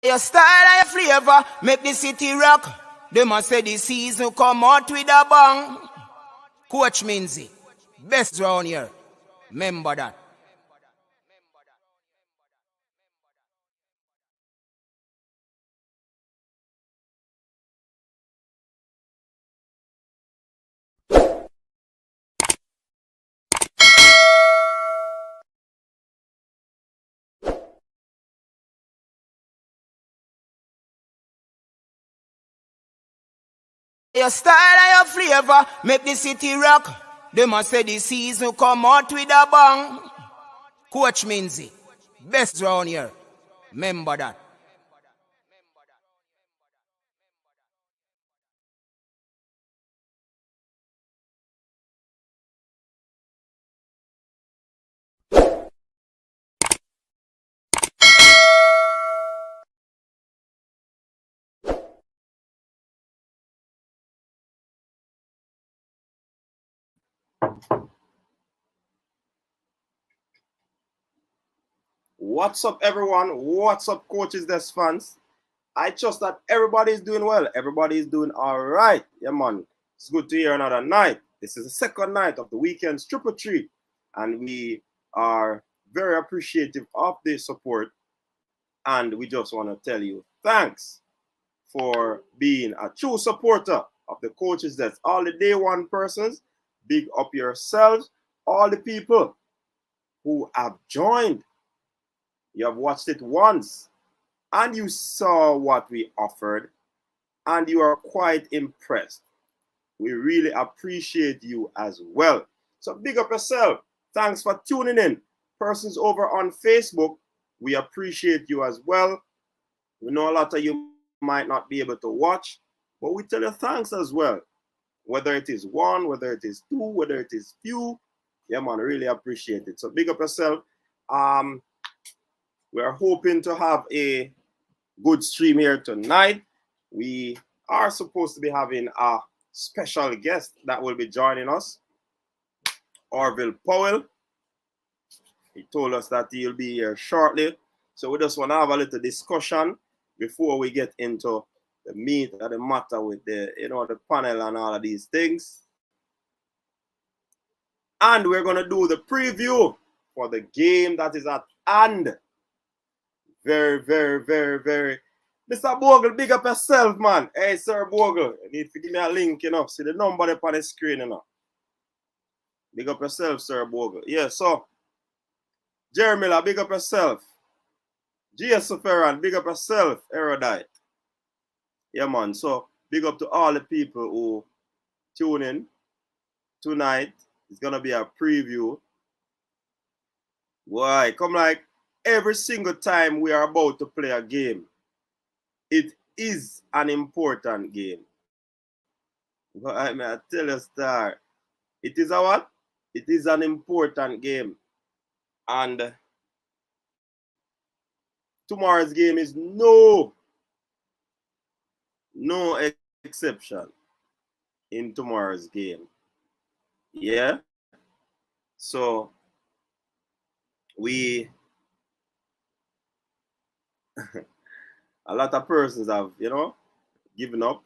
Your style and your flavor make the city rock. They must say the season come out with a bang. Coach Minzy, best round here. Remember that. Your style and your flavor make the city rock. They must say the season come out with a bang. Coach Minzy, best round here. Remember that. What's up, everyone? What's up, Coaches Desk fans? I trust that everybody is doing well. Everybody is doing all right. Yeah, man. It's good to hear another night. This is the second night of the Weekend TripleTreat, and we are very appreciative of the support. And we just want to tell you thanks for being a true supporter of the Coaches Desk. All the day one persons, big up yourselves. All the people who have joined. You have watched it once and you saw what we offered and you are quite impressed. We really appreciate you as well. So big up yourself. Thanks for tuning in. Persons over on Facebook, we appreciate you as well. We know a lot of you might not be able to watch, but we tell you thanks as well. Whether it is one, whether it is two, whether it is few, yeah, man, really appreciate it. So big up yourself. We are hoping to have a good stream here tonight. We are supposed to be having a special guest that will be joining us, Orville Powell. He told us that he'll be here shortly. So we just want to have a little discussion before we get into the meat of the matter with the, the panel and all of these things. And we're going to do the preview for the game that is at hand. Very, very, very, very. Mr. Bogle, big up yourself, man. Hey, Sir Bogle, you need to give me a link, See the number up on the screen, Big up yourself, Sir Bogle. Yeah, so, Jeremy, big up yourself. G.S. Ferran, big up yourself, Erudite. Yeah, man. So, big up to all the people who tune in tonight. It's going to be a preview. Why? Come like every single time we are about to play a game. It is an important game. But I tell you, Star, it is a what? It is an important game. And tomorrow's game is no exception in tomorrow's game. Yeah? So, a lot of persons have, given up.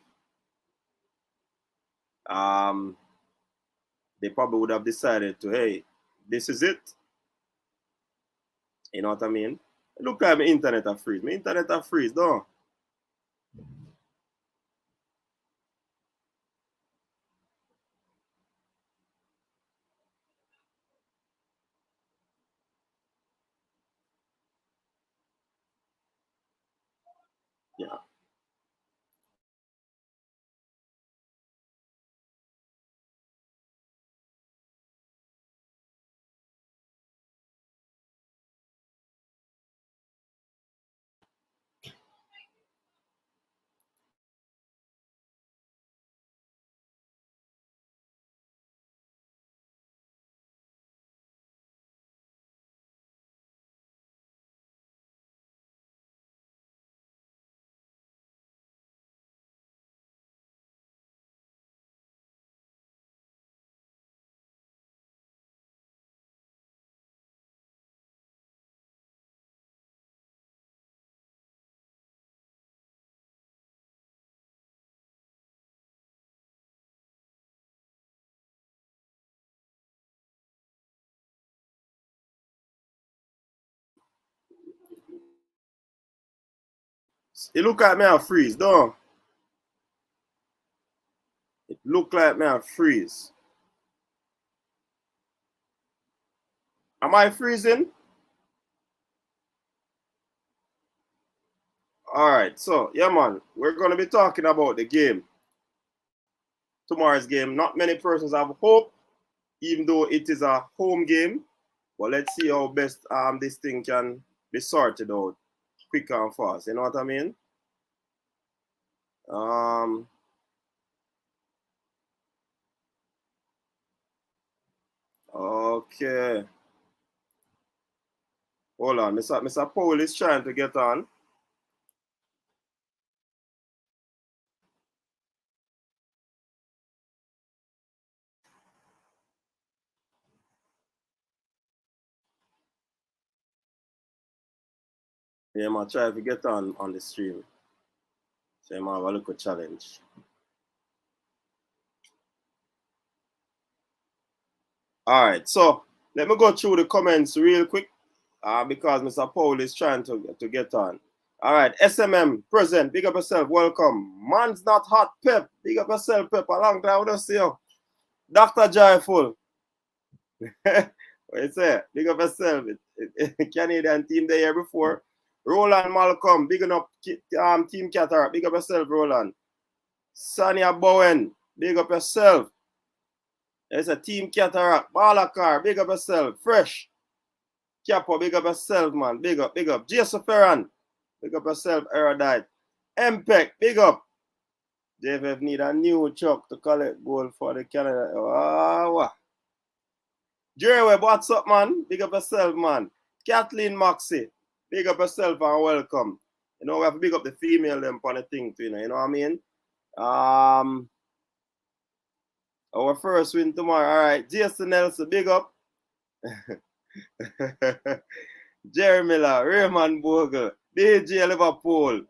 They probably would have decided to, hey, this is it. You know what I mean? Look at my internet a freeze. My internet a freeze, no. Yeah. It look like me a freeze, don't it? Look like me a freeze. Am I freezing? Alright, so yeah man, we're gonna be talking about the game. Tomorrow's game. Not many persons have hope, even though it is a home game. But let's see how best this thing can be sorted out quick and fast. You know what I mean? Okay. Hold on. Mr. Powell is trying to get on. Yeah, I'm try to get on the stream. So I'm have a little challenge. All right, so let me go through the comments real quick because Mr. Powell is trying to get on. All right, SMM present. Big up yourself. Welcome. Man's not hot. Pep. Big up yourself, Pep. A long time I don't see you. Dr. Joyful. What you say? Big up yourself. Canadian team the year before. Roland Malcolm. Big up Team Qatar. Big up yourself, Roland. Sonia Bowen. Big up yourself. It's a Team Cataract. Balakar, big up yourself. Fresh. Capo, big up yourself, man. Big up, big up. Jason Ferran, big up yourself. Erudite. MPEC, big up. JFF need a new truck to collect gold for the Canada. Oh, Jerry Webb, what's up, man? Big up yourself, man. Kathleen Maxey, big up yourself and welcome. You know, we have to big up the female them on the thing too, you know what I mean? Our first win tomorrow. All right. Jason Nelson, big up. Jerry Miller, Raymond Bogle, DJ Liverpool.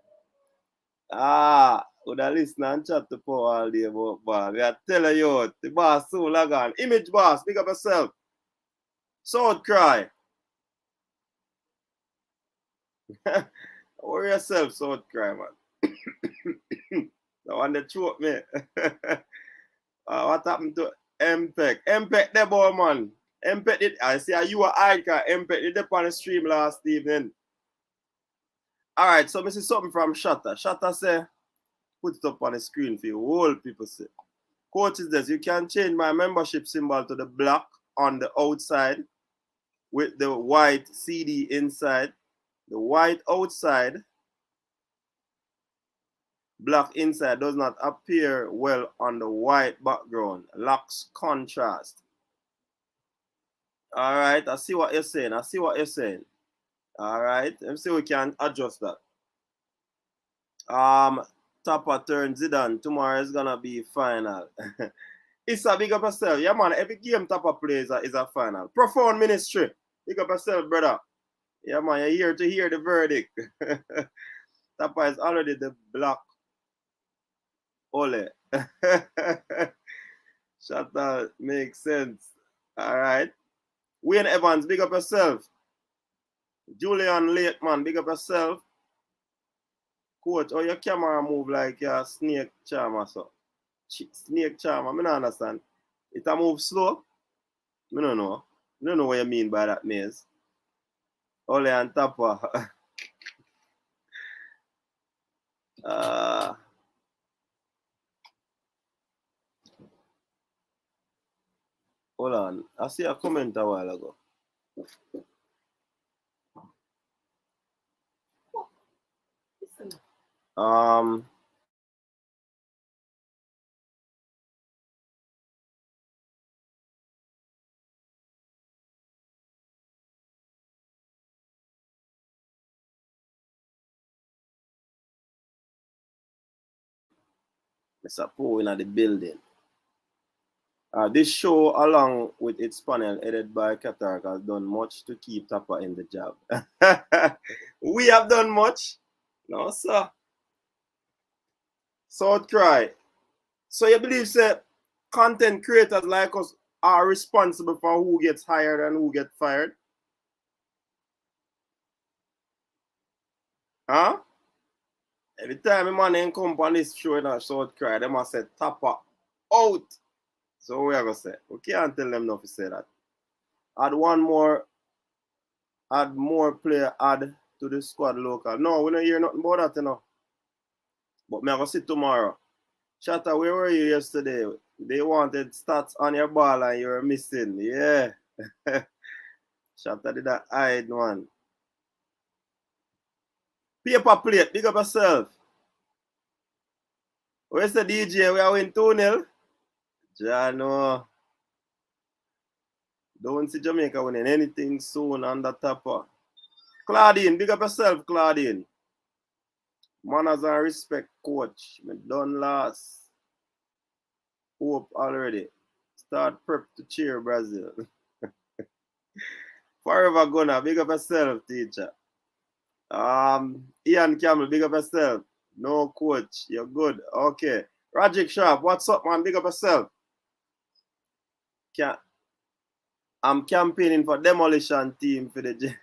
Would I listen and chat to Paul all day about ball? I tell you, the boss soon log on. Image boss, big up yourself. South Cry. Worry yourself, South Cry, man. The one that choke me. What happened to MPEC? MPEC, the boy, man. MPEC did, I see you are icon. MPEC did up on the stream last evening. All right, so this is something from Shatta. Shatta say, put it up on the screen for you. All people say. Quote is this: you can change my membership symbol to the black on the outside with the white CD inside. The white outside, black inside does not appear well on the white background. Lacks contrast. All right, I see what you're saying. I see what you're saying. All right, let's see if we can adjust that. Tapa turn Zidane. Tomorrow is gonna be final. It's a big up yourself. Yeah, man. Every game Tapa plays is a final. Profound ministry. Big up yourself, brother. Yeah, man. You're here to hear the verdict. Tapa is already the black. Ole. Shut up. Makes sense. All right. Wayne Evans, big up yourself. Julian Lakeman, big up yourself. Coach, your camera move like a snake charmer, so. Snake charmer, I don't understand. It a move slow? I don't know. I don't know what you mean by that, maze. Ole and Tapa. Hold on. I see a comment a while ago. Mr. Poe in the building. This show, along with its panel headed by Qatar, has done much to keep Tapa in the job. We have done much. No, sir. South Cry. So you believe that content creators like us are responsible for who gets hired and who gets fired? Huh? Every time a man ain't come on this show in a short cry, them must say Tapper out. So we are gonna say. We can't tell them not to say that. Add more player add to the squad local. No, we don't hear nothing about that, you know. But me I gonna see tomorrow. Shatta, where were you yesterday? They wanted stats on your ball and you were missing. Yeah. Shatta did that hide, man. Paper plate, big up yourself. Where's the DJ? We are win 2-0. Jano. Don't see Jamaica winning anything soon on the Tapper. Claudine, big up yourself, Claudine. Manners and respect, coach. Me done last. Hope already. Start prep to cheer Brazil. Forever gonna, big up yourself, teacher. Ian Campbell, big up yourself. No, coach, you're good. Okay. Rajic Sharp, what's up, man? Big up yourself. I'm campaigning for demolition team for the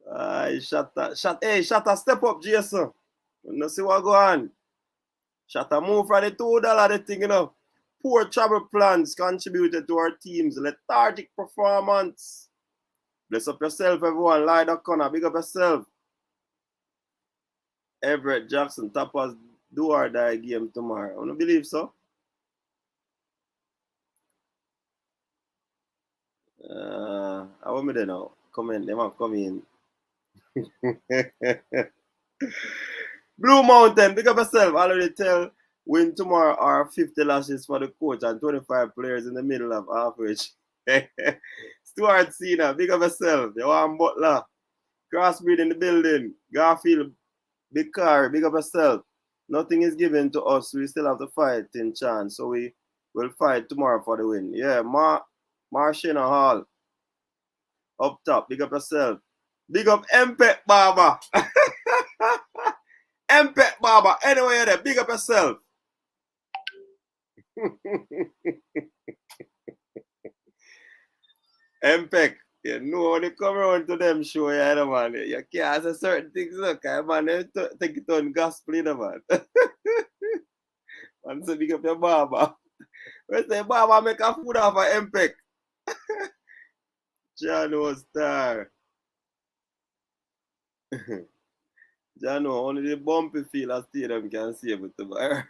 Shatta, step up, Jason. You see what go on. Shatta move from the $2 the thing, you know. Poor travel plans contributed to our team's lethargic performance. Bless up yourself, everyone. Lie the corner. Big up yourself. Everett Jackson, Tappers do or die game tomorrow. I don't believe so. I want me there now. Comment, they might come in. Blue Mountain, big up yourself. I already tell win tomorrow are 50 lashes for the coach and 25 players in the middle of average. Stuart Cena, big up yourself. Johan Butler. Crossbreed in the building. Garfield, big car, big up yourself. Nothing is given to us. We still have to fight in chance. So we will fight tomorrow for the win. Yeah, Marshina Hall. Up top, big up yourself. Big up Mpet Baba. Mpet Baba. Anyway, there, big up yourself. Mpec, you know when you come around to them show, you know, man, you can't say certain things, look, man, they take it on gospel, you know, man. Man, so big up your Baba. We say, Baba make a food off of Mpec. Jano star. Jano, only the bumpy feel a stadium can save it tomorrow.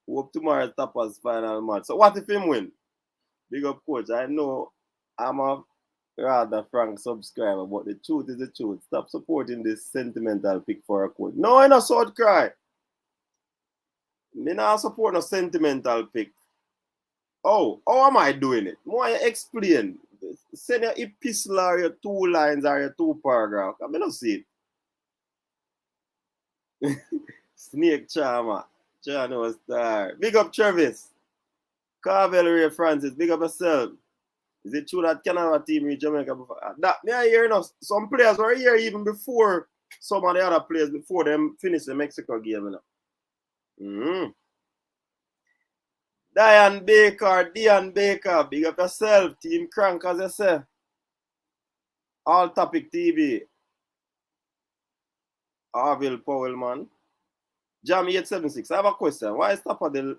Hope tomorrow Tappers final match. So what if him win? Big up, coach. I know I'm a rather frank subscriber, but the truth is the truth. Stop supporting this sentimental pick for a coach. No, I not so cry. Me not support no sentimental pick. Oh, how am I doing it? More you explain. Send your epistle or your 2 lines or your 2 paragraphs. I mean, not see it. Snake Charmer. Chano Star. Big up Travis. Carvel Ray Francis. Big up yourself. Is it true that Canada team reached Jamaica before? That me I hear enough. Some players were here even before some of the other players before them finished the Mexico game. Diane Baker, big up yourself. Team Crank, as I say. All Topic TV. Orville Powell, man. Jam 876. I have a question. Why is Tapper the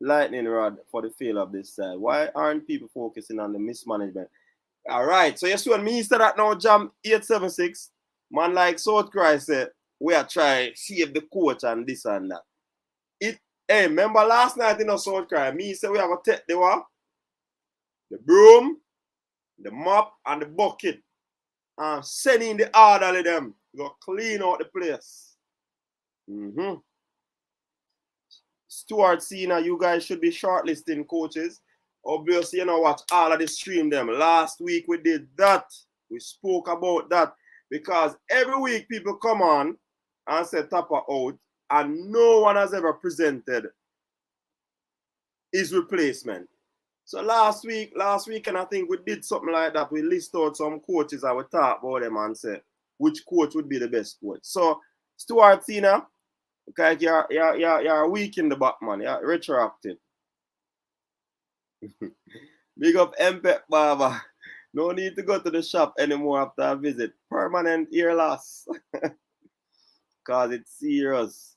lightning rod for the fail of this side? Why aren't people focusing on the mismanagement? All right. So you see when me said that now, Jam 876, man like South Christ said, we are trying to save the coach and this and that. Hey, remember last night in the South Cry, me said we have to take the broom, the mop, and the bucket and send in the order of them. Go clean out the place. Stuart Cena, you guys should be shortlisting coaches. Obviously, you know, watch all of the stream them. Last week we did that. We spoke about that because every week people come on and say Tapper out and no one has ever presented his replacement. So last week, and I think we did something like that. We list out some coaches and we talk about them and say which coach would be the best coach. So Stuart Cena, okay, you're weak in the back, man. You're retroactive. Big up Mpet Baba. No need to go to the shop anymore after a visit. Permanent ear loss. Cause it's serious.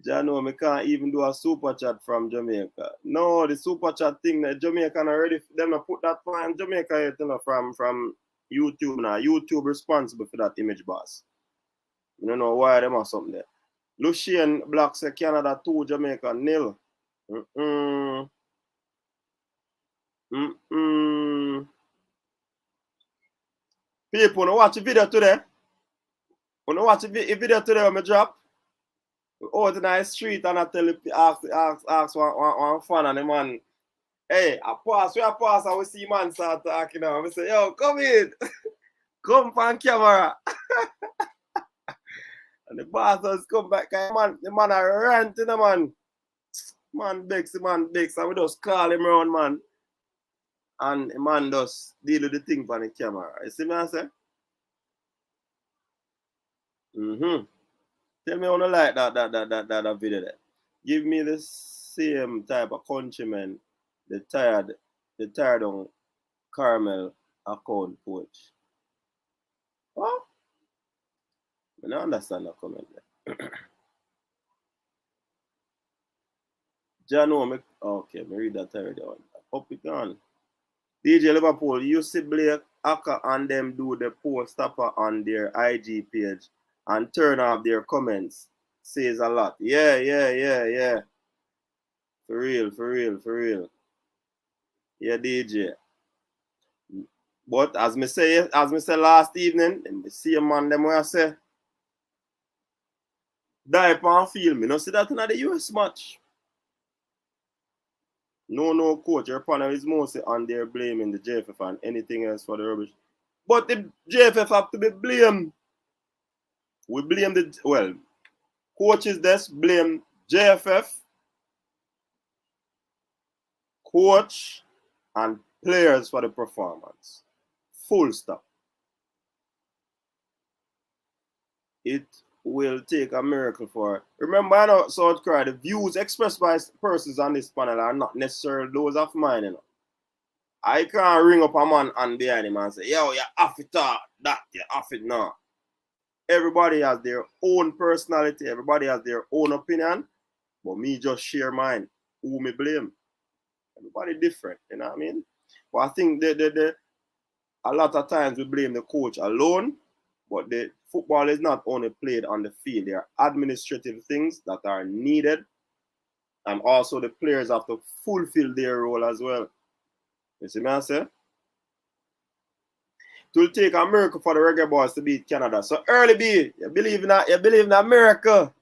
Jano, me can't even do a super chat from Jamaica. No, the super chat thing that Jamaica already them put that on Jamaica, you know, from YouTube now. YouTube responsible for that image boss. You don't know why them or something there. Lucien Black say Canada 2, Jamaica 0. People, wanna watch the video today? Wanna watch the video today when I drop? Out in the street and I tell you, ask one fan and the man, hey, I pass, and we see man start talking now. We say, yo, come in. Come on camera. And the bosses come back, the man are ranting, the man. Man begs, and we just call him around, man. And the man just deal with the thing on the camera. You see me I say? Tell me how you like that video there. Give me the same type of countryman, the tired on caramel account coach. What? I don't understand that comment there. Jano, okay, me read that already. Up it on. DJ Liverpool, you see Blake, Aka and them do the post stopper on their IG page and turn off their comments. Says a lot. Yeah. For real. Yeah, DJ. But as me say last evening, the same man them where I say, die on field. Me no see that in the US match. No, coach. Your panel is mostly on there blaming the JFF and anything else for the rubbish. But the JFF have to be blamed. We blame coaches desk blame JFF, coach, and players for the performance. Full stop. It will take a miracle for it. Remember, I know South Korea, the views expressed by persons on this panel are not necessarily those of mine, you know. I can't ring up a man and behind him and say, yo, you have it that, you have it now. Everybody has their own personality, everybody has their own opinion, but me just share mine. Who me blame? Everybody different, you know what I mean? But I think a lot of times we blame the coach alone, but the football is not only played on the field. There are administrative things that are needed, and also the players have to fulfill their role as well. You see me I say? It will take a miracle for the Reggae Boyz to beat Canada. So early B, you believe in a miracle.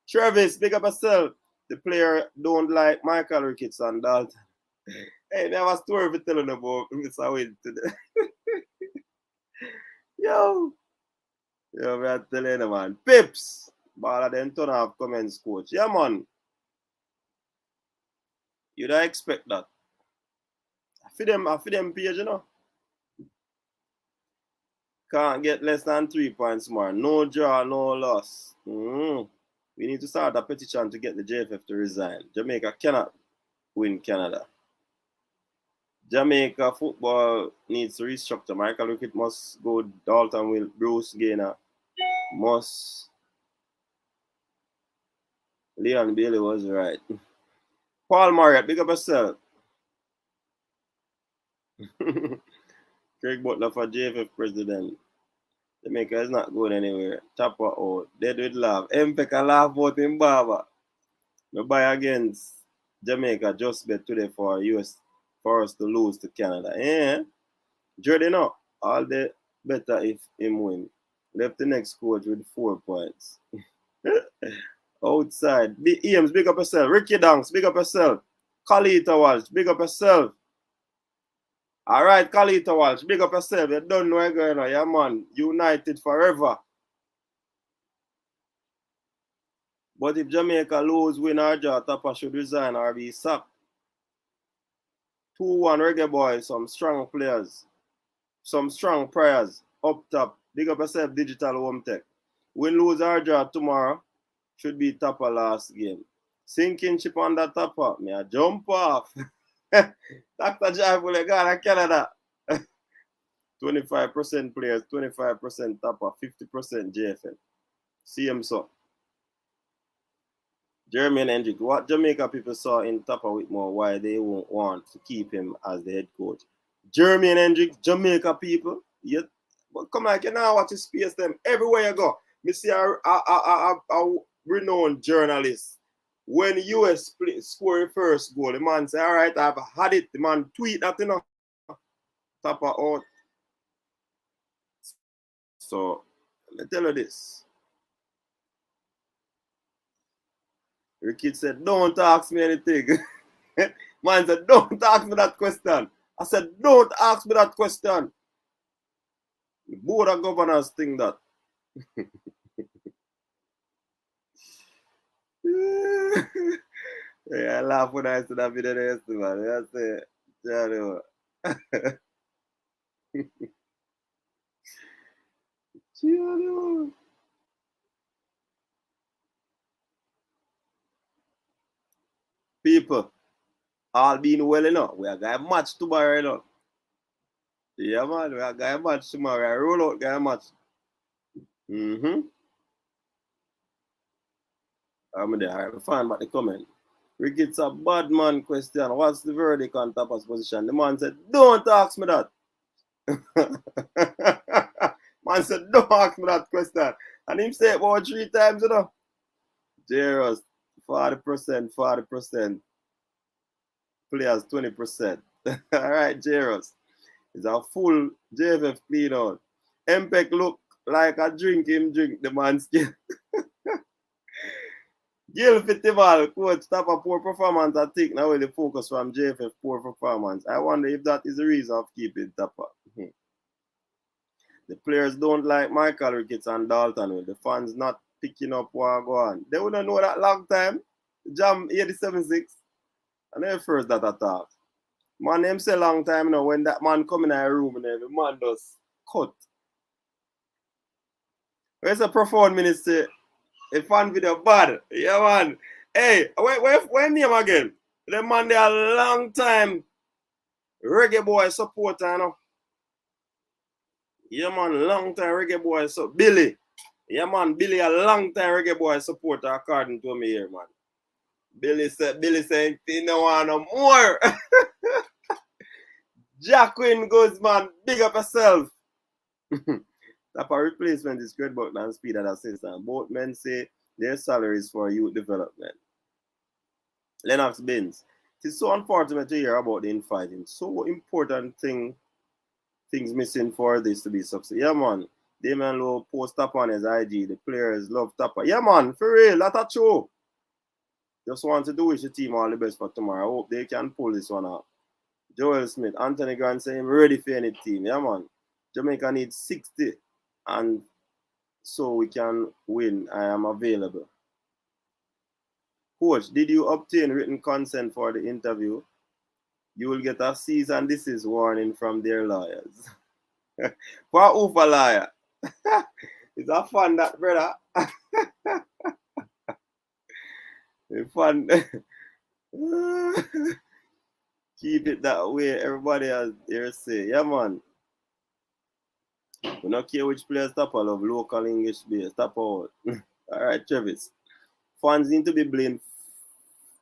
Travis, big up yourself. The player don't like Michael Ricketts and Dalton. Hey, there was a story for telling about Mr. Win today. Yo, we are telling you, man. Pips, ball of them turn off comments, coach. Yeah, man. You don't expect that. I feel them page, you know. Can't get less than 3 points more. No draw, no loss. We need to start a petition to get the JFF to resign. Jamaica cannot win Canada. Jamaica football needs to restructure. Michael Ricketts must go. Dalton will. Bruce Gaynor must. Leon Bailey was right. Paul Marriott, big up yourself. Craig Butler for JFF president. Jamaica is not going anywhere. Chopper out. Dead with laugh. Mpeka laugh out in Barber. We buy against Jamaica just bet today for us to lose to Canada. Yeah. Jordan, no. All the better if him win. Left the next coach with 4 points. Outside. Eames, big up yourself. Ricky Danks, big up yourself. Khalita Walsh, big up yourself. Alright, Khalita Walsh, big up yourself. You don't know what's going on. Yeah, man. United forever. But if Jamaica lose, win or draw, Tapa should resign or be sacked. 2-1 Reggae Boyz, some strong players. Some strong prayers. Up top. Big up yourself, Digital Home Tech. Win, lose or draw tomorrow. Should be Tapa last game. Sinking chip on that Tapa. Me a jump off. Dr. Jive will go to Canada. 25% players, 25% Tapa, 50% JFL. See him so. Jeremy and Hendrick, what Jamaica people saw in Tapa Whitmore, why they won't want to keep him as the head coach. Jeremy and Hendrick, Jamaica people, yeah, but come on, you know watch his space them everywhere you go. Me see a renowned journalist. When US score the first goal, the man say, all right, I've had it. The man tweet that, you know, Tapa out. So, let me tell you this. The kid said, don't ask me anything. Man said, don't ask me that question. I said, don't ask me that question. The board of governors think that. Yeah, I laugh when I see that video yesterday, man. I say, Gianni. People, all being well enough. We are going to match tomorrow, you know. Yeah, man, we are going to match tomorrow. I roll out, going to match. I'm there. I find back the comment. Rick, it's a bad man question. What's the verdict on Tapa's position? The man said, don't ask me that. Man said, don't ask me that question. And him say it about 3 times, you know. Jairus, 40%, 40%. Players, 20%. All right, Jairus. It's a full JFF clean out. MPEC look like a drink him drink the man's skin. Gil Festival, coach, stop a poor performance. I think now the focus from JFF poor performance. I wonder if that is the reason of keeping Tapa. The players don't like Michael Ricketts and Dalton. The fans not picking up what go on. They wouldn't know that long time. Jam 87-6. And they first that attack. Man, them say long time, you know, when that man come in our room and every man does cut. Where's a profound minister? A fan video bad. Yeah, man. Hey, where name again? The man they a long time Reggae Boyz supporter, you know. Yeah, man, long time Reggae Boyz. So Billy. Yeah, man, Billy a long time Reggae Boyz supporter according to me here, man. Billy said he don't want no more. Jacqueline Guzman, big up yourself. Tapa replacement is great but than speed and assistance. Both men say their salaries for youth development. Lennox Benz. It is so unfortunate to hear about the infighting. So important things missing for this to be successful. Yeah, man. Damian Lowe post Tapa on his IG. The players love Tapa. Yeah, man. For real. That's true. Just want to do wish the team all the best for tomorrow. I hope they can pull this one out. Joel Smith. Anthony Grant saying ready for any team. Yeah, man. Jamaica needs 60. And so we can win. I am available. Coach, did you obtain written consent for the interview? You will get a cease and desist warning from their lawyers. For who for lawyer? It's a fun that, brother. It's fun. Keep it that way. Everybody has their say. Yeah, man. We don't care which players Tapa love, local English base. Tapa out. All right, Travis. Fans need to be blamed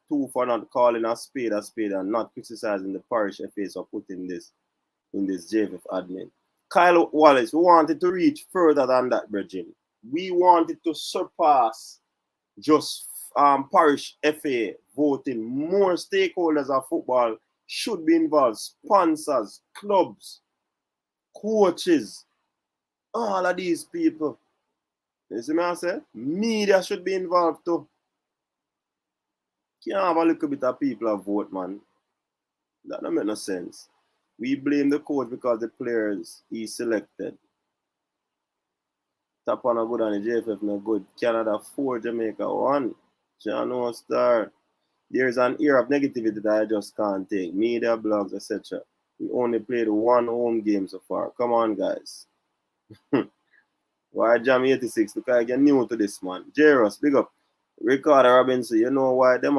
too for not calling a spade and not criticizing the parish FA for putting this in this JFF admin. Kyle Wallace, we wanted to reach further than that, Bridging. We wanted to surpass just parish FA voting. More stakeholders of football should be involved. Sponsors, clubs, coaches, all of these people. You see me I say? Media should be involved too. Can't have a little bit of people vote, man. That don't make no sense. We blame the coach because the players he selected. Tapa no good and the JFF no good. Canada 4, Jamaica 1. Channel Star. There's an air of negativity that I just can't take. Media, blogs, etc. We only played 1 home game so far. Come on, guys. Why Jam 86? Look, I get new to this, man. Jairus, big up. Ricardo Robinson, you know why them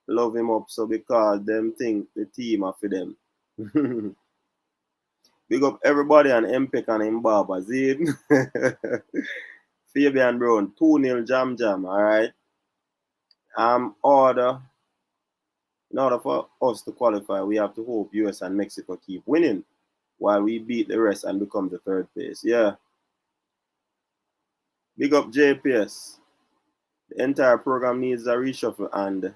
love him up? So because them think the team are for them. Big up everybody and MPEC and Mbaba. See? Fabian Brown, 2-0 Jam Jam, all right? Order, in order for us to qualify, we have to hope US and Mexico keep winning while we beat the rest and become the third place. Yeah. Big up JPS. The entire program needs a reshuffle and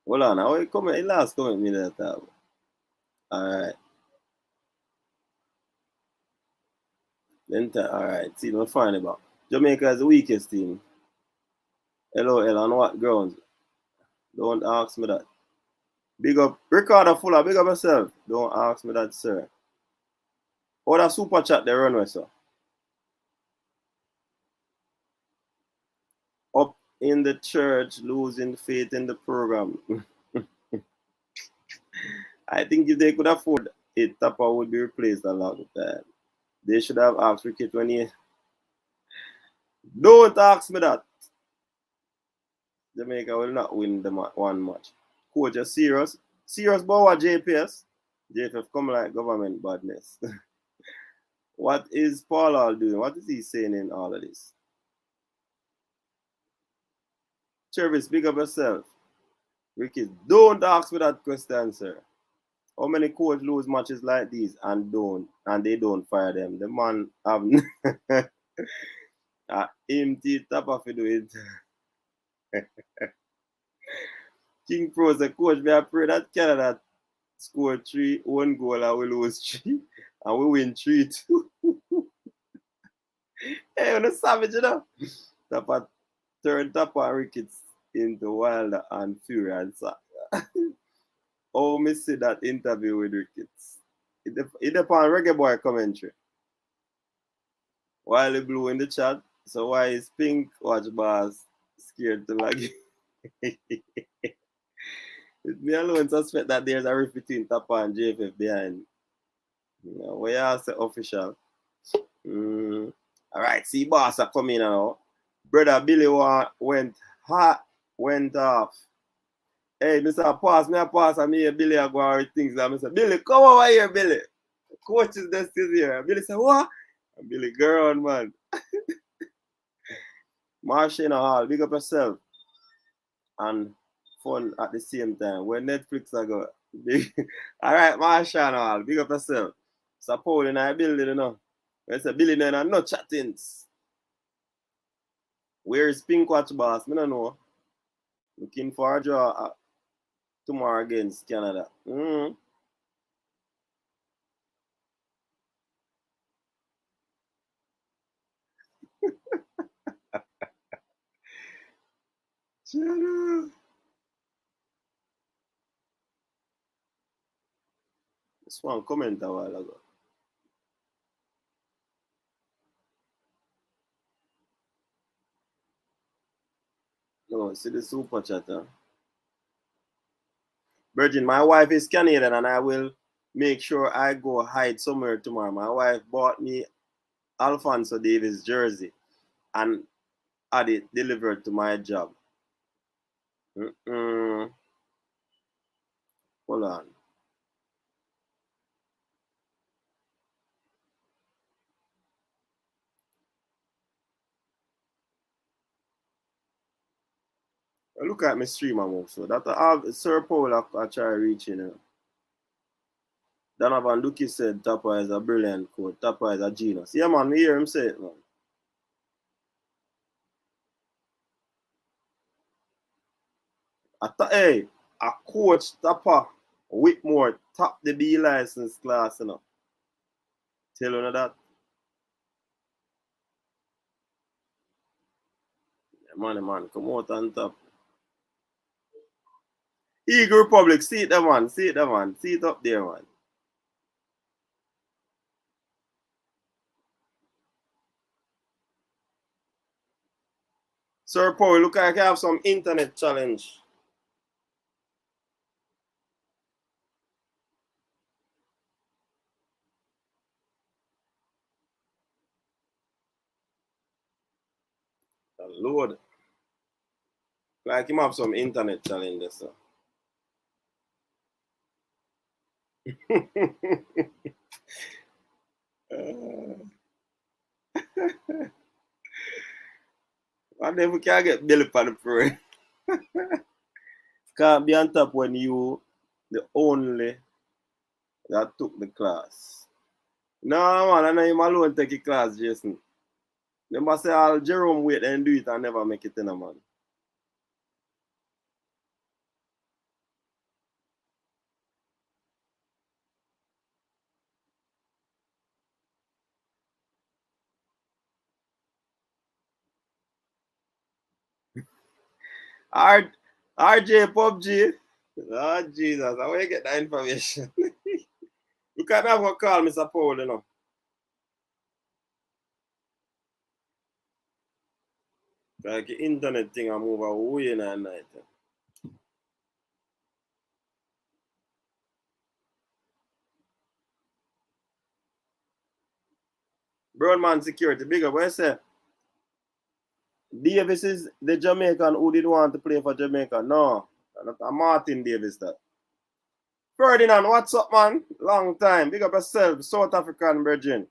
hold on, how you comment? Last comment me that time. Alright. Alright, see what find about. Jamaica is the weakest team. LOL on what grounds? Don't ask me that. Big up Ricardo Fuller, big up yourself. Don't ask me that, sir. What a super chat they run with, sir. Up in the church, losing faith in the program. I think if they could afford it, Tapa would be replaced a long time. They should have asked Ricky when he. Don't ask me that. Jamaica will not win the one match. Coach, are serious? Serious about what JPS? JFF come like government badness. What is Powell doing? What is he saying in all of this? Travis, big up yourself. Ricky, don't ask me that question, sir. How many coach lose matches like these and they don't fire them? The man have empty top of it with King Pro the coach. We are pray that Canada score 3, 1 goal and we lose 3 and we win 3-2. Hey, on the savage, you know. Tapa turn Tapa Ricketts into Wilder and Fury and Saka. Oh, me see that interview with Ricketts. It depends on Reggae Boy commentary. Wiley Blue in the chat. So why is Pink Watch Bars scared to log in? Me alone suspect that there's a rift between Tapa and JFF behind. You know, we are the official. All right, see boss are coming now. Brother Billy went off. Hey, Mr. Pass, me a pass, and me and Billy are going to things. And I say, Billy, come over here, Billy. Coach is just here. Billy said, what? And Billy, girl, man. Marshall Hall, big up yourself. And fun at the same time. Where Netflix are going. All right, Marshall Hall, big up yourself. So Paul in our building, you know. I said, Billy, no chattings. Where is Pink Watch Boss? I don't know. Looking for a draw tomorrow against Canada. This one comment a while ago. No, see the super chatter. Virgin, my wife is Canadian and I will make sure I go hide somewhere tomorrow. My wife bought me Alfonso Davis jersey and had it delivered to my job. Hold on. Look at my stream move. So that Sir Paul I try reaching. Donovan Duki said Tapa is a brilliant coach. Tapa is a genius. Yeah, man, we hear him say it, man. Hey, a coach Tapa Whitmore top the B license class, you know. Tell you that. Yeah, man, come out on top. Eagle Republic, see it there, man. See it up there, man. Sir Paul, look like I have some internet challenge. Lord. Like him have some internet challenges, sir. What if we can't get Billy on the parade? Can't be on top when you the only that took the class. No man, I know him alone take the class, Jason. They must say all Jerome wait and do it and never make it in a man. R RJ PUBG. Oh Jesus, how you get that information? You can't have a call Mr. Powell, you know. Like the internet thing I move away in at night. Broadman security, big up. What you say? Davis is the Jamaican who didn't want to play for Jamaica. No, not a Martin Davis that. Ferdinand, what's up, man? Long time. Big up yourself, South African virgin.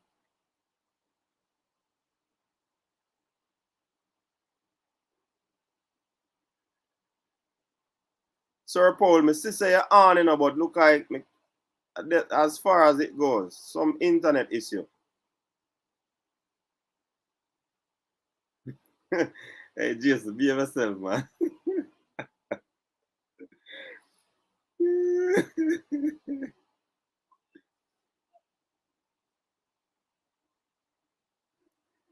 Sir Paul, my sister you're on, you know, but look like me, as far as it goes, some internet issue. Hey, Jason, be yourself, man.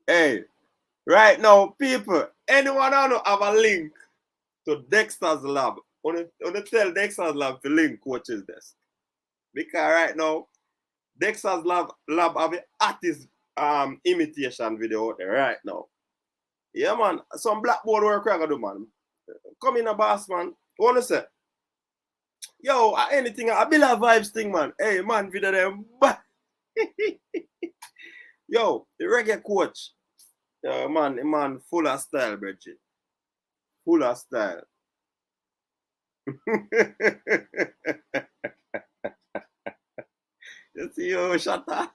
Hey, right now, people, anyone I know have a link to Dexter's Lab? Want to tell Dexter's Lab to link Coach's Desk. Because right now, Dexter's Lab have an artist imitation video out there right now. Yeah, man. Some blackboard work I do, man. Come in a boss, man. What to say? Yo, anything, a bill of vibes thing, man. Hey, man, video them. Yo, the reggae coach. Man, full of style, Bridget. Full of style. You see, yo, shut up.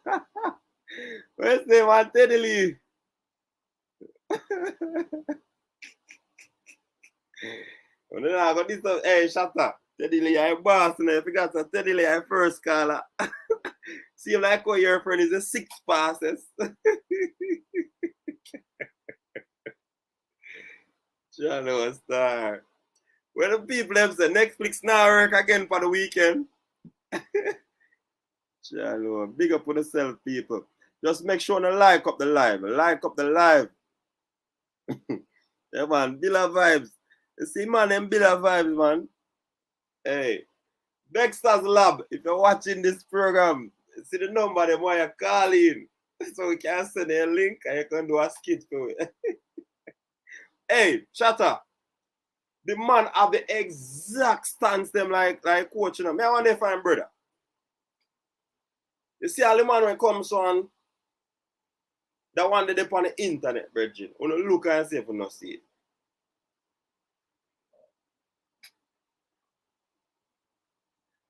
Where's the man, Teddy Lee? I got this stuff. Hey, shut up. Teddy Lee, I boss, and I forgot to Teddy Lee, I first caller. See, like how your friend is a 6 passes. Channel star. Well, the people have said Netflix now work again for the weekend. Channel, big up on yourself, people. Just make sure to like up the live. Like up the live. Yeah, man, Billa Vibes. You see, man, them Billa Vibes, man. Hey, Dexter's Lab, if you're watching this program, see the number, them why you call in. So we can send a link and you can do a skit for it. Hey, Shatter. The man have the exact stance them like coach, you know. Me I want to find brother. You see all the man when comes on that one that on the internet, Virgin. You know, look and see if you not see it.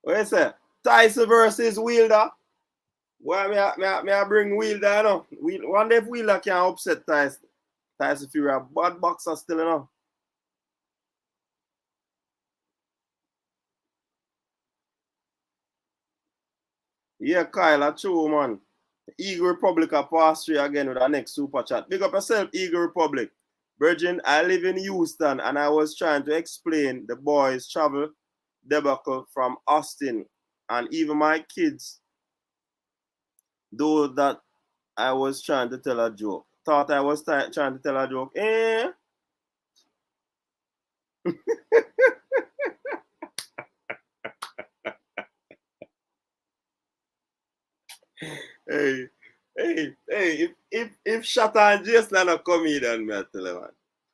What you say? Tyson versus Wilder. Why me I bring Wilder, you know? One day if Wilder can upset Tyson. Tyson Fury a bad boxer still, you know. Yeah, Kyle, that's true, man. Eagle Republic are pass through again with our next super chat. Big up yourself, Eagle Republic. Virgin, I live in Houston and I was trying to explain the boys' travel debacle from Austin. And even my kids, though that I was trying to tell a joke. Thought I was trying to tell a joke. Eh? Hey, if Shatter and Jason are not comedian, me I tell you, man.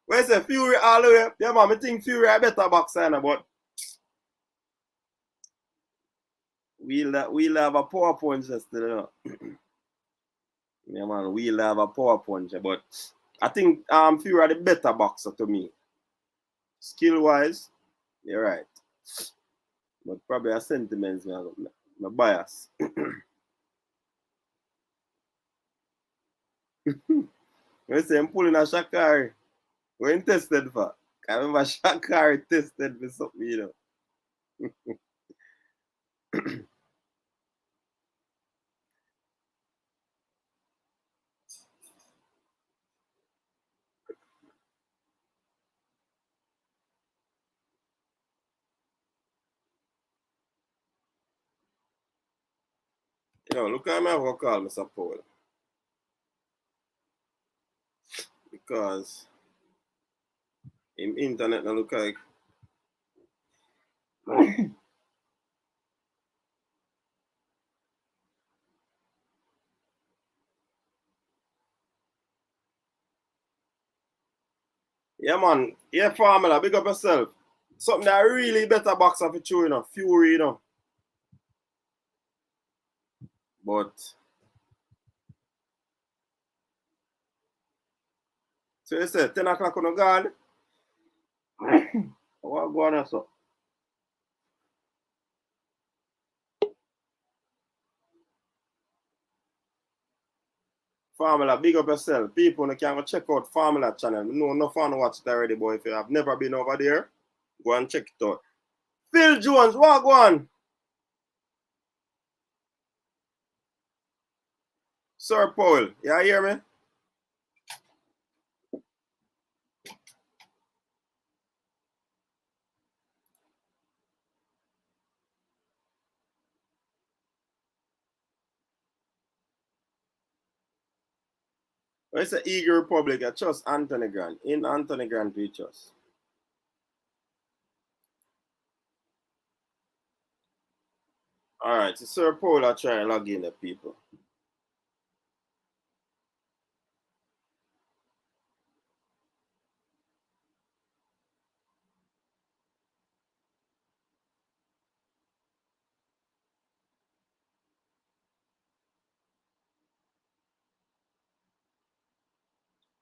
When I say Fury all the way, yeah, man, I think Fury a better boxer, but we'll have a power punch still, you know. Yeah, man, we'll have a power punch, but I think Fury are the better boxer to me. Skill wise, you're right. But probably a sentiments, my bias. When say I'm pulling a Shakari, when tested for. I remember Shakari tested for something, you know. Yo, look at me, I'm going to call Mr. Powell. Because in internet, now look like. Yeah, man. Yeah, formula, big up yourself. Something that really better boxer for you, you know. Fury, you know. But, so you said 10 o'clock on the guard. What go on, so? Formula, big up yourself. People can go check out Formula channel. No, no fun watch it already, boy. If you have never been over there, go and check it out. Phil Jones, what go on? Sir Powell, you hear me? When it's an Eagle Republic, I trust Anthony Grant. In Anthony Grant, we trust. All right, so Sir Paul, I try and log in the people.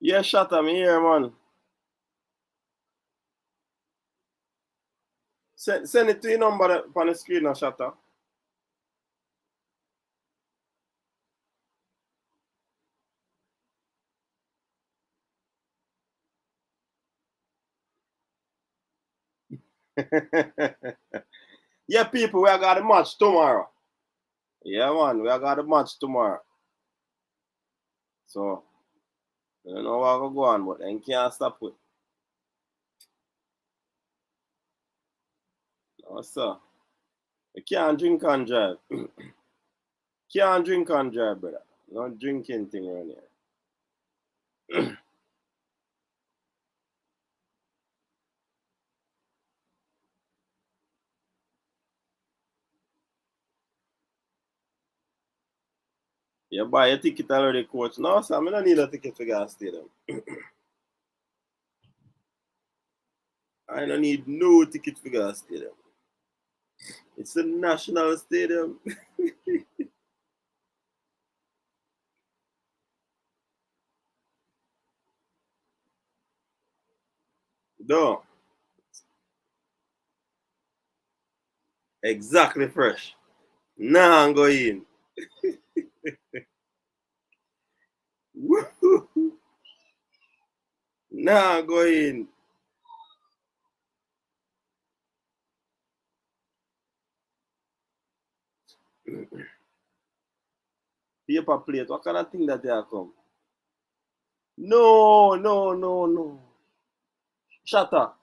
Yeah, Shatta, me here, man. Send it to your number on the screen now, Shatta. Yeah, people, we are got a match tomorrow. Yeah, man, we are got a match tomorrow. So, I don't know what will go on, but then can't stop it. No, sir. You can't drink and drive. Can't drink and drive, brother. No drinking thing around here. You buy a ticket already, coach. No, sir, I don't need a ticket to go to stadium. I don't need no ticket to go to stadium. It's a national stadium. No, exactly fresh. Nah, I'm going. Nah, I'm going. Paper plate. What kind of thing that they are come? No, no, no, no. Shut up.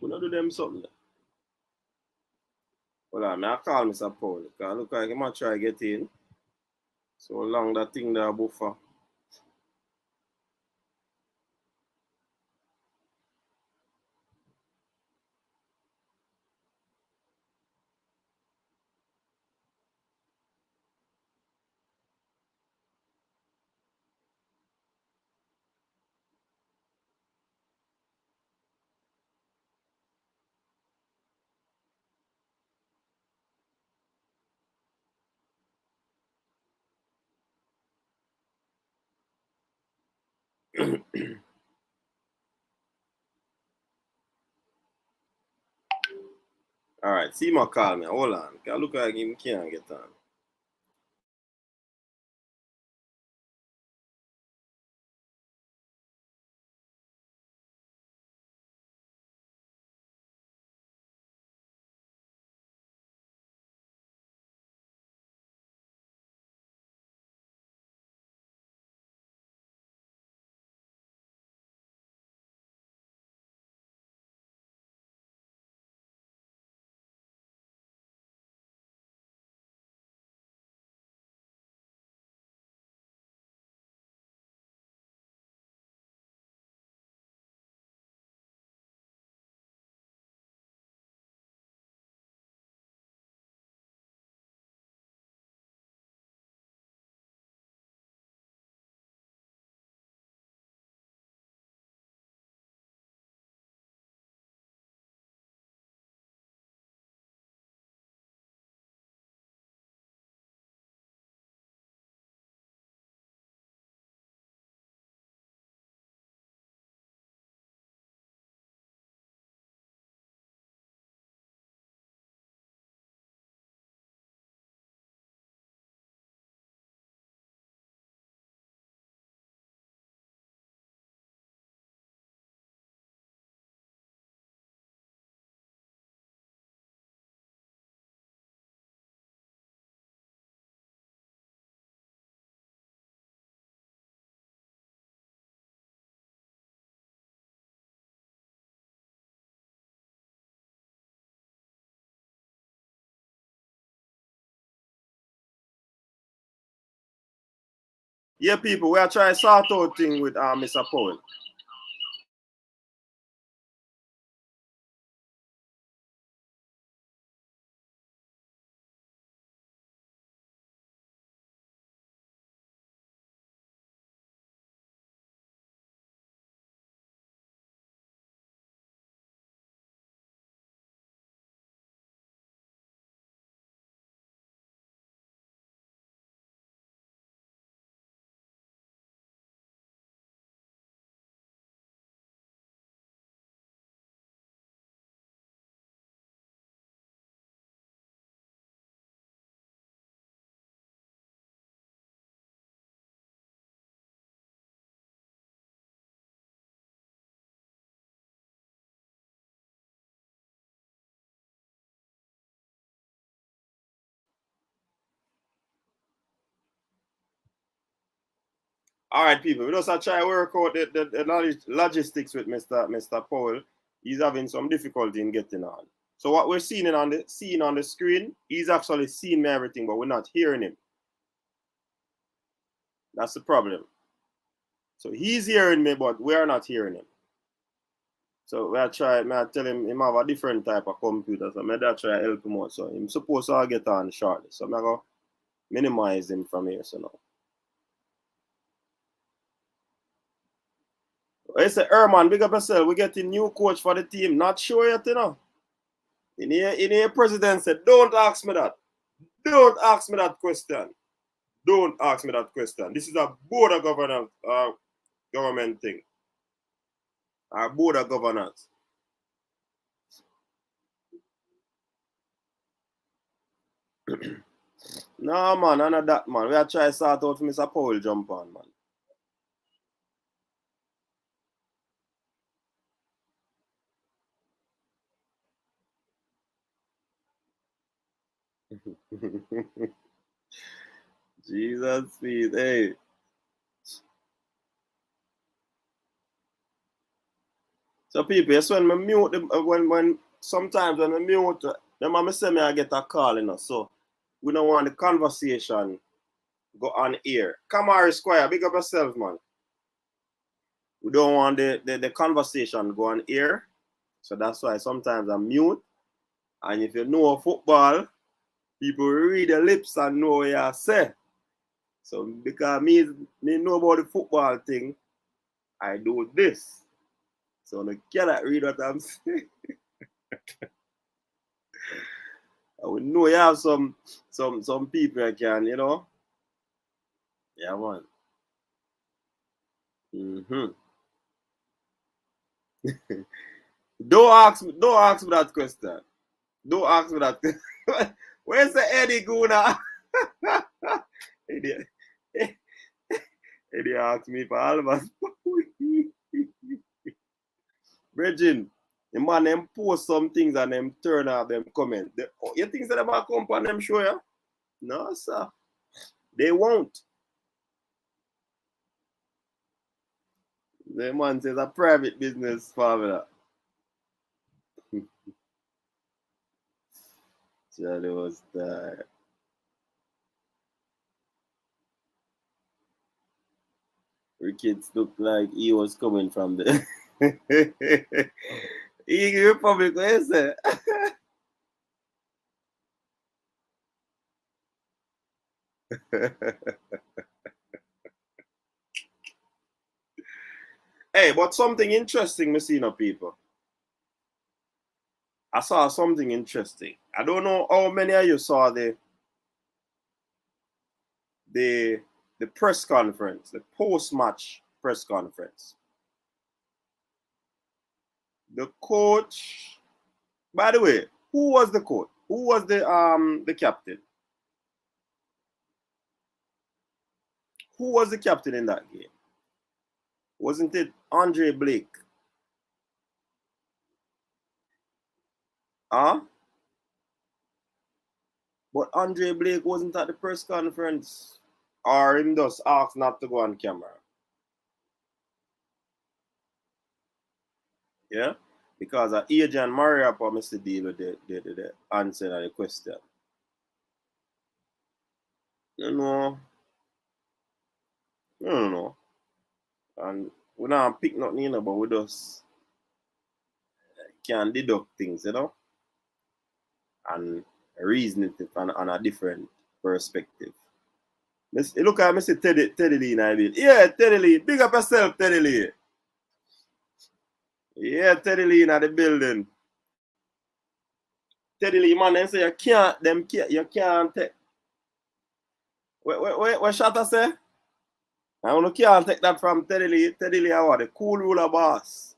We not do them something. Hold on, I call Mr. Paul. Because look like he might try to get in. So long that thing there buffer. Alright, see my call me. Hold on. Cause look like him can't get on. Yeah, people, we are trying to sort out thing with Mr. Powell. All right, people, we just try to work out the logistics with Mr. Powell. He's having some difficulty in getting on. So what we're seeing on the screen, he's actually seeing me everything, but we're not hearing him. That's the problem. So he's hearing me, but we're not hearing him. So I tell him have a different type of computer. So I try to help him out. So I'm supposed to get on shortly. So I'm going to minimize him from here. So now. I say, Herman, big up yourself. We getting new coach for the team. Not sure yet, you know. In here, president said, don't ask me that. Don't ask me that question. Don't ask me that question. This is a board of governance, government thing. Our board of governance. No, man, none of that, man. We are trying to sort out for Mr. Powell jump on, man. Jesus, please, hey. So people, yes, when I mute them, when sometimes when I mute them, I say me I get a call, you know. So we don't want the conversation go on air. Kamari Squire, big up yourself, man. We don't want the conversation go on air. So that's why sometimes I mute. And if you know football, people read the lips and know what you say. So because me know about the football thing, I do this. So I cannot read what I'm saying. I would know you have some people that can, you know. Yeah, man. Mm-hmm. Don't ask me that question. Don't ask me that. Where's the Eddie Guna? Eddie asked me for Albert. Bridging, the man them post some things and them turn out them comment. You think that about come on them show ya? No, sir. They won't. The man says a private business formula. Charlie was there. Ricketts looked like he was coming from the Eagle Republic, what is it? Hey, but something interesting, Messina people. I saw something interesting. I don't know how many of you saw the press conference, the post-match press conference. The coach, by the way, who was the coach? Who was the captain? Who was the captain in that game? Wasn't it Andre Blake? Huh? But Andre Blake wasn't at the press conference. Or him just asked not to go on camera. Yeah? Because Adrian Mariappa Mr. deal with the answer to the question. No. And we don't pick nothing, you know, but we just can deduct things, you know, and reason it on a different perspective. Look at Mr. Teddy Lee, I mean. Yeah, Teddy Lee. Big up yourself, Teddy Lee. Yeah, Teddy Lee in the building. Teddy Lee, man, they say you can't take. What Shatta say? I don't can't take that from Teddy Lee. Teddy Lee, what the cool ruler boss.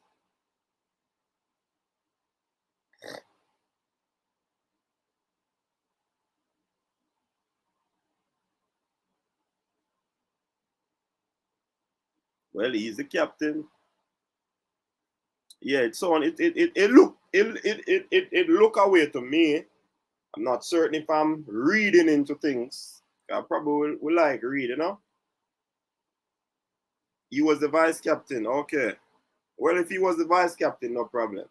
Well, he's the captain. Yeah, it's on. It look away to me. I'm not certain if I'm reading into things. I probably will like read, you know. He was the vice captain. Okay. Well, if he was the vice captain, no problem.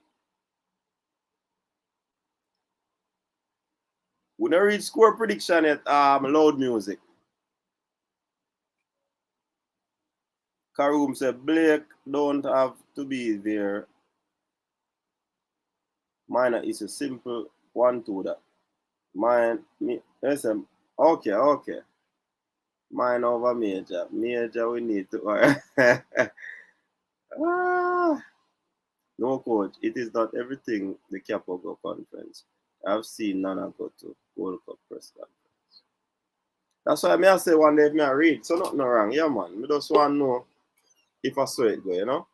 We don't read score prediction at loud music. Karoom said Blake don't have to be there. Minor is a simple one to that. Listen, okay. Mine over major. Major we need to no coach, it is not everything the Capo go conference. I've seen Nana go to World Cup press conference. That's why I say one day I read. So nothing wrong. Yeah man. I just want to know if I saw it go, you know.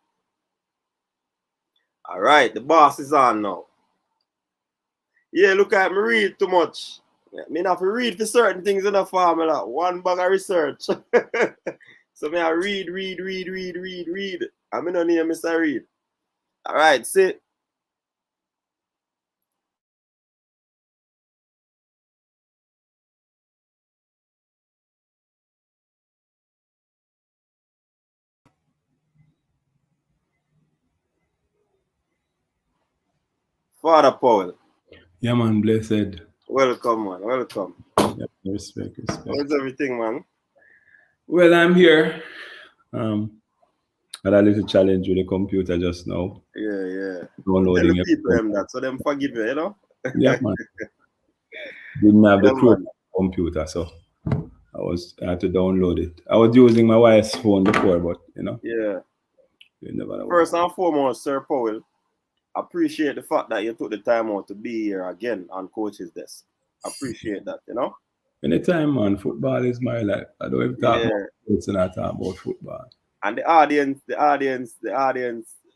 Alright, the boss is on now. Yeah, look at me read too much. I mean, I have to read for certain things in the formula. One bag of research. So I read. I mean, no name Mr. Read. All right, sit. Father Powell. Yeah, man, blessed. Welcome, man. Welcome. Yeah, respect. How's everything, man? Well, I'm here. Had a little challenge with the computer just now. Yeah. Downloading Tell the people them that, so them forgive you know? Yeah, man. Didn't have the proper computer, so I had to download it. I was using my wife's phone before, but you know. Yeah. You never know. First and foremost, Sir Powell, appreciate the fact that you took the time out to be here again on Coach's Desk. Appreciate that, you know? Anytime, man. Football is my life. I don't even talk about sports and I talk about football. And the audience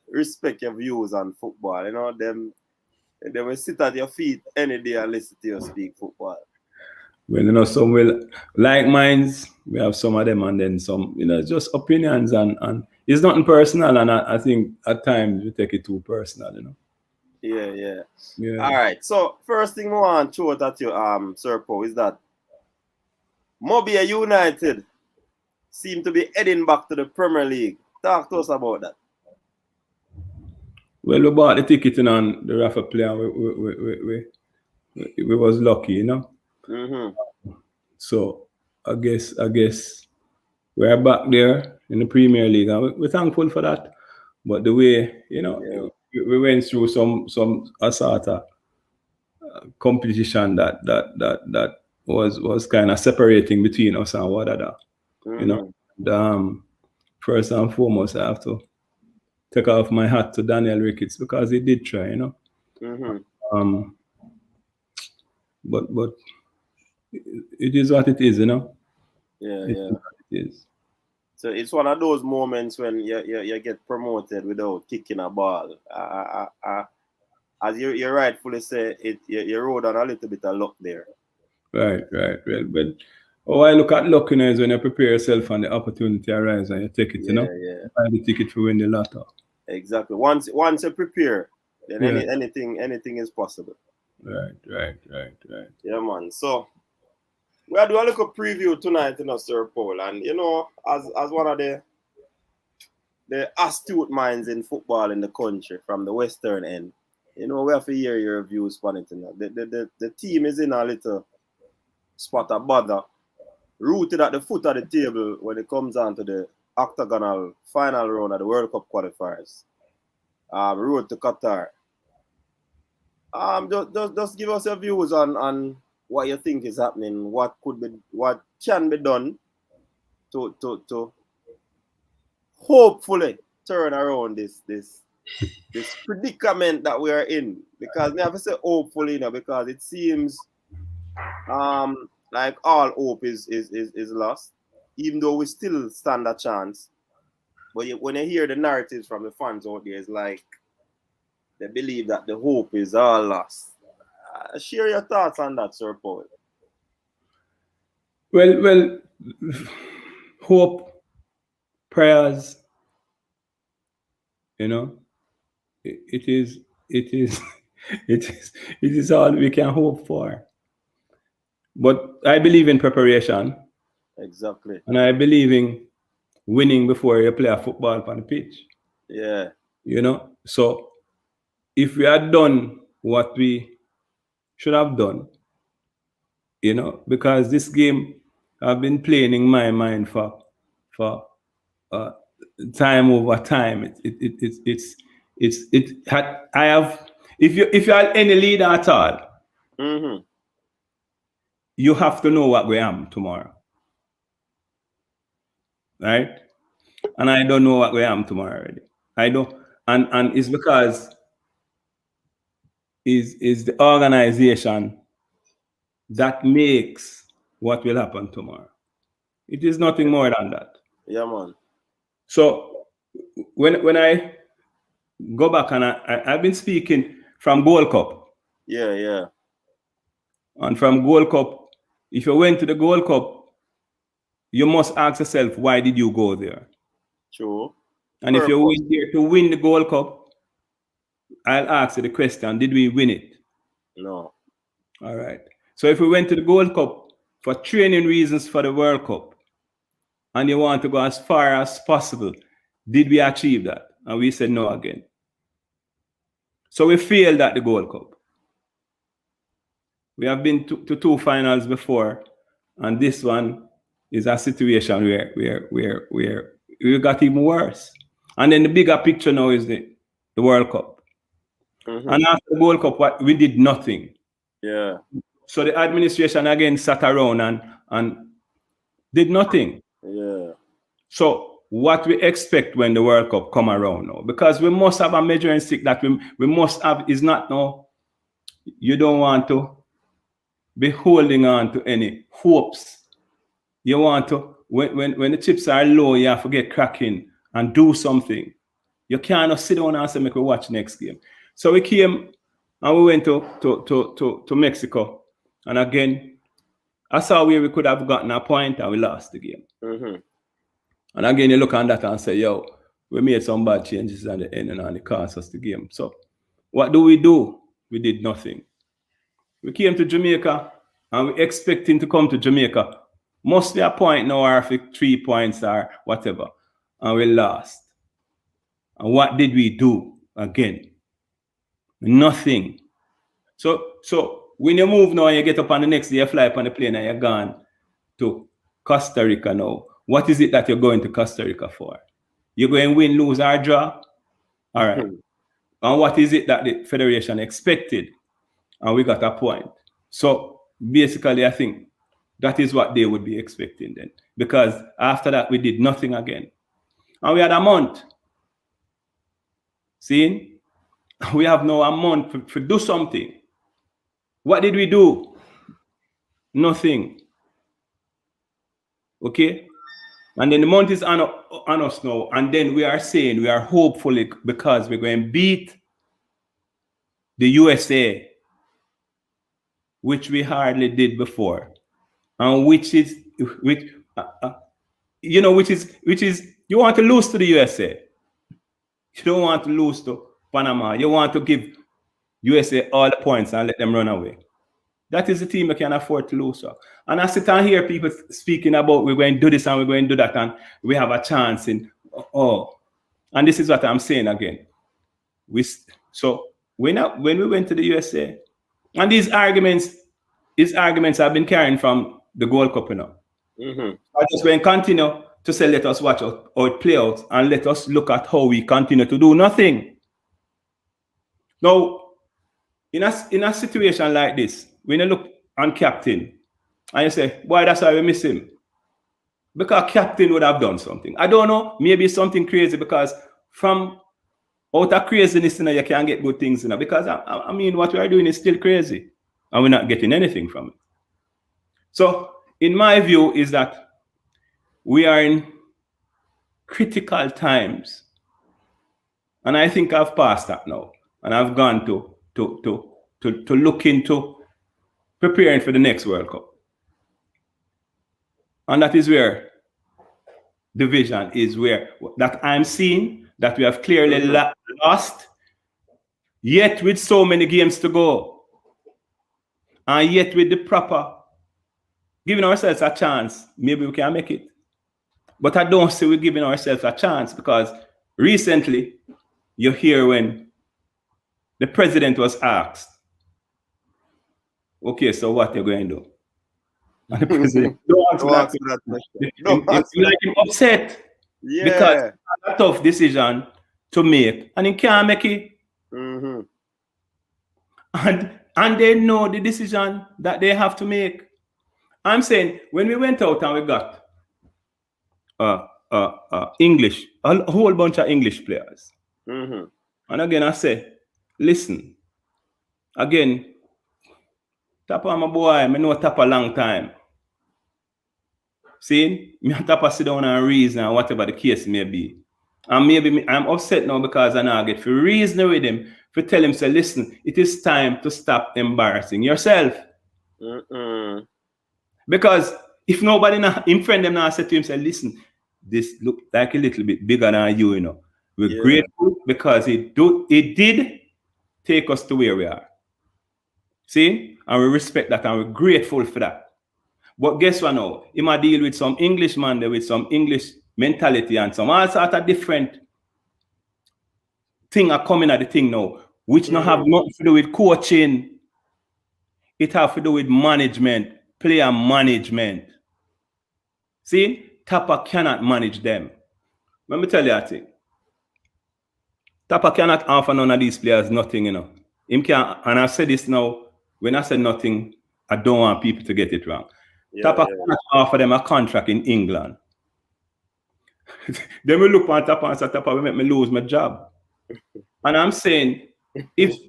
respect your views on football. You know, them And they will sit at your feet any day and listen to you speak football. Well, you know, some will like minds. We have some of them, and then some, you know, just opinions, and it's nothing personal. And I think at times we take it too personal, you know. Yeah. All right. So first thing we want to throw at you, Sir Powell, is that Mobile United seem to be heading back to the Premier League. Talk to us about that. Well, we bought the ticket, and on the Rafa player, we was lucky, you know. Mm-hmm. So I guess we're back there in the Premier League, and we're thankful for that. But the way, you know, we went through some sort of competition that was kind of separating between us and one another. Mm-hmm. You know, and, first and foremost, I have to take off my hat to Daniel Ricketts, because he did try, you know. Mm-hmm. But it is what it is, you know. Yeah. It is. So it's one of those moments when you get promoted without kicking a ball. As you rightfully say, you rode on a little bit of luck there. Right. Well, I look at luck, you know, is when you prepare yourself and the opportunity arises and you take it, you know. You buy the ticket for win the lotto. Exactly. Once you prepare, then anything is possible. Right. Yeah, man. So we are doing a little preview tonight, you know, Sir Powell, and you know, as one of the astute minds in football in the country from the western end, you know, we have to hear your views on it. You know. The team is in a little spot of bother, rooted at the foot of the table when it comes down to the octagonal final round of the World Cup qualifiers. Road to Qatar. Just give us your views on what you think is happening, what can be done to hopefully turn around this predicament that we are in. Because we have to say hopefully, you know, because it seems like all hope is lost, even though we still stand a chance. But when you hear the narratives from the fans out there, it's like they believe that the hope is all lost. Share your thoughts on that, Sir Powell. Well, hope, prayers, you know, it is all we can hope for. But I believe in preparation. Exactly. And I believe in winning before you play a football on the pitch. Yeah. You know, so if we had done what we should have done, you know, because this game I've been playing in my mind for time over time. I have, if you had any leader at all, mm-hmm. you have to know what we am tomorrow, right? And I don't know what we am tomorrow already. I don't, and it's because is the organization that makes what will happen tomorrow. It is nothing more than that. Yeah, man. So when I go back, and I've been speaking from Gold Cup. Yeah. And from Gold Cup, if you went to the Gold Cup, you must ask yourself, why did you go there? True. And if you went there to win the Gold Cup, I'll ask you the question, did we win it? No. All right. So if we went to the Gold Cup for training reasons for the World Cup, and you want to go as far as possible, did we achieve that? And we said no again. So we failed at the Gold Cup. We have been to two finals before, and this one is a situation where we got even worse. And then the bigger picture now is the World Cup. Mm-hmm. And after the World Cup, we did nothing. Yeah. So the administration again sat around and did nothing. Yeah. So what we expect when the World Cup come around now, because we must have a measuring stick that we must have, is not now, you don't want to be holding on to any hopes. You want to, when the chips are low, you have to get cracking and do something. You cannot sit down and say, make we watch next game. So we came And we went to Mexico. And again, I saw where we could have gotten a point and we lost the game. And again, you look on that and say, yo, we made some bad changes at the end and it cost us the game. So what do? We did nothing. We came to Jamaica and we expecting to come to Jamaica. Mostly a point now or 3 points or whatever. And we lost. And what did we do again? Nothing. So when you move now and you get up on the next day, you fly up on the plane and you're gone to Costa Rica now. What is it that you're going to Costa Rica for? You're going to win, lose, or draw? All right. And what is it that the Federation expected? And we got a point. So basically, I think that is what they would be expecting then. Because after that, we did nothing again. And we had a month. See? We have now a month to do something. What did we do? Nothing. Okay? And then the month is on us now. And then we are saying, we are hopeful because we're going to beat the USA, which we hardly did before. And which is, you want to lose to the USA. You don't want to lose to Panama. You want to give USA all the points and let them run away. That is the team you can afford to lose. So. And I sit and hear people speaking about we're going to do this and we're going to do that and we have a chance in, and this is what I'm saying again. So when we went to the USA, and these arguments have been carrying from the Gold Cup, I just going to continue to say, let us watch how it play out and let us look at how we continue to do nothing. Now, in a situation like this, when you look on captain and you say, boy, that's why we miss him. Because captain would have done something. I don't know, maybe something crazy because from out of craziness, you can get good things. Because I mean, what we are doing is still crazy and we're not getting anything from it. So, in my view, is that we are in critical times. And I think I've passed that now. And I've gone to look into preparing for the next World Cup. And that is where the vision is, where that I'm seeing that we have clearly lost, yet with so many games to go, and yet with the proper, giving ourselves a chance, maybe we can make it. But I don't say we're giving ourselves a chance because recently you hear when the president was asked, okay, so what are you going to do? And the president don't answer that question. It's like him upset because it's a tough decision to make and he can't make it. And they know the decision that they have to make. I'm saying when we went out and we got English, a whole bunch of English players. And again, I say, listen, again, Tapa my boy, I know Tapa a long time. See, me and Tapa sit down and reason and whatever the case may be. And maybe I'm upset now because I now get to reason with him, to tell him, say, listen, it is time to stop embarrassing yourself. Because if nobody in friend them now said to him, say, listen, this look like a little bit bigger than you, We're grateful because it did take us to where we are. See? And we respect that and we're grateful for that. But guess what now? He might deal with some Englishman there with some English mentality and some all sort of different thing are coming at the thing now, which not have nothing to do with coaching. It have to do with management, player management. See? Tapa cannot manage them. Let me tell you a thing. Tapa cannot offer none of these players nothing, Him can, and I said this now, when I said nothing, I don't want people to get it wrong. Tapa cannot offer them a contract in England. Then we look at Tapa and say, Tapa will make me lose my job. And I'm saying, if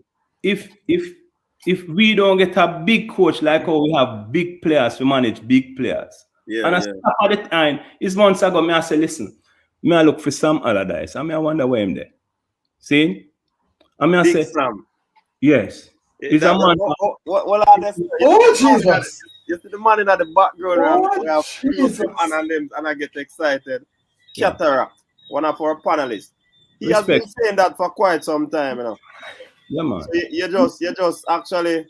we don't get a big coach like how we have big players to manage big players. And I said, at the time, it's months ago, I say, listen, I look for Sam Allardyce. I wonder where I'm there. See? I say, Sam. Yes. He's a man. What are this? Oh, Jesus. You see the man in the background. Oh, We have Jesus. and I get excited. Yeah. Cataract, one of our panelists. He has Respect. been saying that for quite some time, you know. Yeah, man. So you just actually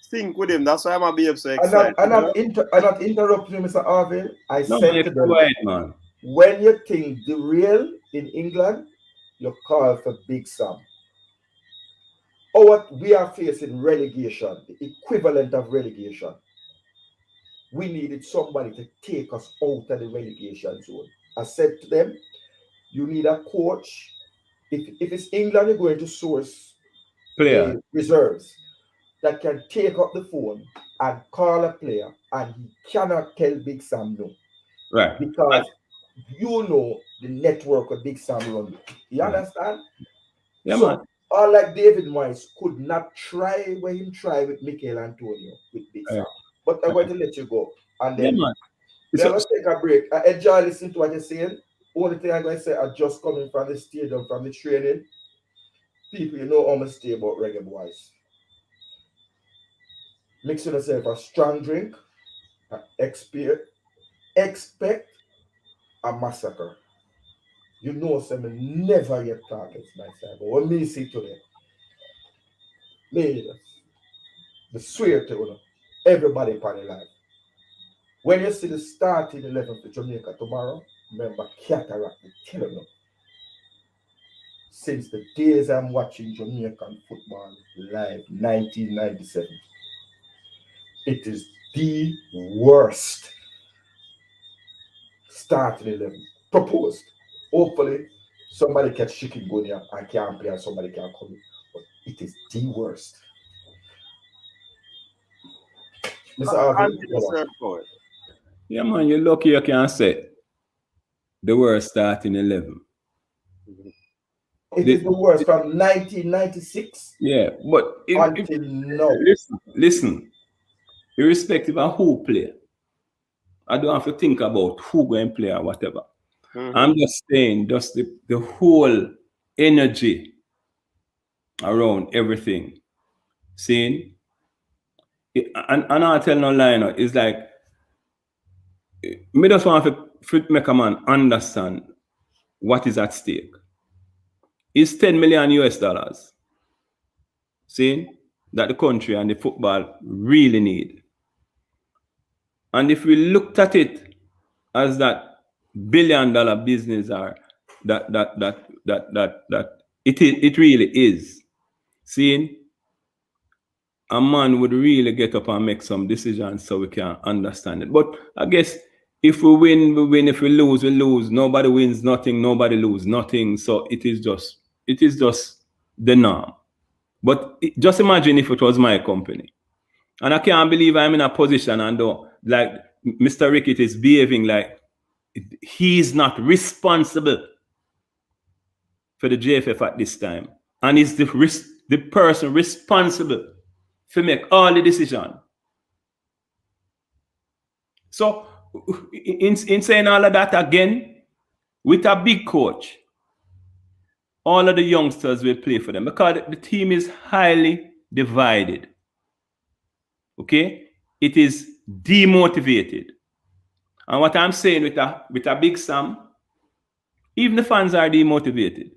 sync with him. That's why I'm behave so excited. I'm not interrupting you, Mr. Orville. I No, said man, to them, quiet, man. when you think the real in England, you call for Big Sam. Or what we are facing relegation, the equivalent of relegation. We needed somebody to take us out of the relegation zone. I said to them, you need a coach. If it's England, you're going to source Player. the reserves that can take up the phone and call a player, and he cannot tell Big Sam no. Right. Because you know the network of Big Sam run. You understand? Yeah, So, man. all like David Moyes could not try where he tried with Mikel Antonio with Big Sam. But I'm going to let you go. And then man. we're going to take a break. I enjoy listening to what you're saying. Only thing I'm going to say, I just coming from the stadium, from the training. People, you know how much stay about Reggae Boyz. Mix yourself a strong drink, and expect a massacre. You know, some never yet targets myself. But when me see today, me the swear to you, everybody party life. When you see the starting 11 for Jamaica tomorrow, remember Cataract, tell you, since the days I'm watching Jamaican football live, 1997, it is the worst starting 11 proposed. Hopefully, somebody catch chikungunya and can't play and somebody can come in. But it is the worst. Mr. Orville, yeah, man, you're lucky you can say the worst starting 11. It is the worst from 1996 yeah, but until now. Listen, irrespective of who play, I don't have to think about who going to play or whatever. I'm just saying, just the whole energy around everything. Seeing, and I tell no lie, no, it's like, me just want to make a man understand what is at stake. It's 10 million US dollars. See, that the country and the football really need. And if we looked at it as that $1 billion business or that it really is. Seeing, a man would really get up and make some decisions so we can understand it. But I guess if we win, we win. If we lose, we lose. Nobody wins nothing. Nobody lose nothing. So it is just the norm. But just imagine if it was my company. And I can't believe I'm in a position and like Mr. Rickett is behaving like he's not responsible for the JFF at this time. And he's the person responsible to make all the decision. So in saying all of that again, with a big coach, all of the youngsters will play for them because the team is highly divided. Okay? It is demotivated. And what I'm saying with a Big Sam, even the fans are demotivated.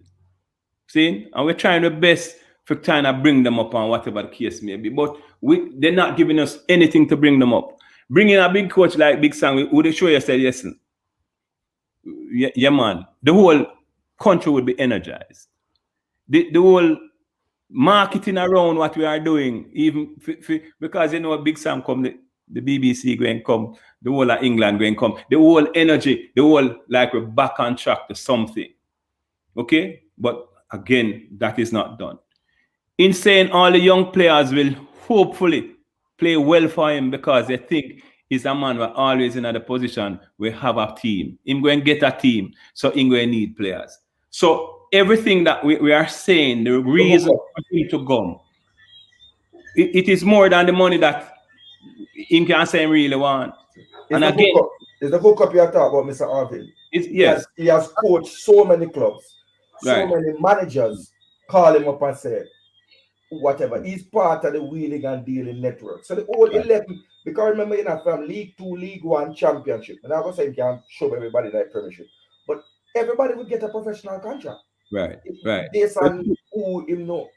See? And we're trying our best for trying to bring them up on whatever the case may be. But they're not giving us anything to bring them up. Bringing a big coach like Big Sam, would they show you, say, listen, yeah, man, the whole country would be energized. The whole marketing around what we are doing, even because you know Big Sam come, the BBC going come, the whole of England going come, the whole energy, the whole like we're back on track to something. Okay? But again, that is not done. In saying all the young players will hopefully play well for him because they think he's a man who always in a position we have a team. Him going to get a team, so him going to need players. So everything that we are saying, the reason for him to come, it is more than the money that him can say him really want. And again, it's the hookup you are talking about, Mr. Orville. Yes. He has coached so many clubs, so right. many managers call him up and say, whatever. He's part of the wheeling and dealing network. So the whole 11, because remember, you know, from League 2, League 1, Championship, and I was saying, can't show everybody that Premiership, but everybody would get a professional contract. Right. Based on who him know.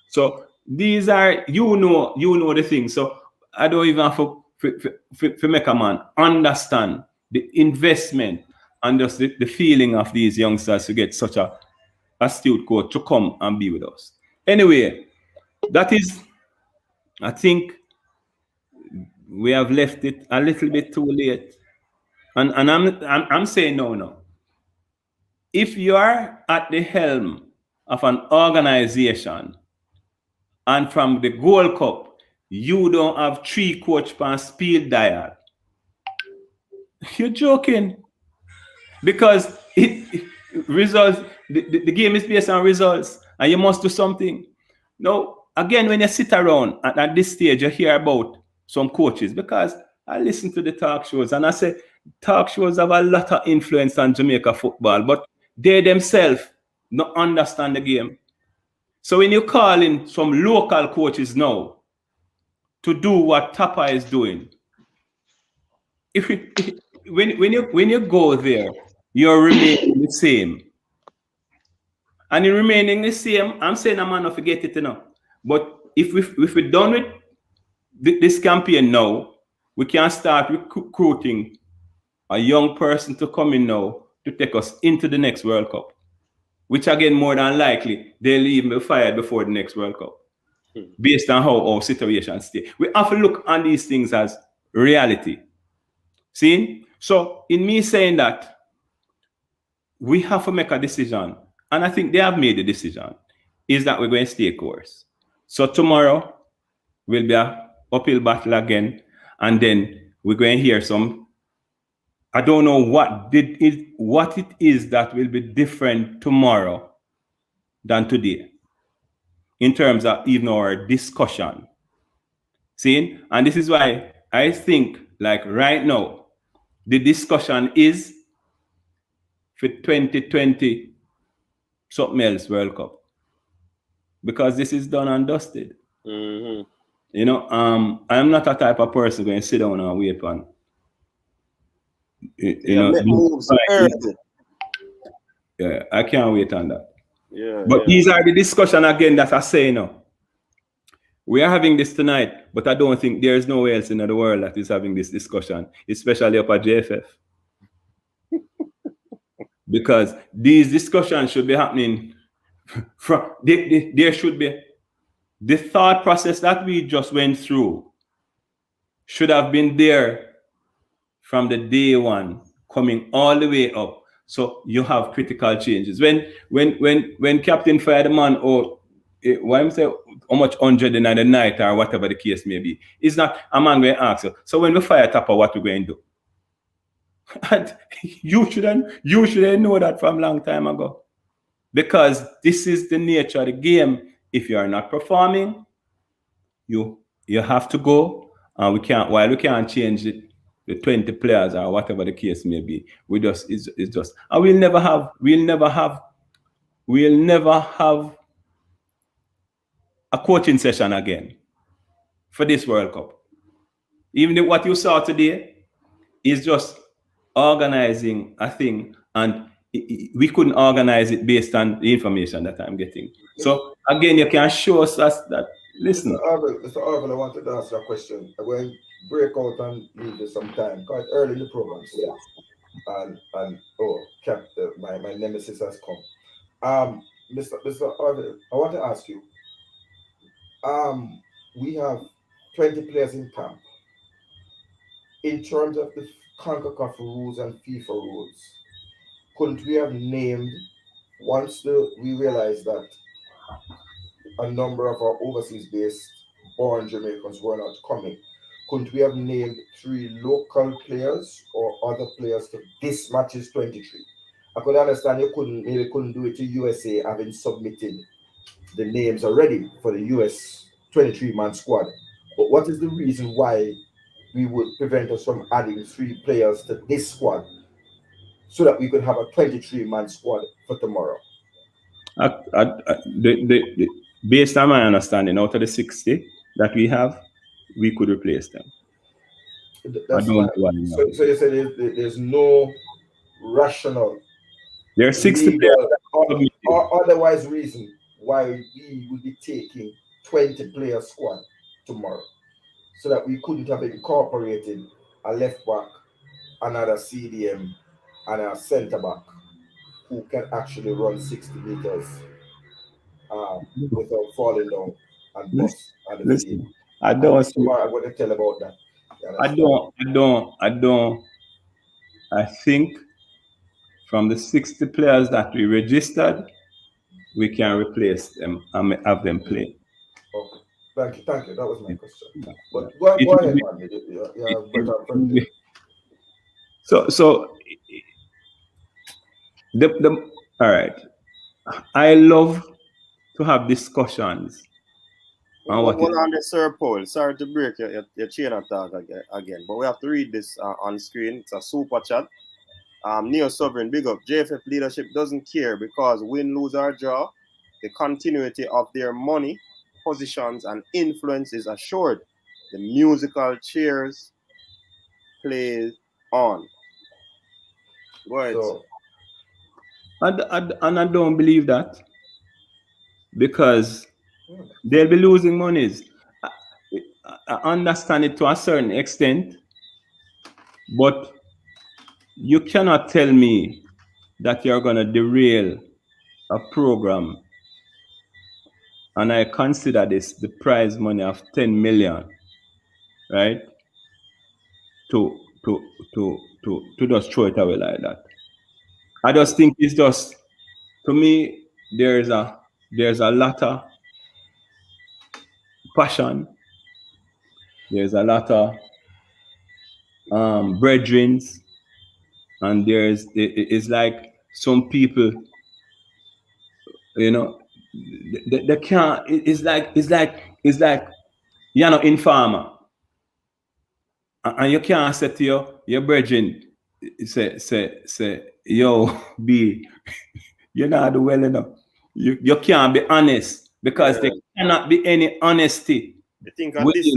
So these are, you know the thing. So I don't even have to make a man understand the investment and just the feeling of these youngsters to get such a astute coach to come and be with us. Anyway, that is, I think we have left it a little bit too late. And I'm saying no. If you are at the helm of an organization and from the Gold Cup, you don't have 3 coach per speed dial, you're joking. Because it results, the game is based on results, and you must do something. Now, again, when you sit around at this stage, you hear about some coaches, because I listen to the talk shows, and I say talk shows have a lot of influence on Jamaica football, but they themselves don't understand the game. So when you call in some local coaches now to do what Tapa is doing, when you go there, you're remaining the same. And in remaining the same, I'm saying I'm not forget it, But if we're done with this campaign now, we can start recruiting a young person to come in now to take us into the next World Cup, which again, more than likely, they'll even be fired before the next World Cup, based on how our situation stay. We have to look on these things as reality. See? So in me saying that, we have to make a decision, and I think they have made the decision, is that we're going to stay course. So tomorrow will be an uphill battle again, and then we're going to hear some, I don't know what it is that will be different tomorrow than today in terms of even our discussion. See? And this is why I think, like right now, the discussion is for 2020 something else World Cup, because this is done and dusted. Mm-hmm. You know, I'm not a type of person going to sit down and wait on. Make moves early. Yeah, I can't wait on that. Yeah. But these are the discussion again that I say now. We are having this tonight, but I don't think there is nowhere else in the world that is having this discussion, especially up at JFF. Because these discussions should be happening from there should be the thought process that we just went through should have been there from the day one, coming all the way up. So you have critical changes. When Captain fired the man, or why am I say how much 100 in the night or whatever the case may be, it's not a man going to ask you. So when we fire Tapa, what we going to do? And you shouldn't know that from a long time ago, because this is the nature of the game. If you are not performing, you have to go, and we can't change it. The 20 players or whatever the case may be. It's just, and we'll never have a coaching session again for this World Cup. Even what you saw today is just organizing a thing, and we couldn't organize it based on the information that I'm getting. So again, you can show us that. Listen, Mr. Orville, I wanted to ask you a question. I'm going to break out and leave you some time, quite early in the program still. My nemesis has come. Mr. Orville, I want to ask you. We have 20 players in camp. In terms of the CONCACAF rules and FIFA rules, couldn't we have named, once we realized that a number of our overseas-based born Jamaicans were not coming, couldn't we have named 3 local players or other players to this match's 23? I could understand you couldn't do it to USA, having submitted the names already for the US 23-man squad. But what is the reason why we would prevent us from adding 3 players to this squad so that we could have a 23-man squad for tomorrow? based on my understanding, out of the 60 that we have, we could replace them. That's I don't know why fine. So you said there's no rational, there are 60 players legal, that submitted. or otherwise reason why we will be taking 20-player squad tomorrow, so that we couldn't have incorporated a left back, another CDM, and a centre back who can actually run 60 meters without falling down and bust on the field. Listen, I And don't this is see, what I'm going to tell about that. You understand? I think from the 60 players that we registered, we can replace them and have them play. Okay. Thank you. That was my question. Yeah. But go ahead, Be- man. You have better friend. So all right. I love to have discussions on what Hold is on there, Sir Paul. Sorry to break your chain of thought again, but we have to read this on screen. It's a super chat. Neo Sovereign, big up. JFF leadership doesn't care because win, lose, or draw, the continuity of their money, positions, and influence is assured. The musical chairs play on. Go ahead. So, and I don't believe that, because they'll be losing monies. I understand it to a certain extent, but you cannot tell me that you're going to derail a program, and I consider this the prize money of 10 million, right? To just throw it away like that. I just think it's just, to me, there's a lot of passion. There's a lot of brethrens, and it's like some people, you know, they can't. It's like you're not informer, and you can't say to your brethren, say, yo, B, you're not do well enough. You can't be honest, because there cannot be any honesty. You think of this,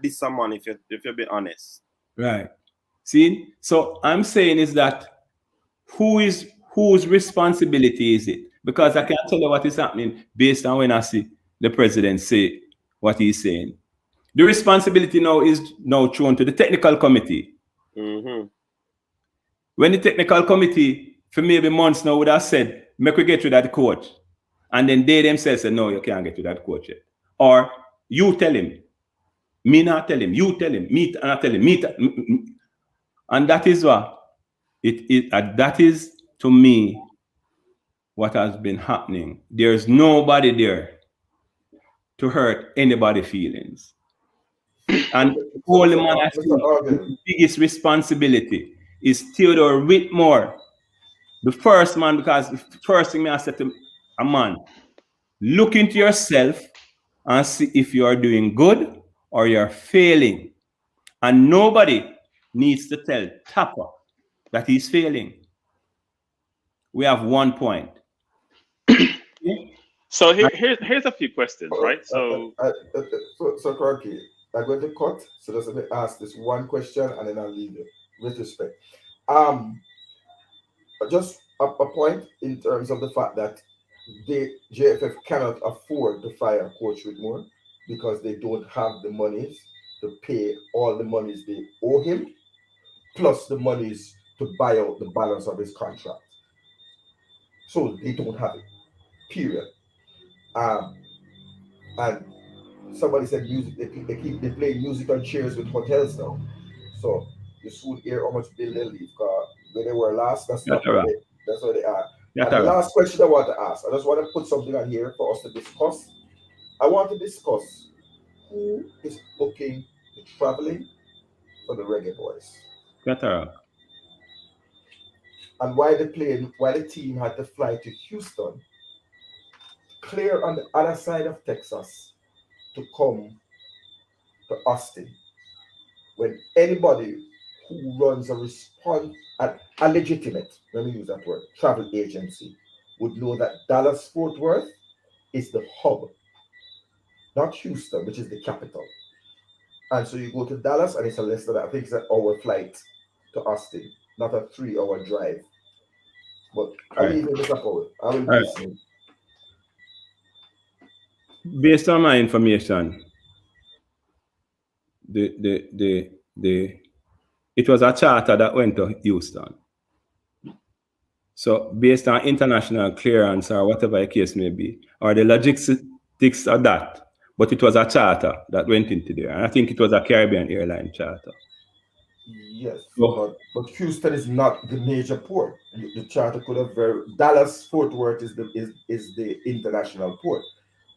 this someone if you be honest. Right. See? So I'm saying is that whose responsibility is it? Because I can't tell you what is happening based on when I see the president say what he's saying. The responsibility now is thrown to the technical committee. Mm-hmm. When the technical committee, for maybe months now, would have said, make we get rid of the coach. And then they themselves said, no, you can't get rid of that coach yet. Or you tell him, me not tell him, you tell him, me not tell him, and that is what that is, to me, what has been happening. There's nobody there to hurt anybody's feelings. And Holy Man, I think the biggest responsibility is Theodore Whitmore, the first man, because the first thing I said to a man, look into yourself and see if you are doing good or you're failing. And nobody needs to tell Tapper that he's failing. We have 1 point. So here's a few questions, right? So Clarky, I'm going to cut. So just let me ask this one question and then I'll leave you. With respect. Just a point in terms of the fact that the JFF cannot afford to fire Coach Whitmore because they don't have the monies to pay all the monies they owe him, plus the monies to buy out the balance of his contract. So they don't have it. Period. And somebody said music. They play music on chairs with hotels now. So you soon hear how much bill they leave. Because when they were last, that's where they are. And the last question I want to ask, I just want to put something on here for us to discuss. I want to discuss who is booking the traveling for the Reggae Boyz. And why the team had to fly to Houston, clear on the other side of Texas, to come to Austin, when anybody who runs a legitimate, let me use that word, travel agency, would know that Dallas-Fort Worth is the hub, not Houston, which is the capital. And so you go to Dallas, and it's a less than, I think it's an hour flight to Austin, not a 3-hour drive. But I'll leave it, Mr. Powell. I will be listening. Based on my information, it was a charter that went to Houston. So based on international clearance or whatever the case may be, or the logistics of that, but it was a charter that went into there. And I think it was a Caribbean airline charter. Yes, but Houston is not the major port. The charter could have Dallas Fort Worth is the international port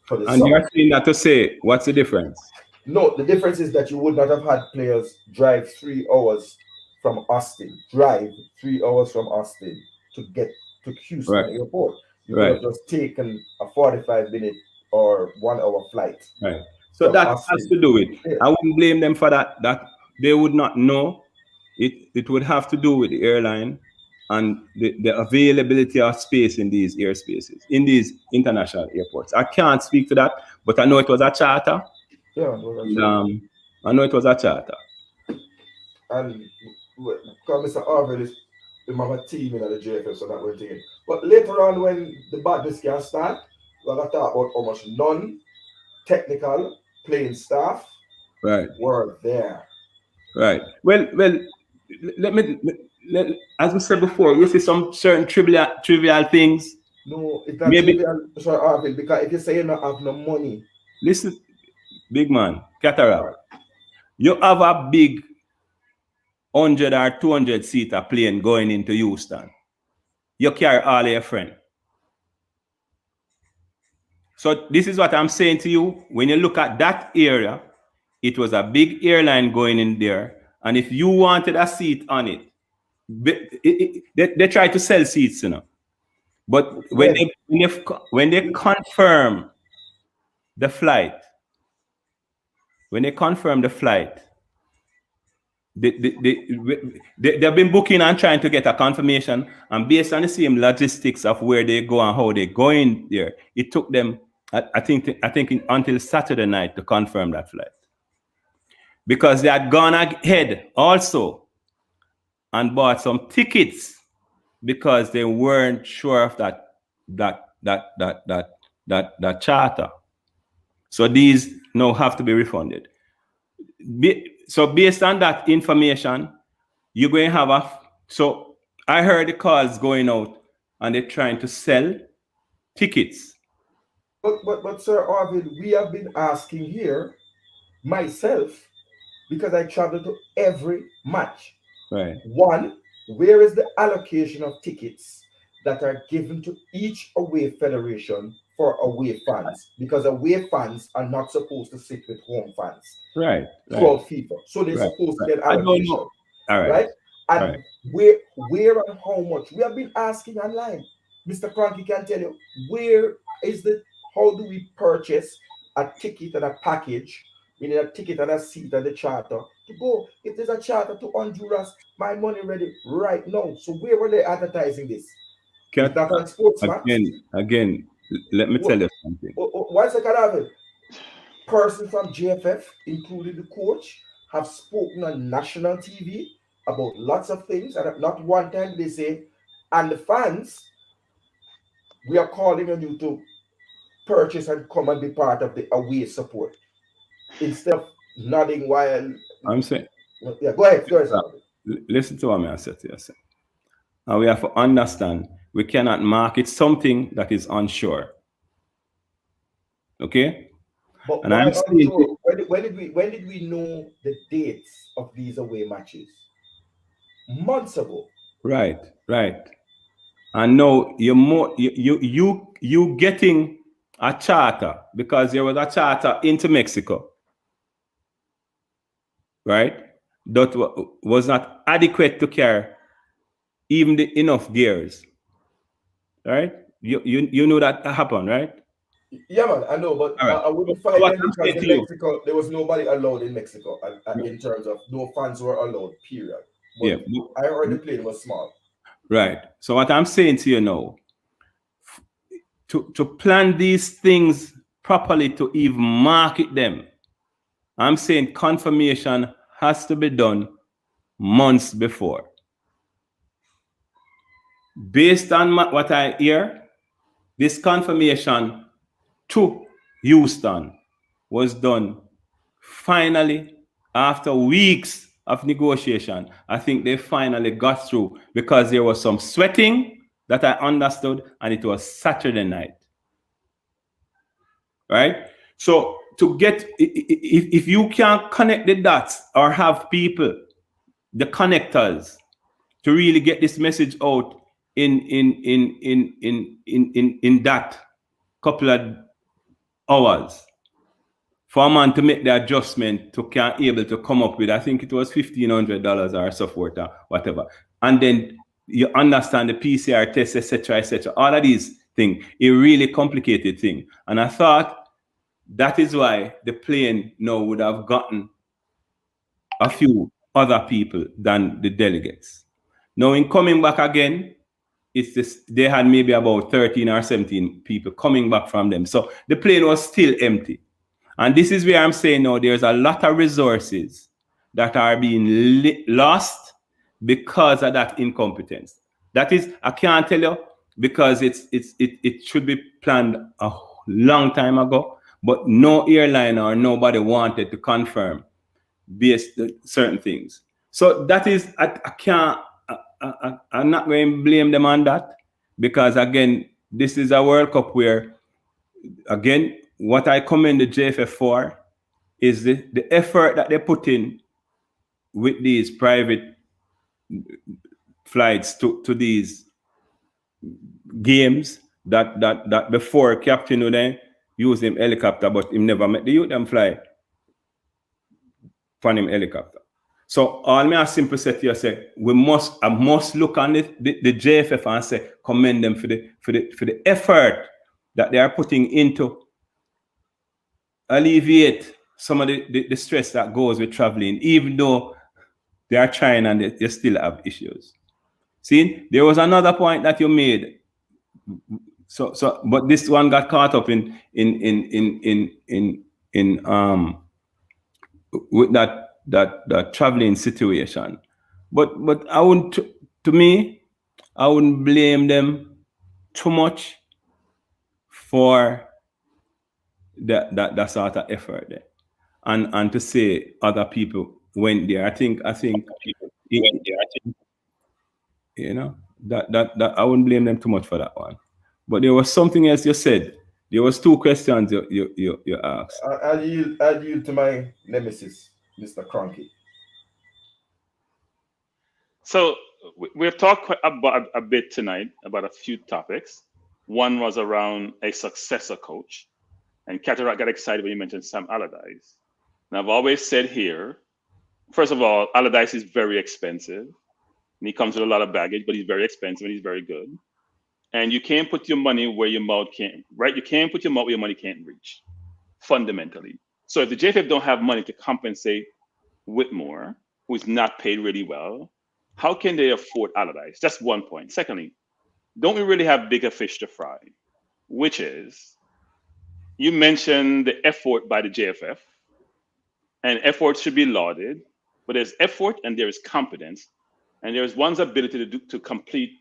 for the. And you're saying that to say, what's the difference? No, the difference is that you would not have had players drive 3 hours from Austin, to get to Houston airport. You could have just taken a 45-minute or 1-hour flight. Right. So that has to do with. I wouldn't blame them for that. That they would not know. It would have to do with the airline and the availability of space in these airspaces, in these international airports. I can't speak to that, but I know it was a charter. Yeah, I know it was a charter. And because Mr. Orville is a team in the JFF, so that went in. But later on, when the badness can start, we're going to talk about how much non-technical playing staff were there. Right. Well, as we said before, you see some certain trivial things. No, it's not trivial, Mr. Orville, because if you say you don't have no money. Listen, big man, cataract. You have a big 100 or 200 seater plane going into Houston. You carry all your friends. So this is what I'm saying to you. When you look at that area, it was a big airline going in there. And if you wanted a seat on it, they try to sell seats, you know. But when they confirm the flight, they've been booking and trying to get a confirmation, and based on the same logistics of where they go and how they go in there, it took them, I think until Saturday night to confirm that flight, because they had gone ahead also and bought some tickets because they weren't sure of that charter. So these now have to be refunded. So based on that information, you're going to have so I heard the calls going out and they're trying to sell tickets. But Sir Orville, we have been asking here, myself, because I travel to every match. Right. One, where is the allocation of tickets that are given to each away federation for away fans? Because away fans are not supposed to sit with home fans. Right. Throughout FIFA. So they're supposed to get allocation. All right. And where and how much? We have been asking online. Mr. Cranky can tell you, how do we purchase a ticket and a package, meaning a ticket and a seat and the charter to go? If there's a charter to Honduras, my money ready right now. So where were they advertising this? Is that on Sportsmax? Again, let me tell you something. 1 second, Arvin. Person from JFF, including the coach, have spoken on national TV about lots of things, and not one time they say, and the fans, we are calling on you to purchase and come and be part of the away support, instead of nodding while I'm saying. Yeah, go ahead. Listen to what I said to you. And we have to understand we cannot market something that is unsure. Okay? But and I'm saying, when did we know the dates of these away matches? Months ago. Right. And now you getting a charter because there was a charter into Mexico, right? That was not adequate to carry even enough gears, right? You know that happened, right? Yeah, man, I know, but right. I wouldn't fight them because in Mexico there was nobody allowed in Mexico, in terms of no fans were allowed. Period. But yeah, I heard the plane was small. Right. So what I'm saying to you now, to plan these things properly, to even market them, I'm saying confirmation has to be done months before. Based on what I hear, this confirmation to Houston was done finally after weeks of negotiation. I think they finally got through because there was some sweating that I understood, and it was Saturday night. Right? So to get, if you can connect the dots or have people, the connectors, to really get this message out in that couple of hours, for a man to make the adjustment to can able to come up with, I think it was $1,500 or so forth or whatever, and then you understand the PCR test, etc., all of these things, a really complicated thing. And I thought that is why the plane now would have gotten a few other people than the delegates. Now, in coming back again, it's this, they had maybe about 13 or 17 people coming back from them. So the plane was still empty. And this is where I'm saying now there's a lot of resources that are being lost because of that incompetence. That is, I can't tell you because it should be planned a long time ago, but no airline or nobody wanted to confirm based on certain things. So that is, I'm not going to blame them on that, because again, this is a World Cup where, again, what I commend the JFF for is the effort that they put in with these private flights to these games that before Captain would then use him helicopter, but him never met the youth them fly from him helicopter. So all me I simply say to you, say I must look on the JFF and say commend them for the effort that they are putting into alleviate some of the stress that goes with traveling, even though they are trying and they still have issues. See, there was another point that you made. So but this one got caught up in with that traveling situation. But I wouldn't, to me, I wouldn't blame them too much for that sort of effort there. And to say other people went there, I think you know, that I wouldn't blame them too much for that one. But there was something else you said. There was two questions you asked. I'll yield to my nemesis, Mr. Cronky. So we've talked about a bit tonight about a few topics. One was around a successor coach, and Cataract got excited when you mentioned Sam Allardyce. And I've always said here, first of all, Allardyce is very expensive, and he comes with a lot of baggage, but he's very expensive and he's very good. And you can't put your money where your mouth can't, right? You can't put your mouth where your money can't reach, fundamentally. So if the JFF don't have money to compensate Whitmore, who's not paid really well, how can they afford Allardyce? That's one point. Secondly, don't we really have bigger fish to fry? Which is, you mentioned the effort by the JFF, and effort should be lauded, but there's effort and there is competence, and there's one's ability to complete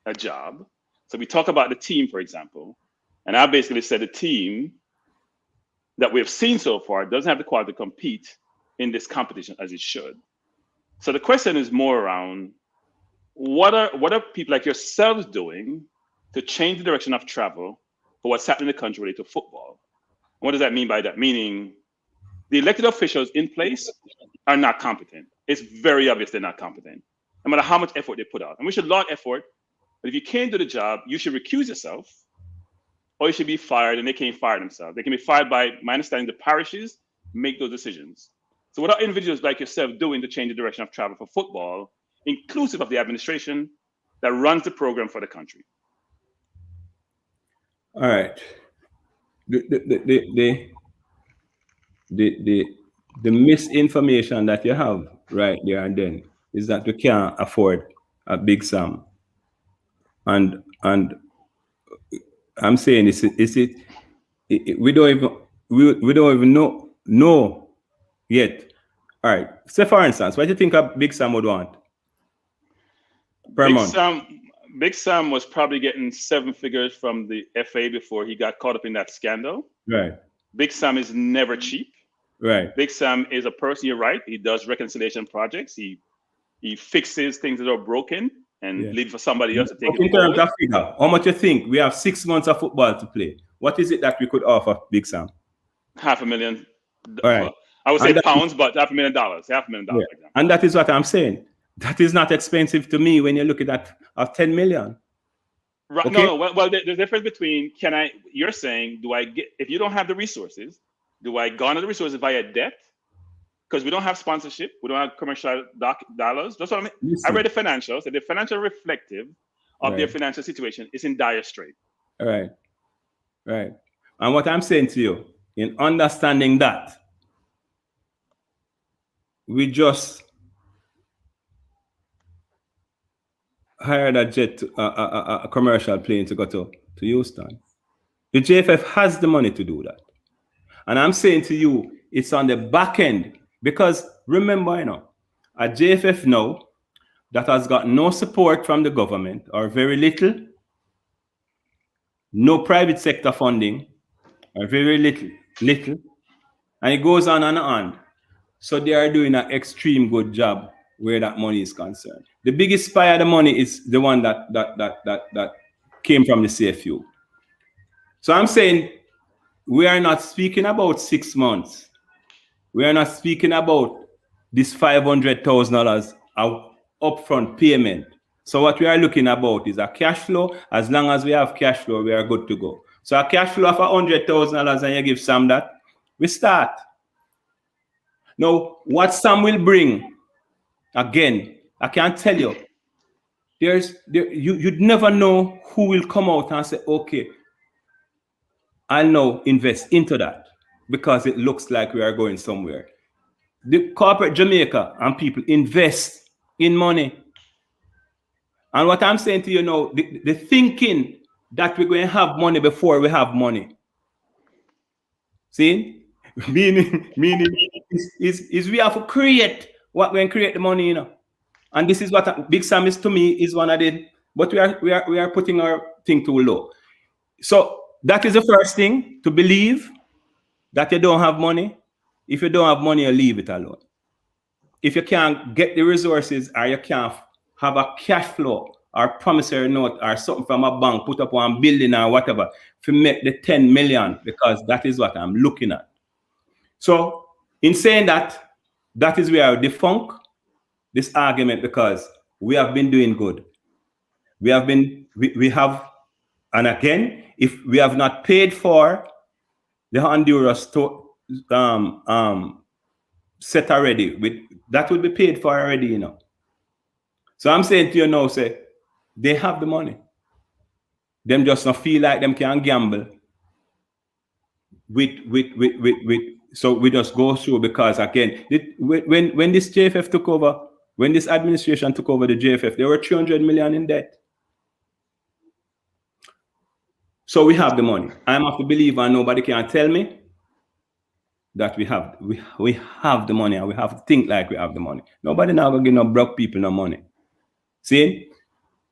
a job. So we talk about the team, for example, and I basically said the team that we've seen so far doesn't have the quality to compete in this competition as it should. So the question is more around what are people like yourselves doing to change the direction of travel for what's happening in the country related to football? What does that mean by that? Meaning the elected officials in place are not competent. It's very obvious they're not competent, no matter how much effort they put out. And we should laud effort, but if you can't do the job, you should recuse yourself, or you should be fired, and they can't fire themselves. They can be fired by, my understanding, the parishes make those decisions. So what are individuals like yourself doing to change the direction of travel for football, inclusive of the administration that runs the program for the country? All right. The misinformation that you have right there and then is that we can't afford a Big Sam. And I'm saying we don't even know yet. All right. Say for instance, what do you think a Big Sam would want per month? Big Sam was probably getting 7 figures from the FA before he got caught up in that scandal. Right. Big Sam is never cheap. Right. Big Sam is a person, you're right. He does reconciliation projects. He fixes things that are broken and leave for somebody else to take it in terms forward. of figure, how much you think? We have 6 months of football to play. What is it that we could offer Big Sam? $500,000. All right. I would say pounds, but $500,000. $500,000. Yeah. And that is what I'm saying. That is not expensive to me when you look at that of 10 million. Right. Okay. No. Well, the difference between you're saying, if you don't have the resources, do I garner the resources via debt? Because we don't have sponsorship, we don't have commercial dollars. That's what I mean. Listen. I read the financials, and the financial reflective of their financial situation is in dire strait. Right. And what I'm saying to you, in understanding that, we just hired a commercial plane to go to Houston. The JFF has the money to do that. And I'm saying to you, it's on the back end. Because remember, a JFF now that has got no support from the government or very little, no private sector funding or very little, and it goes on and on. So they are doing an extreme good job where that money is concerned. The biggest pie of the money is the one that came from the CFU. So I'm saying we are not speaking about 6 months. We are not speaking about this $500,000 of upfront payment. So what we are looking about is a cash flow. As long as we have cash flow, we are good to go. So a cash flow of $100,000 and you give Sam that, we start. Now, what Sam will bring, again, I can't tell you. You'd never know who will come out and say, okay, I'll now invest into that because it looks like we are going somewhere. The corporate Jamaica and people invest in money. And what I'm saying to you now, the thinking that we're going to have money before we have money. See? Meaning is we have to create what we're going to create the money, And this is what Big Sam is to me is one of the, but we are putting our thing too low. So that is the first thing, to believe that you don't have money. If you don't have money, you leave it alone. If you can't get the resources or you can't have a cash flow or promissory note or something from a bank, put up one building or whatever, to make the 10 million, because that is what I'm looking at. So in saying that, that is where I debunk this argument, because we have been doing good. We have, and again, if we have not paid for the Honduras set already, that will be paid for already, So I'm saying to you now, say, they have the money. Them just not feel like them can gamble so we just go through, because again, when this JFF took over, when this administration took over the JFF, they were 300 million in debt. So we have the money. I'm of the believer, and nobody can tell me that we have the money, and we have to think like we have the money. Nobody now gonna give no broke people no money. See?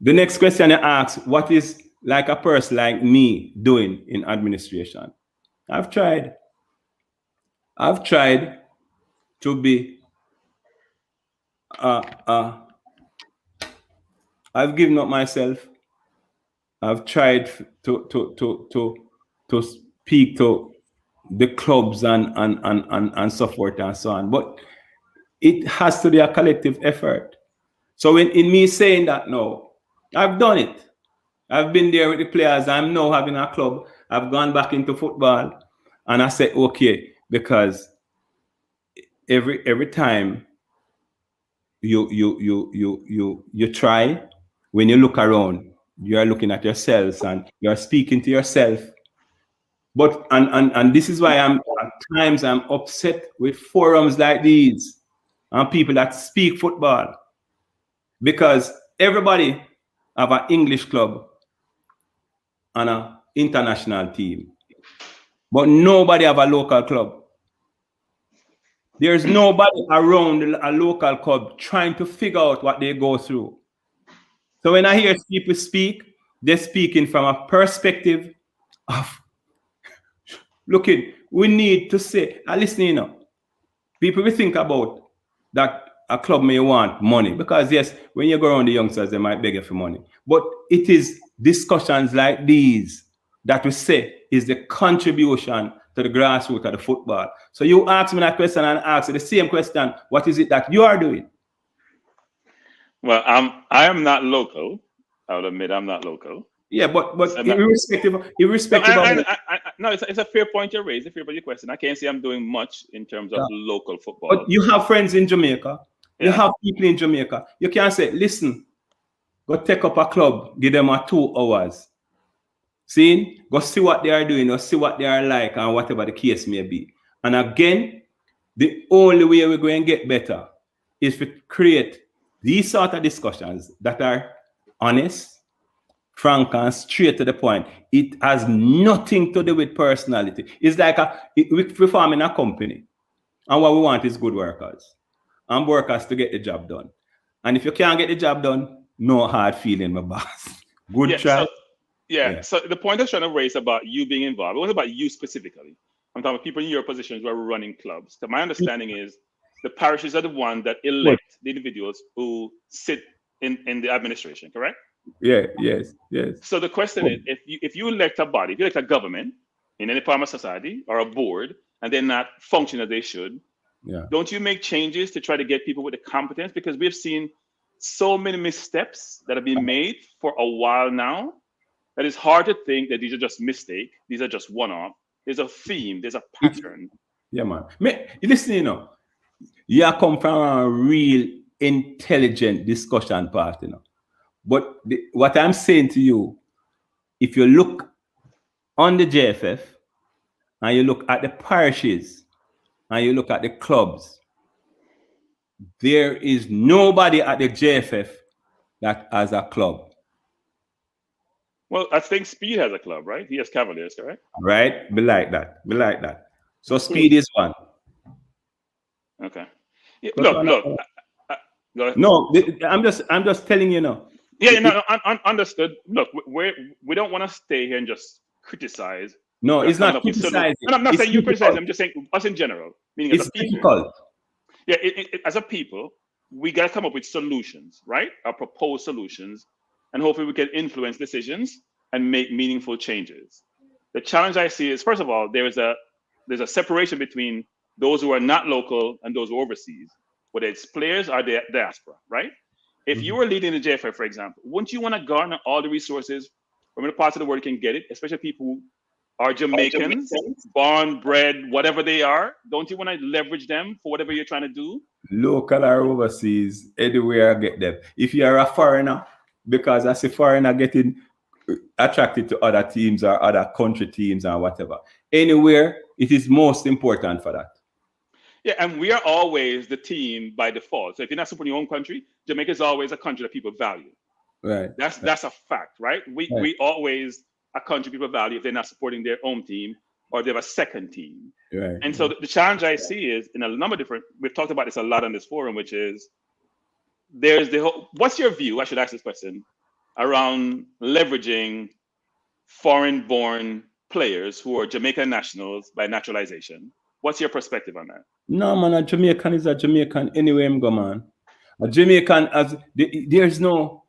The next question you ask, what is like a person like me doing in administration? I've tried to be I've given up myself. I've tried to speak to the clubs and so forth and so on. But it has to be a collective effort. So in me saying that, no, I've done it. I've been there with the players. I'm now having a club. I've gone back into football, and I said, okay, because every time you try, when you look around, you are looking at yourselves and you are speaking to yourself. But and this is why at times I'm upset with forums like these and people that speak football, because everybody have an English club and a international team, but nobody have a local club. There's nobody around a local club trying to figure out what they go through. So when I hear people speak, they're speaking from a perspective of, looking, we need to say, listen, you know, people will think about that a club may want money, because yes, when you go around the youngsters, they might beg you for money. But it is discussions like these that we say is the contribution to the grassroots of the football. So you ask me that question and ask the same question, what is it that you are doing? Well, I am not local. I would admit I'm not local. Yeah, but So irrespective no, of no, it's a fair point you raised, a fair point you question. I can't say I'm doing much in terms of local football. But you have friends in Jamaica. You Yeah. have people in Jamaica. You can't say, listen, go take up a club, give them a 2 hours. See, go see what they are doing or see what they are like and whatever the case may be. And again, the only way we're going to get better is to create these sort of discussions that are honest, frank, and straight to the point. It has nothing to do with personality. It's like we're forming a company, and what we want is good workers and workers to get the job done. And if you can't get the job done, no hard feeling, my boss. Good try. So the point I was trying to raise about you being involved, it wasn't about you specifically. I'm talking about people in your positions who are running clubs. So my understanding is the parishes are the ones that elect the individuals who sit in the administration, correct? Yeah, yes. So the question is, if you elect a body, if you elect a government in any part of society or a board, and they're not functioning as they should, don't you make changes to try to get people with the competence? Because we've seen so many missteps that have been made for a while now that it's hard to think that these are just mistakes. These are just one-off. There's a theme. There's a pattern. Yeah, man. Listen, you know, you come from a real intelligent discussion part, you know. But what I'm saying to you, if you look on the JFF and you look at the parishes and you look at the clubs, there is nobody at the JFF that has a club. Well, I think Speed has a club, right? He has Cavaliers, correct? Right? Be like that. So Speed is one. Okay. Yeah, look. Go ahead. No, I'm just telling you now. Yeah, understood. Look, we don't want to stay here and just criticize. No, it's not criticizing. I'm not saying you criticize. I'm just saying us in general. Meaning it's difficult. Yeah, as a people, we got to come up with solutions, right? Or propose solutions, and hopefully we can influence decisions and make meaningful changes. The challenge I see is, first of all, there's a separation between those who are not local and those who are overseas, whether it's players or the diaspora, right? If you were leading the JFF, for example, wouldn't you want to garner all the resources from the parts of the world you can get it, especially people who are Jamaicans, born, bred, whatever they are? Don't you want to leverage them for whatever you're trying to do? Local or overseas, anywhere I get them. If you are a foreigner, because as a foreigner getting attracted to other teams or other country teams or whatever, anywhere, it is most important for that. Yeah, and we are always the team by default. So if you're not supporting your own country, Jamaica is always a country that people value. Right. That's a fact, right? We always a country people value if they're not supporting their own team or they have a second team. Right. And so the challenge I see is in a number of different, we've talked about this a lot on this forum, which is there's the whole, what's your view, I should ask this question, around leveraging foreign-born players who are Jamaican nationals by naturalization? What's your perspective on that? No, man, a Jamaican is a Jamaican anywhere I'm go, man. A Jamaican, there's no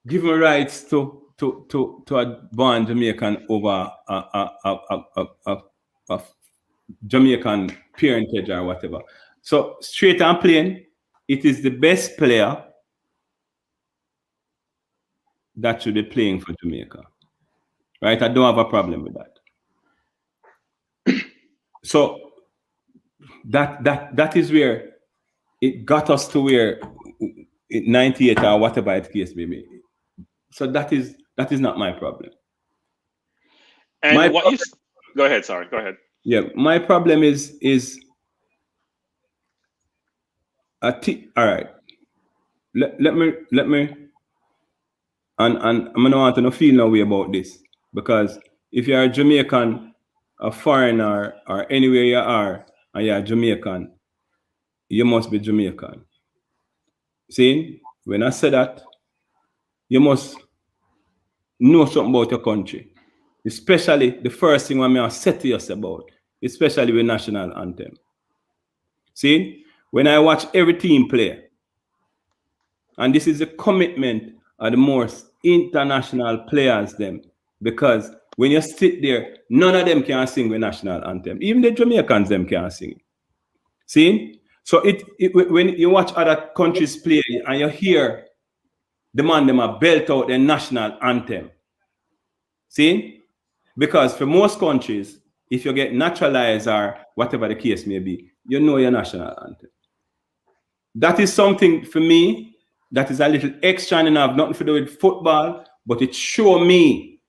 given rights to a born Jamaican over a Jamaican parentage or whatever. So straight and plain, it is the best player that should be playing for Jamaica. Right? I don't have a problem with that. So that is where it got us to where 98 or whatever it case may be. So that is not my problem. And go ahead, sorry, go ahead. Yeah, my problem is all right. Let me and I'm gonna want to feel no way about this, because if you're a Jamaican, a foreigner, or anywhere you are, and you're Jamaican, you must be Jamaican. See, when I say that, you must know something about your country. Especially the first thing when I say to us about, especially with national anthem. See, when I watch every team play, and this is a commitment of the most international players them, because when you sit there, none of them can sing the national anthem. Even the Jamaicans them can sing. See? So when you watch other countries play and you hear the man them a belt out the national anthem. See? Because for most countries, if you get naturalized or whatever the case may be, you know your national anthem. That is something for me that is a little extra and have nothing to do with football, but it show me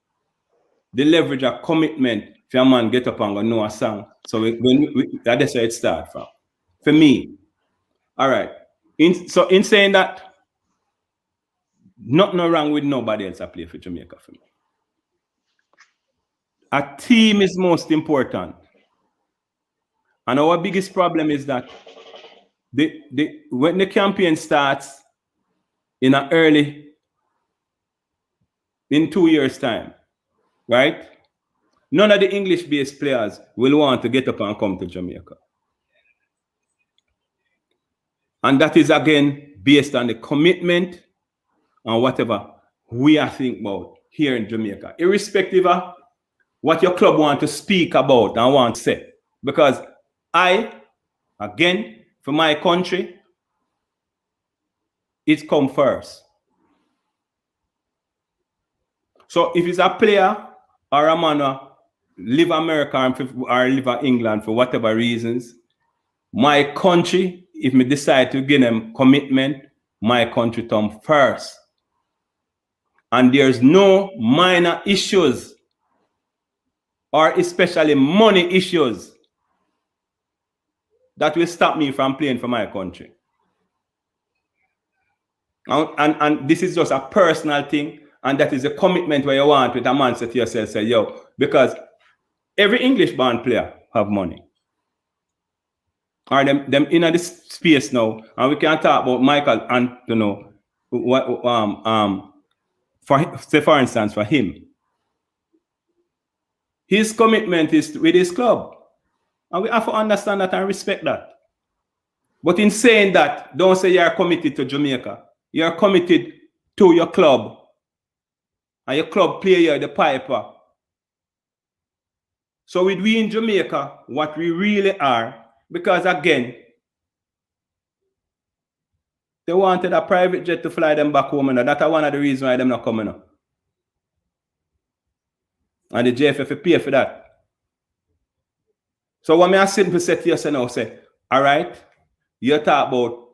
the leverage of commitment for a man get up and go know a song. So that's where it starts from. For me. All right. In saying that, nothing wrong with nobody else I play for Jamaica for me. A team is most important. And our biggest problem is that when the campaign starts in 2 years' time, right? None of the English-based players will want to get up and come to Jamaica. And that is, again, based on the commitment and whatever we are thinking about here in Jamaica, irrespective of what your club want to speak about and want to say. Because again, for my country, it comes first. So if it's a player or a man live America or live England for whatever reasons, my country, if me decide to give them commitment, my country come first. And there's no minor issues or especially money issues that will stop me from playing for my country. And this is just a personal thing, and that is a commitment where you want with a man say to yourself, say, yo, because every English-born player have money. Or them in this space now, and we can talk about Michael and for instance, for him. His commitment is with his club. And we have to understand that and respect that. But in saying that, don't say you're committed to Jamaica. You're committed to your club. And your club player, the piper. So with we in Jamaica, what we really are, because again, they wanted a private jet to fly them back home, and that's one of the reasons why them not coming up. And the JFF pay for that. So what I simply say to you now, say, all right, you talk about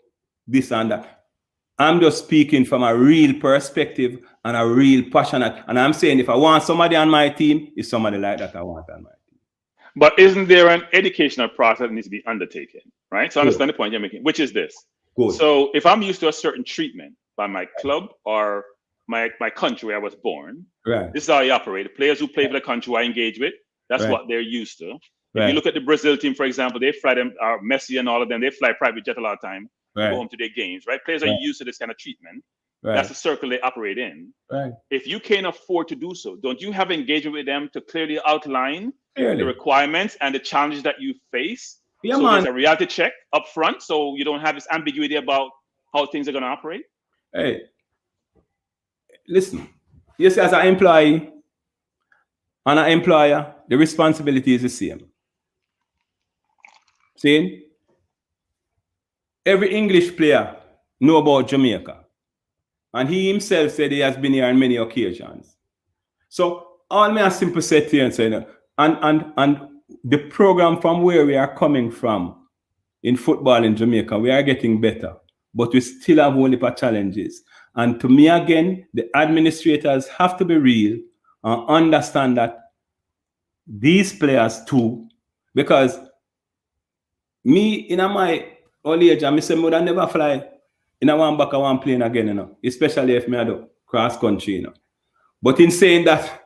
this and that. I'm just speaking from a real perspective and a real passionate. And I'm saying if I want somebody on my team, it's somebody like that I want on my team. But isn't there an educational process that needs to be undertaken, right? So I understand the point you're making, which is this. Good. So if I'm used to a certain treatment by my club or my country where I was born, right. This is how I operate. The players who play for the country who I engage with, that's right. what they're used to. Right. If you look at the Brazil team, for example, they fly them, Messi and all of them, they fly private jet a lot of time, right. go home to their games, right? Players are used to this kind of treatment. Right. That's the circle they operate in. Right. If you can't afford to do so, don't you have engagement with them to clearly outline the requirements and the challenges that you face? Yeah, so man. there's a reality check up front, so you don't have this ambiguity about how things are going to operate? Hey, listen, yes, as an employee and an employer, the responsibility is the same. See, every English player know about Jamaica. And he himself said he has been here on many occasions. So all me a simple say to you and say, and the program from where we are coming from in football in Jamaica, we are getting better, but we still have only challenges. And to me again, the administrators have to be real and understand that these players too, because me in my old age, I say I never fly in a one back of one plane again, you know, especially if me I do cross country, you know. But in saying that,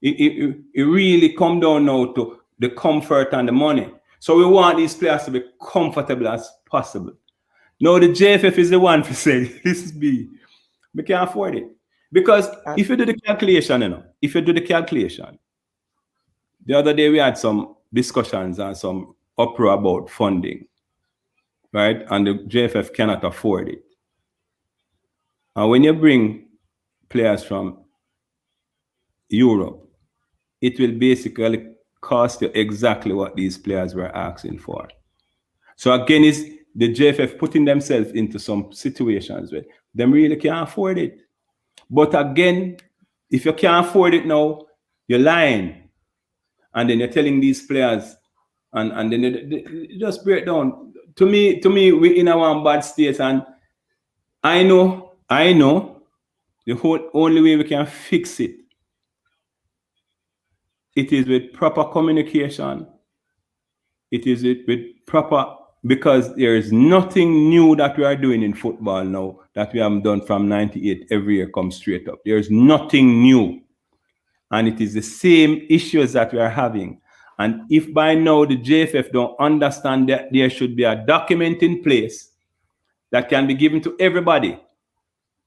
it really come down now to the comfort and the money. So we want these players to be comfortable as possible. Now the JFF is the one to say, this is B. We can't afford it. Because if you do the calculation, the other day we had some discussions and some uproar about funding, right? And the JFF cannot afford it. And when you bring players from Europe, it will basically cost you exactly what these players were asking for. So again, is the JFF putting themselves into some situations where them really can't afford it. But again, if you can't afford it now, you're lying. And then you're telling these players, and then they just break down. To me, we're in our bad state. And I know the only way we can fix it, it is with proper communication. It is with proper, because there is nothing new that we are doing in football now that we haven't done from 98 every year come straight up. There is nothing new. And it is the same issues that we are having. And if by now the JFF don't understand that there should be a document in place that can be given to everybody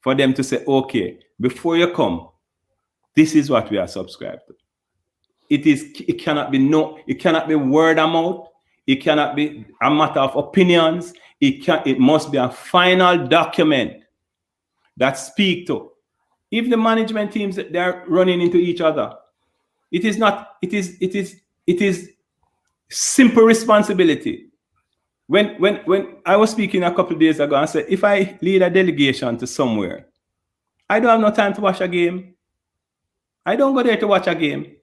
for them to say, okay, before you come, this is what we are subscribed to. It cannot be word of mouth. It cannot be a matter of opinions. It must be a final document that speak to. If the management teams, they're running into each other, it is simple responsibility. When I was speaking a couple of days ago, I said, if I lead a delegation to somewhere, I don't have no time to watch a game. I don't go there to watch a game.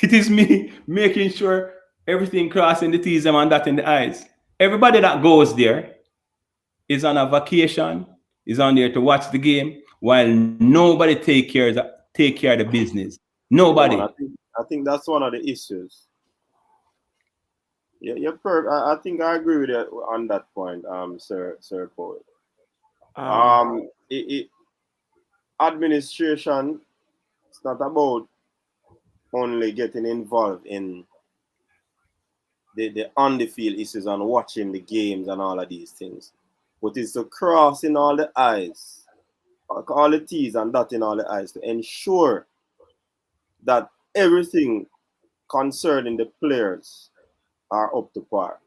It is me making sure everything crossing the T's and that in the I's. Everybody that goes there is on a vacation, is on there to watch the game, while nobody take care of the business. Nobody. Yeah, I think that's one of the issues. Yeah, I think I agree with you on that point, Sir Powell. Administration, it's not about only getting involved in the on the field issues and watching the games and all of these things, but it's to crossing all the I's, all the T's and dotting all the I's to ensure that everything concerning the players are up to par.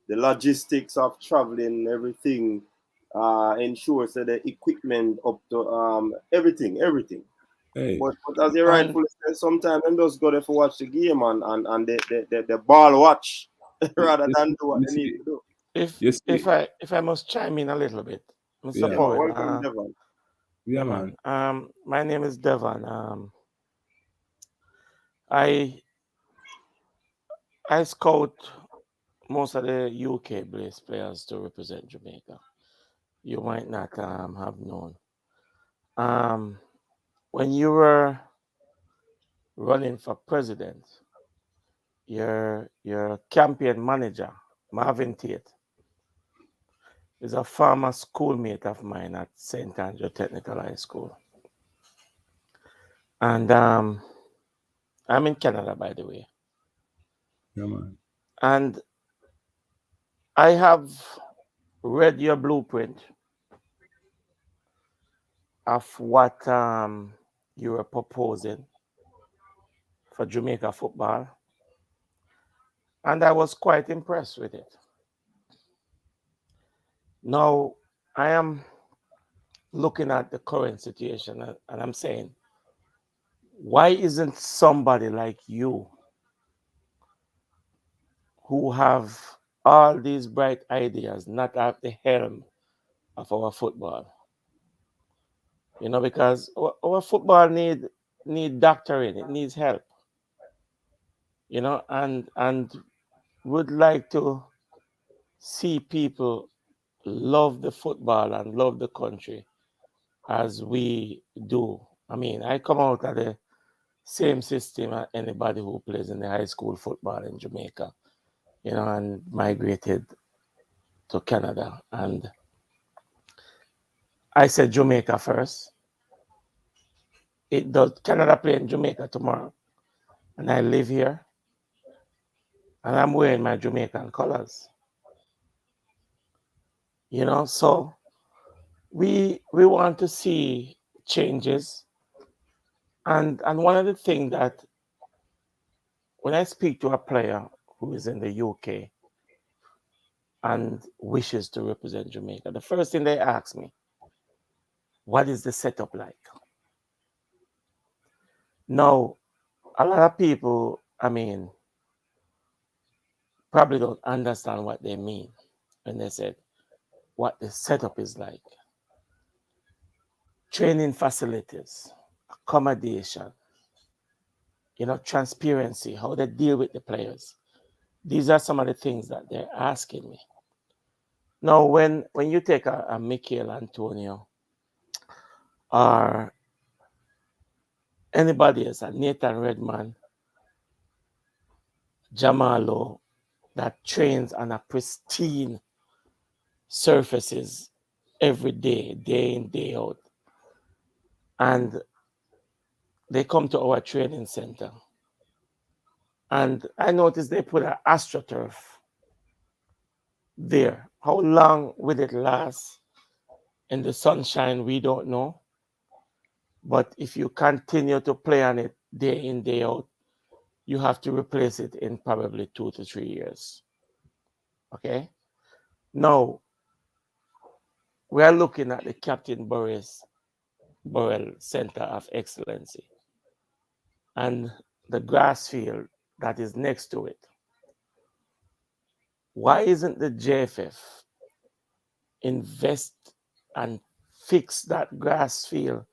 The logistics of traveling, everything, ensures that the equipment up to everything. Hey. But as you rightfully said, sometimes them just go there for watch the game and the ball watch rather than do what they need to do. If I must chime in a little bit, Mr. Powell. Welcome, Devon. Yeah, man. My name is Devon. I scout most of the UK-based players to represent Jamaica. You might not have known. When you were running for president, your campaign manager, Marvin Tate, is a former schoolmate of mine at St. Andrew Technical High School. And I'm in Canada, by the way. Yeah, man. And I have read your blueprint of what you were proposing for Jamaica football. And I was quite impressed with it. Now, I am looking at the current situation and I'm saying, why isn't somebody like you, who have all these bright ideas, not at the helm of our football? You know, because our football need doctoring, it needs help. You know, and would like to see people love the football and love the country as we do. I mean, I come out of the same system as anybody who plays in the high school football in Jamaica, you know, and migrated to Canada. And I said Jamaica first. Canada play in Jamaica tomorrow, and I live here, and I'm wearing my Jamaican colors. You know, so we want to see changes, and one of the things that when I speak to a player who is in the UK and wishes to represent Jamaica, the first thing they ask me, what is the setup like? Now, a lot of people, I mean, probably don't understand what they mean when they said what the setup is like. Training facilities, accommodation, you know, transparency, how they deal with the players. These are some of the things that they're asking me. Now, when you take a Michael Antonio or anybody else, a Nathan Redman, Jamalo, that trains on a pristine surfaces every day, day in, day out, and they come to our training center, and I noticed they put an AstroTurf there. How long will it last in the sunshine? We don't know. But if you continue to play on it day in, day out, you have to replace it in probably 2 to 3 years. Okay? Now, we are looking at the Captain Burrell Center of Excellency and the grass field that is next to it. Why isn't the JFF invest and fix that grass field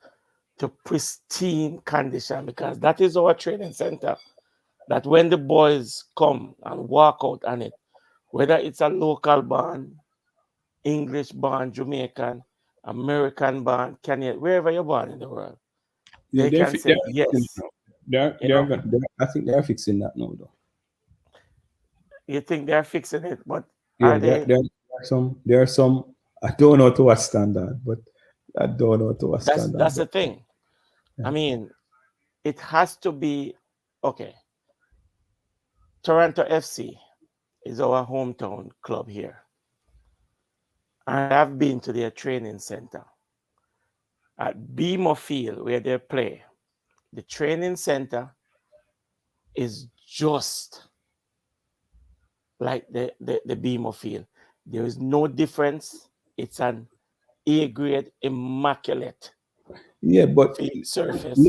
to pristine condition? Because that is our training center, that when the boys come and walk out on it, whether it's a local band, English band, Jamaican, American band, Canadian, wherever you're born in the world, Yeah, they can say yes. I think they're fixing that now, though. You think they're fixing it, but Yeah, are they? there are some. I don't know to what standard, but I don't know to what standard. That's the thing. Yeah. I mean, it has to be okay. Toronto FC is our hometown club here. I've been to their training center at BMO Field where they play. The training center is just like the BMO Field. There is no difference. It's an A-grade, immaculate. Yeah, but surface.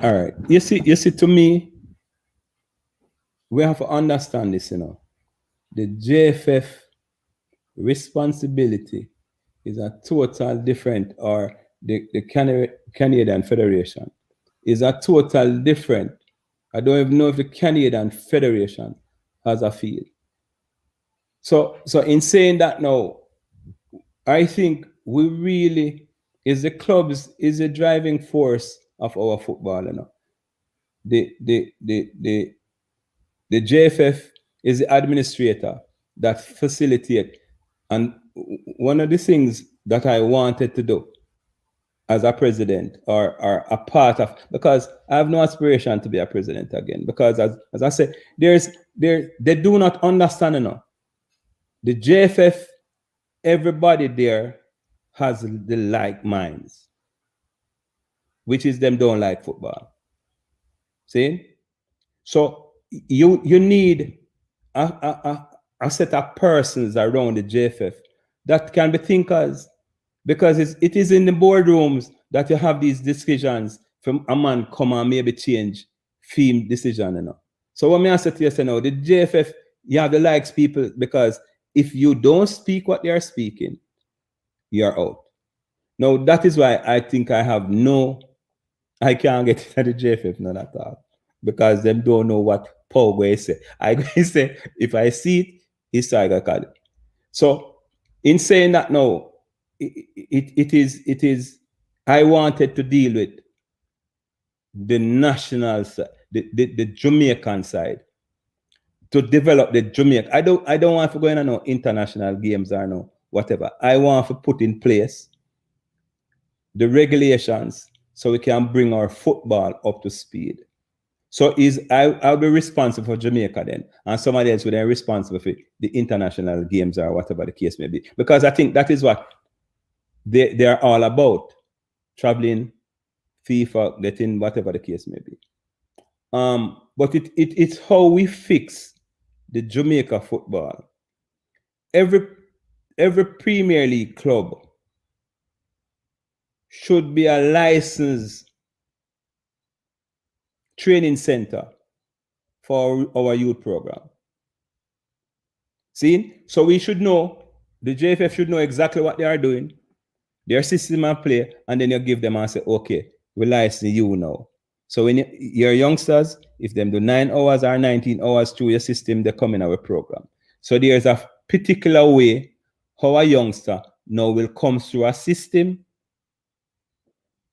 All right. You see, to me, we have to understand this, you know. The JFF responsibility is a total different, or the Canadian Federation is a total different. I don't even know if the Canadian Federation has a field. So in saying that now, I think we really is the clubs is the driving force of our football, you know. The JFF is the administrator that facilitate. And one of the things that I wanted to do as a president or a part of, because I have no aspiration to be a president again, because as I said, they do not understand enough. The JFF, everybody there has the like minds, which is them don't like football. See? So you need a set of persons around the JFF that can be thinkers, because it is in the boardrooms that you have these decisions from a man come and maybe change theme decision, you know. So what me I say to you, say now, the JFF, you have the likes people, because if you don't speak what they are speaking, you're out. Now that is why I think I can't get into the JFF none at all, because them don't know what Powell going to say. I going to say, if I see it, it's Tiger Card. So in saying that now, it is I wanted to deal with the national side, the Jamaican side, to develop the Jamaica. I don't want to go in no international games or no whatever. I want to put in place the regulations so we can bring our football up to speed. So I'll be responsible for Jamaica then, and somebody else will be responsible for the international games or whatever the case may be. Because I think that is what they're all about. Traveling, FIFA, getting whatever the case may be. But it's how we fix the Jamaica football. Every Premier League club should be a licensed training center for our youth program. See? So we should know, the JFF should know exactly what they are doing, their system and play, and then you give them and say, okay, we license you now. So when your youngsters, if them do 9 hours or 19 hours through your system, they come in our program. So there's a particular way how a youngster now will come through a system,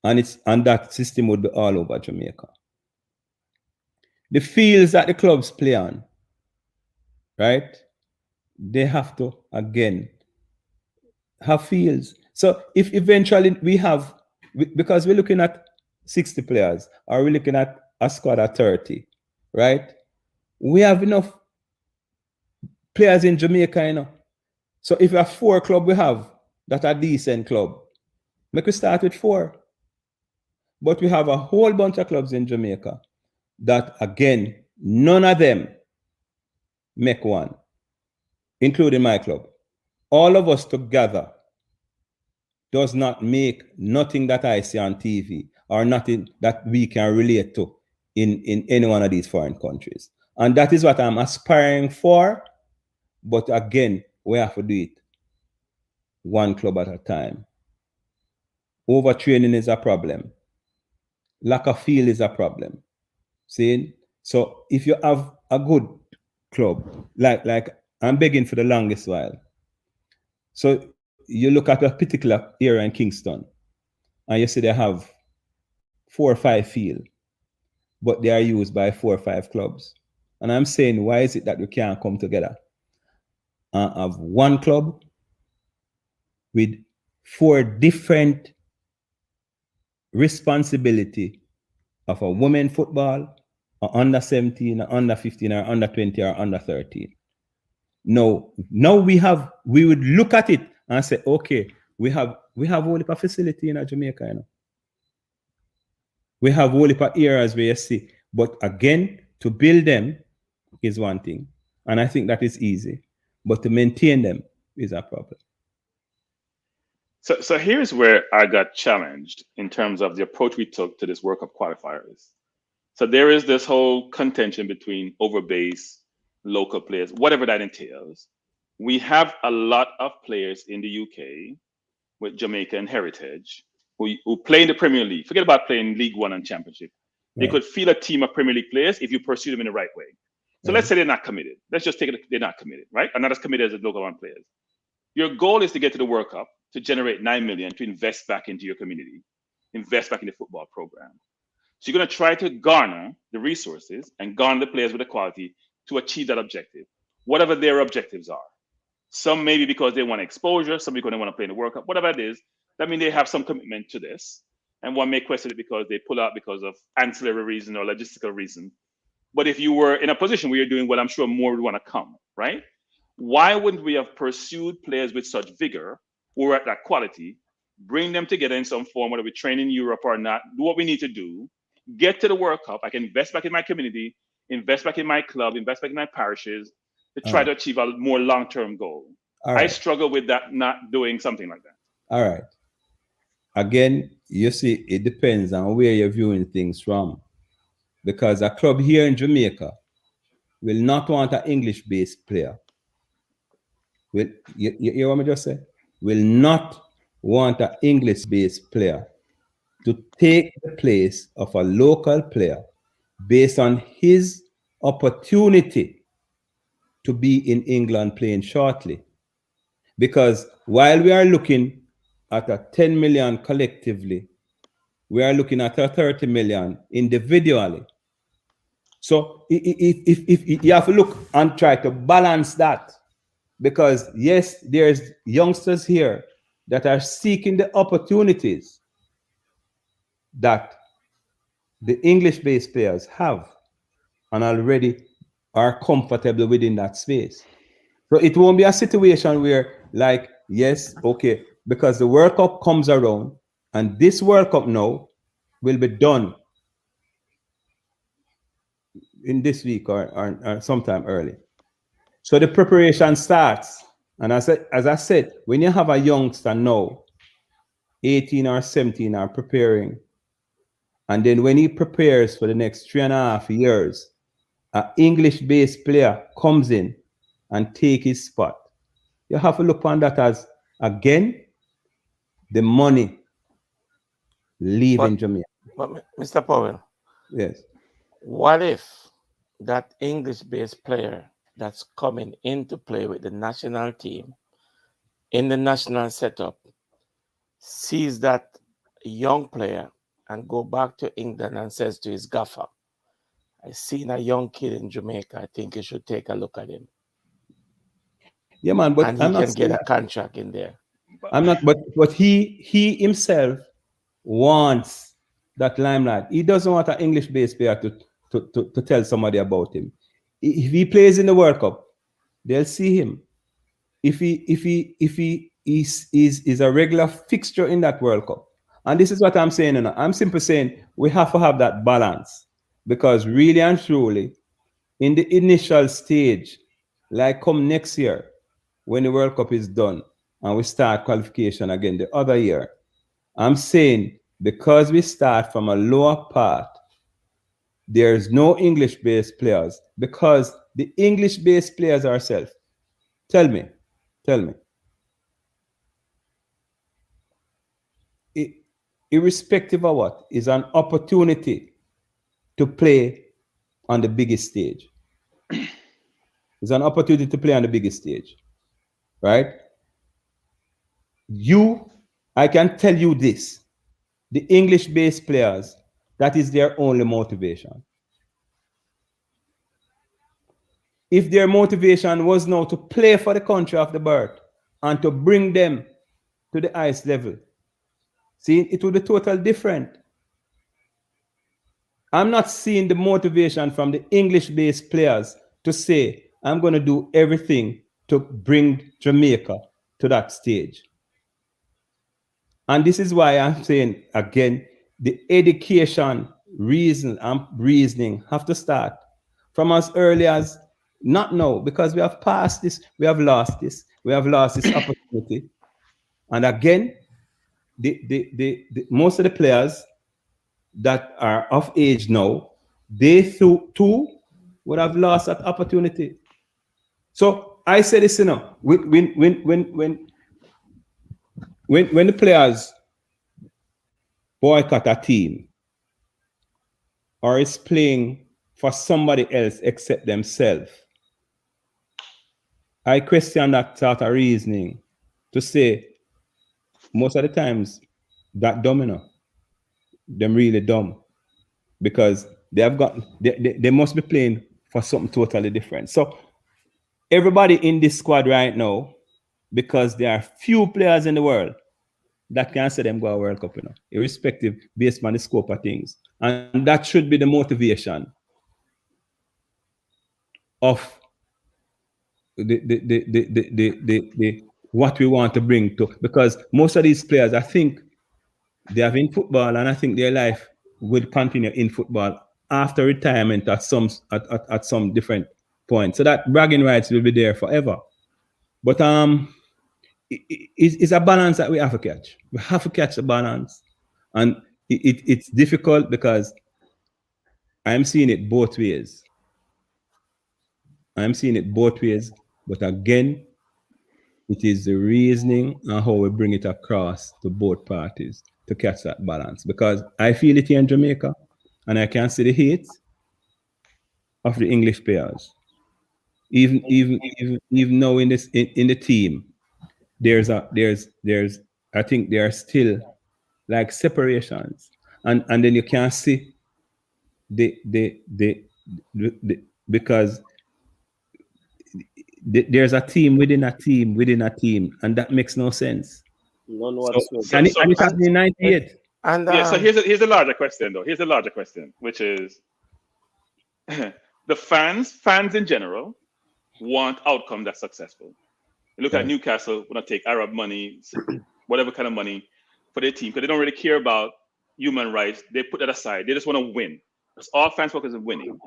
and that system would be all over Jamaica. The fields that the clubs play on, right? They have to, again, have fields. So if eventually we have, because we're looking at 60 players, or we're looking at a squad of 30, right? We have enough players in Jamaica, you know. So if we have 4 clubs we have that are decent club, make we start with 4. But we have a whole bunch of clubs in Jamaica that, again, none of them make one, including my club. All of us together does not make nothing that I see on TV or nothing that we can relate to in any one of these foreign countries. And that is what I'm aspiring for. But again, we have to do it one club at a time. Overtraining is a problem. Lack of field is a problem. See? So if you have a good club, like I'm begging for the longest while. So you look at a particular area in Kingston, and you see they have 4 or 5 fields, but they are used by 4 or 5 clubs. And I'm saying, why is it that we can't come together and have one club with 4 different responsibility of a women football, or under 17, or under 15, or under 20, or under 13? No, we would look at it and say, okay, we have all the facility in Jamaica, you know. We have all the areas where you see, but again, to build them is one thing, and I think that is easy, but to maintain them is a problem. So here's where I got challenged in terms of the approach we took to this World Cup qualifiers. So there is this whole contention between overbase, local players, whatever that entails. We have a lot of players in the UK with Jamaican heritage who play in the Premier League. Forget about playing League One and Championship. They could field a team of Premier League players if you pursue them in the right way. So let's say they're not committed. Let's just take it, they're not committed, right? And not as committed as the local one players. Your goal is to get to the World Cup, to generate 9 million, to invest back into your community, invest back in the football program. So you're going to try to garner the resources and garner the players with the quality to achieve that objective, whatever their objectives are. Some maybe because they want exposure, some because they want to play in the World Cup, whatever it is. That means they have some commitment to this. And one may question it because they pull out because of ancillary reason or logistical reason. But if you were in a position where you're doing well, I'm sure more would want to come, right? Why wouldn't we have pursued players with such vigor who are at that quality, bring them together in some form, whether we train in Europe or not, do what we need to do, get to the World Cup, I can invest back in my community, invest back in my club, invest back in my parishes, to try to achieve a more long-term goal. I struggle with that, not doing something like that. All right. Again, you see, it depends on where you're viewing things from. Because a club here in Jamaica will not want an English-based player. You hear what I just say? Will not want an English-based player to take the place of a local player based on his opportunity to be in England playing shortly. Because while we are looking at a 10 million collectively, we are looking at a 30 million individually. So if you have to look and try to balance that, because yes, there's youngsters here that are seeking the opportunities, that the English-based players have and already are comfortable within that space. So it won't be a situation where, like, yes, okay, because the World Cup comes around and this World Cup now will be done in this week or sometime early. So the preparation starts. And as I said, when you have a youngster now, 18 or 17 are preparing, and then when he prepares for the next 3.5 years, an English-based player comes in and take his spot. You have to look on that as, again, the money leaving Jamaica. But Mr. Powell, Yes. what if that English-based player that's coming in to play with the national team in the national setup sees that young player and go back to England and says to his gaffer, I seen a young kid in Jamaica, I think you should take a look at him. Yeah, man, but and he can get a contract in there. I'm not, but he himself wants that limelight. He doesn't want an English-based player to tell somebody about him. If he plays in the World Cup, they'll see him. If he is a regular fixture in that World Cup. And this is what I'm saying. I'm simply saying we have to have that balance, because really and truly, in the initial stage, like come next year, when the World Cup is done and we start qualification again the other year, I'm saying because we start from a lower part, there's no English-based players, because the English-based players ourselves, tell me, irrespective of what, is an opportunity to play on the biggest stage. It's an opportunity to play on the biggest stage, right? I can tell you this, the English-based players, that is their only motivation. If their motivation was now to play for the country of the birth and to bring them to the highest level, see, it would be totally different. I'm not seeing the motivation from the English-based players to say, I'm going to do everything to bring Jamaica to that stage. And this is why I'm saying, again, the education reasoning have to start from as early as, not now, because we have passed this, we have lost this opportunity. And again, the most of the players that are of age now, they too would have lost that opportunity. So I say this, when the players boycott a team or is playing for somebody else except themselves, I question that sort of reasoning to say most of the times that domino, them really dumb, because they must be playing for something totally different. So everybody in this squad right now, because there are few players in the world that can say them go a World Cup, irrespective, based on the scope of things. And that should be the motivation of the what we want to bring to, because most of these players, I think they have in football, and I think their life will continue in football after retirement at some different point. So that bragging rights will be there forever. But it's a balance that we have to catch. We have to catch the balance, and it's difficult because I'm seeing it both ways. But again, it is the reasoning and how we bring it across to both parties to catch that balance. Because I feel it here in Jamaica, and I can see the hate of the English players. Even now in this in the team, there's I think there are still like separations, and then you can see the because there's a team within a team, and that makes no sense. None So, whatsoever. and it happened in '98. And Yeah, so here's a larger question though. Here's a larger question, which is the fans in general want outcome that's successful. You look at Newcastle, want to take Arab money, whatever kind of money for their team, because they don't really care about human rights. They put that aside. They just want to win. Because all fans focus on winning,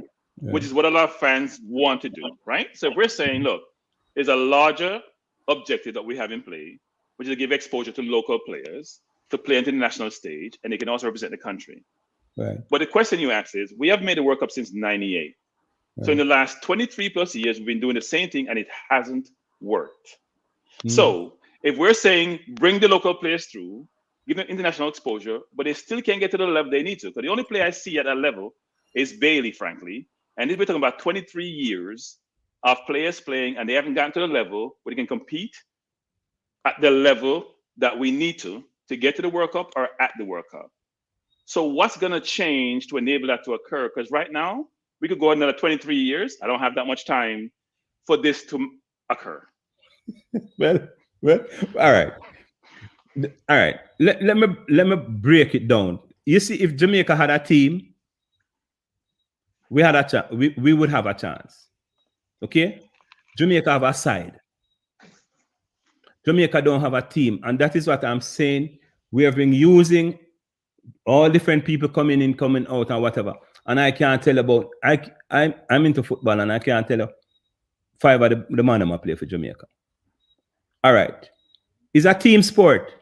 which is what a lot of fans want to do, right? So if we're saying, look, there's a larger objective that we have in play, which is to give exposure to local players to play on the international stage, and they can also represent the country. Right. But the question you ask is, we have made the World Cup since '98. Right. So in the last 23 plus years, we've been doing the same thing, and it hasn't worked. So if we're saying bring the local players through, give them international exposure, but they still can't get to the level they need to. Because the only player I see at that level is Bailey, frankly. And we're talking about 23 years of players playing, and they haven't gotten to the level where they can compete at the level that we need to get to the World Cup or at the World Cup. So what's going to change to enable that to occur? Because right now, we could go another 23 years. I don't have that much time for this to occur. Well, all right. Let me break it down. You see, if Jamaica had a team, we had a chance. We would have a chance. Okay, Jamaica have a side. Jamaica don't have a team, and that is what I'm saying. We have been using all different people coming in, coming out, and whatever. And I can't tell about. I'm into football, and I can't tell you 5 of the man I play for Jamaica. All right, it's a team sport,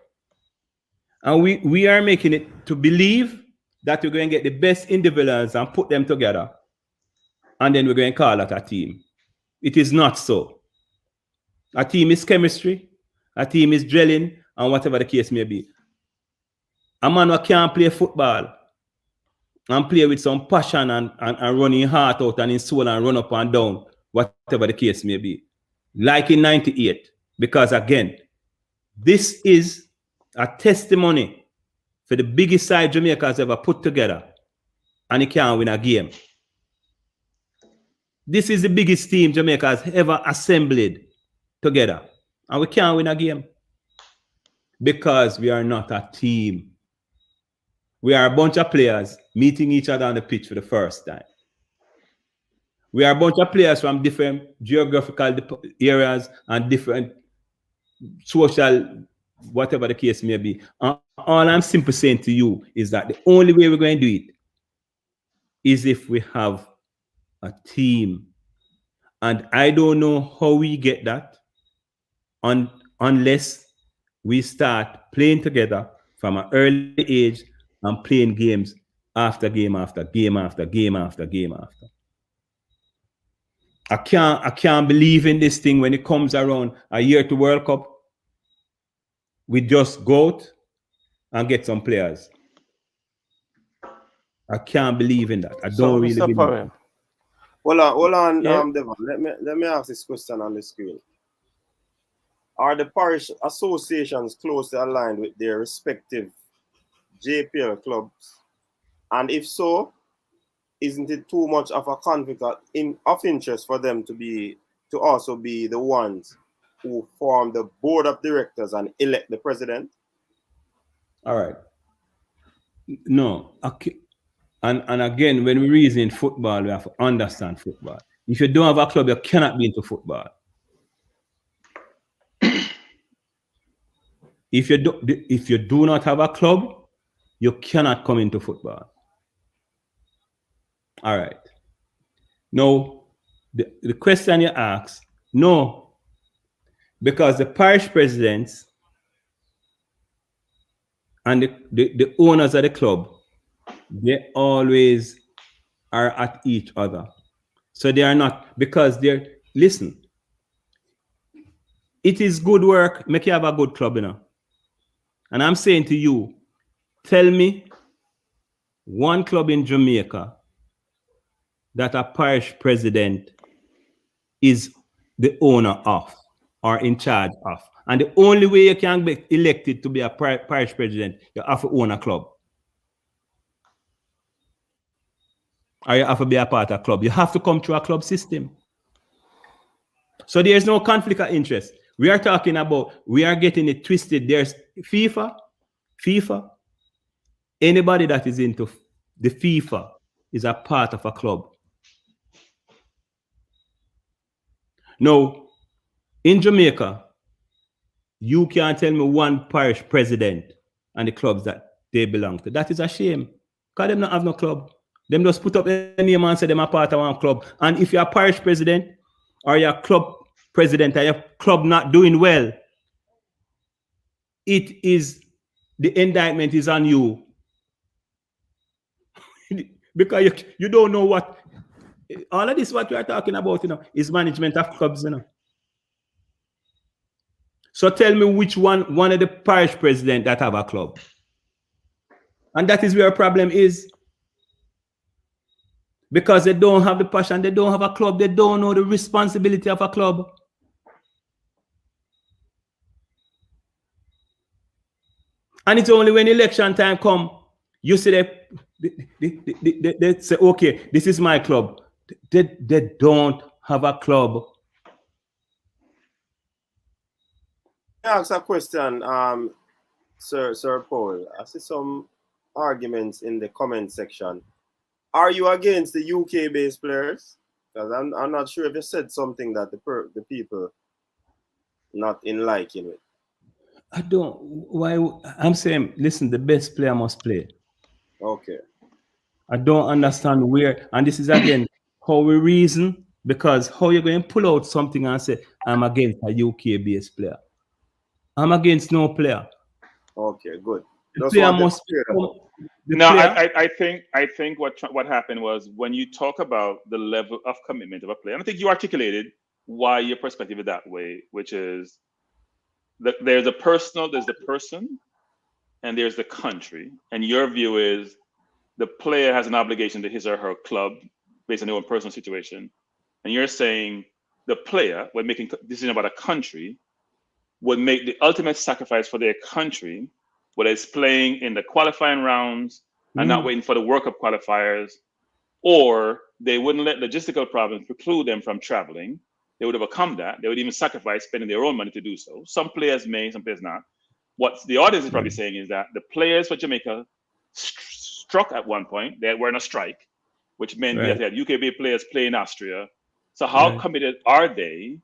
and we are making it to believe that we're going to get the best individuals and put them together, and then we're going to call it a team. It is not so. A team is chemistry, a team is drilling, and whatever the case may be. A man who can't play football and play with some passion and running heart out and in soul and run up and down, whatever the case may be. Like in '98. Because again, this is a testimony for the biggest side Jamaica has ever put together, and he can't win a game. This is the biggest team Jamaica has ever assembled together, and we can't win a game because we are not a team. We are a bunch of players meeting each other on the pitch for the first time. We are a bunch of players from different geographical areas and different social, whatever the case may be. All I'm simply saying to you is that the only way we're going to do it is if we have a team. And I don't know how we get that unless we start playing together from an early age and playing games after game after game after game after game after. I can't believe in this thing when it comes around a year to World Cup. We just go out and get some players. I can't believe in that. I don't really believe it. Hold on, Devon. Let me ask this question on the screen. Are the parish associations closely aligned with their respective JPL clubs? And if so, isn't it too much of a conflict of interest for them to also be the ones who form the board of directors and elect the president? All right. No. Okay. And again, when we reason in football, we have to understand football. If you don't have a club, you cannot be into football. If you do not have a club, you cannot come into football. All right. Now, the question you ask, no, because the parish presidents and the owners of the club, they always are at each other. So they are not, because listen, it is good work, make you have a good club, you know. And I'm saying to you, tell me one club in Jamaica that a parish president is the owner of or in charge of. And the only way you can be elected to be a parish president, you have to own a club. Or you have to be a part of a club. You have to come through a club system. So there's no conflict of interest. We are talking about, we are getting it twisted. There's FIFA Anybody that is into the FIFA is a part of a club. Now, in Jamaica, you can't tell me one parish president and the clubs that they belong to. That is a shame. Because them not have no club. Them just put up their name and say them are part of one club. And if you're a parish president or your club president or your club not doing well, it is, the indictment is on you. Because you don't know what, all of this what we are talking about, is management of clubs, So tell me which one of the parish president that have a club. And that is where a problem is. Because they don't have the passion, they don't have a club, they don't know the responsibility of a club. And it's only when election time come, you see they say, okay, this is my club. They don't have a club. I ask a question, Sir Paul. I see some arguments in the comment section. Are you against the UK-based players? Because I'm not sure if you said something that the people not in liking it. I don't. Why? I'm saying, listen, the best player must play. Okay. I don't understand where, and this is again how we reason, because how you're going to pull out something and say, I'm against a UK-based player. I'm against no player. Okay, good. The player must I think what happened was, when you talk about the level of commitment of a player, and I think you articulated why your perspective is that way, which is that there's the person, and there's the country, and your view is the player has an obligation to his or her club based on their own personal situation, and you're saying the player, when making a decision about a country, would make the ultimate sacrifice for their country, whether it's playing in the qualifying rounds and not waiting for the World Cup qualifiers, or they wouldn't let logistical problems preclude them from traveling. They would overcome that. They would even sacrifice spending their own money to do so. Some players may, some players not. What the audience is probably saying is that the players for Jamaica struck at one point. They were in a strike, which meant we had UK-based players play in Austria. So how committed are they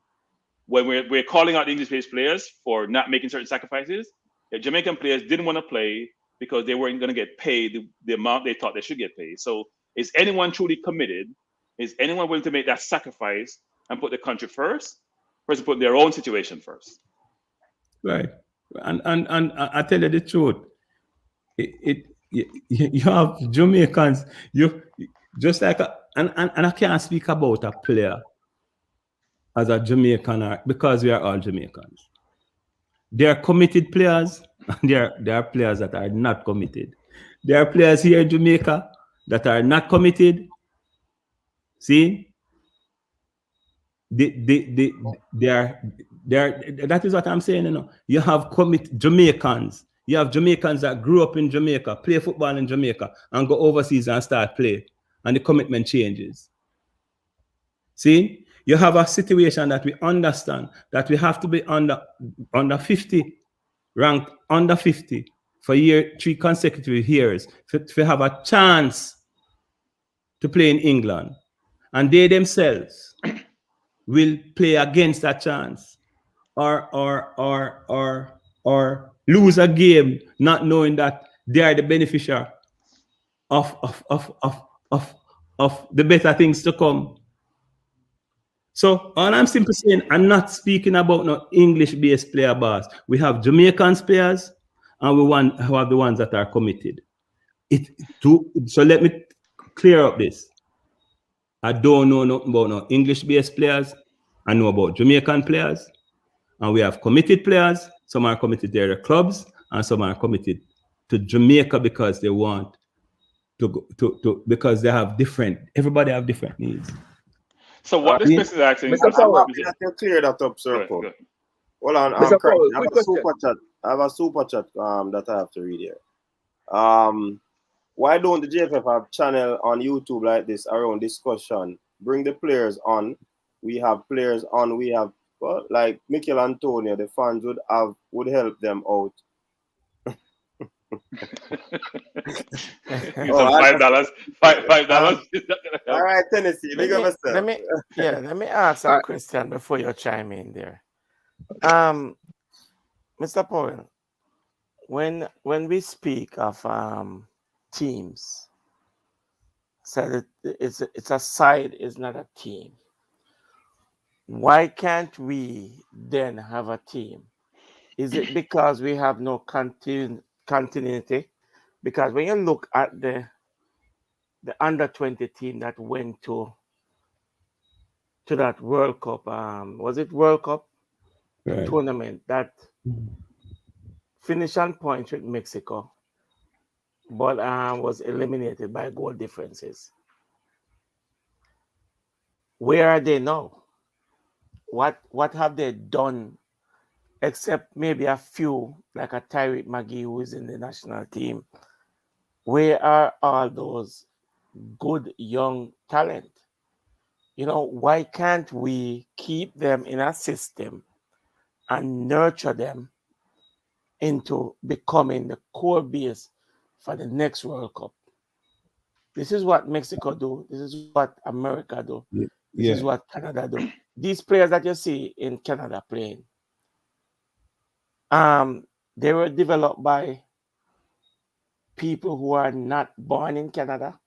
when we're calling out the English-based players for not making certain sacrifices? If Jamaican players didn't want to play because they weren't going to get paid the amount they thought they should get paid. So is anyone truly committed? Is anyone willing to make that sacrifice and put the country first, versus put their own situation first? Right. And I tell you the truth, you have Jamaicans, you just like and I can't speak about a player as a Jamaican because we are all Jamaicans. There are committed players, and there are players that are not committed. There are players here in Jamaica that are not committed. See? That is what I'm saying. You have Jamaicans. You have Jamaicans that grew up in Jamaica, play football in Jamaica, and go overseas and start play, and the commitment changes. See, you have a situation that we understand that we have to be under 50, ranked under 50 for 3 consecutive years to have a chance to play in England, and they themselves will play against that chance, or lose a game not knowing that they are the beneficiary of the better things to come. So all I'm simply saying, I'm not speaking about no English-based player boss. We have Jamaican players, and we have the ones that are committed. So let me clear up this. I don't know nothing about no English-based players. I know about Jamaican players, and we have committed players. Some are committed to their clubs, and some are committed to Jamaica because they want to go because they have everybody have different needs. So what this person is asking, Mr. Powell, I clear that up, sir. Hold on, Mr. Powell, I have a super chat that I have to read here. Why don't the JFF have channel on YouTube like this around discussion? Bring the players on. We have players on. We have like Mikel Antonio. The fans would help them out. Some $5. $5. All right, Tennessee, big up yourself. Let me ask a question before you chime in there. Mr. Powell, when we speak of teams, so it's a side, it's not a team. Why can't we then have a team? Is it because we have no continuity? Because when you look at the under-20 team that went to that World Cup, was it World Cup tournament that finished on points with Mexico, but was eliminated by goal differences? Where are they now? What have they done, except maybe a few, like a Tyreek McGee who is in the national team? Where are all those good young talent? Why can't we keep them in a system and nurture them into becoming the core base for the next World Cup? This is what Mexico do. This is what America do. This is what Canada do. These players that you see in Canada playing, they were developed by people who are not born in Canada,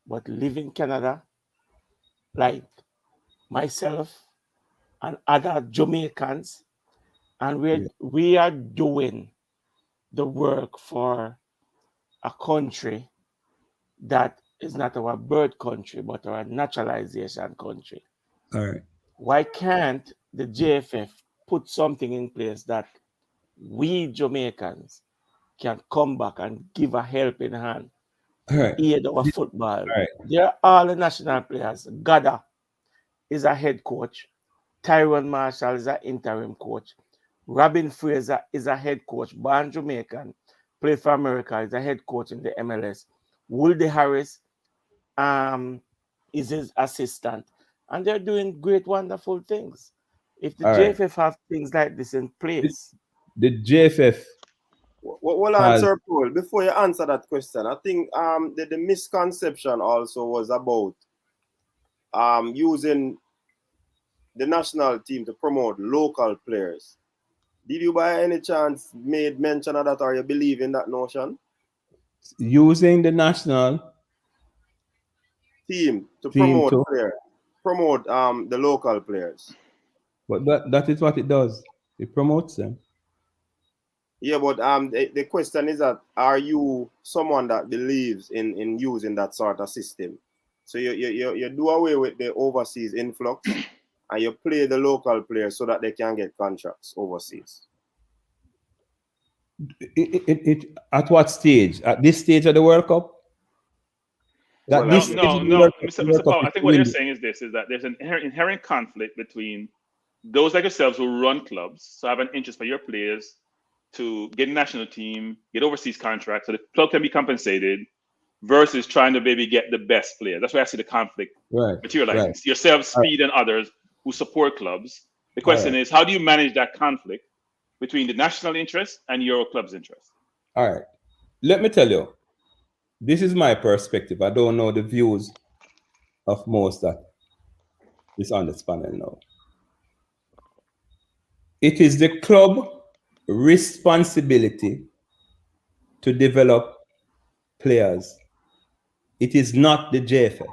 but live in Canada, like myself and other Jamaicans. And we are doing the work for a country that is not our birth country, but our naturalization country. All right. Why can't the JFF put something in place that we Jamaicans can come back and give a helping hand, aid our football? They're all the national players. Gada is a head coach. Tyrone Marshall is an interim coach. Robin Fraser is a head coach, born Jamaican, played for America, is a head coach in the MLS. Woody Harris is his assistant. And they're doing great, wonderful things. If the JFF have things like this in place. The JFF. Well, answer, Paul. Before you answer that question, I think the misconception also was about using the national team to promote local players. Did you by any chance made mention of that, or you believe in that notion? Using the national team to promote the local players. But that is what it does. It promotes them. Yeah, but the question is that, are you someone that believes in using that sort of system? So you do away with the overseas influx and you play the local players so that they can get contracts overseas. At what stage? At this stage of the World Cup? No, Mr. Powell, I think what you're saying is this, is that there's an inherent conflict between those like yourselves who run clubs, so have an interest for your players to get a national team, get overseas contracts, so the club can be compensated, versus trying to maybe get the best player. That's where I see the conflict materializing. Right. Yourselves, Speed, and others who support clubs. The question is, how do you manage that conflict between the national interest and your club's interest? All right. Let me tell you, this is my perspective. I don't know the views of most that is on this panel now. It is the club responsibility to develop players. It is not the JFF.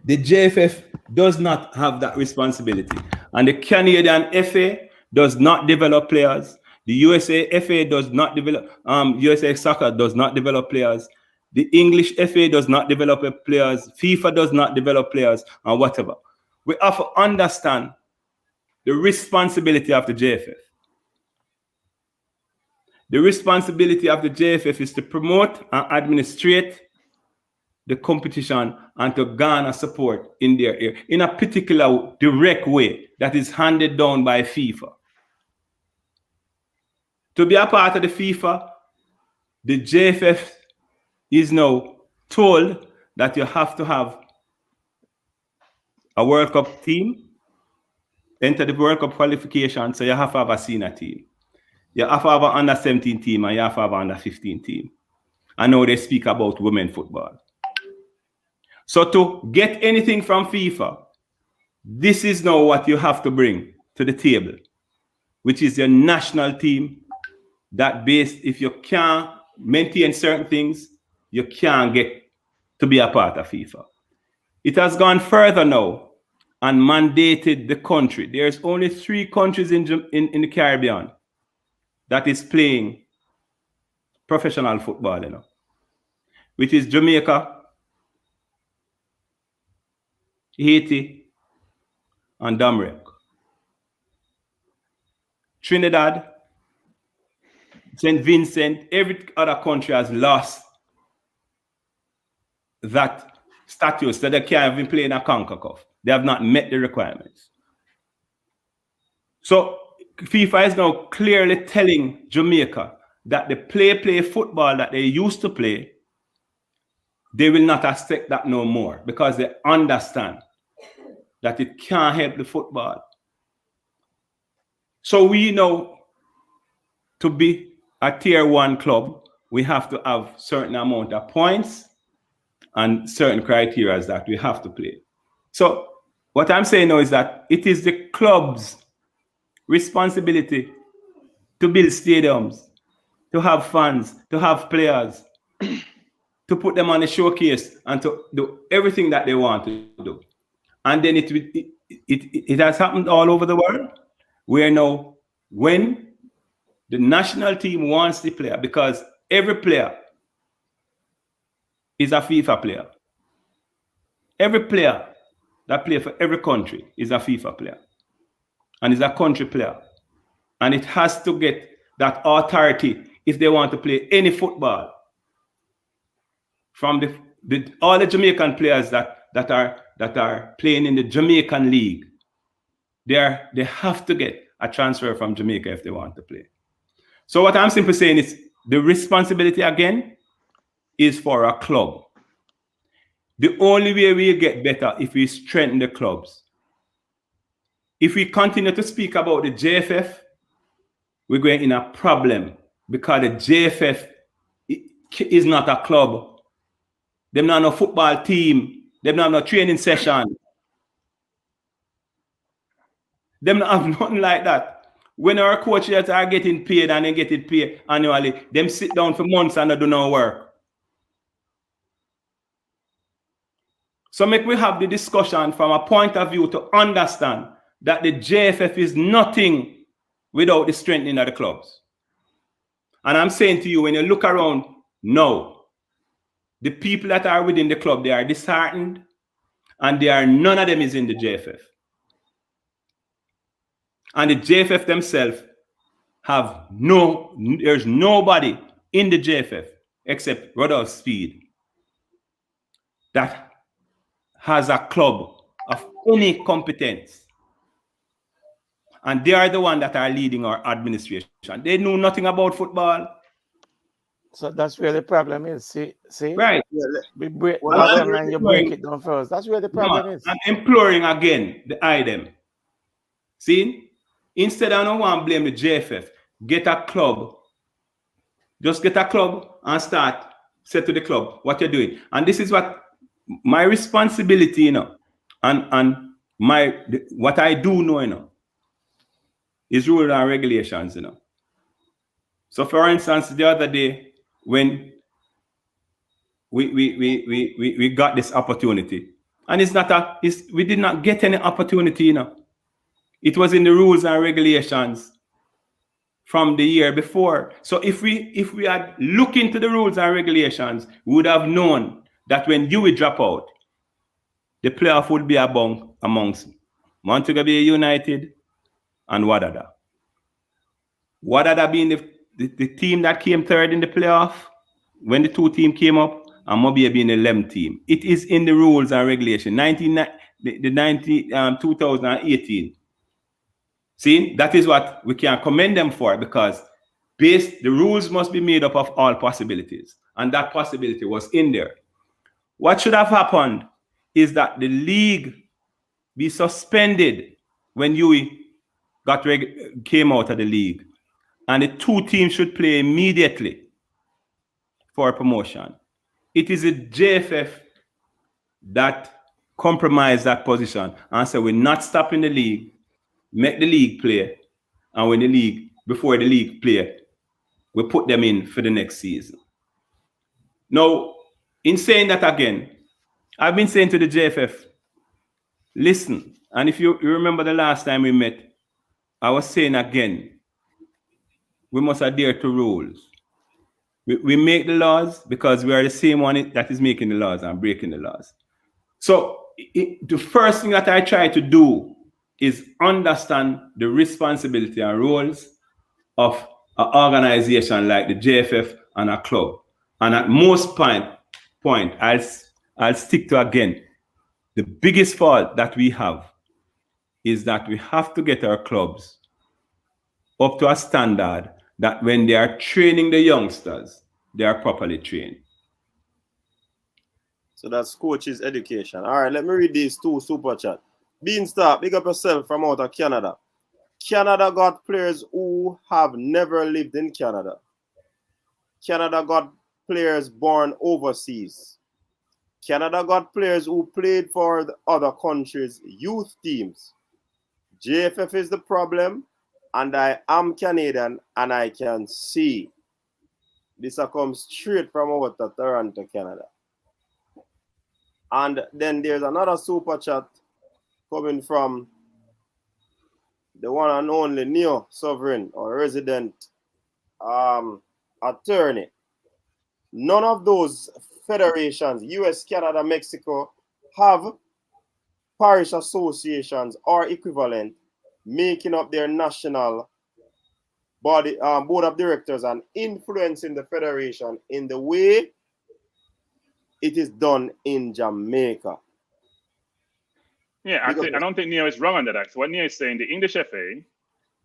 The JFF does not have that responsibility. And the Canadian FA does not develop players. The USA FA does not develop, USA Soccer does not develop players. The English FA does not develop players. FIFA does not develop players, and whatever. We have to understand the responsibility of the JFF. The responsibility of the JFF is to promote and administrate the competition and to garner support in their area in a particular direct way that is handed down by FIFA. To be a part of the FIFA, the JFF is now told that you have to have a World Cup team, enter the World Cup qualification, so you have to have a senior team. You have to have an under 17 team and you have to have an under 15 team. And now they speak about women football. So to get anything from FIFA, this is now what you have to bring to the table, which is your national team that based, if you can't maintain certain things, you can't get to be a part of FIFA. It has gone further now and mandated the country. There's only 3 countries in the Caribbean that is playing professional football, which is Jamaica, Haiti, and Dominic. Trinidad, St. Vincent, every other country has lost that status, so they can't even play in a CONCACAF. They have not met the requirements. So FIFA is now clearly telling Jamaica that the play football that they used to play, they will not accept that no more because they understand that it can't help the football. So we know to be a tier 1 club, we have to have certain amount of points and certain criteria that we have to play. So what I'm saying now is that it is the club's responsibility to build stadiums, to have fans, to have players, to put them on a showcase and to do everything that they want to do. And then it has happened all over the world where now when the national team wants the player, because every player is a FIFA player. Every player that plays for every country is a FIFA player and is a country player. And it has to get that authority if they want to play any football. From all the Jamaican players that are playing in the Jamaican league, they have to get a transfer from Jamaica if they want to play. So what I'm simply saying is the responsibility again is for a club. The only way we get better if we strengthen the clubs. If we continue to speak about the JFF, we're going in a problem because the JFF is not a club. They're not a football team. They're not a training session. They don't have nothing like that. When our coaches are getting paid and they get it paid annually, them sit down for months and they do no work. So make we have the discussion from a point of view to understand that the JFF is nothing without the strengthening of the clubs. And I'm saying to you, when you look around now, the people that are within the club, they are disheartened, and none of them is in the JFF. And the JFF themselves there's nobody in the JFF except Rudolph Speed that has a club of any competence. And they are the ones that are leading our administration. They know nothing about football. So that's where the problem is. See? Right. We break and you break it down first. That's where the problem is. I'm imploring again the item. See? Instead, I don't want to blame the JFF. Get a club. Just get a club and say to the club what you're doing. And this is what my responsibility, and what I do know, is rules and regulations, So for instance, the other day when we got this opportunity, and we did not get any opportunity, It was in the rules and regulations from the year before. So if we had looked into the rules and regulations, we would have known that when you would drop out, the playoff would be amongst Montego Bay United and Wadada. Wadada being the team that came third in the playoff when the 2 teams came up, and Mobile being the 11th team. It is in the rules and regulations. 2018. See, that is what we can commend them for, because the rules must be made up of all possibilities. And that possibility was in there. What should have happened is that the league be suspended when Huey came out of the league. and the two teams should play immediately for promotion. It is the JFF that compromise that position and say we're not stopping the league, make the league play, and when the league, before the league play, we put them in for the next season. Now, in saying that again, I've been saying to the JFF, listen, and if you remember the last time we met, I was saying again, we must adhere to rules. We make the laws because we are the same one that is making the laws and breaking the laws. So the first thing that I try to do is understand the responsibility and roles of an organization like the JFF and a club. And at most point, I'll stick to again, the biggest fault that we have is that we have to get our clubs up to a standard that when they are training the youngsters, they are properly trained. So that's coaches' education. All right, let me read these two super chat. Beanstalk, big up yourself from out of Canada. Canada got players who have never lived in Canada. Canada got players born overseas. Canada got players who played for the other countries' youth teams. JFF is the problem, and I am Canadian, and I can see. This comes straight from out of Toronto, Canada. And then there's another super chat coming from the one and only Neo Sovereign or resident attorney. None of those federations, US, Canada, Mexico, have parish associations or equivalent making up their national body board of directors and influencing the federation in the way it is done in Jamaica. Yeah, I don't think Neo is wrong on that. Actually, what Neo is saying, the English FA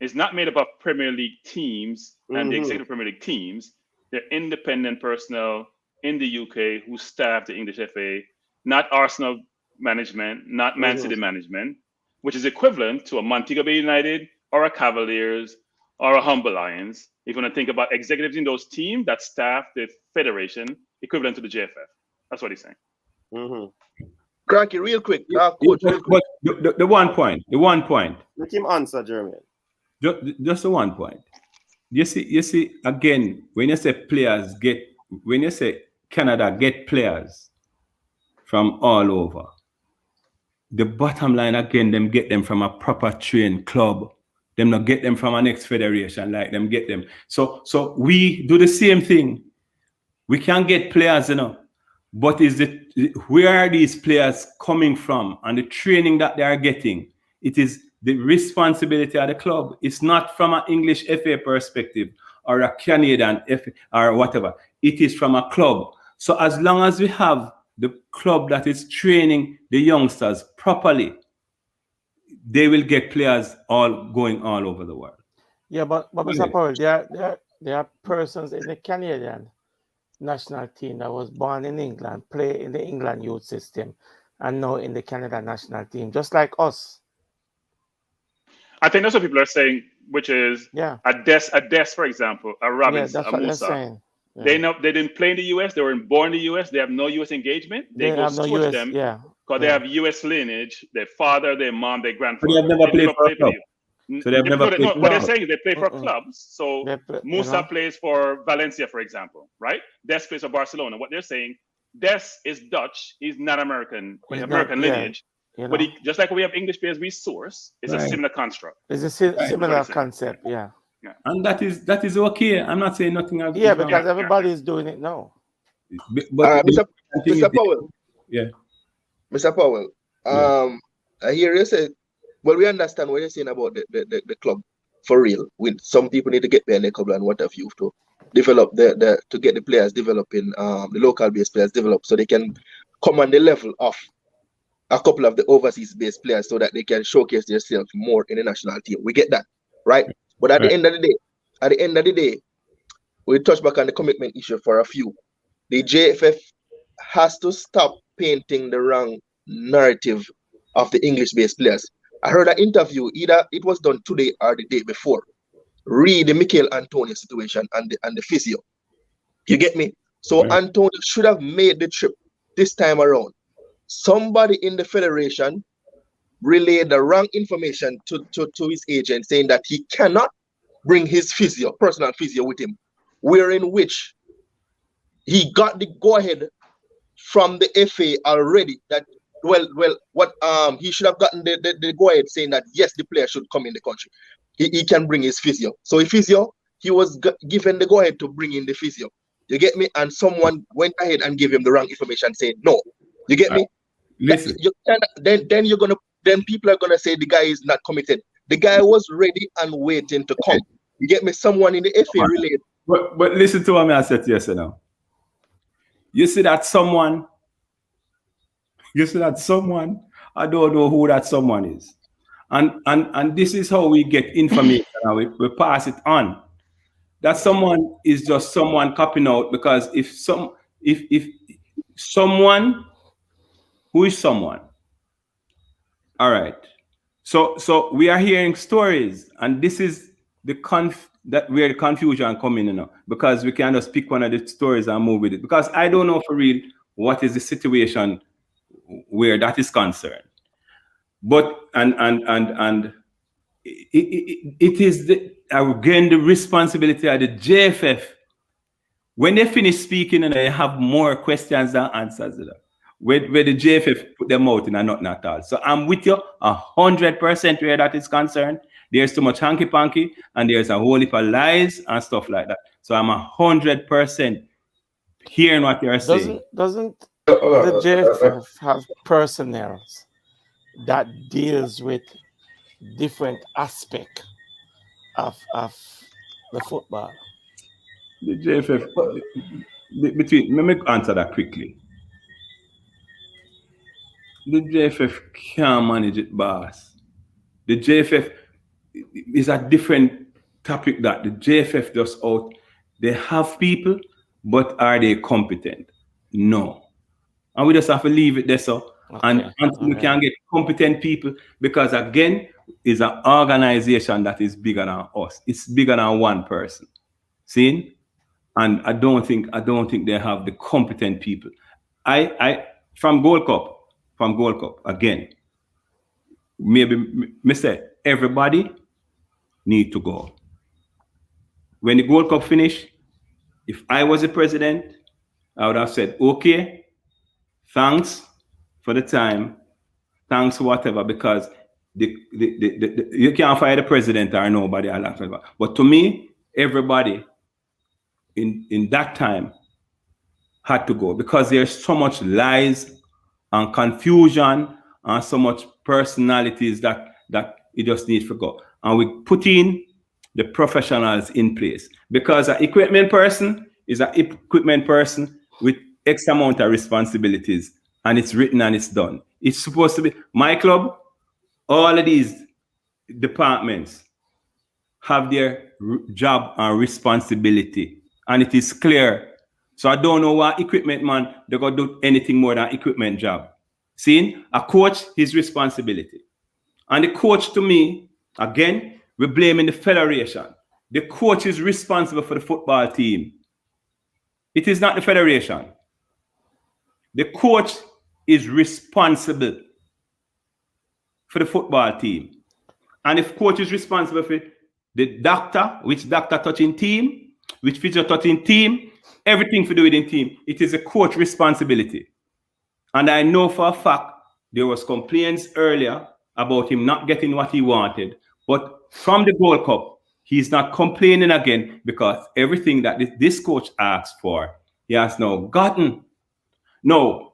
is not made up of Premier League teams and the executive Premier League teams. They're independent personnel in the UK who staff the English FA, not Arsenal management, not Man City management, which is equivalent to a Montego Bay United or a Cavaliers or a Humble Lions. If you want to think about executives in those teams that staff the federation, equivalent to the JFF. That's what he's saying. Cranky, real quick. Coach, but the one point. Let him answer, Jeremy. Just the one point. You see, again, when you say Canada get players from all over, the bottom line again, them get them from a proper trained club. Them not get them from an ex-federation, like them get them. So we do the same thing. We can get players, but where are these players coming from and the training that they are getting? It is the responsibility of the club. It's not from an English FA perspective or a Canadian FA or whatever. It is from a club. So as long as we have the club that is training the youngsters properly, they will get players going all over the world. Yeah, but Mr. Powell, there are persons in the Canadian national team that was born in England, play in the England youth system, and now in the Canada national team, just like us. I think that's what people are saying, which is a Des, for example, a Robinson, a Musa. Yeah. They didn't play in the US. They were born in the US. They have no US engagement. They go coach them because they have US lineage. Their father, their mom, their grandfather. They have never played for a club. So they have never played. What they're saying is they play for clubs. So Musa plays for Valencia, for example, right? Des plays for Barcelona. What they're saying, Des is Dutch. He's not American. He's American lineage. But just like we have English players we source, it's a similar construct. It's a similar concept, yeah. And that is okay. I'm not saying nothing else. Yeah, because everybody is doing it now. But Mr. Powell. Yeah. Mr. Powell. I hear you say, well, we understand what you're saying about the club for real. With some people need to get behind the club and what have you to develop to get the players developing, the local based players develop so they can come on the level of a couple of the overseas based players so that they can showcase themselves more in the national team. We get that, right? But at the end of the day, we touch back on the commitment issue for a few. The JFF has to stop painting the wrong narrative of the English-based players. I heard an interview, either it was done today or the day before, read the Mikel Antonio situation and the physio. You get me? So Antonio should have made the trip this time around. Somebody in the federation relayed the wrong information to his agent, saying that he cannot bring his personal physio with him, wherein which he got the go-ahead from the FA already that he should have gotten the go-ahead saying that yes, the player should come in the country. He can bring his physio. So he was given the go-ahead to bring in the physio. You get me? And someone went ahead and gave him the wrong information saying no. You get me? Listen. Then people are gonna say the guy is not committed. The guy was ready and waiting to come. You get me? Someone in the FA relayed. But listen to what I said to you now. You see that someone, I don't know who that someone is. And this is how we get information and we pass it on. That someone is just someone copying out, because if someone, who is someone? All right. So we are hearing stories, and this is where the confusion come in, because we can just pick one of the stories and move with it. Because I don't know for real what is the situation where that is concerned. But and it is again the responsibility of the JFF. When they finish speaking and they have more questions than answers, where the JFF put them out in a nothing at all. So I'm with you 100% where that is concerned. There's too much hanky-panky and there's a whole heap of lies and stuff like that. So I'm 100% hearing what you're saying. Doesn't the JFF have personnel that deals with different aspects of the football? The JFF, let me answer that quickly. The JFF can't manage it, boss. The JFF is a different topic that the JFF does out. They have people, but are they competent? No. And we just have to leave it there, so. Okay. And until we can get competent people, because again, it's an organization that is bigger than us. It's bigger than one person. See? And I don't think they have the competent people. From Gold Cup, again, maybe me say everybody need to go. When the Gold Cup finish, if I was the president, I would have said, okay, thanks for the time, thanks for whatever, because you can't fire the president or nobody. But to me, everybody in that time had to go, because there's so much lies and confusion and so much personalities that you just need to go. And we put in the professionals in place, because an equipment person is an equipment person with X amount of responsibilities, and it's written and it's done. It's supposed to be my club. All of these departments have their job and responsibility, and it is clear. So I don't know why equipment man, they're going to do anything more than equipment job. See, a coach, his responsibility. And the coach, to me, again, we're blaming the federation. The coach is responsible for the football team. It is not the federation. The coach is responsible for the football team. And if coach is responsible for the doctor, which doctor touching team, which physio touching team, everything to do with the team, it is a coach responsibility. And I know for a fact there was complaints earlier about him not getting what he wanted. But from the Gold Cup, he's not complaining again, because everything that this coach asked for, he has now gotten. No,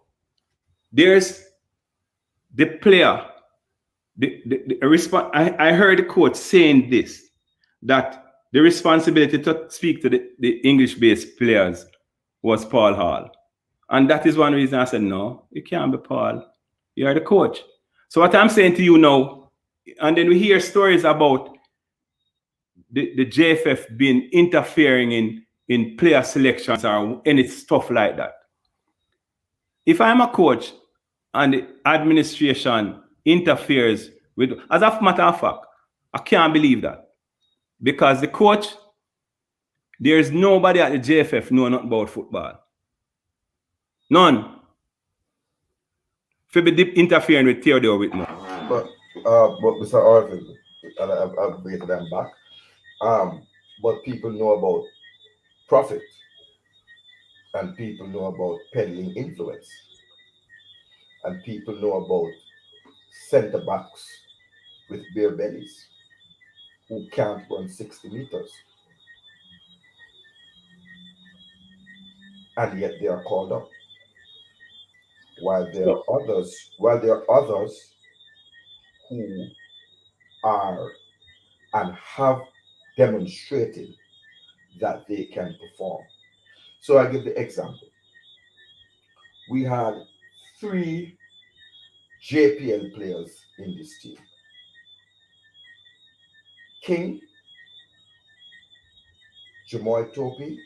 there's the player. I heard the coach saying this, that the responsibility to speak to the English-based players was Paul Hall. And that is one reason I said, no, you can't be Paul. You're the coach. So what I'm saying to you now, and then we hear stories about the JFF being interfering in player selections or any stuff like that. If I'm a coach and the administration interferes with, as a matter of fact, I can't believe that. Because the coach, there's nobody at the JFF know nothing about football. None. If be interfering with Theodore Whitmore. But Mr. Orville, and I've waited them back. But people know about profit, and people know about peddling influence, and people know about centre backs with bare bellies who can't run 60 meters, and yet they are called up. While there are others who are and have demonstrated that they can perform. So I give the example. We had 3 JPL players in this team. King, Jamoy Topi,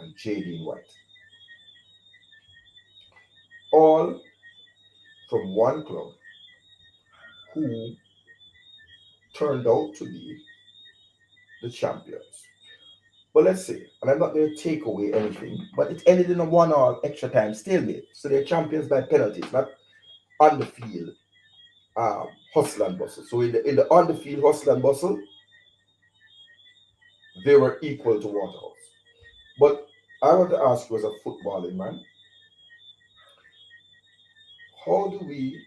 and J.D. White. All from one club who turned out to be the champions. But let's see, and I'm not going to take away anything, but it ended in a 1-all extra time stalemate. So they're champions by penalties, not on the field hustle and bustle. So in the on the field hustle and bustle, they were equal to Waterhouse. But I want to ask you as a footballing man, how do we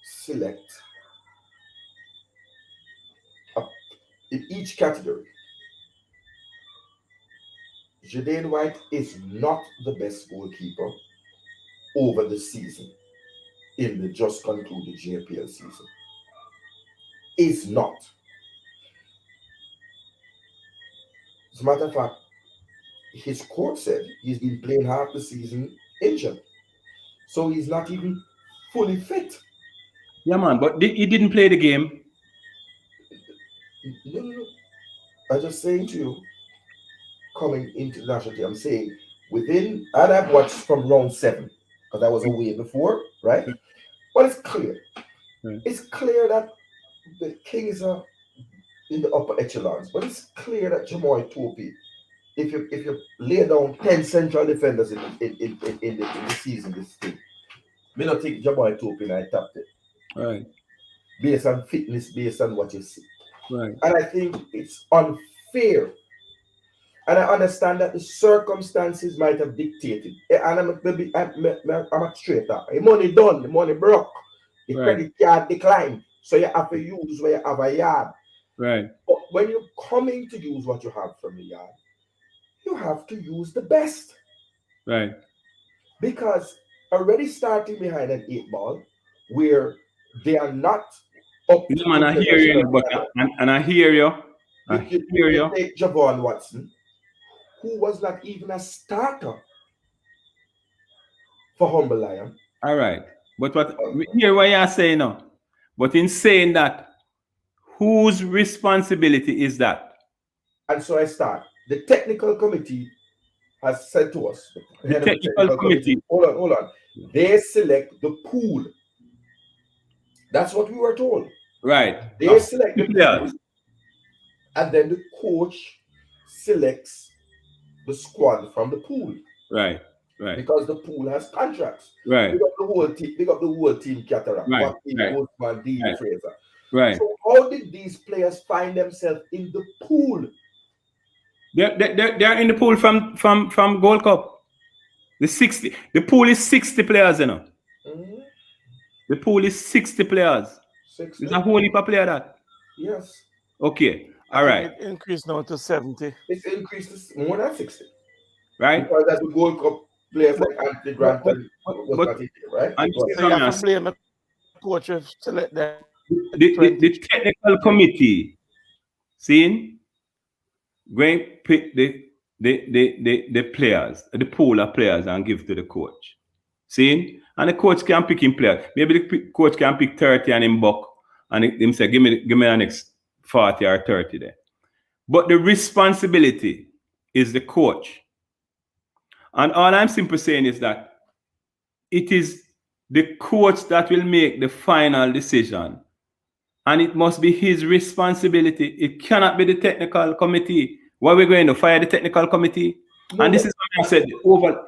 select in each category? Jadane White is not the best goalkeeper over the season in the just concluded JPL season. Is not. As a matter of fact, his coach said he's been playing half the season injured. So he's not even fully fit. Yeah, man, but he didn't play the game. No. I'm just saying to you, coming into the national team, I'm saying within, and I've watched from round 7, because I was away before, right? But it's clear. Right. It's clear that the Kings are in the upper echelons, but it's clear that Jamoy Topi, if you lay down 10 central defenders in the season, this thing, me not think Jamoy Topi I tapped it. Right. Based on fitness, based on what you see. Right. And I think it's unfair. And I understand that the circumstances might have dictated. And I'm a straight up. The money done, the money broke, the credit card declined. So you have to use where you have a yard. Right. But when you're coming to use what you have from the yard, you have to use the best. Right. Because already starting behind an 8 ball, where they are not up. Yeah, man, I hear you, but and I hear you. I hear you. Take Javon Watson, who was not even a starter for Humble Lion. All right. But hear what you're saying now. But in saying that, whose responsibility is that? And so I start. The technical committee has said to us, the technical committee. Hold on. They select the pool. That's what we were told. Right. They select the pool, and then the coach selects the squad from the pool. Right. Right. Because the pool has contracts. Right. We got the whole team Cataract. Right. Wholesome, D. Fraser. Right. So how did these players find themselves in the pool? They're in the pool from Gold Cup. The pool is 60 players, you know. Mm-hmm. The pool is 60 players. 60. It's a whole heap of players that. Yes. Okay. All right. It increased now to 70. It's increased to more than 60. Right. Because that's the Gold Cup players like Anthony Grant right? And you have to blame the coach to select that. The technical committee, seeing, going pick the players, the pool of players, and give to the coach. Seeing, and the coach can pick him players. Maybe the coach can pick 30 and him buck, and him say, give me the next 40 or 30 there. But the responsibility is the coach. And all I'm simply saying is that it is the coach that will make the final decision And it must be his responsibility. It cannot be the technical committee. What we're going to fire the technical committee? No, And this is what I said, over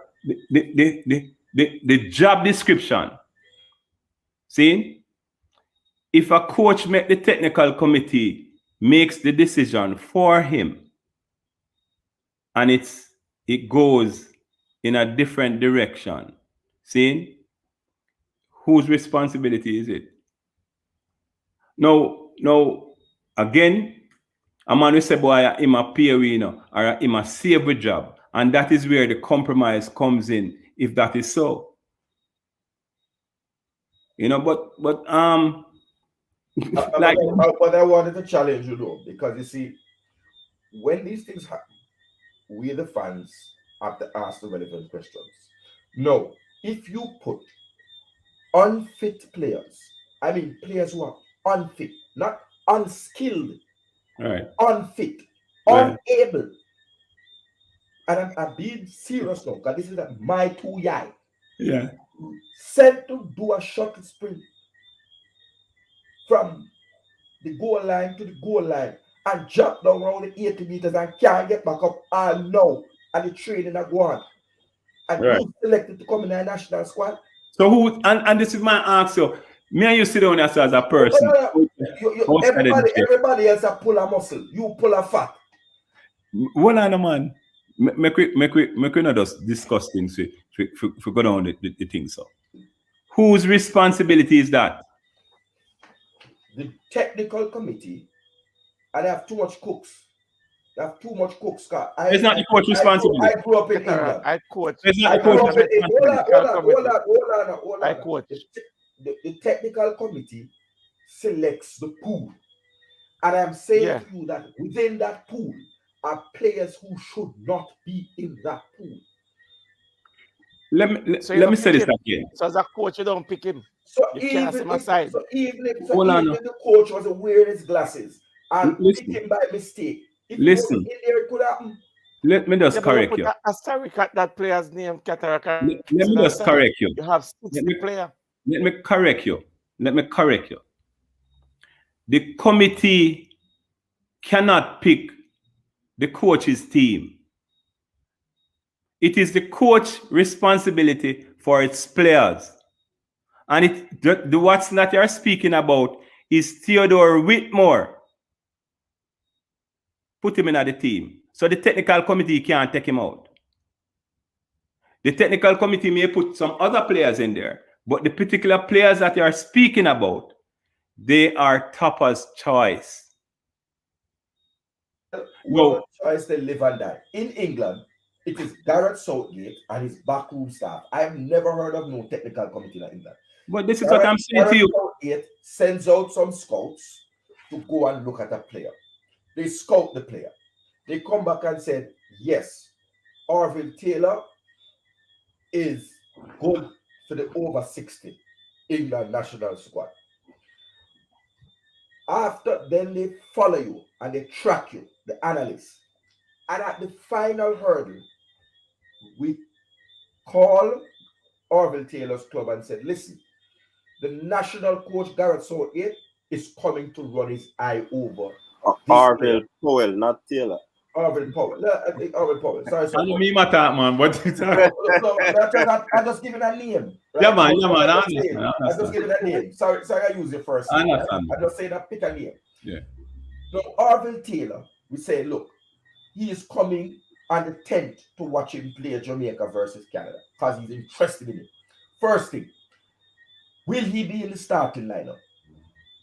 the job description. See? If a coach make the technical committee makes the decision for him, and it goes in a different direction, see? Whose responsibility is it? No, again, a man will say, boy, I'm a peer, or I'm a save job. And that is where the compromise comes in, if that is so. But But I wanted to challenge you though, because you see, when these things happen, we the fans have to ask the relevant questions. No, if you put unfit players, I mean players who are unfit, not unskilled, right, unfit, right, unable, and I'm being serious now, because this is my 2 yai. Yeah. Sent to do a shuttle sprint from the goal line to the goal line and jump down around the 80 meters and can't get back up all now, and the training are going. And Right. who's selected to come in the national squad? So who, and this is my answer. Me and you sit down as a person. Everybody else a pull a muscle. You pull a fat. One on man. Make we not just discuss things. We go down the things. So whose responsibility is that? The technical committee, and they have too much cooks. They have too much cooks. It's not the coach responsibility. I grew up in England. I coach. It's not the coach responsibility. Hold on. I coach. The technical committee selects the pool. And I'm saying to you that within that pool are players who should not be in that pool. Let me say this again. So as a coach, you don't pick him. So you can't see him aside. So even if the coach was wearing his glasses and pick him by mistake, if listen. in there, it could happen. Let me just correct you. Asterisk at that player's name, Cataract. Let me just correct you. You have 60 players. Let me correct you. The committee cannot pick the coach's team. It is the coach's responsibility for its players. And the Watson that you're speaking about is Theodore Whitmore. Put him in the team. So the technical committee can't take him out. The technical committee may put some other players in there, but the particular players that you are speaking about, they are Topper's choice. No choice, they live and die. In England, it is Gareth Southgate and his backroom staff. I have never heard of no technical committee like that. But this is what I'm saying to you. Southgate sends out some scouts to go and look at a player. They scout the player. They come back and said, yes, Orville Taylor is good for the over 60 England national squad. After then they follow you and they track you, the analysts. And at the final hurdle, we call Orville Taylor's club and said, listen, the national coach Gareth Southgate is coming to run his eye over. Orville Powell, not Taylor. Orville Powell. No, I think Orville Powell. Sorry. I don't mean my time, man, but I'm just giving a name. Right? Yeah, man. I'm just giving a name. Sorry, I use your first name. I'm just saying that pick a name. Yeah. So Orville Taylor, we say, look, he is coming on the 10th to watch him play Jamaica versus Canada because he's interested in it. First thing, will he be in the starting lineup?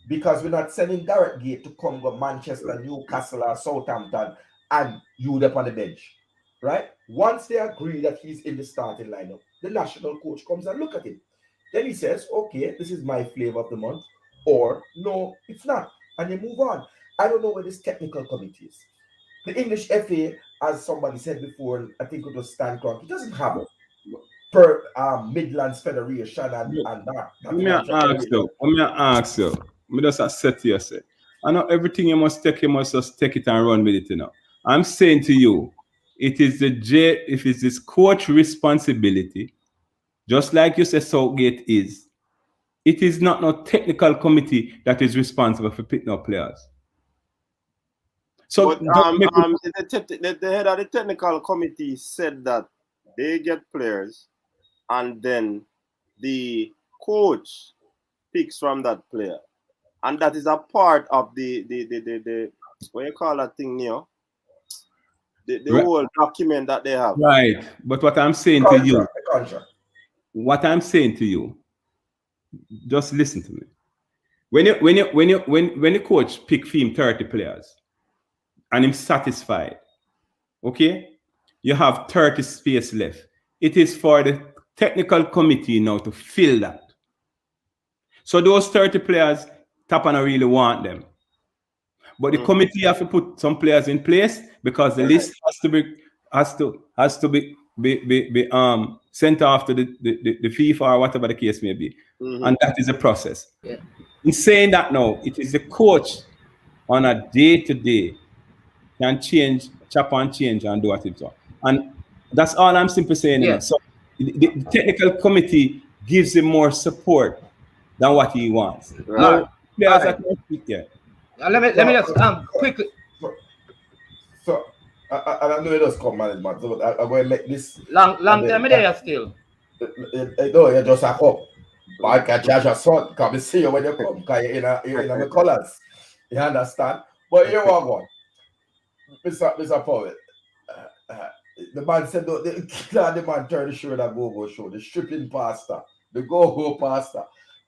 Because we're not sending Gareth Gate to come to Manchester, Newcastle, or Southampton and you up on the bench, right? Once they agree that he's in the starting lineup, the national coach comes and look at him. Then he says, okay, this is my flavor of the month, or no, it's not. And they move on. I don't know where this technical committee is. The English FA, as somebody said before, I think it was Stan Kroenke, it doesn't have it per Midlands Federation and that. Let me ask you. Me just set you say. I know everything you must just take it and run with it, you know. I'm saying to you, it is if it's this coach responsibility, just like you say Southgate is, It is not no technical committee that is responsible for picking up players. So but the head of the technical committee said that they get players and then the coach picks from that player. And that is a part of the what you call that thing now? The whole document that they have. Right. But what I'm saying to you, just listen to me. When the coach pick him 30 players and him satisfied, okay, you have 30 space left. It is for the technical committee now to fill that. So those 30 players, Tapana really want them. But the committee have to put some players in place because the list has to be sent off to the FIFA or whatever the case may be. And that is a process. Yeah. In saying that now, it is the coach on a day-to-day can change, chop and change and do what it does. And that's all I'm simply saying. Yeah. So the technical committee gives him more support than what he wants. Right. Players Right. Let me just quickly. So I know it does come management, so I'm going to make this Long time there still. No, you just a come. But I can charge a son, because I see you when you come, because you're in my colors. You understand? But here we go. Mr. Powell, the man said, the man turned to show that go-go show, the stripping pastor, the go-go pastor.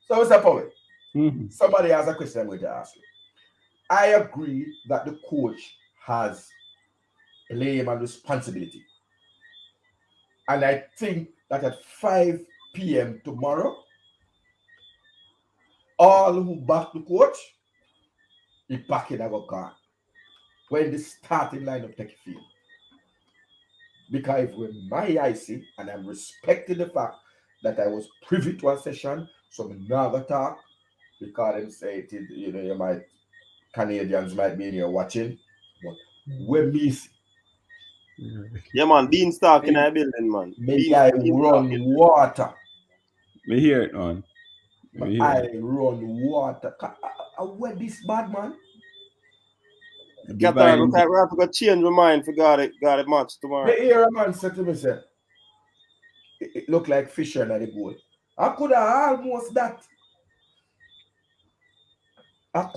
So, Mr. Powell, somebody has a question I'm going to ask you. I agree that the coach has blame and responsibility. And I think that at 5 p.m. tomorrow, all who back the coach, he back in our car when the starting lineup take field. Because when my eye see, and I'm respecting the fact that I was privy to a session, so I'm not gonna talk because them say it, you might Canadians might be in here watching, but when me see, yeah, man, beanstalk in our building, man. me I run water. Me hear it on. I run water. Where this bad man? Get on, we have to go change my mind for got it match tomorrow. The hear a man said to me, say, it look like Fisher and the goal. I could have almost that. But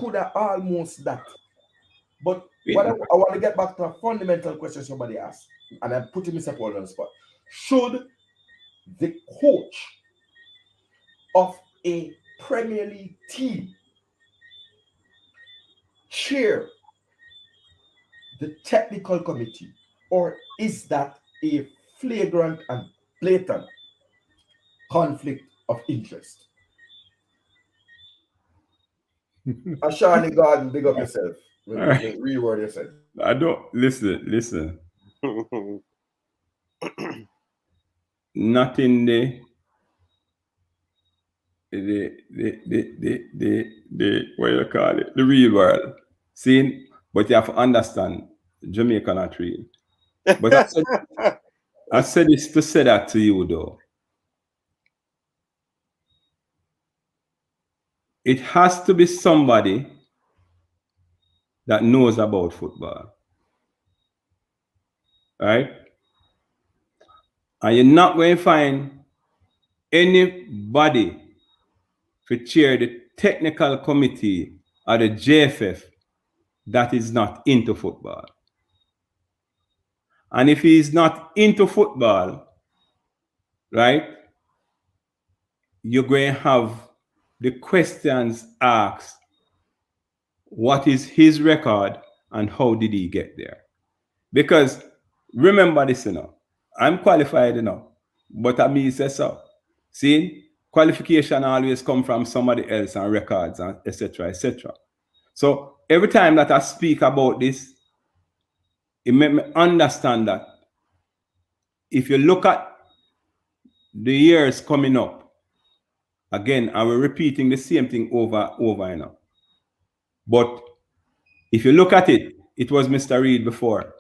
what I want to get back to a fundamental question somebody asked, and I'm putting myself all on the spot. Should the coach of a Premier League team chair the technical committee, or is that a flagrant and blatant conflict of interest? Ashani Garden, big up yourself. Reword yourself. I don't listen. Not in the what you call it, the real world. See, but you have to understand, Jamaica not real. But I said this to say that to you though. It has to be somebody that knows about football. Right? And you're not going to find anybody to chair the technical committee or the JFF that is not into football. And if he is not into football, right, you're going to have the questions asked, what is his record and how did he get there? Because remember this, I'm qualified but I mean say so. See, qualification always come from somebody else and records and etc. etc. So every time that I speak about this, it made me understand that if you look at the years coming up, again, I will repeating the same thing over now. But if you look at it, it was Mr. Reid before.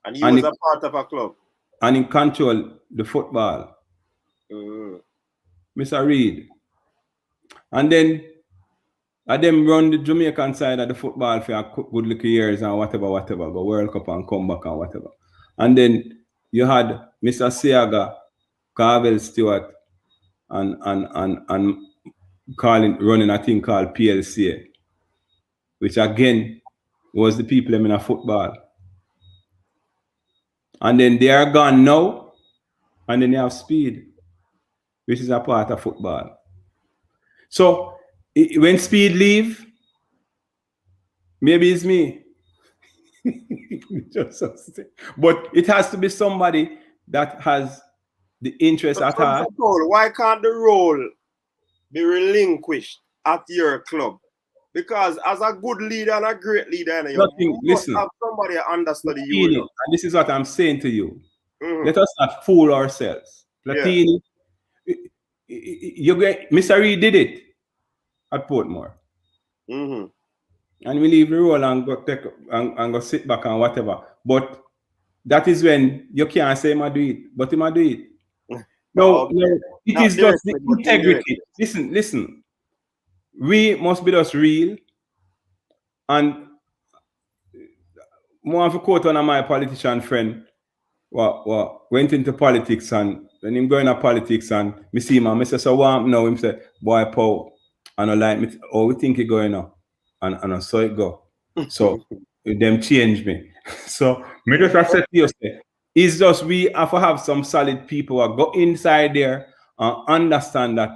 And he was a part of a club. And he controlled the football. Mr. Reed. And then them run the Jamaican side of the football for a good little years and whatever, go World Cup and come back and whatever. And then you had Mr. Seaga, Carvel Stewart, and running a thing called PLC, which again was the people in a football. And then they are gone now, and then you have Speed, which is a part of football. So when Speed leave, maybe it's me. But it has to be somebody that has the interest at heart. Why can't the role be relinquished at your club? Because as a good leader and a great leader, you must have somebody that understands you. And this is what I'm saying to you. Let us not fool ourselves. Platini, Mr. Reed did it at Portmore. And we leave the role and go sit back and whatever. But that is when you can't say him do it, but him do it. No, it is just the integrity. Listen. We must be just real. And more of a quote one of my politician friend went into politics, and when him going to politics and me see him and I say, so what now? Him say, boy Powell, I don't like me. Oh, we think he going now. And I saw it go. So them change me. So me just accept you say, it's just we have to have some solid people who go inside there and understand that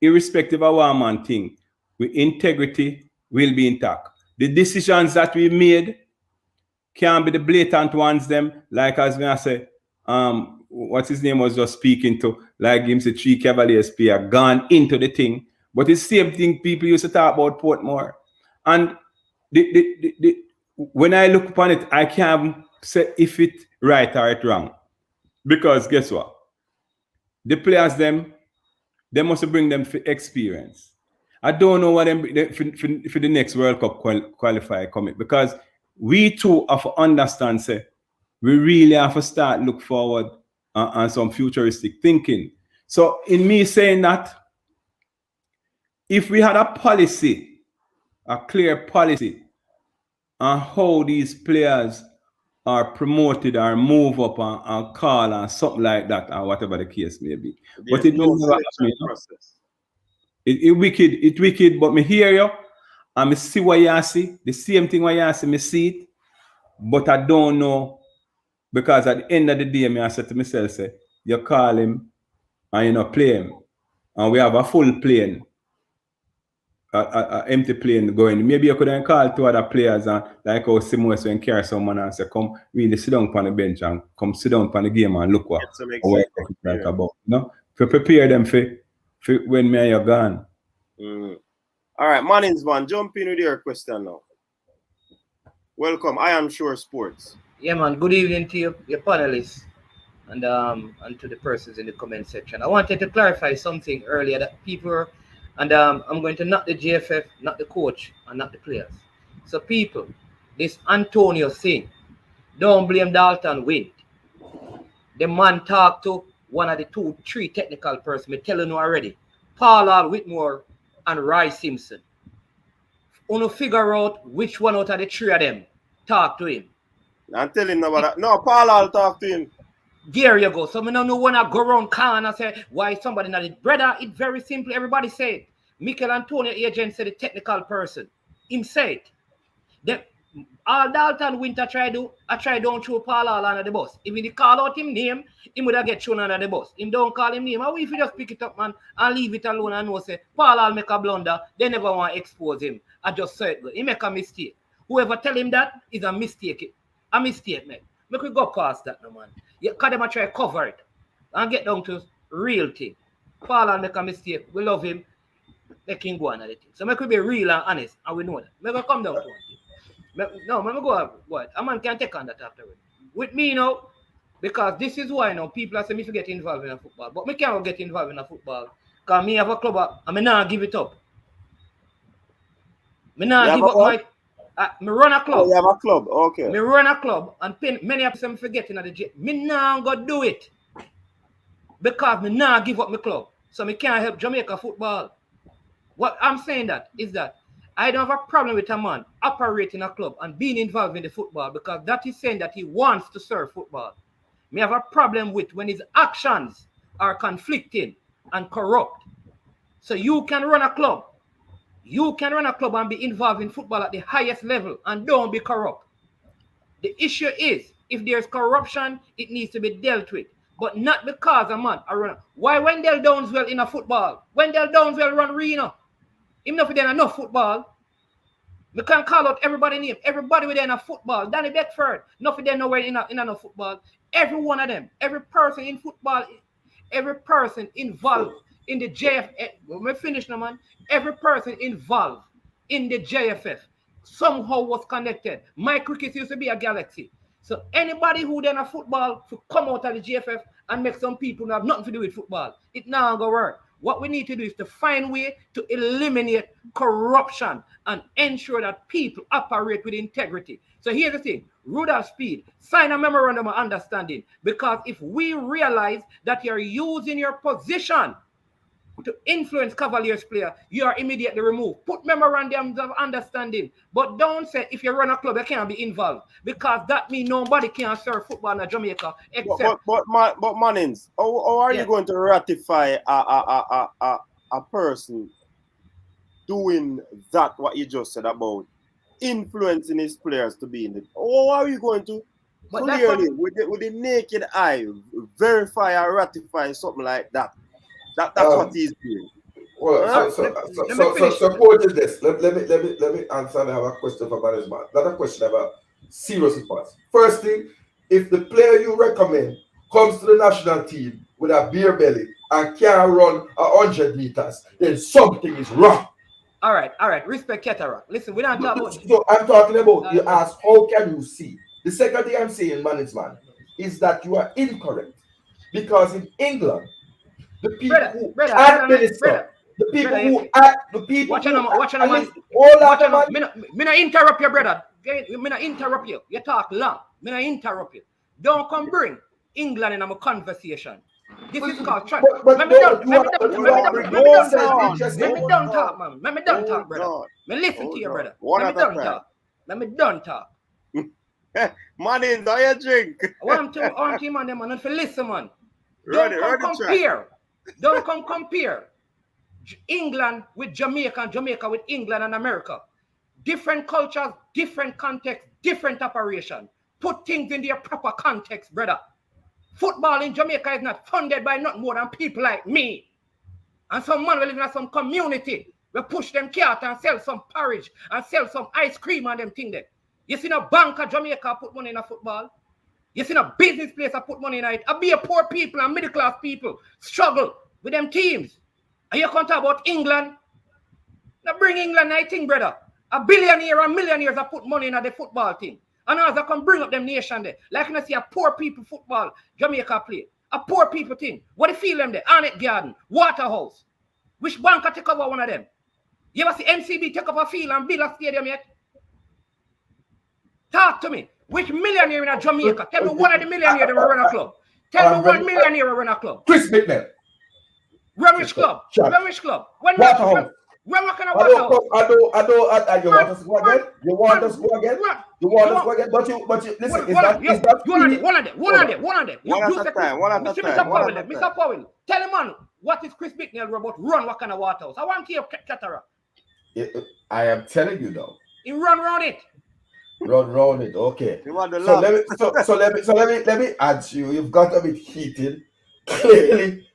irrespective of what man thing, with integrity will be intact. The decisions that we made can't be the blatant ones them, like as I say, what his name was just speaking to, like him say 3 Cavaliers player gone into the thing. But it's the same thing people used to talk about Portmore. And when I look upon it, I can't say if it right or it wrong. Because guess what? The players they must bring them for experience. I don't know what them for the next World Cup qualifier coming, because we too have to understand, say, we really have to start look forward and some futuristic thinking. So in me saying that, if we had a policy, a clear policy on how these players are promoted or move up and call and something like that, or whatever the case may be. But it will never happen. It's wicked, but me hear you and me see what you see. The same thing what you see, me see it. But I don't know, because at the end of the day, I said to myself, say, you call him and you not play him. And we have a full plane, a empty plane going. Maybe you could call 2 other players and like how Simos when carry someone and say, come really sit down on the bench and come sit down on the game and look what it's like about. No? To prepare them for when me and you're gone. All right, Mannings man, jump in with your question now. Welcome, I am Sure Sports. Yeah, man. Good evening to your panelists and to the persons in the comment section. I wanted to clarify something earlier that people were, and I'm going to knock the GFF, not the coach, and not the players. So people, this Antonio thing, don't blame Dalton Wint. The man talked to one of the 2-3 technical persons. Me telling you already. Powell, Whitmore, and Rice Simpson. Uno figure out which one out of the 3 of them talk to him. I'm telling you about that. No, Powell talk to him. There you go. So I don't know when I go around can and say why somebody not it. Brother, it's very simple. Everybody say it. Mikel Antonio agent said the technical person. Him say it. All Dalton Winter I try don't throw Paul all under the bus. If he call out him name, he would have get thrown under the bus. Him don't call him name. How if you just pick it up, man, and leave it alone and know say Paul all make a blunder, they never want to expose him. I just say it. He make a mistake. Whoever tell him that is a mistake. A mistake, man. Make we go past that no man. Because them try to cover it and get down to real thing. Paul all make a mistake. We love him. Let him go on at the thing. So make we be real and honest, and we know that. Make we come down to one thing. No, let me go what? A man can take on that afterwards. With me, you know, because this is why now people are saying me to get involved in a football. But me can't get involved in a football. Because me have a club and me not give it up. Me not give up my me run a club. Oh, you have a club, okay. Me run a club and many of them forgetting at the gym. Me not go do it. Because me not give up my club. So we can't help Jamaica football. What I'm saying that is that I don't have a problem with a man operating a club and being involved in the football because that is saying that he wants to serve football. Me have a problem with when his actions are conflicting and corrupt. So you can run a club. You can run a club and be involved in football at the highest level and don't be corrupt. The issue is, if there's corruption, it needs to be dealt with. But not because a man a runner. Why Wendell Downswell in a football? Wendell Downswell run Reno. Even if there enough football, we can call out everybody name. Everybody within a football. Danny Beckford, nothing there nowhere in a football. Every one of them, every person in football, every person involved in the JFF. When we finish now, man, every person involved in the JFF somehow was connected. My cricket used to be a galaxy. So anybody who then a football to come out of the JFF and make some people have nothing to do with football, it now go work. What we need to do is to find way to eliminate corruption and ensure that people operate with integrity. So here's the thing, Rudolph Speed, sign a memorandum of understanding, because if we realize that you're using your position to influence Cavaliers player, you are immediately removed. Put memorandums of understanding, but don't say if you run a club you can't be involved, because that means nobody can serve football in Jamaica except. But Mannings, how are you going to ratify a person doing that? What you just said about influencing his players to be in it? How are you going to clearly, with the naked eye, verify or ratify something like that? That's what he's doing. Well, so quote is this. Let me answer and have a question for management. Not a question about serious response. First thing, if the player you recommend comes to the national team with a beer belly and can't run 100 meters, then something is wrong. All right. Respect Cataract. Listen, we don't talk about. So I'm talking about, you ask, how can you see? The second thing I'm saying, management, is that you are incorrect. Because in England, the people who administer, the people who act, the people watch who man. Me not interrupt you, brother. Me not interrupt you. You talk long. Me not interrupt you. Don't come bring England in our conversation. This is called try. Let me done talk, man. Let me done talk, brother. Me listen to you, brother. Let me done talk. Mannings, how you drink? I want to man, them man, and listen, man. Don't come compare England with Jamaica and Jamaica with England and America. Different cultures, different context, different operation. Put things in their proper context, brother. Football in Jamaica is not funded by not more than people like me. And some man will live in some community. We push them cart and sell some porridge and sell some ice cream and them thing there. You see a bank of Jamaica put money in a football. You see a business place I put money in it. I be a poor people and middle class people struggle with them teams. And you can't talk about England. Now bring England, I think, brother. A billionaire and millionaires have put money in the football team. And as I can bring up them nation there. Like when I see a poor people football, Jamaica play. A poor people team. What do you feel them there? Arnett Garden, Waterhouse. Which bank can take over one of them? You ever see MCB take up a field and build a stadium yet? Talk to me. Which millionaire in Jamaica? Tell me one of the millionaires that will run a club. Tell me one millionaire will run a club. Chris Bicknell. Run which club? Run which club? When what kind of Waterhouse? You want us to go again? You want us to go again? You want us to go again? But you listen, one of them. Mr. Powell, tell him, man, what is Chris Bicknell about run what kind of Waterhouse? I want to hear Cataract. I am telling you now. You run around it. Run round it, okay. So let me answer you. You've got a bit heated. Clearly,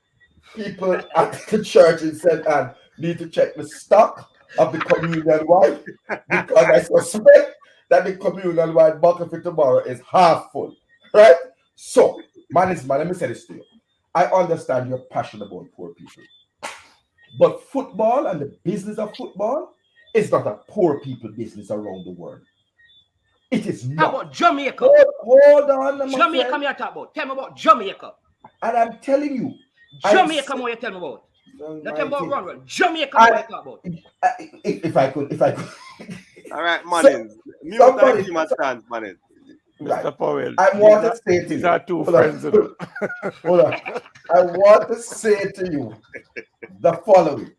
people at the church in St. Anne need to check the stock of the communion wine, because I suspect that the communion wine bottle for tomorrow is half full. Right? So, man, let me say this to you. I understand you're passionate about poor people. But football and the business of football is not a poor people business around the world. It is not. How about Jamaica? Hold on, Jamaica, me talk about. Tell me about Jamaica. And I'm telling you. Jamaica, more you tell me about. Not tell me about Ronald. Jamaica, more you talk about. If I could. All right, Mannings. Mute him at chance, Mannings. Mr. Powell. I want to say to you. These are two friends. Hold on. I want to say to you the following.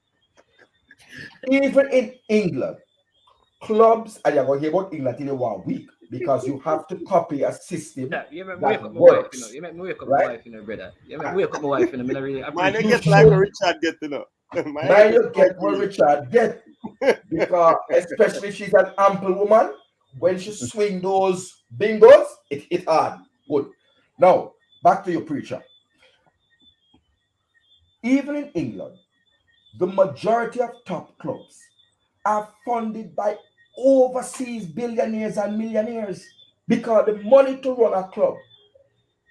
Even in England, clubs, and you're going to hear about England in 1 week because you have to copy a system Yeah, you make me that wake up my works. wife, you know. You make me wake up right? my wife, you know, brother. You make me wake up my wife, you know. I really Man, appreciate you You get like should. a Richard get, you know. Now you get what Richard get because especially if she's an ample woman, when she swing those bingos, it hit hard. Good. Now, back to your preacher. Even in England, the majority of top clubs are funded by overseas billionaires and millionaires because the money to run a club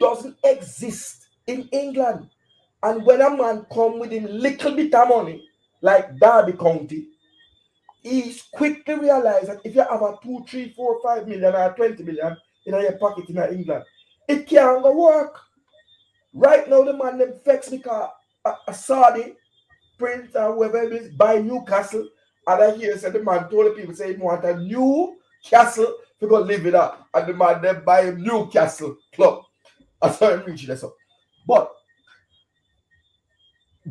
doesn't exist in England. And when a man come with him little bit of money, like Derby County, he quickly realized that if you have a 2, 3, 4, 5 million or 20 million in your pocket in England, it can't go work. Right now, the man them vex because a Saudi Prince or whoever it is buy Newcastle, and I hear said the man told the people say he want a new castle to go live in that, and the man then buy a Newcastle club. I saw him reaching this up. But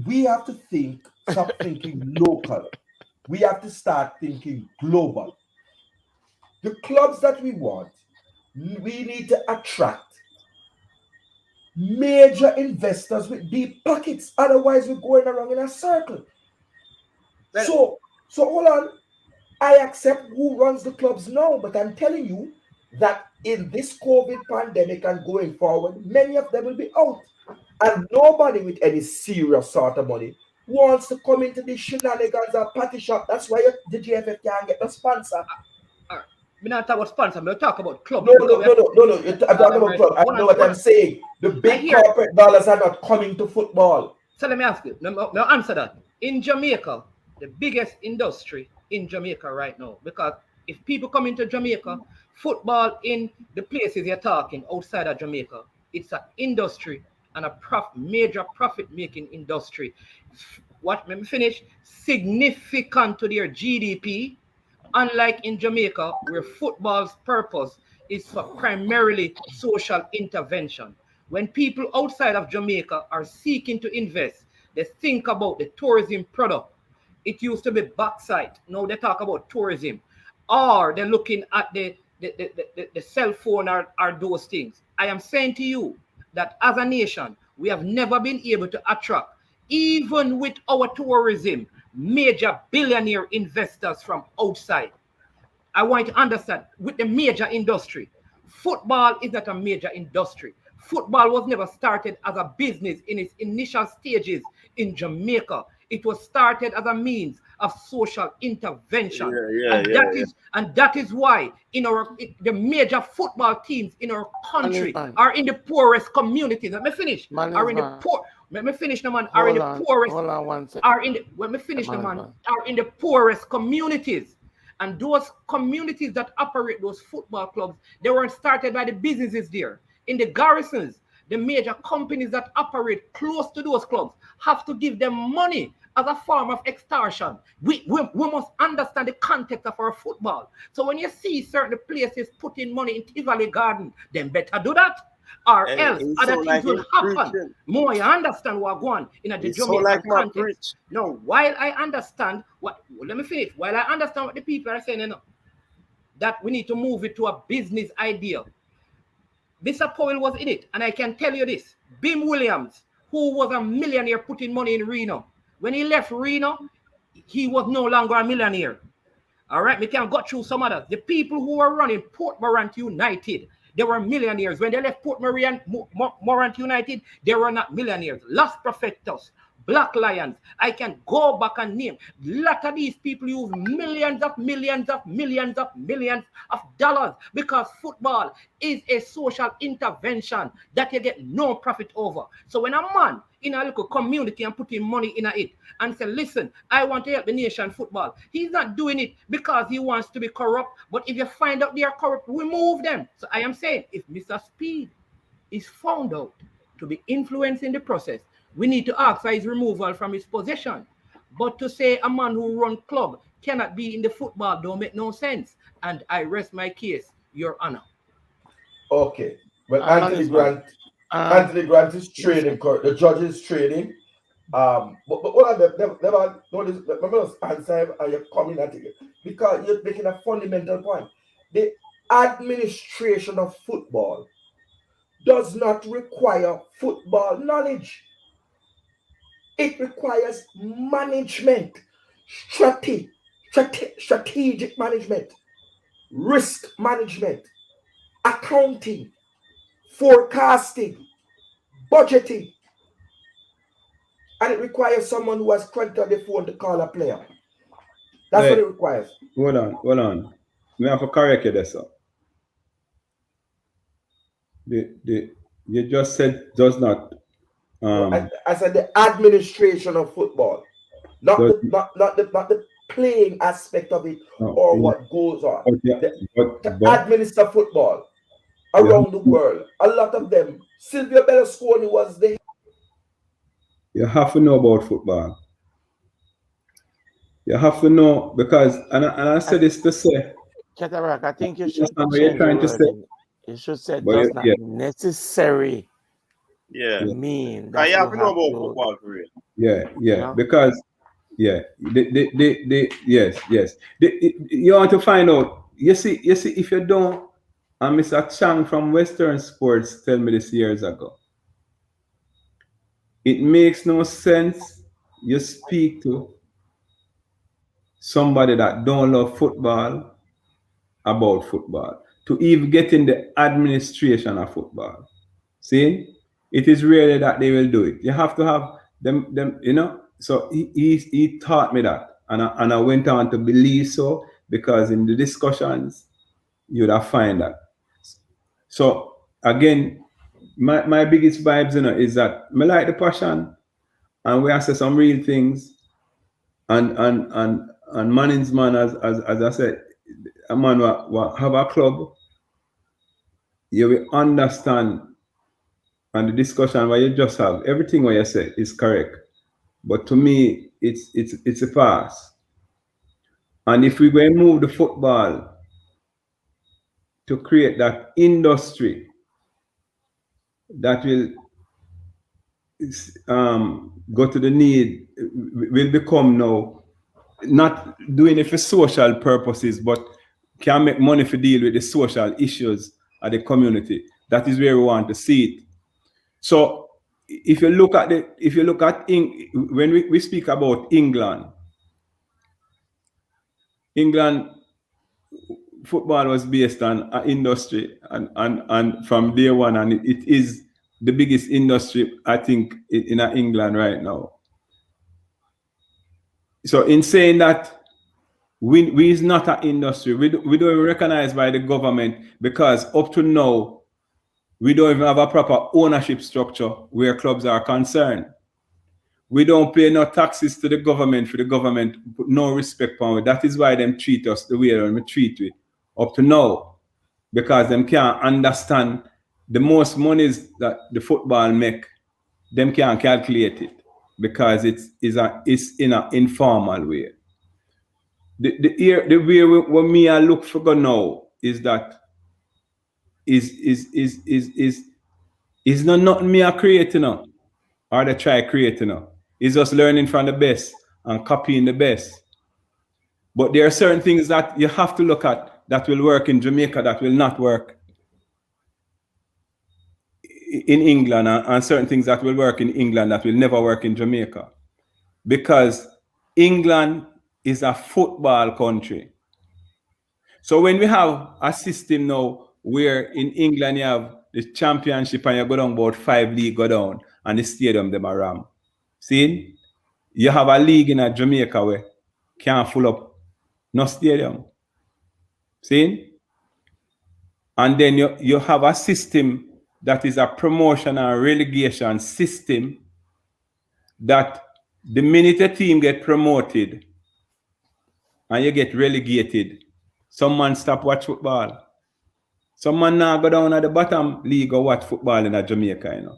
we have to stop thinking local. We have to start thinking global. The clubs that we want, we need to attract major investors with deep pockets. Otherwise, we're going around in a circle. Well, So hold on. I accept who runs the clubs now, but I'm telling you that in this COVID pandemic and going forward, many of them will be out. And nobody with any serious sort of money wants to come into these shenanigans or party shop. That's why the GFF can't get the sponsor. We not talk about sponsor, we talk about club. No. I'm talking about club. I know what I'm saying. The big corporate dollars are not coming to football. So let me ask you. Now answer that. In Jamaica, the biggest industry in Jamaica right now, because if people come into Jamaica, football in the places you're talking outside of Jamaica, it's an industry and a major profit-making industry. Let me finish. Significant to their GDP, unlike in Jamaica, where football's purpose is for primarily social intervention. When people outside of Jamaica are seeking to invest, they think about the tourism product. It used to be backside. Now they talk about tourism. Or they're looking at the cell phone or those things. I am saying to you that as a nation, we have never been able to attract, even with our tourism, major billionaire investors from outside. I want you to understand, with the major industry, football is not a major industry. Football was never started as a business in its initial stages in Jamaica. It was started as a means of social intervention. And that is why the major football teams in our country are in the poorest communities. Let me finish. Are in the poor. Let me finish, the man. Are in the poorest. Hold on one second. Are in the. Let me finish, the man. Are in the poorest communities. And those communities that operate those football clubs, they weren't started by the businesses there. In the garrisons, the major companies that operate close to those clubs have to give them money as a form of extortion. We must understand the context of our football. So when you see certain places putting money in Tivoli Garden, then better do that. Or else other things will happen. More you understand what going on in the Jamaican context. Now, while I understand let me finish. While I understand what the people are saying, that we need to move it to a business idea. Mr. Powell was in it, and I can tell you this. Bim Williams, who was a millionaire putting money in Reno, when he left Reno, he was no longer a millionaire. All right, we can go through some others. The people who were running Port Morant United, they were millionaires. When they left Port Morant United, they were not millionaires. Los Profetos, Black Lions. I can go back and name. A lot of these people use millions of dollars because football is a social intervention that you get no profit over. So when a man in a local community and putting money in it and say, listen, I want to help the nation football, he's not doing it because he wants to be corrupt. But if you find out they are corrupt, remove them. So I am saying, if Mr. Speed is found out to be influencing the process, we need to ask for his removal from his position. But to say a man who runs club cannot be in the football don't make no sense. And I rest my case, Your Honor. Okay. Well, Anthony Grant is trading. The judge is trading. But all of them never notice. Remember us answer and you're coming at it because you're making a fundamental point. The administration of football does not require football knowledge. It requires management, strategic management, risk management, accounting, forecasting, budgeting. And it requires someone who has cracked on the phone to call a player. That's what it requires. Hold on. We have to correct you there, sir. You just said does not. I said the administration of football, not the playing aspect of it or what goes on. To administer football around the world, a lot of them. Silvio Berlusconi was there. You have to know about football. You have to know because, and I said this to say. Cataract, I think you should what you're trying to say. You should say does not necessary. Yeah. Mean that you have to know about football for real. Yeah. You know? Because yes. You want to find out. You see, if you don't, and Mr. Chang from Western Sports tell me this years ago. It makes no sense you speak to somebody that don't love football about football to even get in the administration of football. See, it is rarely that they will do it. You have to have them, you know. So he taught me that, and I went on to believe so because in the discussions you'd have find that. So again, my biggest vibes, you know, is that I like the passion, and we say some real things, and Manning's man, as I said, a man will have a club. You will understand, and the discussion where you just have everything what you say is correct, but to me it's a pass. And if we go and move the football to create that industry that will go to the need, will become now not doing it for social purposes, but can make money for deal with the social issues of the community. That is where we want to see it. So if you look at when we speak about England football was based on an industry and from day one, and it is the biggest industry, I think, in England right now. So in saying that we is not an industry, we don't recognize by the government, because up to now we don't even have a proper ownership structure where clubs are concerned. We don't pay no taxes to the government for the government, put no respect on it. That is why them treat us the way they treat we up to now, because them can't understand the most monies that the football make. Them can't calculate it because it's in an informal way. The way what me I look for go now is that is not nothing me I creating now, or they try creating now. It's just learning from the best and copying the best. But there are certain things that you have to look at that will work in Jamaica that will not work in England, and certain things that will work in England that will never work in Jamaica. Because England is a football country. So when we have a system now where in England you have the championship and you go down about 5 leagues go down and the stadium them are ram. See? You have a league in Jamaica where can't full up no stadium. See? And then you have a system that is a promotion and relegation system that the minute a team get promoted and you get relegated, some man stop watch football. Some man now go down at the bottom league or watch football in Jamaica, you know.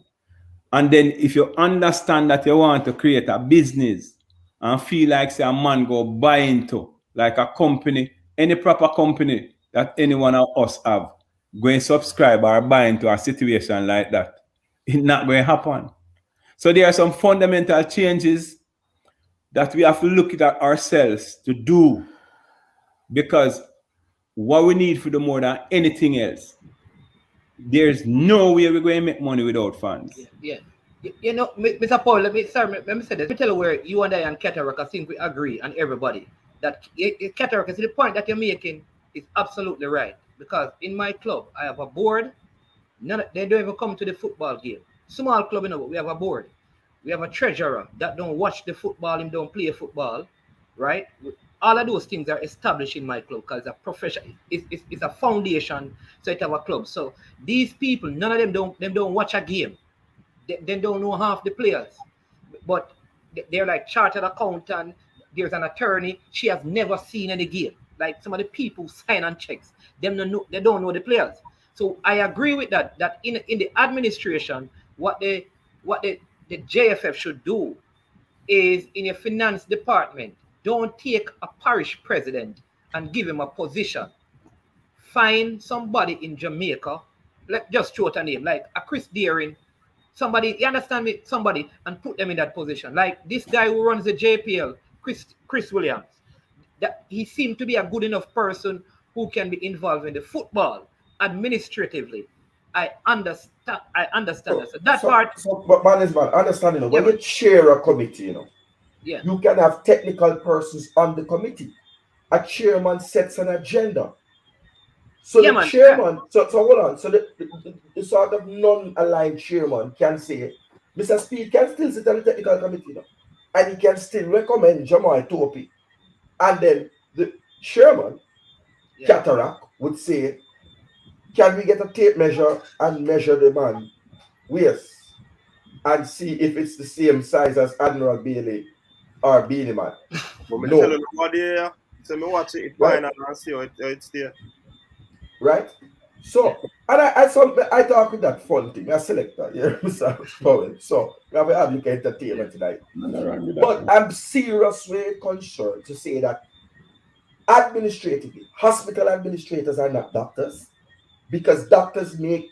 And then if you understand that you want to create a business and feel like say a man go buy into like a company, any proper company that any one of us have, go and subscribe or buy into a situation like that, it's not going to happen. So there are some fundamental changes that we have to look at ourselves to do, because what we need for the more than anything else, there's no way we're going to make money without fans. Yeah. You know, Mr. Paul, let me say this. Let me tell you where you and I and Cataract, I think we agree, and everybody, that Cataract, the point that you're making is absolutely right. Because in my club, I have a board. They don't even come to the football game. Small club, you know, but we have a board. We have a treasurer that don't watch the football, him don't play football, right? All of those things are established in my club because it's a profession, it's a foundation, so it's our club. So these people, none of them don't watch a game. They don't know half the players, but they're like chartered accountant. There's an attorney. She has never seen any game. Like some of the people sign on checks, they don't know the players. So I agree with that. That in the administration, what the JFF should do is in your finance department, don't take a parish president and give him a position. Find somebody in Jamaica, just throw out a name, like a Chris Deering, somebody, you understand me, somebody, and put them in that position. Like this guy who runs the JPL, Chris Williams, that he seemed to be a good enough person who can be involved in the football administratively. I understand that. So that part. So, but man, understanding, when you chair a committee, you know, you can have technical persons on the committee. A chairman sets an agenda. So the chairman, so hold on. So the sort of non-aligned chairman can say, Mr. Speed can still sit on the technical committee, you know, and he can still recommend Jamal Topi. And then the chairman, Cataract, would say, can we get a tape measure and measure the man waist and see if it's the same size as Admiral Bailey or Beanie Man? No. So me watch it fine and see how it's there. Right? So, and I talk with that fun thing, a selector, Mr. Powell. So, we have a look at entertainment tonight. But I'm seriously concerned to say that administratively, hospital administrators are not doctors, because doctors make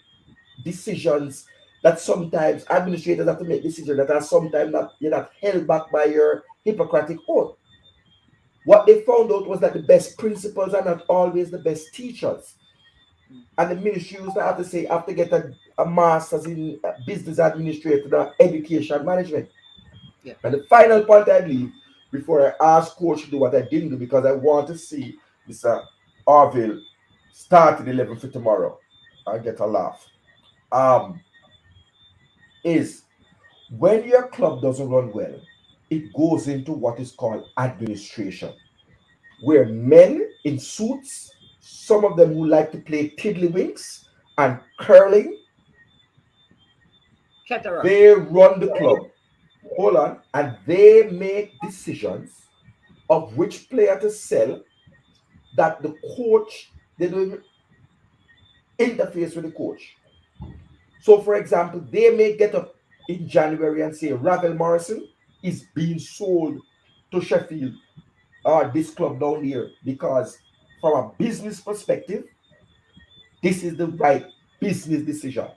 decisions that sometimes administrators have to make decisions that are sometimes you're not held back by your Hippocratic oath. What they found out was that the best principals are not always the best teachers. And the ministry used to have to say, I have to get a master's in business administration or education management. Yeah. And the final point I leave, before I ask coach to do what I didn't do, because I want to see Mr. Orville start at 11 for tomorrow. I'll get a laugh. Is when your club doesn't run well, it goes into what is called administration, where men in suits, some of them who like to play tiddlywinks and curling, they run the club. Hold on. And they make decisions of which player to sell, that the coach, they don't even interface with the coach. So, for example, they may get up in January and say Ravel Morrison is being sold to Sheffield or this club down here, because from a business perspective, this is the right business decision.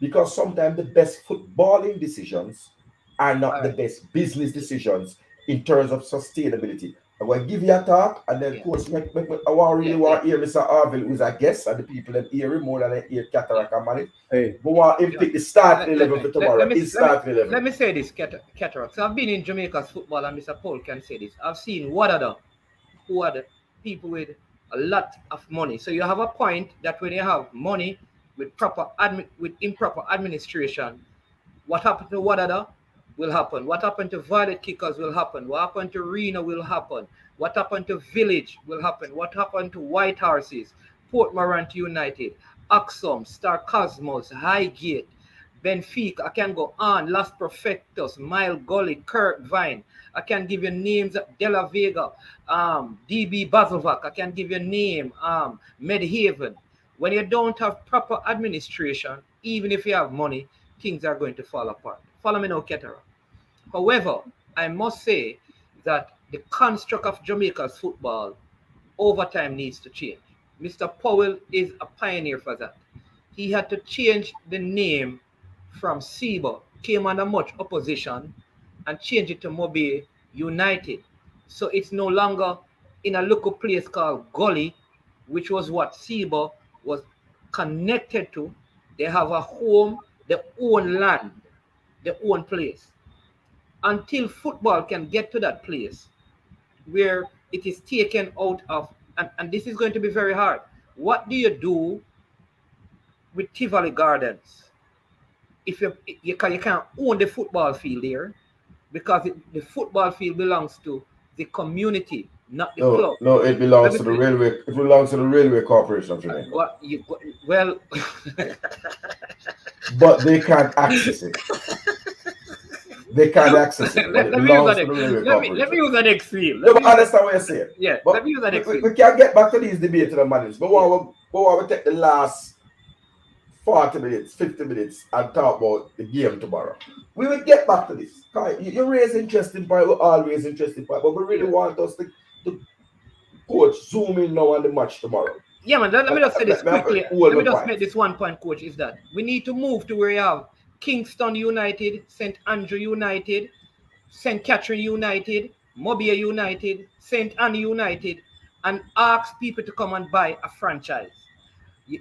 Because sometimes the best footballing decisions are not the best business decisions in terms of sustainability. I'm going to give you a talk, and then, of course, I want to hear Mr. Orville, who's a guest, and the people that hear him more than I hear Cataract and Manny. Hey. But want him pick the starting 11 for tomorrow. Let me say this, Cataract. So I've been in Jamaica's football, and Mr. Paul can say this. I've seen who are the people with a lot of money. So you have a point that when you have money with improper administration, what happened to Wadada will happen. What happened to Violet Kickers will happen. What happened to Reno will happen. What happened to Village will happen. What happened to White Horses, Port Morant United, Axum, Star Cosmos, Highgate, Benfica. I can go on. Las Perfectos, Mile Gully, Kurt Vine. I can give you names, De La Vega, DB Basilvac. I can give you name, Medhaven. When you don't have proper administration, even if you have money, things are going to fall apart. Follow me now, Cataract. However, I must say that the construct of Jamaica's football over time needs to change. Mr. Powell is a pioneer for that. He had to change the name from SEBA came under much opposition and changed it to Mobile United. So it's no longer in a local place called Gully, which was what Seba was connected to. They have a home, their own land, their own place. Until football can get to that place where it is taken out of, and this is going to be very hard. What do you do with Tivoli Gardens? If you can't own the football field there, because the football field belongs to the community, not the club. No, it belongs to the railway. It belongs to the railway corporation of Jamaica. Well, but they can't access it. They can't access it. Let me use an extreme. No, but understand what you're saying. Yeah, but let me use an extreme. We can't get back to these debates in a minute. But we take the last 40 minutes, 50 minutes and talk about the game tomorrow. We will get back to this. You raise interesting point, we always interesting point, but we really want us to coach zoom in now on the match tomorrow. Yeah, man, let me just say this quickly. Let me just make this one point, coach, is that we need to move to where you have Kingston United, St. Andrew United, St. Catherine United, Mobile United, St. Anne United, and ask people to come and buy a franchise.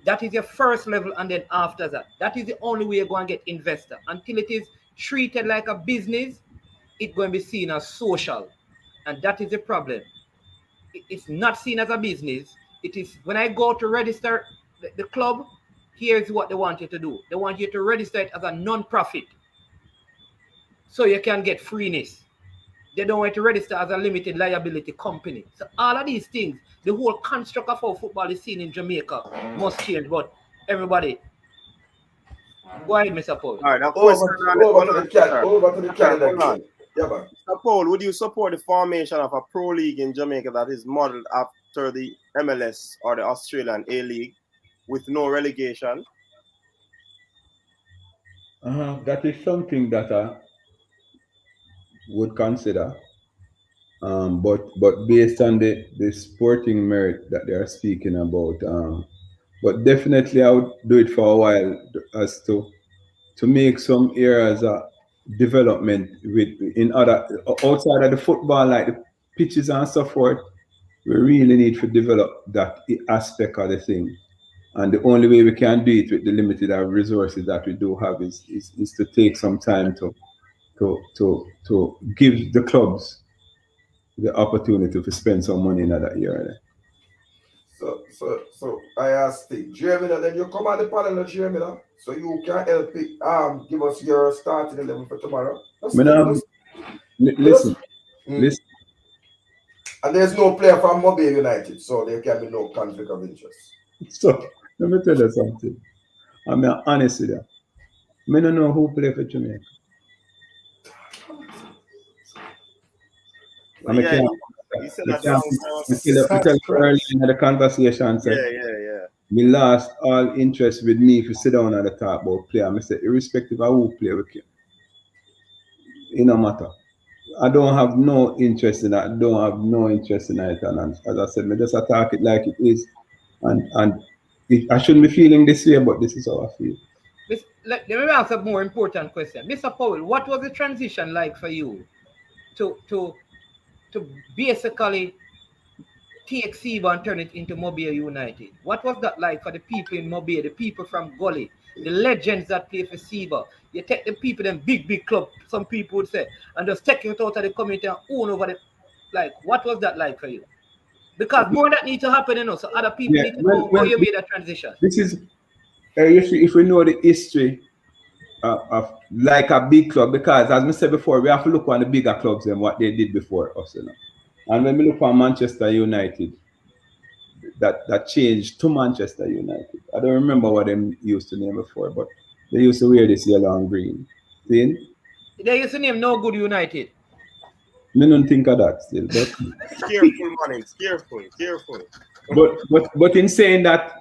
That is your first level, and then after that is the only way you're going to get investor. Until it is treated like a business, it's going to be seen as social, and that is the problem. It's not seen as a business. It is, when I go to register the club, here's what they want you to do. They want you to register it as a non-profit, so you can get freeness. They don't want to register as a limited liability company. So all of these things, the whole construct of how football is seen in Jamaica must change. But everybody, go ahead, Mr. Paul. All right, over to the Canada. Yeah, man. Mr. Paul, would you support the formation of a pro league in Jamaica that is modeled after the MLS or the Australian A-League with no relegation? That is something that I would consider. But based on the sporting merit that they are speaking about, but definitely I would do it for a while as to make some areas of development in other outside of the football, like the pitches and so forth. We really need to develop that aspect of the thing, and the only way we can do it with the limited resources that we do have is to take some time to give the clubs the opportunity to spend some money in that area. So I asked Jeremy, and then you come on the panel, Jeremy, so you can help it, give us your starting 11 for tomorrow. Listen. And there's no player from Mobile United, so there can be no conflict of interest. So let me tell you something. I'm honest with you. I don't know who play for Jamaica. You said that early in the conversation. Yeah. We lost all interest with me if you sit down at the top about player. I say, irrespective of who play with you, it no matter. I don't have no interest in that. I don't have no interest in it. And as I said, I just attack it like it is. And I shouldn't be feeling this way, but this is how I feel. Let me ask a more important question. Mr. Powell, what was the transition like for you to basically take Seba and turn it into Mobile United? What was that like for the people in Mobile, the people from Gully, the legends that play for Seba? You take the people in big club, some people would say, and just take it out of the community and own over the, like, what was that like for you? Because more that needs to happen, you know, so other people need to know how you made that transition. This is, if we know the history of like a big club, because as I said before, we have to look on the bigger clubs and what they did before us, you know. And when we look on Manchester United, that changed to Manchester United. I don't remember what them used to name before, but they used to wear this yellow and green. See? They used to name No Good United. I don't think of that still. But careful, man. Careful. But in saying that,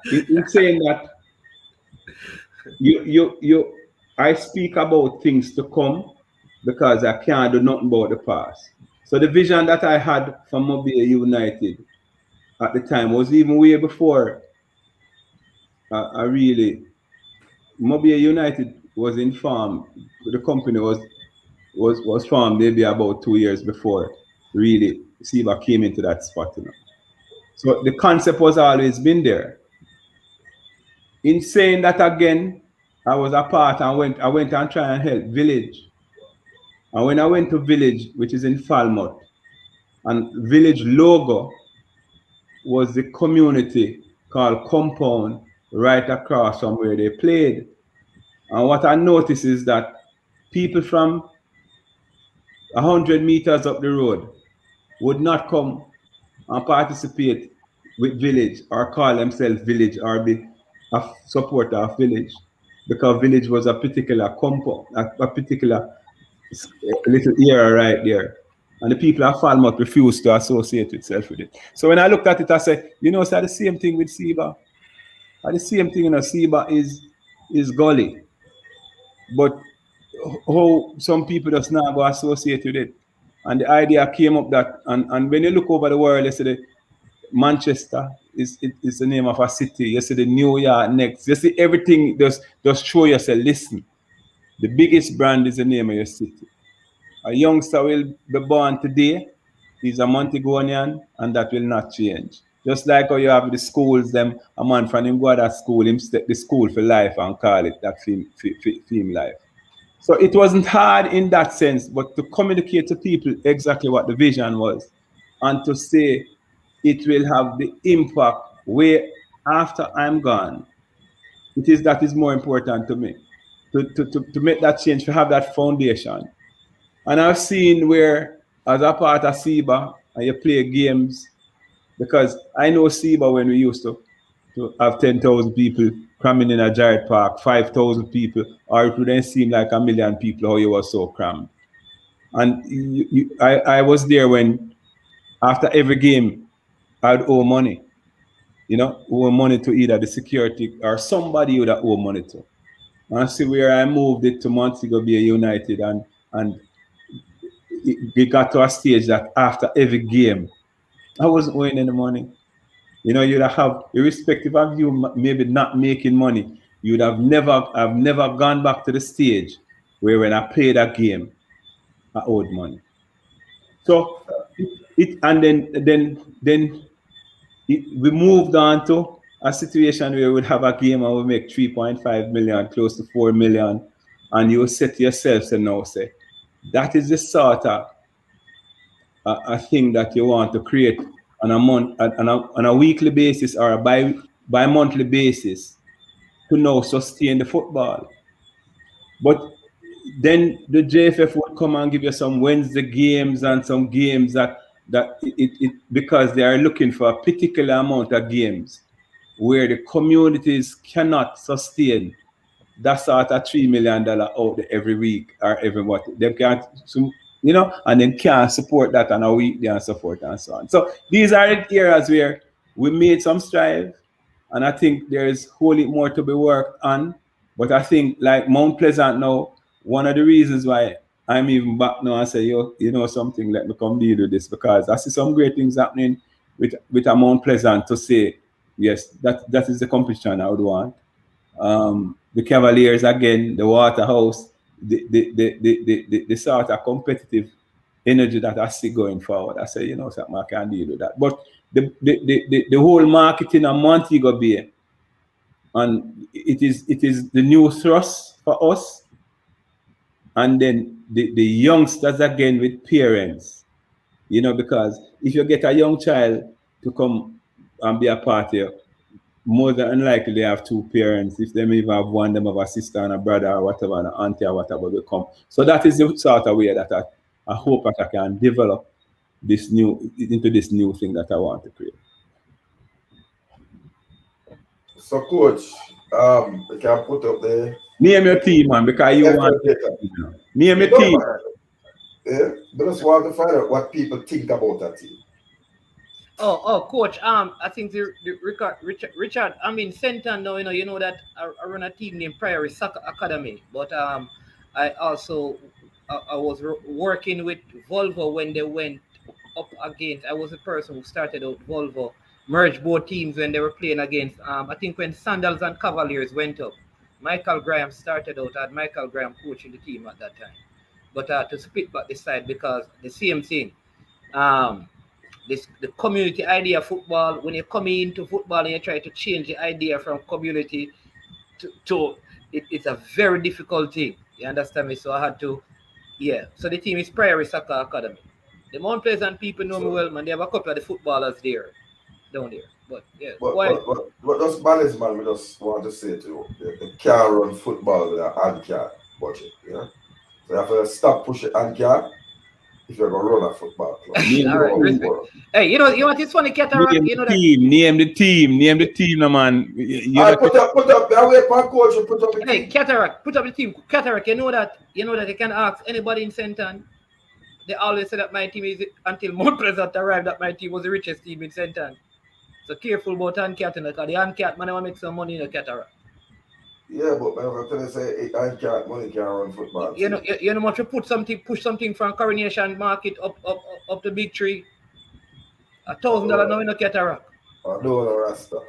I speak about things to come because I can't do nothing about the past. So the vision that I had for Mobile United at the time was even way before I really Mobile United was informed. The company was formed maybe about 2 years before really Siba came into that spot. So the concept was always been there. In saying that again, I was a part and I went and tried and help Village. And when I went to Village, which is in Falmouth, and Village logo was the community called Compound right across from where they played. And what I noticed is that people from 100 meters up the road would not come and participate with Village or call themselves Village or be a supporter of Village, because Village was a particular compound, a particular little area right there. And the people of Falmouth refused to associate itself with it. So when I looked at it, I said, it's the same thing with Siba. The same thing, Siba is gully. But how some people just now go associate with it. And the idea came up that, and when you look over the world, you see the Manchester is the name of a city. You see the New York next. You see everything just show yourself, listen, the biggest brand is the name of your city. A youngster will be born today, he's a Montagonian, and that will not change. Just like how you have the schools, them, a man from him go to that school, him step the school for life and call it that film life. So it wasn't hard in that sense, but to communicate to people exactly what the vision was and to say it will have the impact way after I'm gone. That is more important to me. To make that change, to have that foundation. And I've seen where, as a part of Siba, and you play games, because I know Siba when we used to have 10,000 people cramming in a Jarrett Park, 5,000 people, or it would then seem like 1 million people, how you were so crammed. And I was there when, after every game, I'd owe money. Owe money to either the security or somebody you would owe money to. And I see where I moved it to Montego Bay United, and we got to a stage that after every game, I wasn't owing any money. You'd have, irrespective of you maybe not making money, I've never gone back to the stage where when I played a game, I owed money. So we moved on to a situation where we'd have a game and we make 3.5 million, close to 4 million, and you say to yourself, say, that is the sort of a thing that you want to create on a month, on a weekly basis or a bi-monthly basis to now sustain the football. But then the JFF would come and give you some Wednesday games and some games that because they are looking for a particular amount of games where the communities cannot sustain that sort of $3 million out there every week or every month. They can't, and then can't support that on a weekday and so forth and so on. So these are the areas where we made some strive, and I think there's wholly more to be worked on. But I think like Mount Pleasant now, one of the reasons why I'm even back now and say, something, let me come deal with this, because I see some great things happening with a Mount Pleasant to say, yes, that is the competition I would want. The Cavaliers again, the Waterhouse, the sort of competitive energy that I see going forward. I say, something I can't deal with that. But the whole marketing of Montego Bay, and it is the new thrust for us. And then the youngsters again with parents, because if you get a young child to come and be a part here, more than unlikely they have two parents. If they even have one, them have a sister and a brother or whatever, an auntie or whatever will come. So that is the sort of way that I hope that I can develop into this new thing that I want to create. So, Coach, we can put up the name your team, man, because you want name your team. Yeah, I just want to find out what people think about that team. Oh, Coach. I think Richard. I mean, Senton. Now, you know that I run a team named Prairie Soccer Academy. But I also I was working with Volvo when they went up against. I was the person who started out Volvo, merged both teams when they were playing against. I think when Sandals and Cavaliers went up, Michael Graham started out, had Michael Graham coaching the team at that time. But to split back this side, because the same thing, the community idea of football, when you come into football and you try to change the idea from community to it's a very difficult thing. You understand me? So I had to, yeah. So the team is Prairie Soccer Academy. The Mount Pleasant people know me well, man. They have a couple of the footballers there, down there. But yeah, but just balance, man. We just want to say to you, they can't run football with an hand card budget. Yeah, so you have to stop pushing hand card if you're gonna run a football club. all right, respect. Hey, you know what? It's funny, Cataract. You know that. Name the team, no man. I put up. I wait for coach to put up the Hey, team. Cataract, put up the team. Cataract, you know that you can ask anybody in Senton. They always say that my team is, until Mount Pleasant arrived, that my team was the richest team in Senton. So careful about hand cat, because the hand cat man will make some money in the Cataract. Yeah, but I'm trying to say hand card money can't run football. You know much to push something from Coronation Market up the Big Tree. $1,000 now in the Cataract. I don't know Rasta.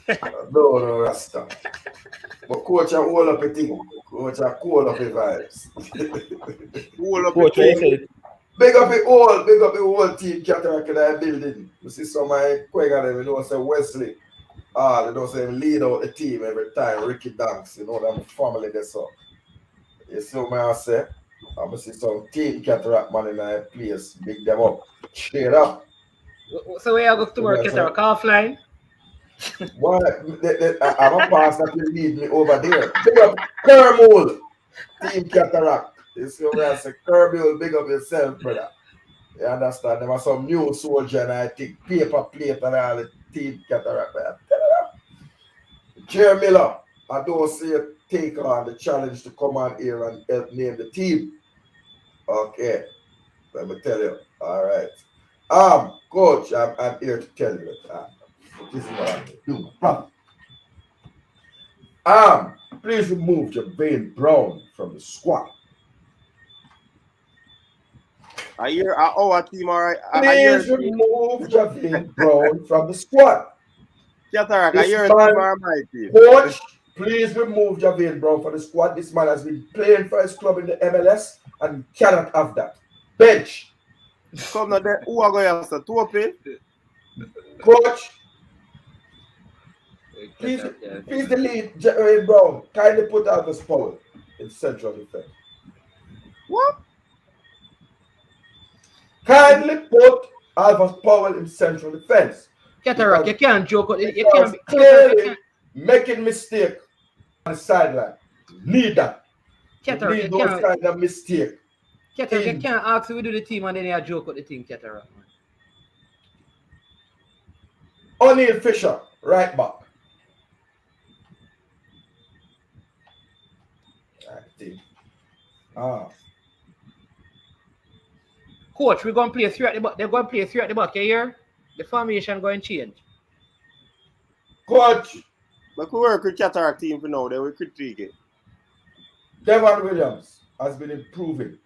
I don't know Rasta. But coach, I hold up a thing. Coach, I call up the vibes. Hold up Coach, the I said, Big up the whole team Cataract in that building. You see some of my Quagga, you know, say Wesley. They don't say lead out the team every time. Ricky Danks, you know, them family there. So you see what I say? I'm gonna see some team Cataract man in that place. Big them up. Straight up. So where you go tomorrow, Cataract? Offline? Why? I'm a pass that will lead me over there. Big up Kermole, team Cataract. You see what I say? Kermole, big up yourself, brother. You understand? There was some new soldier and I think paper plate and all the team Cataract. Jerry Miller, I don't see you take on the challenge to come on here and help name the team. Okay, let me tell you. All right. Coach, I'm here to tell you that this is what I'm doing. Please remove Javane Brown from the squad. I hear our team, all right. Please remove Javane Brown from the squad. Cataract, I hear a team, all right, team. Coach, please remove Javane Brown from the squad. This man has been playing for his club in the MLS and cannot have that. Bench. Come now, who are going to Tope? Coach, please delete Javane Brown. Kindly put Alvis Powell in central defense. What? Kindly put Alvis Powell in central defense. Cataract, you can't joke. You can't be clearly making mistake on the sideline. Need that. Cataract, need those kind of mistake. Cataract, you can't ask we do the team and then you joke with the team, Cataract. O'Neal Fisher, right back. Coach, we're going to play 3 at the back. They're going to play 3 at the back, you hear? The formation going to change. Coach. But we work with Cataract team for now. They will critique it. Devon Williams has been improving,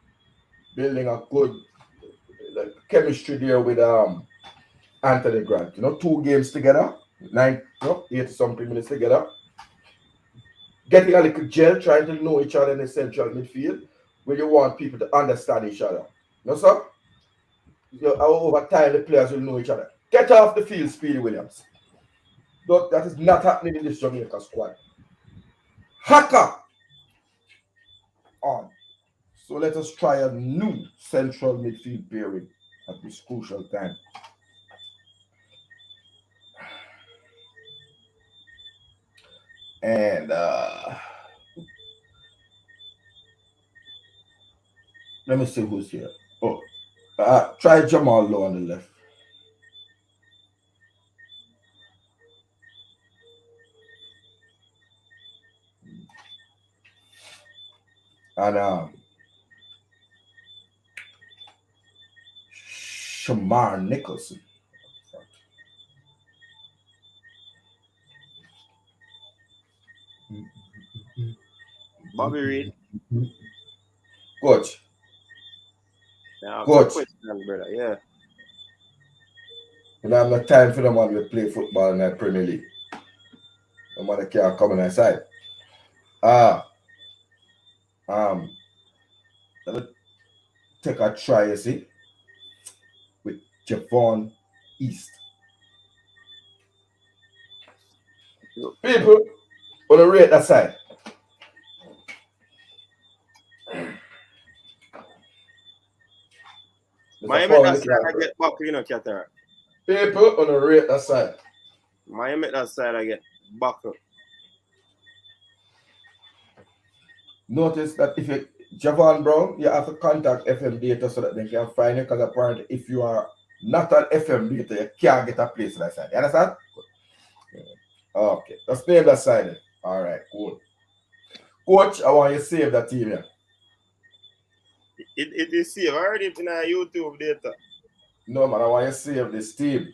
building a good chemistry there with Anthony Grant. 2 games together, 80-something minutes together. Getting a little gel, trying to know each other in the central midfield, where you want people to understand each other. Sir? Over time, the players will know each other. Get off the field, Speedy Williams. That is not happening in this Jamaica squad. Hacker on. So let us try a new central midfield pairing at this crucial time. And let me see who's here. Try Jamal Lowe on the left. And Shamar Nicholson. Bobby Reed. Coach. Yeah, Coach. Brother. Yeah. And I have no time for them when we play football in the Premier League. No man can't come on our side. Let me take a try, you see, with Javon East. People on the rate that side. Miami that side I get buckle, you know, Cataract. People on the rate that side. Miami that side I get buckle. Notice that if you Javon Brown, you have to contact FM data so that they can find you, because apparently if you are not on FM data, you can't get a place that side. You understand? Okay. Let's name that side. All right, cool. Coach, I want you to save that team here. It is saved. I already in our YouTube data. No, man, I want you to save this team.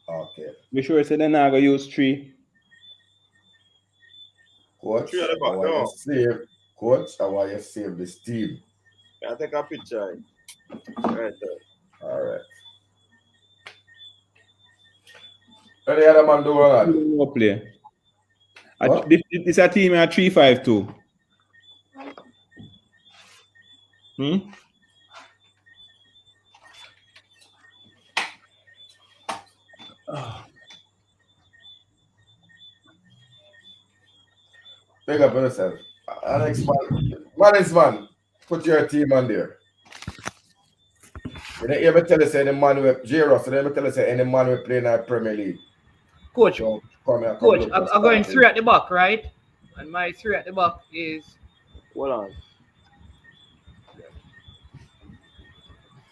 Okay. Be sure say they're not going to use 3. Coach, I want you to save. Coach, I want you to save this team. I'll take a picture. Right there. All right. Any other man do that? No play. This a team at 3-5-2. Big up on yourself. Alex, man, put your team on there. You don't ever tell us any man with J-Ross, you don't ever tell us any man with playing in the Premier League. Coach, I'm going 3 at the back, right? And my 3 at the back is... Hold on.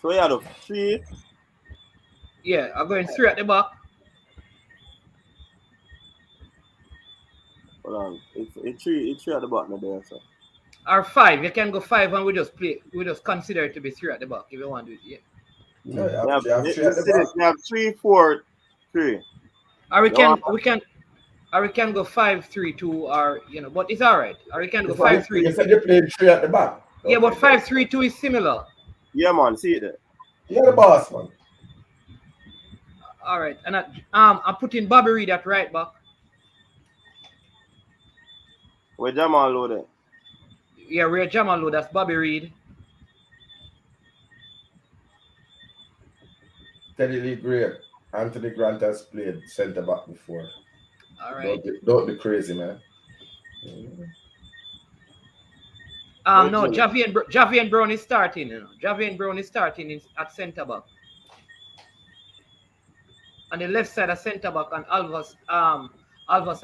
So you have the 3? Yeah, I'm going 3 at the back. Hold on. It's 3 at the back now there, sir. Or 5. You can go 5 and we just consider it to be 3 at the back if you want to do it. Yeah. You have 3, 4, 3. Or we can go 5-3-2, or but it's all right. Or we can go 5-3. You said you played 3 at the back. Yeah, but 5-3-2 is similar. Yeah, man, see it there. You're the boss, man. All right, and I'm putting Bobby Reed at right back. Where Jamal Low there? Yeah, where Jamal Low, that's Bobby Reed. Teddy Lee Gray, Anthony Grant has played centre back before. All right. Don't be crazy, man. No, Javian Brown is starting. Javian Brown is starting at centre back. On the left side of centre back, and Alvas on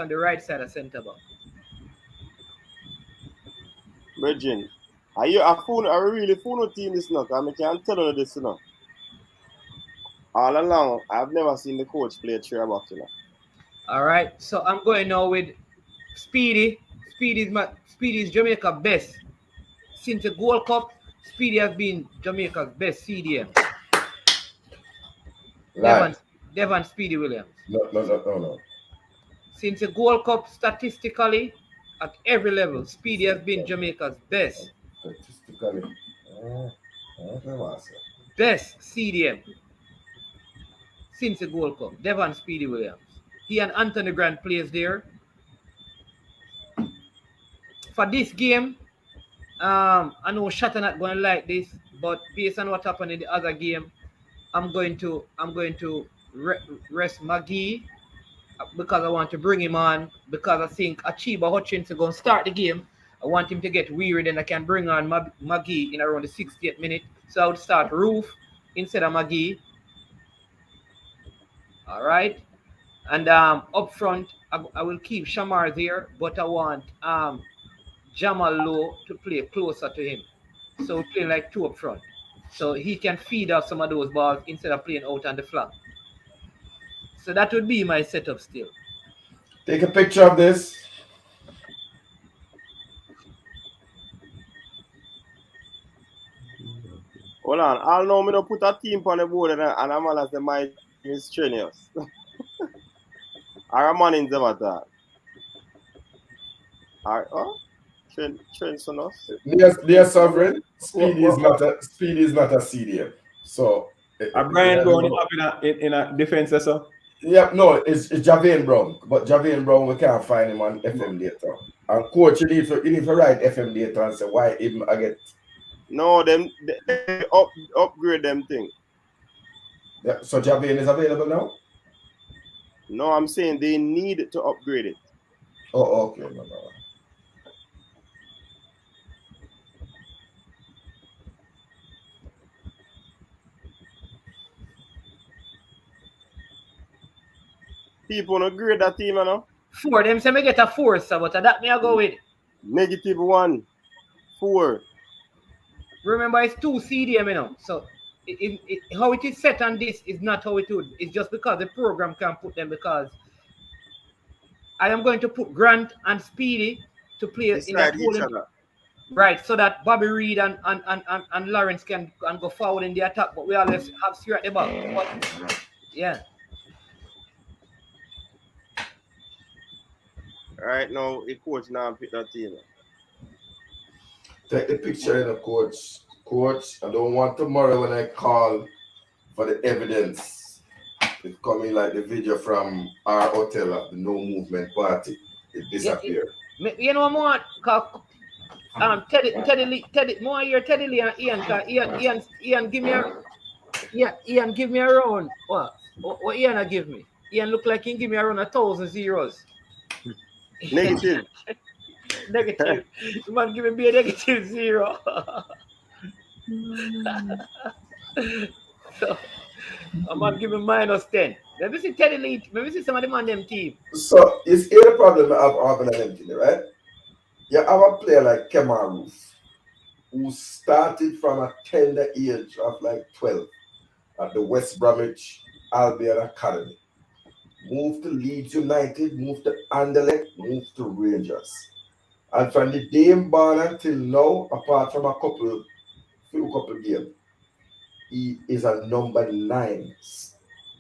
the right side of centre back. Virgin, are you a really phone team this now? I can't tell you this now. All along, I've never seen the coach play 3 back. All right, so I'm going now with Speedy. Speedy is Jamaica's best. Since the Gold Cup, Speedy has been Jamaica's best CDM. Devon Speedy Williams. No. Since the Gold Cup, statistically, at every level, Speedy has been Jamaica's best. Statistically. Best CDM. Since the Gold Cup, Devon Speedy Williams. He and Anthony Grant plays there. For this game, I know Shatter not going to like this, but based on what happened in the other game, I'm going to rest McGee because I want to bring him on, because I think Achiba Hutchins is going to start the game. I want him to get weary, and I can bring on McGee in around the 60th minute. So I would start Roof instead of McGee. All right. And up front, I will keep Shamar there, but I want Jamal Low to play closer to him. So we play like 2 up front. So he can feed out some of those balls instead of playing out on the flank. So that would be my setup still. Take a picture of this. Hold on. I'll know me to put a team on the board and I'm all as the mind is strenuous. Our man in them at that. Alright, Trent on us. Dear Sovereign, Speedy is not a CDM. So Brian Brown in a defense, sir. Yep, no, it's Javian Brown. But Javian Brown, we can't find him on FM data. And coach, you need to write FM data and say why him I get. No, they upgrade them thing. Yeah, so Javian is available now? No, I'm saying they need to upgrade it. Oh, okay. No. People don't grade that team, you know. 4. Them say me get a 4, so but that me I go with. -1, 4. Remember, it's 2 CDM, you know. So how it is set on this is not how it would. It's just because the program can put them, because I am going to put Grant and Speedy to play in that Beside each other. right, so that Bobby Reed and Lawrence can go forward in the attack, but we always have Stuart at the back. But, yeah. Right now, the coach now pick that team. Take the picture in the coach. Coach, I don't want tomorrow when I call for the evidence. It's coming like the video from our hotel at the No Movement Party. It disappeared. You know what? Teddy, more here, Teddy Lee and Ian, Ian give me Ian give me around. What Ian give me? Ian look like he give me around 1,000 zeros. Negative. Negative. Man give me a -0. So a man give me -10. Let me see Teddy Lee. Let me see some of them on them team. So it's here the problem I have having an empty, right? You have a player like Kemaru, who started from a tender age of like 12 at the West Bromwich Albion Academy. Moved to Leeds United, moved to Anderlecht, moved to Rangers. And from the day born until now, apart from a few couple games, he is a number 9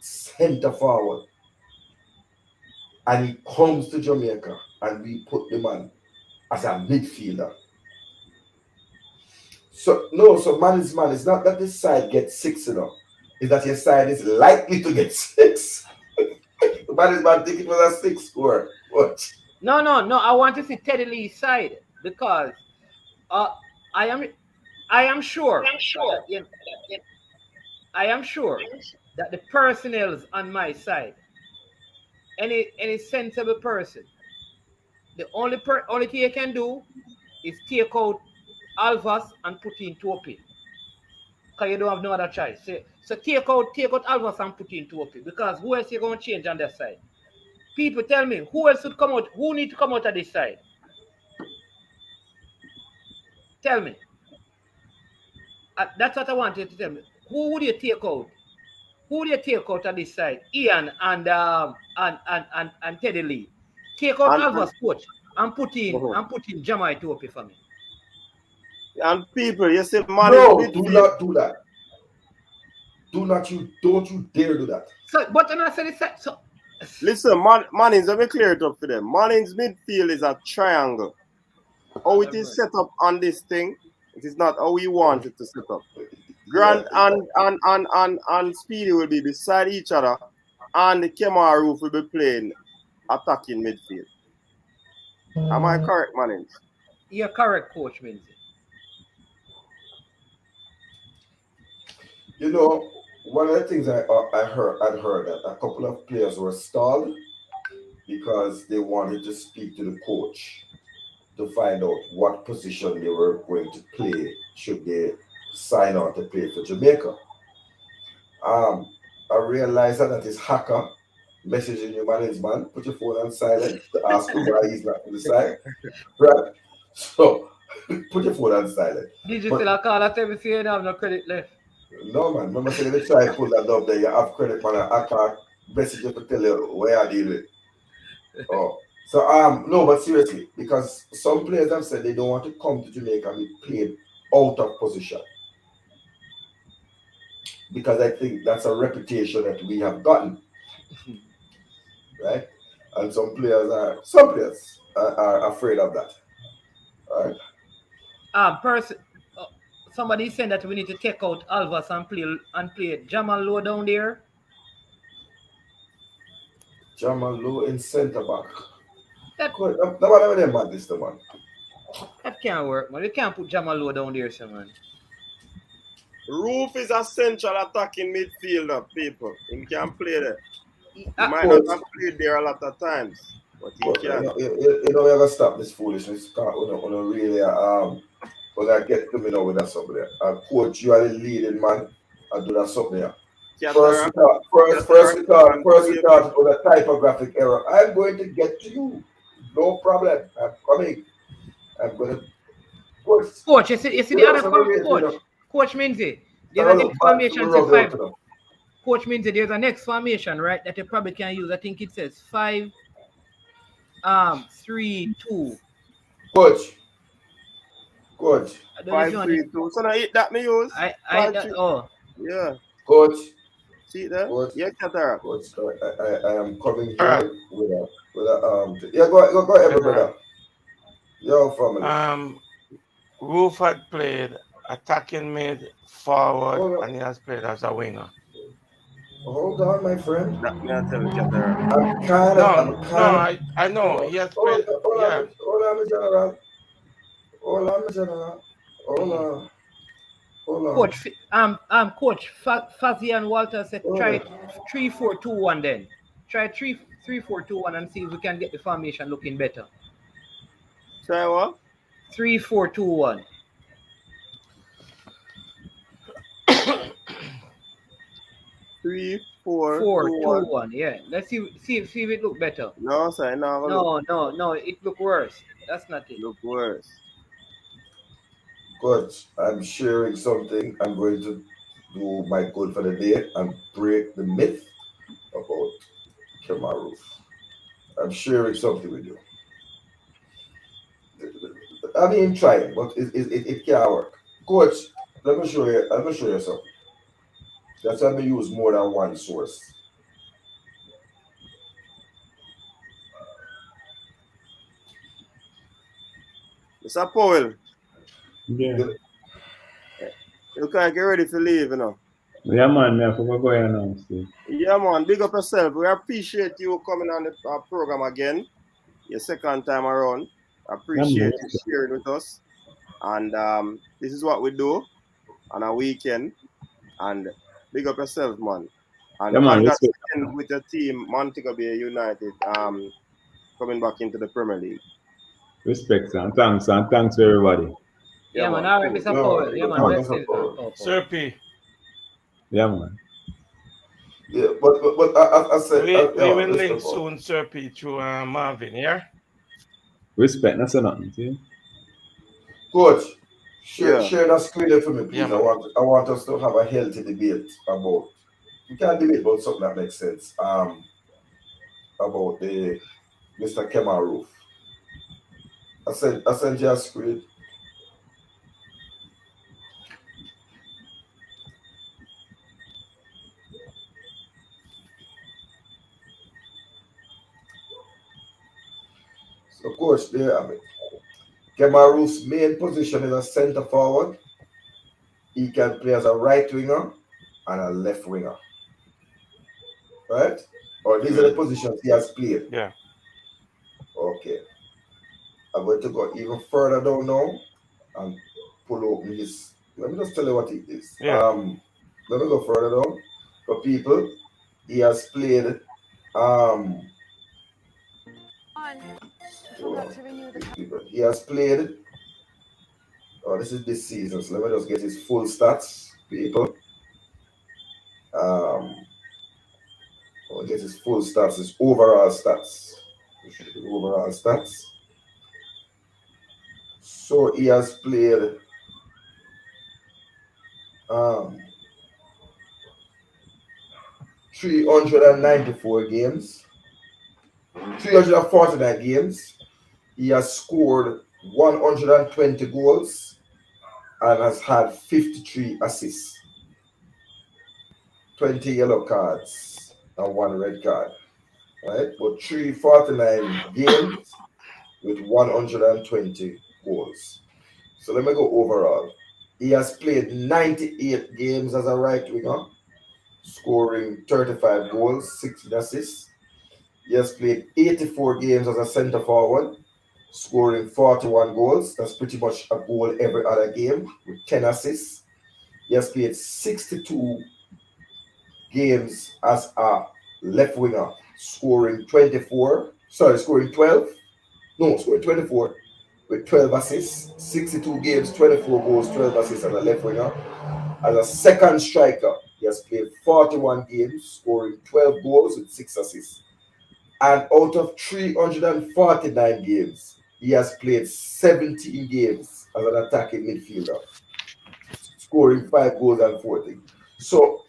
center forward. And he comes to Jamaica and we put the man as a midfielder. So man is man. It's not that this side gets 6, you know. It's that your side is likely to get 6. The man is man think it was a 6 score. What? No. I want to see Teddy Lee's side because I am sure. I am sure that the personnel is on my side. Any sensible person. The only thing you can do is take out Alvas and put in Topi. Because you don't have no other choice. So take out Alvas and put in Topi. Because who else you going to change on that side? People tell me, who else should come out? Who need to come out of this side? Tell me. That's what I want you to tell me. Who would you take out? Who would you take out of this side? Ian and Teddy Lee. Take out Alvas, coach, and put in Jamai Topi for me. And people, you say, man, no, do not do that. Don't you dare do that. So, but when I said it, so listen, Mannings, let me clear it up for them. Mannings midfield is a triangle. How it is set up on this thing, it is not how we want it to set up. Grant and Speedy will be beside each other, and the Kemaru will be playing attacking midfield. Am I correct, Mannings? You're correct, Coach Minzy. You know, one of the things I'd heard that a couple of players were stalled because they wanted to speak to the coach to find out what position they were going to play should they sign on to play for Jamaica. I realized that is hacker messaging your man, put your phone on silent to ask him why he's not on the side. Right? So put your phone on silent. Did you still call at every you have no credit left? No, man. Remember saying they try to pull that up there. You have credit, man. I can't message you to tell you where I deal with. Oh. So, no, but seriously, because some players have said they don't want to come to Jamaica and be played out of position. Because I think that's a reputation that we have gotten. Right? And some players are afraid of that. All right? Somebody saying that we need to take out Alvas and play Jamal Low down there. Jamal in centre back. That, Nobody them bad this man. that can't work, man. You can't put Jamal down there, sir, man. Roof is a central attacking midfielder, people. He can play there. He might coach. not have played there a lot of times, but he can. You know, we have to stop this foolishness. On a really when I get to me now with that something there. Coach, you are the leading man. I do that something there. First we thought it was a typographic error. I'm going to get to you. No problem. I'm coming. I'm going to. Coach, you see the other coach. Coach Minzy, there's a next formation to 5. Coach Minzy, there's a next formation, right, that you probably can use. I think it says 5, 3, 2. Coach. 5, 3, 2. So now that me use. Yeah. Coach. See there? Coach. Yeah, Catara. Coach, I am coming here with a yeah, go ahead, brother. Your family. Roof had played attacking mid, forward, and he has played as a winger. Hold on, my friend. That me I tell you, Catara. I know. He has played. Hold on, General. Hold on. Coach, Coach Fazzy and Walter said try 3-4-2-1 then. Try 3-4-2-1 and see if we can get the formation looking better. Try what? 3-4-2-1. 3-4-2-1. Yeah. Let's see if it look better. No, sir. No. It look worse. That's not it. Look worse. Coach, I'm sharing something. I'm going to do my good for the day and break the myth about Kemaru. I'm sharing something with you. I mean, trying, but it can't work. Coach, let me show you something. That's why I use more than one source. Mr. Powell. Yeah. You can't get ready to leave, you know. Yeah, man, I forgot to go now. Yeah, man, big up yourself. We appreciate you coming on the program again. Your second time around. Appreciate you sharing with us. And this is what we do on a weekend. And big up yourself, man. And congratulations with your team, Montego Bay United, coming back into the Premier League. Respect, and thanks to everybody. Yeah, man. All right, Mr. Powell. Yeah, man. Sir P. Yeah, man. Yeah, but I said we will link soon, Sir P, through Marvin. Yeah. Respect, that's nothing. See? Coach, share that screen for me, please. Yeah, I want us to have a healthy debate about. We can debate about something that makes sense. About the Mr. Kemaru. I sent you a screen. So, coach, there have it. Kemaru's main position is a centre forward. He can play as a right winger and a left winger. Right? Or these are the positions he has played. Yeah. Okay. I'm going to go even further down now and pull open his. Let me just tell you what it is. Yeah. Let me go further down. For people, he has played he has played. Oh, this is this season, so let me just get his full stats, people. I'll get his full stats, his overall stats. Overall stats. So he has played 394 games, 349 games. He has scored 120 goals and has had 53 assists, 20 yellow cards and 1 red card. Right? But 349 games with 120 goals. So let me go overall. He has played 98 games as a right winger, scoring 35 goals, 16 assists. He has played 84 games as a centre forward, scoring 41 goals. That's pretty much a goal every other game with 10 assists. He has played 62 games as a left winger, scoring 12. No, scoring 24 with 12 assists. 62 games, 24 goals, 12 assists as a left winger. As a second striker, he has played 41 games, scoring 12 goals with 6 assists. And out of 349 games, he has played 17 games as an attacking midfielder, scoring 5 goals and 40. So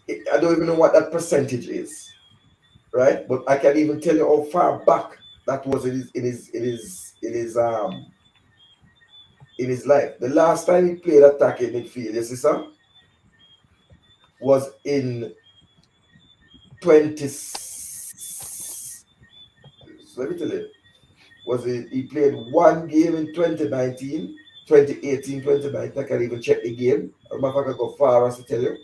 I don't even know what that percentage is, right? But I can even tell you how far back that was in his life. The last time he played attacking midfield, you see, sir, was in 20. Let me tell you, he played one game in 2019, 2018, 2019. I can even check the game. I'm not going to go far as to tell you.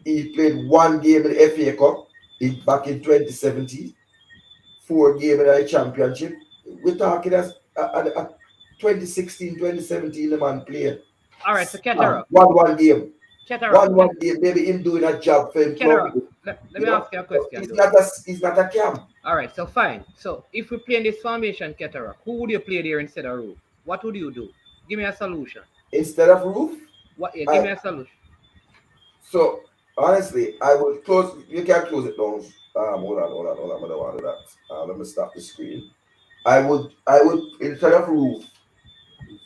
He played one game in the FA Cup back in 2017, 4 games in the championship. We're talking as 2016, 2017, the man played. All right, so Ketara. One game. Ketara. One game, maybe him doing a job for him. Let me ask you a question. He's not a cam. All right, so fine. So if we play in this formation, Ketara, who would you play there instead of Roof? What would you do? Give me a solution. Instead of Roof? What? Yeah, give me a solution. So honestly, I would close. You can close it down. Hold on. I don't want to do that. Let me stop the screen. I would instead of Roof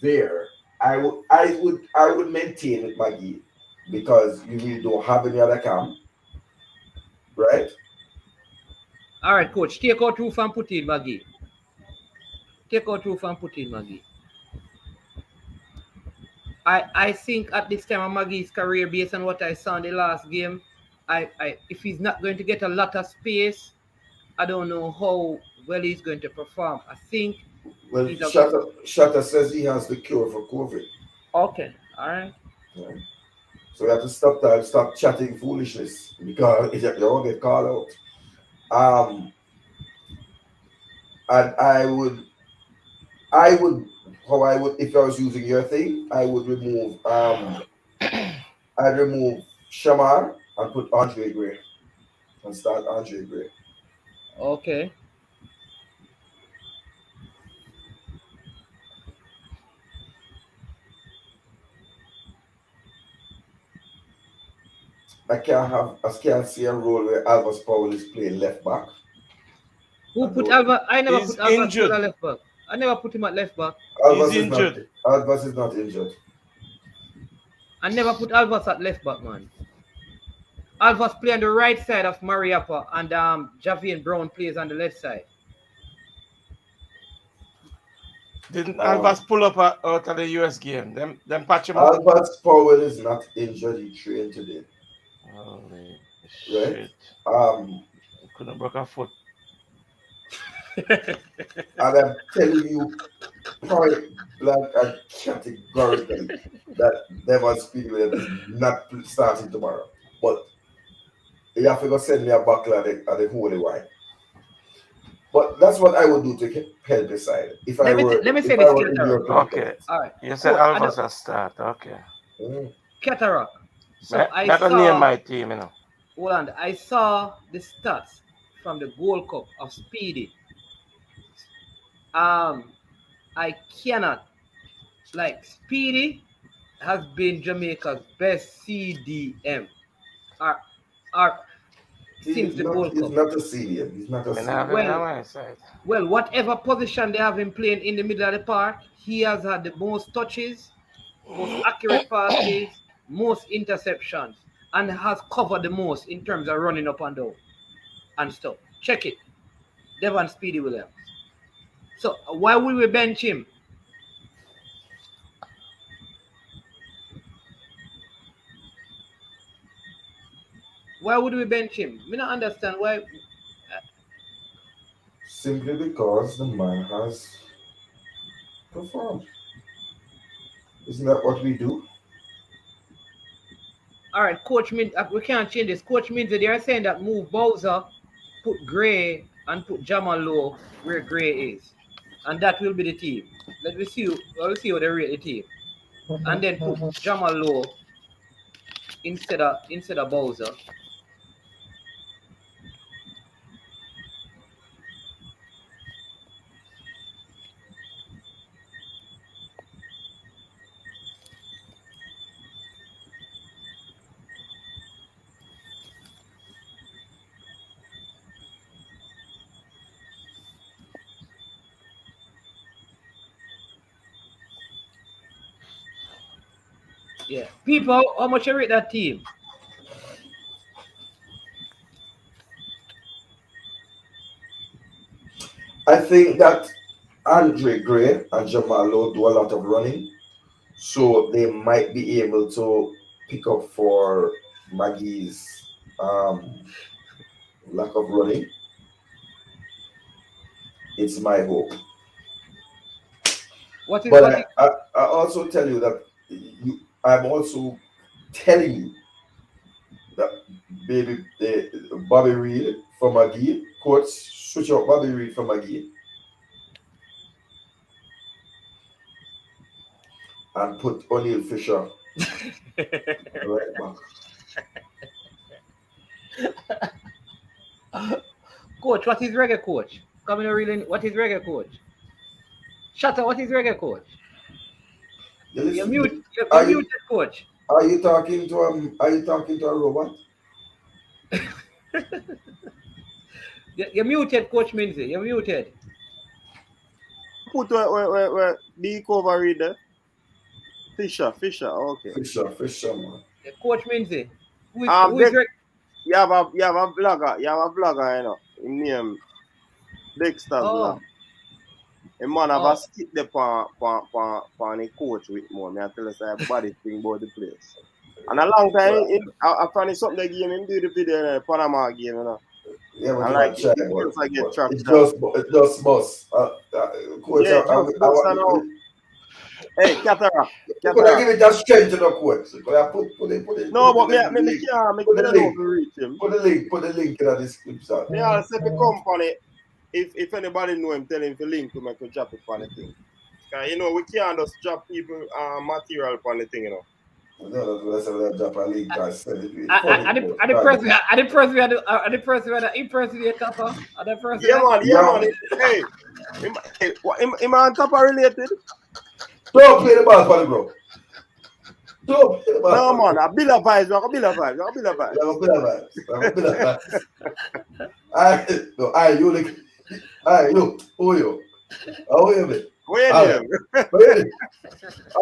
there, I would maintain with Maggie because you really don't have any other cam, right? All right, coach. Take out Roof and put in Maggie. Take out Roof and put in Maggie. I think at this time of Maggie's career, based on what I saw in the last game, if he's not going to get a lot of space, I don't know how well he's going to perform. I think. Well, Shatter says he has the cure for COVID. Okay, all right. Yeah. So we have to stop chatting foolishness because you all get called out. And I would, if I was using your thing, I would remove, I'd remove Shamar and put Andre Gray and start Andre Gray. Okay. I can't see a role where Alvis Powell is playing left back. Who put Alva? I never put Alva at left back. I never put him at left back. He's injured. Alvis is not injured. I never put Alvis at left back, man. Alvis play on the right side of Mariappa and Javian Brown plays on the left side. Didn't Alvis pull up out of the US game? Them patch him up. Alvis Powell is not injured. He trained today. Holy right? shit. Couldn't break a foot. And I'm telling you point blank and categorically that Devon Speedway is not starting tomorrow. But you have to go send me a bottle of the holy wine. But that's what I would do to help the side. Let me say this, okay. All right. You said Alva's a start. Okay. Cataract. So I saw name my team, you know. Hold on. I saw the stats from the Gold Cup of Speedy. I cannot, Speedy has been Jamaica's best CDM. Since the Gold Cup. He's not a CDM. He's not a CDM. Well, whatever position they have him playing in the middle of the park, he has had the most touches, most accurate passes, most interceptions, and has covered the most in terms of running up and down and stuff. Check it. Devon Speedy Williams. So why would we bench him? Why would we bench him? We don't understand why. Simply because the man has performed. Isn't that what we do? All right, Coach Min, we can't change this. Coach Minzy, they are saying that move Bowser put Gray and put Jamal Low where Gray is, and that will be the team. Let me see how they rate the team, and then put Jamal Low instead of Bowser. Yeah, people, how much you rate that team? I think that Andre Gray and Jamal Lowe do a lot of running, so they might be able to pick up for Maggie's lack of running. It's my hope. But I also tell you that I'm also telling you that Bobby Reed for Maggie, coach, switch out Bobby Reed for Maggie and put O'Neal Fisher right back. Coach, what is Reggae coach? Coming really, what is Reggae coach? Shut up, what is Reggae coach? You're muted, coach. Are you talking to a robot? You're muted, Coach Minzy. You're muted. Put where the cover read there. Fisher, okay. Fisher, man. Coach Minzy. You have a blogger, you know. His name Dexter's blog. A man have a skit there for the coach with more. I tell us body thing about the place. And a long time, I find something they give him do the video in the Panama game, you know. Yeah, but I like it just bust. Coach, hey, Cataract. Could I give it that strength to the coach? Could I put it? No, but me can't make the link. Reach him. Put the link in the description. Me I'll say the company. If anybody know him, tell him to link to make a drop it on the thing. Cause you know we can't just drop people material on the thing, you know. No, that's what I drop a link and send it. The person impersonate Tapa. Yeah, man. Hey, am I on Tapa related? Don't play the ball for the bro. Don't play the ball. No, man. A Billa vibes. You. Who you? How you been? Where All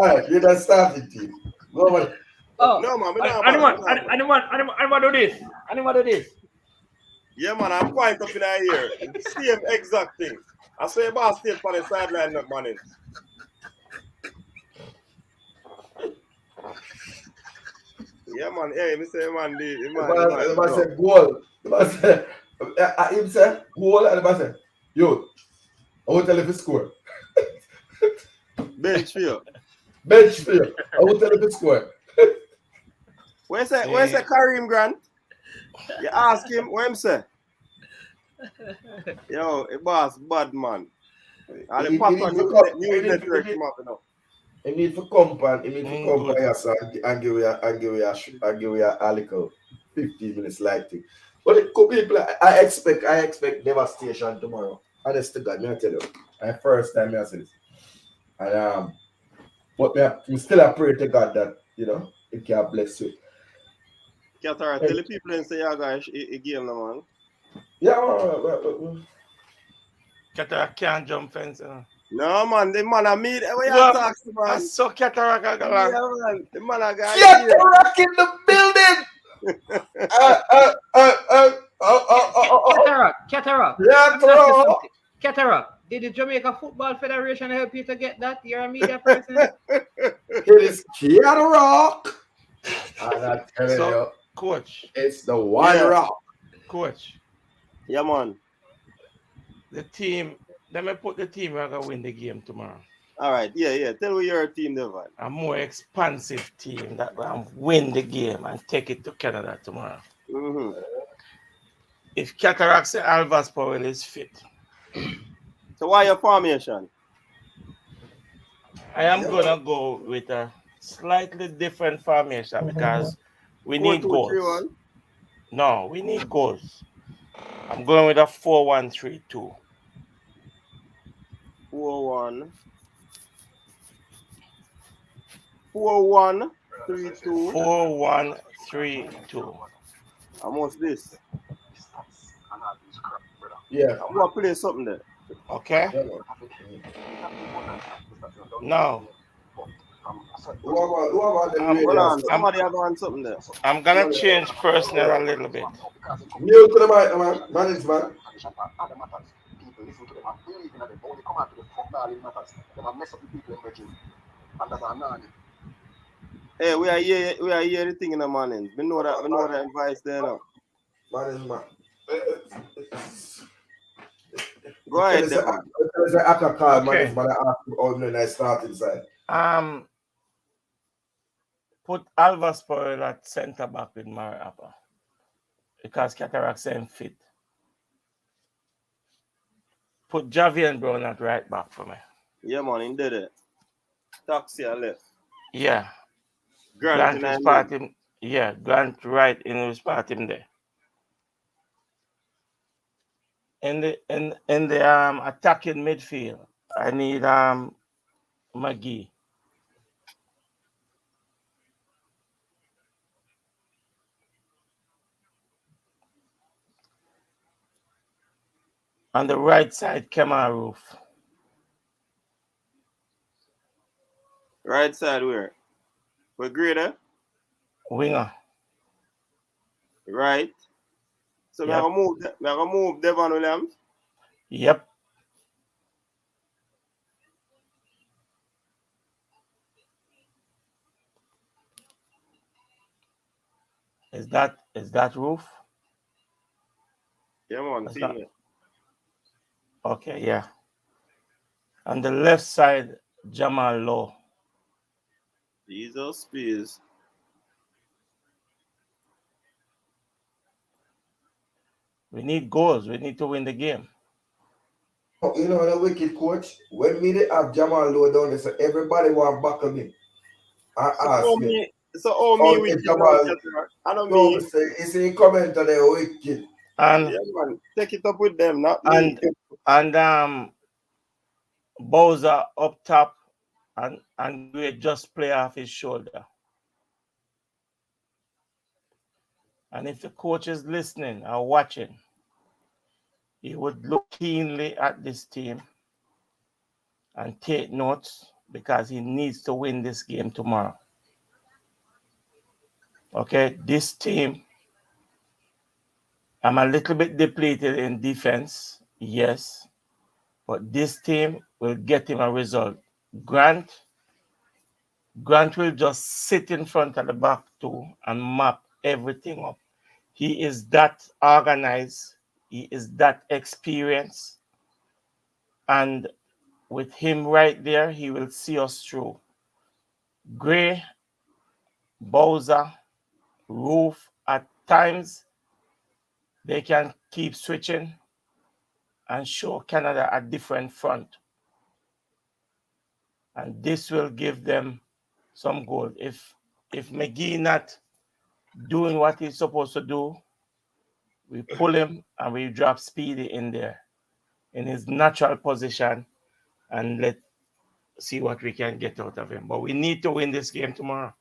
right, you're the starting team. Go on. No, man. I don't want to do this. I don't want to do this. Yeah, man. I'm quite up in here. Same exact thing. I saw a ball stay on the sideline, not man. Yeah, man. Hey, me say, man. The man say goal. The man say, him say goal, and the man say, yo, I won't tell you if he score. Bench field. I won't tell you if he score. Where's Kareem Grant? You ask him, what him say? Yo, it was bad man. And the pattern news network him up, you know. He need to come yes, and give you a little 15 minutes light thing. But it could be I expect devastation tomorrow. Honest to God, I tell you. My first time I see this. And but we still pray to God that He can bless you. Catara, tell the people and say guys a game now, man. Yeah, Cataract can't jump fence, No, man, the man I meet. What you talking about? I saw Cataract. Yeah, man. The man I got Cataract in the building. Cataract. Did the Jamaica Football Federation help you to get that? You're a media person. It is Cataract. And I tell you, Coach, it's the one rock. Coach. Yeah, man. The team. Let me put the team who are going to win the game tomorrow. All right, yeah. Tell me your team, Devon. A more expansive team that will win the game and take it to Canada tomorrow. Mm-hmm. if Cataract say Alvas Powell is fit. So why your formation? I am gonna go with a slightly different formation because we need 4-2-3-1. goals. No, we need goals. I'm going with a 4-1-3-2. 4-1. 4-1-3-2. 4-1-3-2. And what's this? Yeah. I'm gonna play something there. Okay. Now, Who about the I'm Hold radio? on, somebody have on something there. I'm gonna change personnel a little bit. Mute to the mic, man. Management. People listen to them and believe in them. But when they come out to the football, it matters. They might mess up the people in Virgin. And that's another. Hey, we are here the thing in the morning. We know that advice there now. Management. Go ahead, Devon. Okay. Put Alvas Powell at centre back with Mariapa because Cataract ain't fit. Put Javian Brown at right back for me. Yeah, man, he did it. Taxi I left. Yeah. Grant is part him. Yeah, Grant right in his part him there. In the attacking midfield, I need McGee. On the right side, Kemar Roof. Right side where? We're greater? Winger. Right. So Yep. we're gonna move Devon Williams. Yep. Is that Roof? Yeah, man, see me. Okay, yeah. On the left side, Jamal Lowe. Jesus Spears. We need goals. We need to win the game. You know the wicked coach. When me they have Jamal Lowe down there, so everybody want back of me. I ask me. Me wicked. Jamal, I don't no, mean. it's a comment on the wicked. And yeah, man, take it up with them, not me. And Bowser up top and we just play off his shoulder. And if the coach is listening or watching, he would look keenly at this team and take notes because he needs to win this game tomorrow. Okay, this team, I'm a little bit depleted in defense, yes, but this team will get him a result. Grant will just sit in front of the back two and map everything up. He is that organized. He is that experienced. And with him right there, he will see us through. Gray, Bowser, Roof, at times, they can keep switching and show Canada a different front. And this will give them some goal. If McGee not doing what he's supposed to do, we pull him and we drop Speedy in there in his natural position and let's see what we can get out of him. But we need to win this game tomorrow.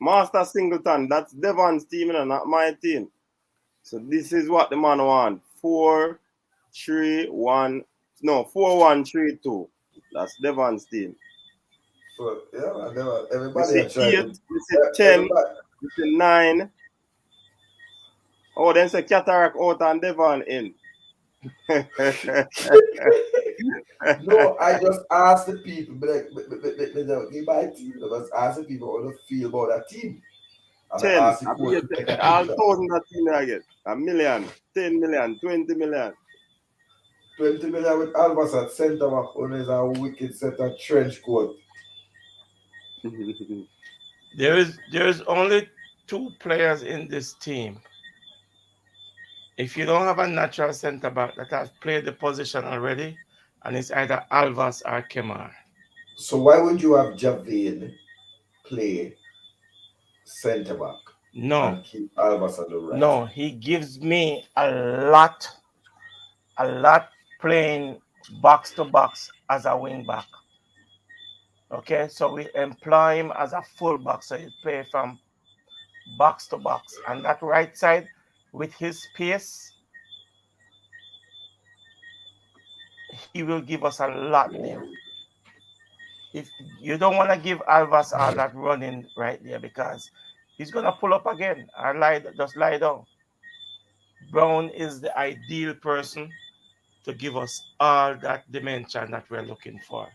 Master Singleton, that's Devon's team, and not my team. So this is what the man want. 4-1-3-2. That's Devon's team. So yeah, everybody You see 8, you see 10, you see 9. Oh, then say Cataract out and Devon in. No, I just ask the people, but my team. I just ask the people how they feel about that team. 10. I'll thousand that team I get. $1 million, 10 million, 20 million. 20 million with Alvas at centre back on is a wicked set of trench coat. There is only 2 players in this team If you don't have a natural centre back that has played the position already, and it's either Alvas or Kemar. So why would you have Javine play centre back No, and keep Alvas on the right? no, he gives me a lot playing box to box as a wing back. Okay, so we employ him as a full back, so he play from box to box, and that right side with his pace, he will give us a lot there. If you don't want to give Alvas all that running right there, because he's gonna pull up again or just lie down. Brown is the ideal person to give us all that dimension that we're looking for.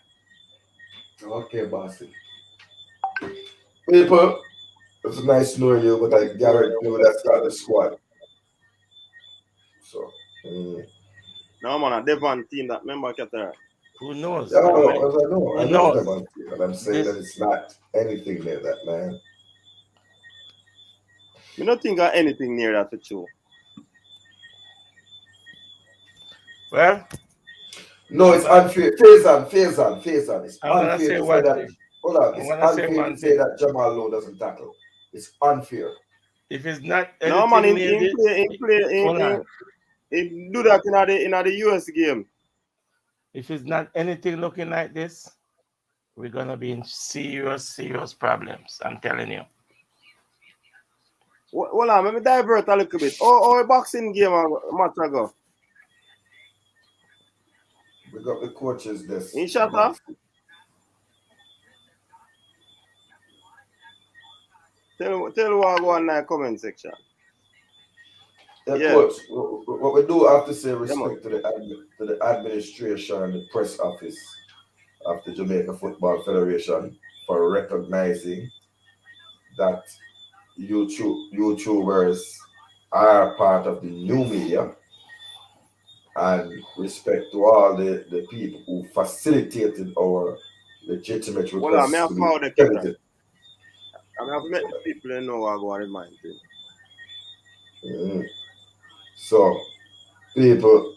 Okay, bossy. People, it's nice knowing you, but I guarantee you that's not the squad. So, No, man, a Devon team that member Qatar. Who knows? yeah, I I mean, know who knows? Devon team, and I'm saying that it's not anything near that, man. Me not think of anything near that for sure. Well, No, it's unfair. Faison. It's I'm gonna unfair say to say one that. thing. Hold on. I'm It's gonna say unfair one to say thing. that Jamal Lowe doesn't tackle. It's unfair. If it's not No, man, anything he do that in the US game. if it's not anything looking like this, we're gonna be in serious problems. I'm telling you. Hold on, let me divert a little bit. Oh, a boxing game a match ago. We got the coaches this. In shut off. Tell what I go on in the comment section. Yeah, coach. What we do have to say respect to the administration and the press office of the Jamaica Football Federation for recognizing that YouTubers are part of the new media, and respect to all the people who facilitated our legitimate requests to be credited. I have met the people that know what I go on in mind. So, people,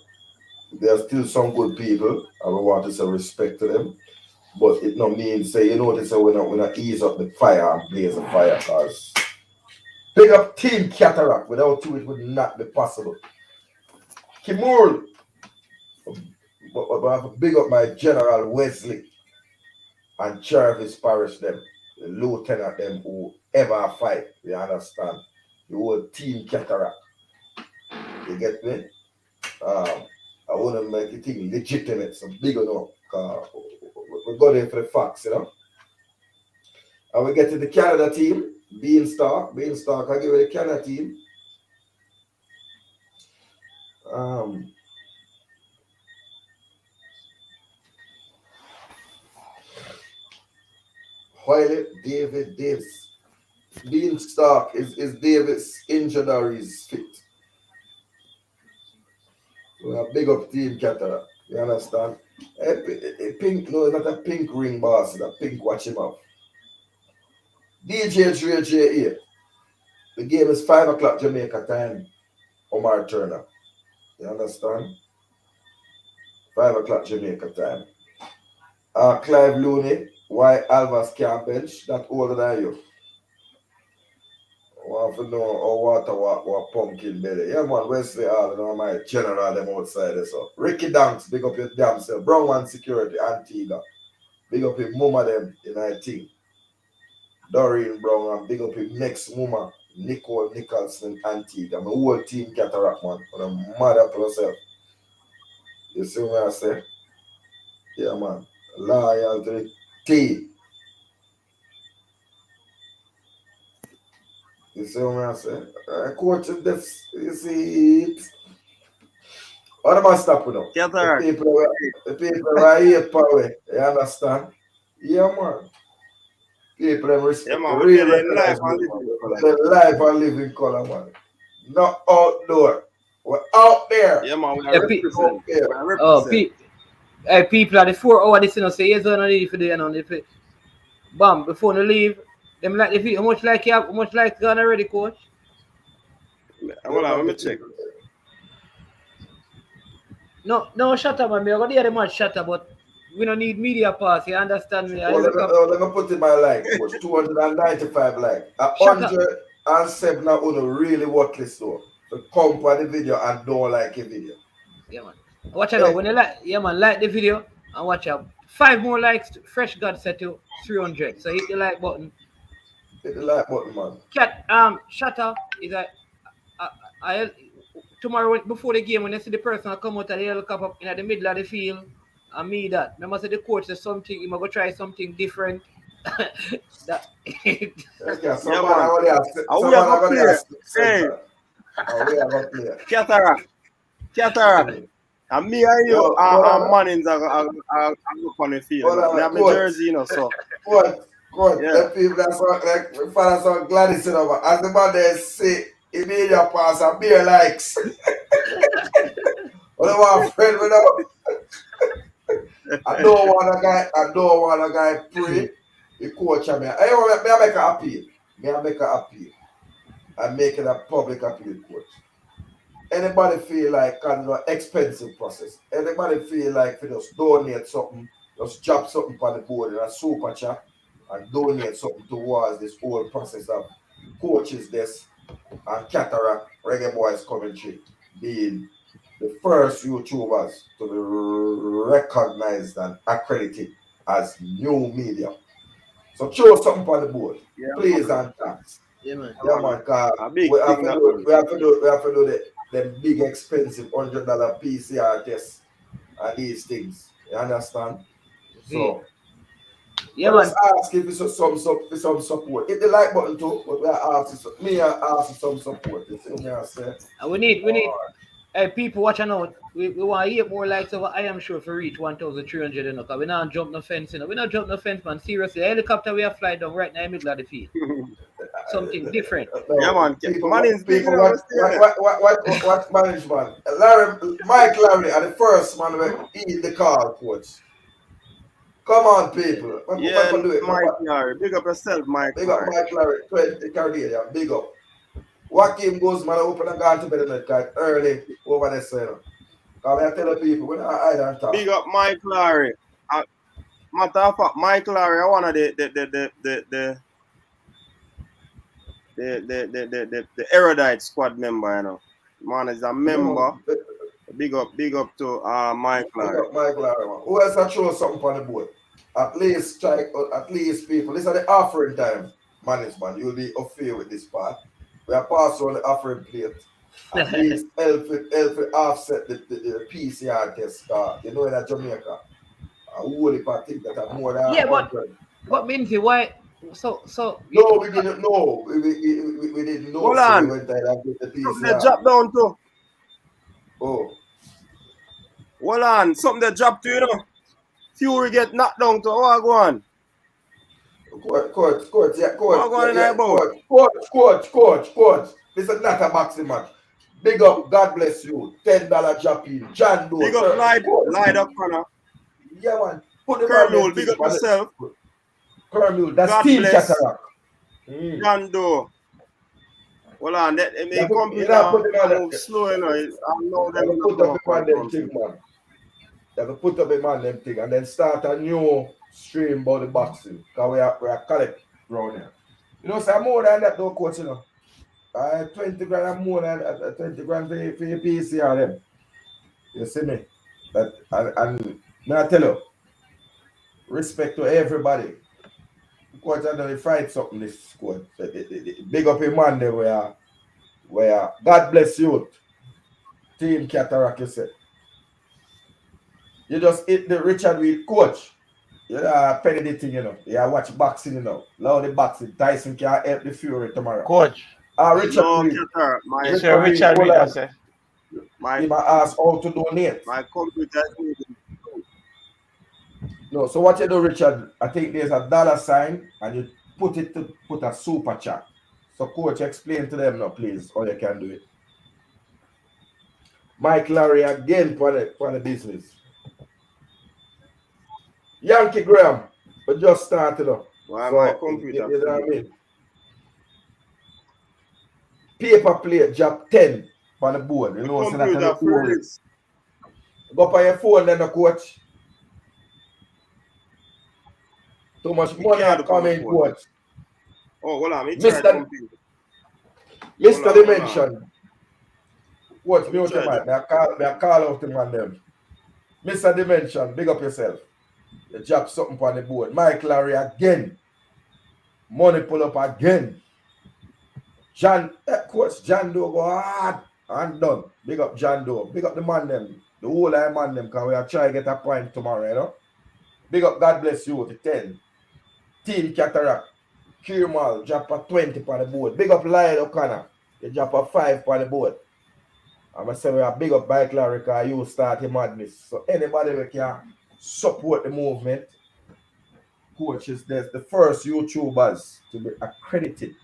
there are still some good people, and we want to say respect to them. But it not mean say, you know, say we're not ease up the fire and blaze the fire, because big up Team Cataract. Without you, it would not be possible. Kimur, but I have to big up my General Wesley and Jarvis Parish, them, the lieutenant, them who ever fight. You understand? The whole Team Cataract. You get me? I want to make it thing legitimate, so big enough. We go there for the facts, you know. And we get to the Canada team, Beanstalk, I give you the Canada team. Hoyle, David Davis. Beanstalk is Davis injured or is fit. We have big up Team Cataract. You understand? A pink, no, not a pink ring boss, it's a pink watch him up. DJ 3J8. The game is 5 o'clock Jamaica time. Omar Turner. You understand? 5 o'clock Jamaica time. Clive Looney, why Alvas can't bench? That older than you. I want to know what pumpkin belly. Yeah, man, Wesley all, you know, my general them outside there. So Ricky Danks, big up your damn self. Brown One Security, Antigua. Big up your mama them in I think. Doreen Brown and big up your next mama, Nicole Nicholson, Antigua. My whole Team Cataract, man. But I'm mad up yourself. You see what I say? Yeah, man. Loyal to the T. You see what I say? Coach, this, you see it. What am I stopping now? The people right here, Powell. You understand? Yeah, man. People them respect. Yeah, man, Real life and living color, man. Not outdoor. We're out there. Yeah, man, we Yeah, are represent. People at the 4 hour this, you know, say yes or no leave for the, you know, if it, bam, before they leave, them like the how much like you have, how much like gone already, coach? Hold on, let me check. No, shut up, man. Me, I got to hear the match shut up, but we don't need media pass. You understand me? I Well, look up. let me put in my like, coach. 295 like. Shut up. 107 now on really worthless though. So come for the video and don't like a video. Yeah, man. Watch it out. When you like, yeah, man, like the video and watch out. 5 more likes. Fresh God set to 300. So hit the like button. Hit the like button, man. Cat, shut up. Is that I tomorrow before the game when you see the person come out of the helicopter in the middle of the field, and me that. Remember say the coach says something, he might go try something different. That Okay, Yeah, somebody man. already has And we somebody are gonna already play. has Hey, center. Oh, we are gonna play. Cataract. And me and you Yo, and Mannings are look on the field. hold You know. Me on, have my coach. jersey, you know, so Coach, yeah. the people that sound like we father sound Gladys, you know, but as the man there say immediate pass and beer likes. What about my friend, you know? I don't want a guy pray. The coach and me. I make an appeal. I make an appeal. I'm making a public appeal, coach. Anybody feel like kind of expensive process? Anybody feel like if you just donate something, just drop something on the board in a super chat and donate something towards this whole process of coaches this and Cataract Reggae Boyz commentary being the first YouTubers to be recognized and accredited as new media. So throw something on the board, Yeah, please and thanks. yeah, man. Yeah, man, cause a big we have thing to that do the big expensive $100 PCR tests and these things. You understand? So Yeah, I man. just ask if it's some support. Hit the like button too, but we are asking me I ask for some support. You see me I say? And we need hey people watching out. We want to hear more likes over I am sure for reach 1,300 you know, because we not jump no fence, you know. We not jump no fence, man. Seriously, the helicopter we are flying down right now in the middle of the field. Something different. Yeah, man. Mannings big, you People know, what management? Mike Larry are the first man who eat the call, coach. Come on, people. Yeah, do it. Mike Larry. Big up yourself, Mike Big up Larry. Mike Larry, 20 Caribbean. Big up. Joaquin Guzman open and gone to bed in the early over there, sir. Because I tell the people, we're not hide and talk. Big up Mike Larry. Matter of fact, Mike Larry, one of the erudite squad member, you know. Man is a member. Big up to Mike Larry. Big up Mike Larry, man. Who else has throw something on the board? At least people. This is the offering time, management. You'll be affair with this part. We are passing on the offering plate. At least help it offset the PCR test. You know in Jamaica. A whole heap of things that are more than 100. But Minty, why so No, we didn't know. We didn't know. Hold so on. we went ahead and did the Something they PCR. drop down too. Oh. Hold on. Something they drop to, you know. Fury get knocked down to what go on? Coach. What go on in that boat? Coach. This is not a boxing match. Big up, God bless you. $10 drop in. John Doe. Big up Light up corner. Yeah, man. Put the Kermule, big up yourself. Kermule, that's God Team bless. Cataract. John Doe. Hold on, that may computer move slow, you know. I know them put up a man them thing, man. You have to put up a man them thing and then start a new stream about the boxing. Because we are collect around here. You know, say more than that though, coach, you know. 20 grand and more than 20 grand for your PCR them. You see me? And I tell you, respect to everybody. Coach, I know you fight something this squad. So big up a man there where God bless you. Team Cataract, you say. You just hit the Richard Reed coach. You penny the thing, you know. You watch boxing, you know. Love the boxing. Tyson can help the Fury tomorrow. Coach. Richard Reed. Richard Reed, I say. He might ask how to donate. My computer. No, so what you do, Richard, I think there's a $ and you put a super chat. So coach, explain to them now, please, how you can do it. Mike Larry again for the business. Yankee Graham, but just started up. Why so, my computer? You know what I mean? Paper plate drop 10 on the board. You know, so that Go up on your phone then, the coach. Too much money are coming, coach. Oh, hold on. Me try Mr. Hold Dimension. Coach, mute try him, man. I call out him on them. Mr. Dimension, big up yourself. You drop something on the board. Mike Larry again. Money pull up again. Coach John Doe go hard and done. Big up John Doe. Big up the man them. The whole eye man them, because we are trying to get a point tomorrow, you know. Big up, God bless you, the 10. Team Cataract. Kirmal drop a 20 on the board. Big up Lyle O'Connor. You drop a 5 on the board. I'm going to say we are big up Mike Larry because you start your madness. So anybody that can support the movement, coaches, there's the first YouTubers to be accredited.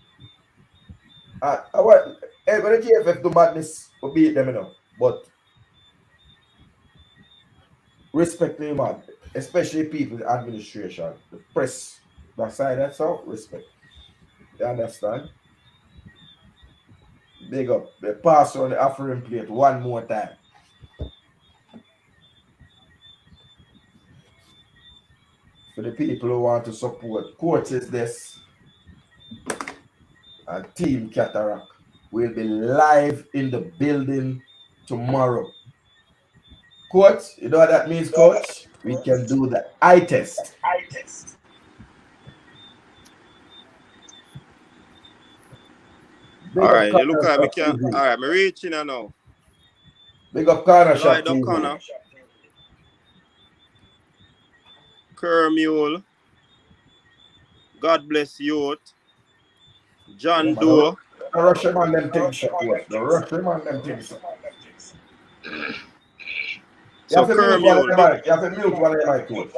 When the GFF do madness, we beat them, you know. But respect to him, man. Especially people in the administration, the press, that side, that's all respect. You understand? Big up. They pass on the offering plate one more time. For the people who want to support coaches, this and Team Cataract will be live in the building tomorrow. Coach, you know what that means, coach? We can do the eye test. All right, you look at me. All right, I'm reaching now. Big up Corner Shop TV. Connor. Kermule. God bless youth. John Doe. The Russian man them things. The Russian man them things. You have to mute one of the mic. You have to mute one of the mic, coach.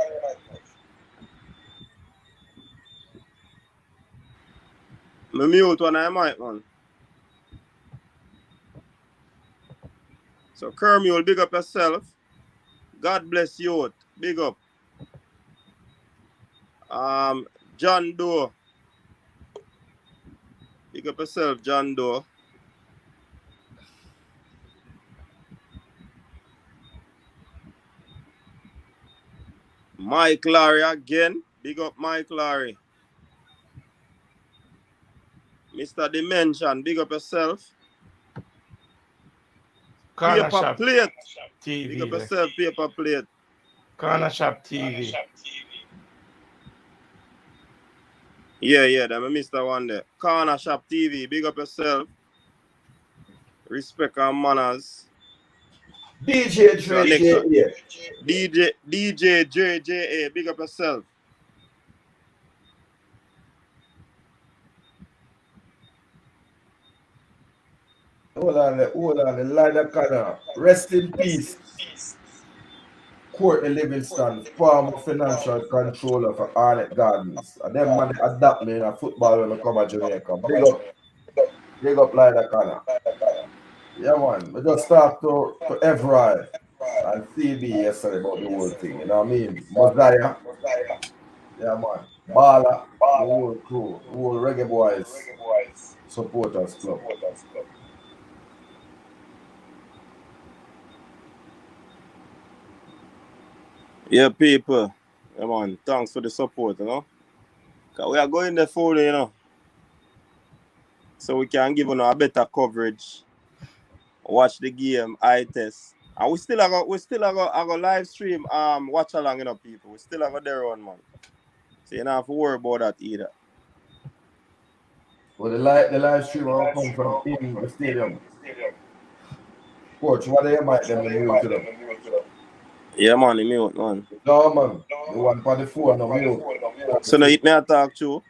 Me mute one of the mic, man. So Kermule, big up yourself. God bless youth. Big up. John Doe. Big up yourself, John Doe. Mike Larry again. Big up Mike Larry. Mr. Dimension, big up yourself. Corner Paper Shop plate. TV. Big up yourself, paper plate. Corner Shop TV. Yeah, that I missed that one there. Corner Shop TV, big up yourself. Respect and manners. DJ JJA. DJ JJA, big up yourself. Hold on, the line of Canada. Rest in peace. Courtney Livingston, former financial controller for Arnett Gardens. And them man adapt me in a football when I come to Jamaica. Big up line of Canada. Yeah, man. We just talked to Everard and CB yesterday about the whole thing. You know what I mean? Mosiah. Yeah, man. Bala, the whole crew, the whole Reggae Boyz supporters club. Yeah, people. Yeah, man. Thanks for the support, you know. Cause we are going there for you know. So we can give you a better coverage. Watch the game, eye test. And we still have a live stream watch along, you know, people. We still have their own, man. So you don't have to worry about that either. Well, the live stream will come from in the stadium. Coach, what do you mic them to mute to them? Yeah, man, the mute, man. No, man. The one for the phone, no mute. So now it may talk to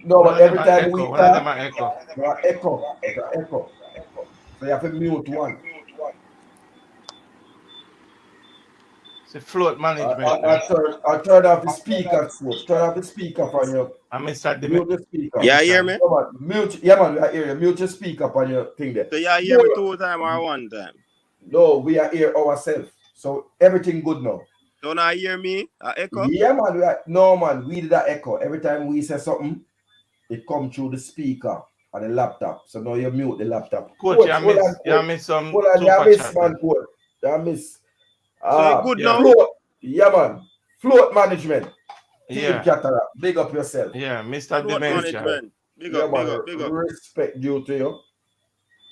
No, but every time we talk, echo. It's an echo. So you have to mute one. It's a float management. I turn off the speaker, coach. Turn off the speaker on your. Mute the speaker. Yeah, hear me? No, man, mute. Yeah, man, I hear you. Mute your speaker on your thing there. So you hear me 2 times or 1 time? No, we are here ourselves. So everything good now. Don't I hear me? Echo? Yeah, man. No, man. We did that echo. Every time we say something, it come through the speaker on the laptop. So now you mute the laptop. Coach, you miss some. Hold on, you miss, man, coach. Yeah, miss. So good now. Float. Yeah, man. Float management. Team Yeah. Cataract. Big up yourself. Yeah, Mr. Float Dementia. management. Big Yeah, up, man. big up, big up. Respect due to you.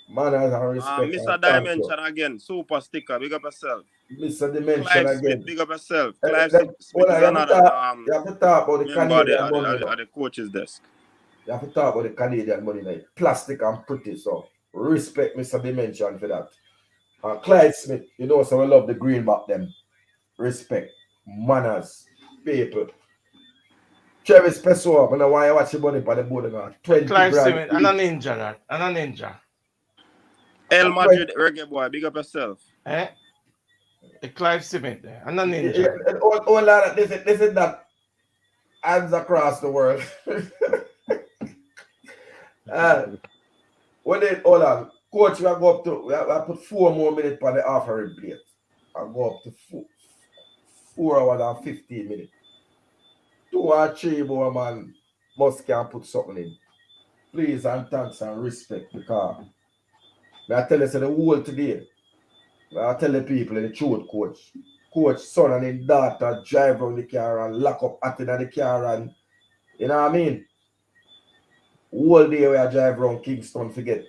Manners and respect. Mr. And thank you. Dimension again. Super sticker. Big up yourself. Mr. Dimension Clive again. Smith. Big up yourself. Eh, Clive them- Smith well, is you have to another talk- you have to talk about the member Canadian money. you know. at the coach's desk. You have to talk about the Canadian money now. Plastic and pretty, so respect Mr. Dimension for that. Clyde Smith, you know, so we love the green back them. Respect, manners, people. Travis Pessoa, when I want to watch the money by the board now. 20 Clive grand. Simon, and a ninja, that. And a ninja. El Madrid Reggae Boy. Big up yourself. Eh? The Clive Simon there. And a ninja. And all that, this is that hands across the world. Hold on. Coach, we go up to, I put 4 more minutes on the offering plate. I go up to 4 hours and 15 minutes. 2 or 3 more, man, must can put something in. Please and thanks and respect, because I tell you, so the whole today, I tell the people in the truth, coach son and his daughter drive around the car and lock up at in the car, and you know what I mean? Whole day we are drive around Kingston to get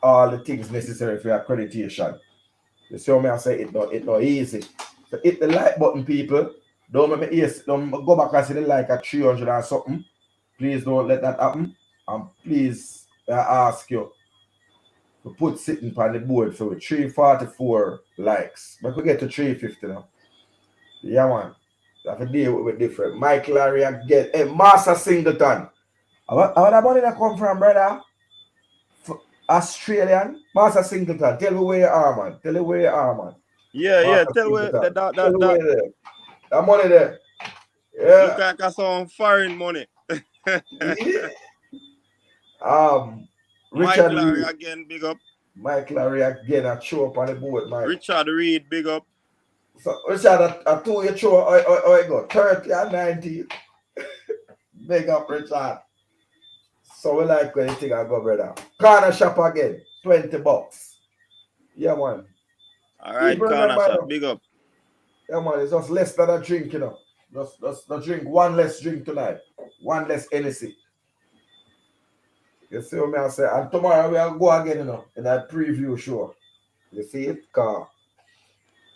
all the things necessary for accreditation. You see what I say? It's not easy. So hit the like button, people. Don't make me don't go back and see the like at 300 or something. Please don't let that happen. And please, I ask you to put sitting on the board for 344 likes. But we get to 350 now. Yeah, man. That's a deal with different. Mike Larry again. Hey, Master Singleton. How that money that come from, brother? Australian? Master Singleton. Tell me where you are, man. Tell me where you are, man. Yeah. Tell me that money there. Yeah. Look like some foreign money. Richard Mike Larry Reed. again, big up. Mike Larry again, I show up on the board, Mike. Richard Reed, big up. So Richard, I told you show I got 30 and 90. Big up, Richard. So we like when you think I go, brother. Corner shop again, $20. Yeah, man. All right, corner shop, big up. Yeah, man, it's just less than a drink, you know. Just drink one less drink tonight. One less NC. You see what I say? And tomorrow we'll go again, you know, in that preview show. You see it? Car.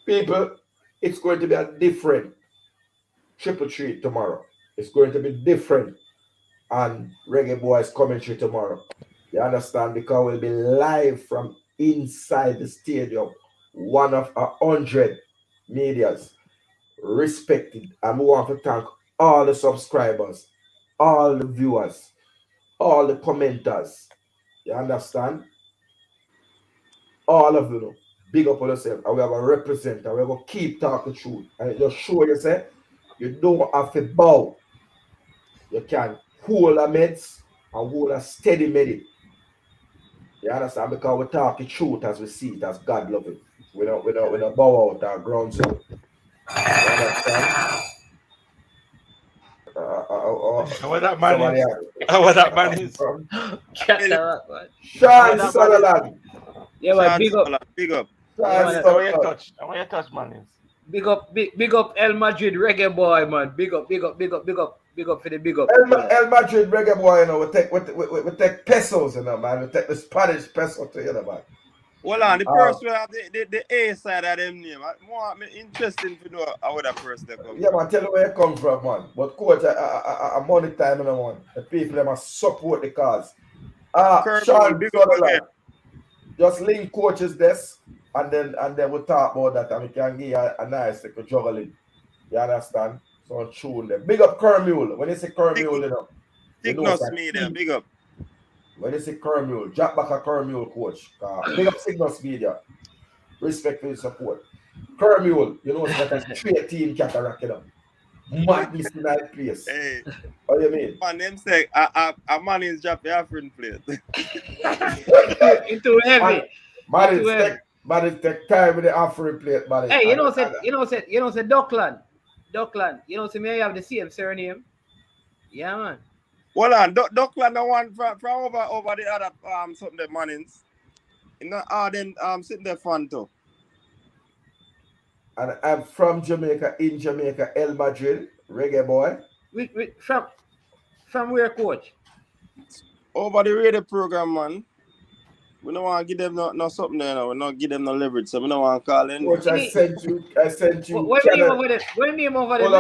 People, it's going to be a different triple treat tomorrow. It's going to be different on Reggae Boyz commentary tomorrow. You understand? Because we'll be live from inside the stadium. One of 100 medias. Respected. And we want to thank all the subscribers, all the viewers, all the commenters. You understand? All of you. Big up on yourself. And we have a representative. We're going to keep talking truth. And just show yourself you don't have to bow. You can hold a meds and hold a steady medi. You understand? Because we talk the truth as we see it, as God love it. We don't bow out our ground zone. You understand? What that man is? What that man is? Sean Sutherland. Yeah, man, big up. Big up. I want your touch, man is. Big up El Madrid Reggae Boy, man. Big up for the big up. El Madrid Reggae Boy, you know, we take pesos, you know, man. We take the Spanish peso to you know, man. Well, on the first we have the A side of them name. More interesting to know how that person they come. Yeah, man, tell you where you come from, man. But coach, I money time in the one. The people them must support the cause. Sean, big up again. Just link coach's desk and then we'll talk about that and we can give you a nice little juggling. You understand? So tune them. Big up Kermule. When you say Kermule, you know. Cygnus Media, big up. When you say Kermule, Jack back a Kermule coach. Big up Cygnus Media. Respect for your support. Kermule, you know, it's like a straight team cataract, you know. Madness in that place. Hey. What do you mean? Man, them say a man is drop the African plate. It's too heavy. Man, take time with the African plate, man. Hey, you know, say Duckland. You know, say me I have the same surname. Yeah, man. Well, Duckland the one from over the other something the Mannings. You know, then sitting there fun too. And I'm from Jamaica, in Jamaica, El Madrid, Reggae Boy. From where, coach? Over the radio program, man. We don't want to give them no something there now. We don't give them no leverage, so we don't want to call in. Coach, I sent you. What name over there? What name over there?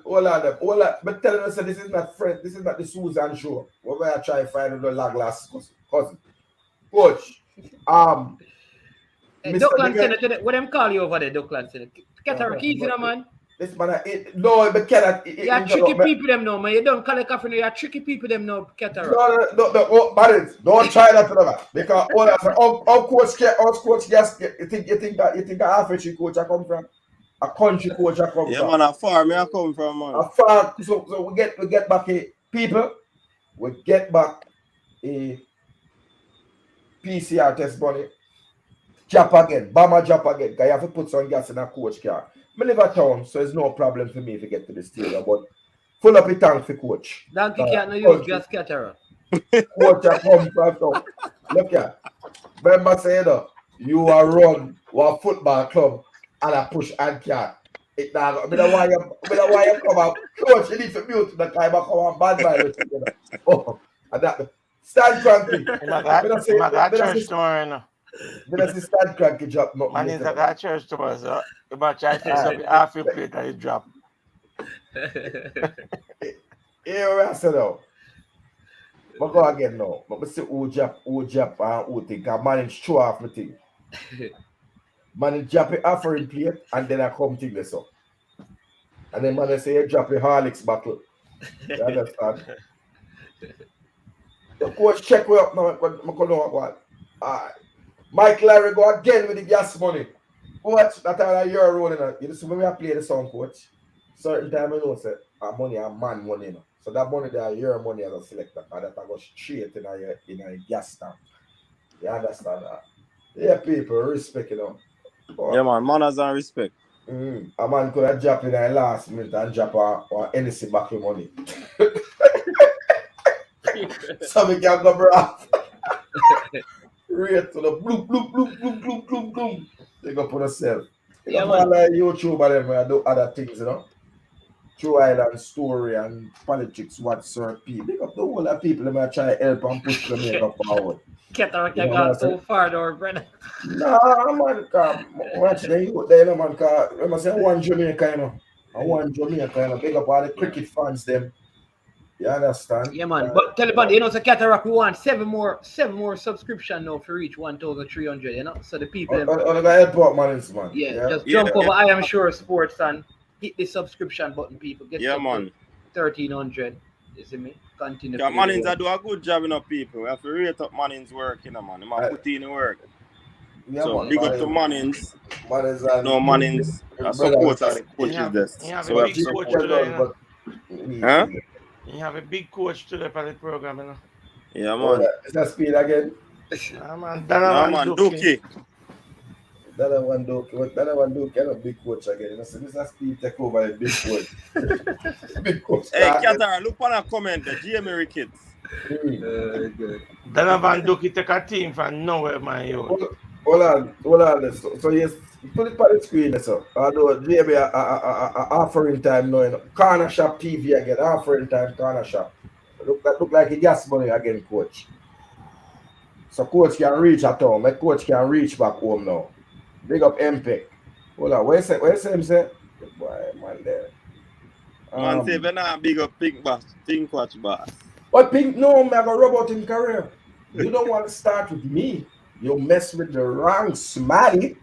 Hold on. But tell us that this is not friend. This is not the Susan show. We're going to try to find the Laglas cousin. Coach, Duckland Center, what them call you over there, Duckland Center? Get keys, you know, man. This man, no, but cannot. You're tricky people, them now, man. You don't call it coffee, you're tricky people, them now, Ketara. No, Barrett, don't try that, brother. Because coach, yes, you think that half a coach I come from? A country coach I come from. Yeah, man, a farm I come from, man. A farm, so we get back people, we get back a PCR test money. Drop again, Bama drop again. Because you have to put some gas in a coach car. I live at town, so it's no problem for me to get to the stadium. But full up the tank for coach. Donkey can't use gas Ketara. Coach, I come from town. Look here. Remember saying you are run one football club and I push and cat. It now I don't want you come out. Coach, you need to mute the time I come on bad by oh, and that stand cranky. I got church tomorrow. Then I see stand cranky drop. Man, I got church tomorrow, so you might try to fix up half your plate and it drop. Here I said now. But go again now. But I see who drop and who think I manage show off my thing. Man drop it offering plate and then I come to this up. And then man say you drop a Harlix buckle. You understand? The coach check me up now. I'm going to know what. Alright. Mike Larry go again with the gas money. Coach, that time you're rolling. You see when I play the song, coach, certain time I know say money and man money. You know. So that money there, your money as a selector, and that I go straight in a gas tank. You understand that? Yeah, people, respect, you know. Yeah, man, manners and respect. A man could have dropped in the last minute and drop or NC back your money. So we can go off. Right to the bloom. They go put yourself. Yeah, man. Like YouTube and them, I do other things, you know. True Island story and politics, what sort of people. They got the whole of people that try to help and push the makeup forward. Ketara can go so far, though, brother. Nah, man, watch the youth there, you know, man, because I say one Jamaica, you know. I want Jamaica, you know. Big up all the cricket fans, them. You understand? Yeah, man. But tell you, you know, so Cataract, we want seven more subscription now for reach 1,300, you know? So the people... On the airport, man. Yeah, just jump over I Am Sure Sports and hit the subscription button, people. Get man. 1,300. You see me? Continue. Yeah, Mannings, I do a good job, you know, people. We have to rate up Mannings' work, you know, man. They might put in the work. Yeah, so, man, big up to Mannings. No, Mannings. I support the coaches there. So we have to support them. Huh? You have a big coach today for the program, you know. Yeah, man. Is that speed again? Man, Dookie. That one Dookie, and a big coach again. You know, so this is speed take over a big coach. Big coach. Hey, Katara, look on a comment, the GMA kids. Dana Van Dookie take a team from nowhere, man. Hold on. So yes, put it on the screen, so. Although GMA offering time now, you know. Corner Shop TV again, offering time, Corner Shop. Look like a gas money again, coach. So coach can reach at home. My coach can reach back home now. Big up MPEC. Hold on, where's him say? Boy, man there. Man say when I big up Pink Boss, Pink Watch Boss. But Pink, no, I'm gonna rub out in career. You don't want to start with me. You mess with the wrong smarty.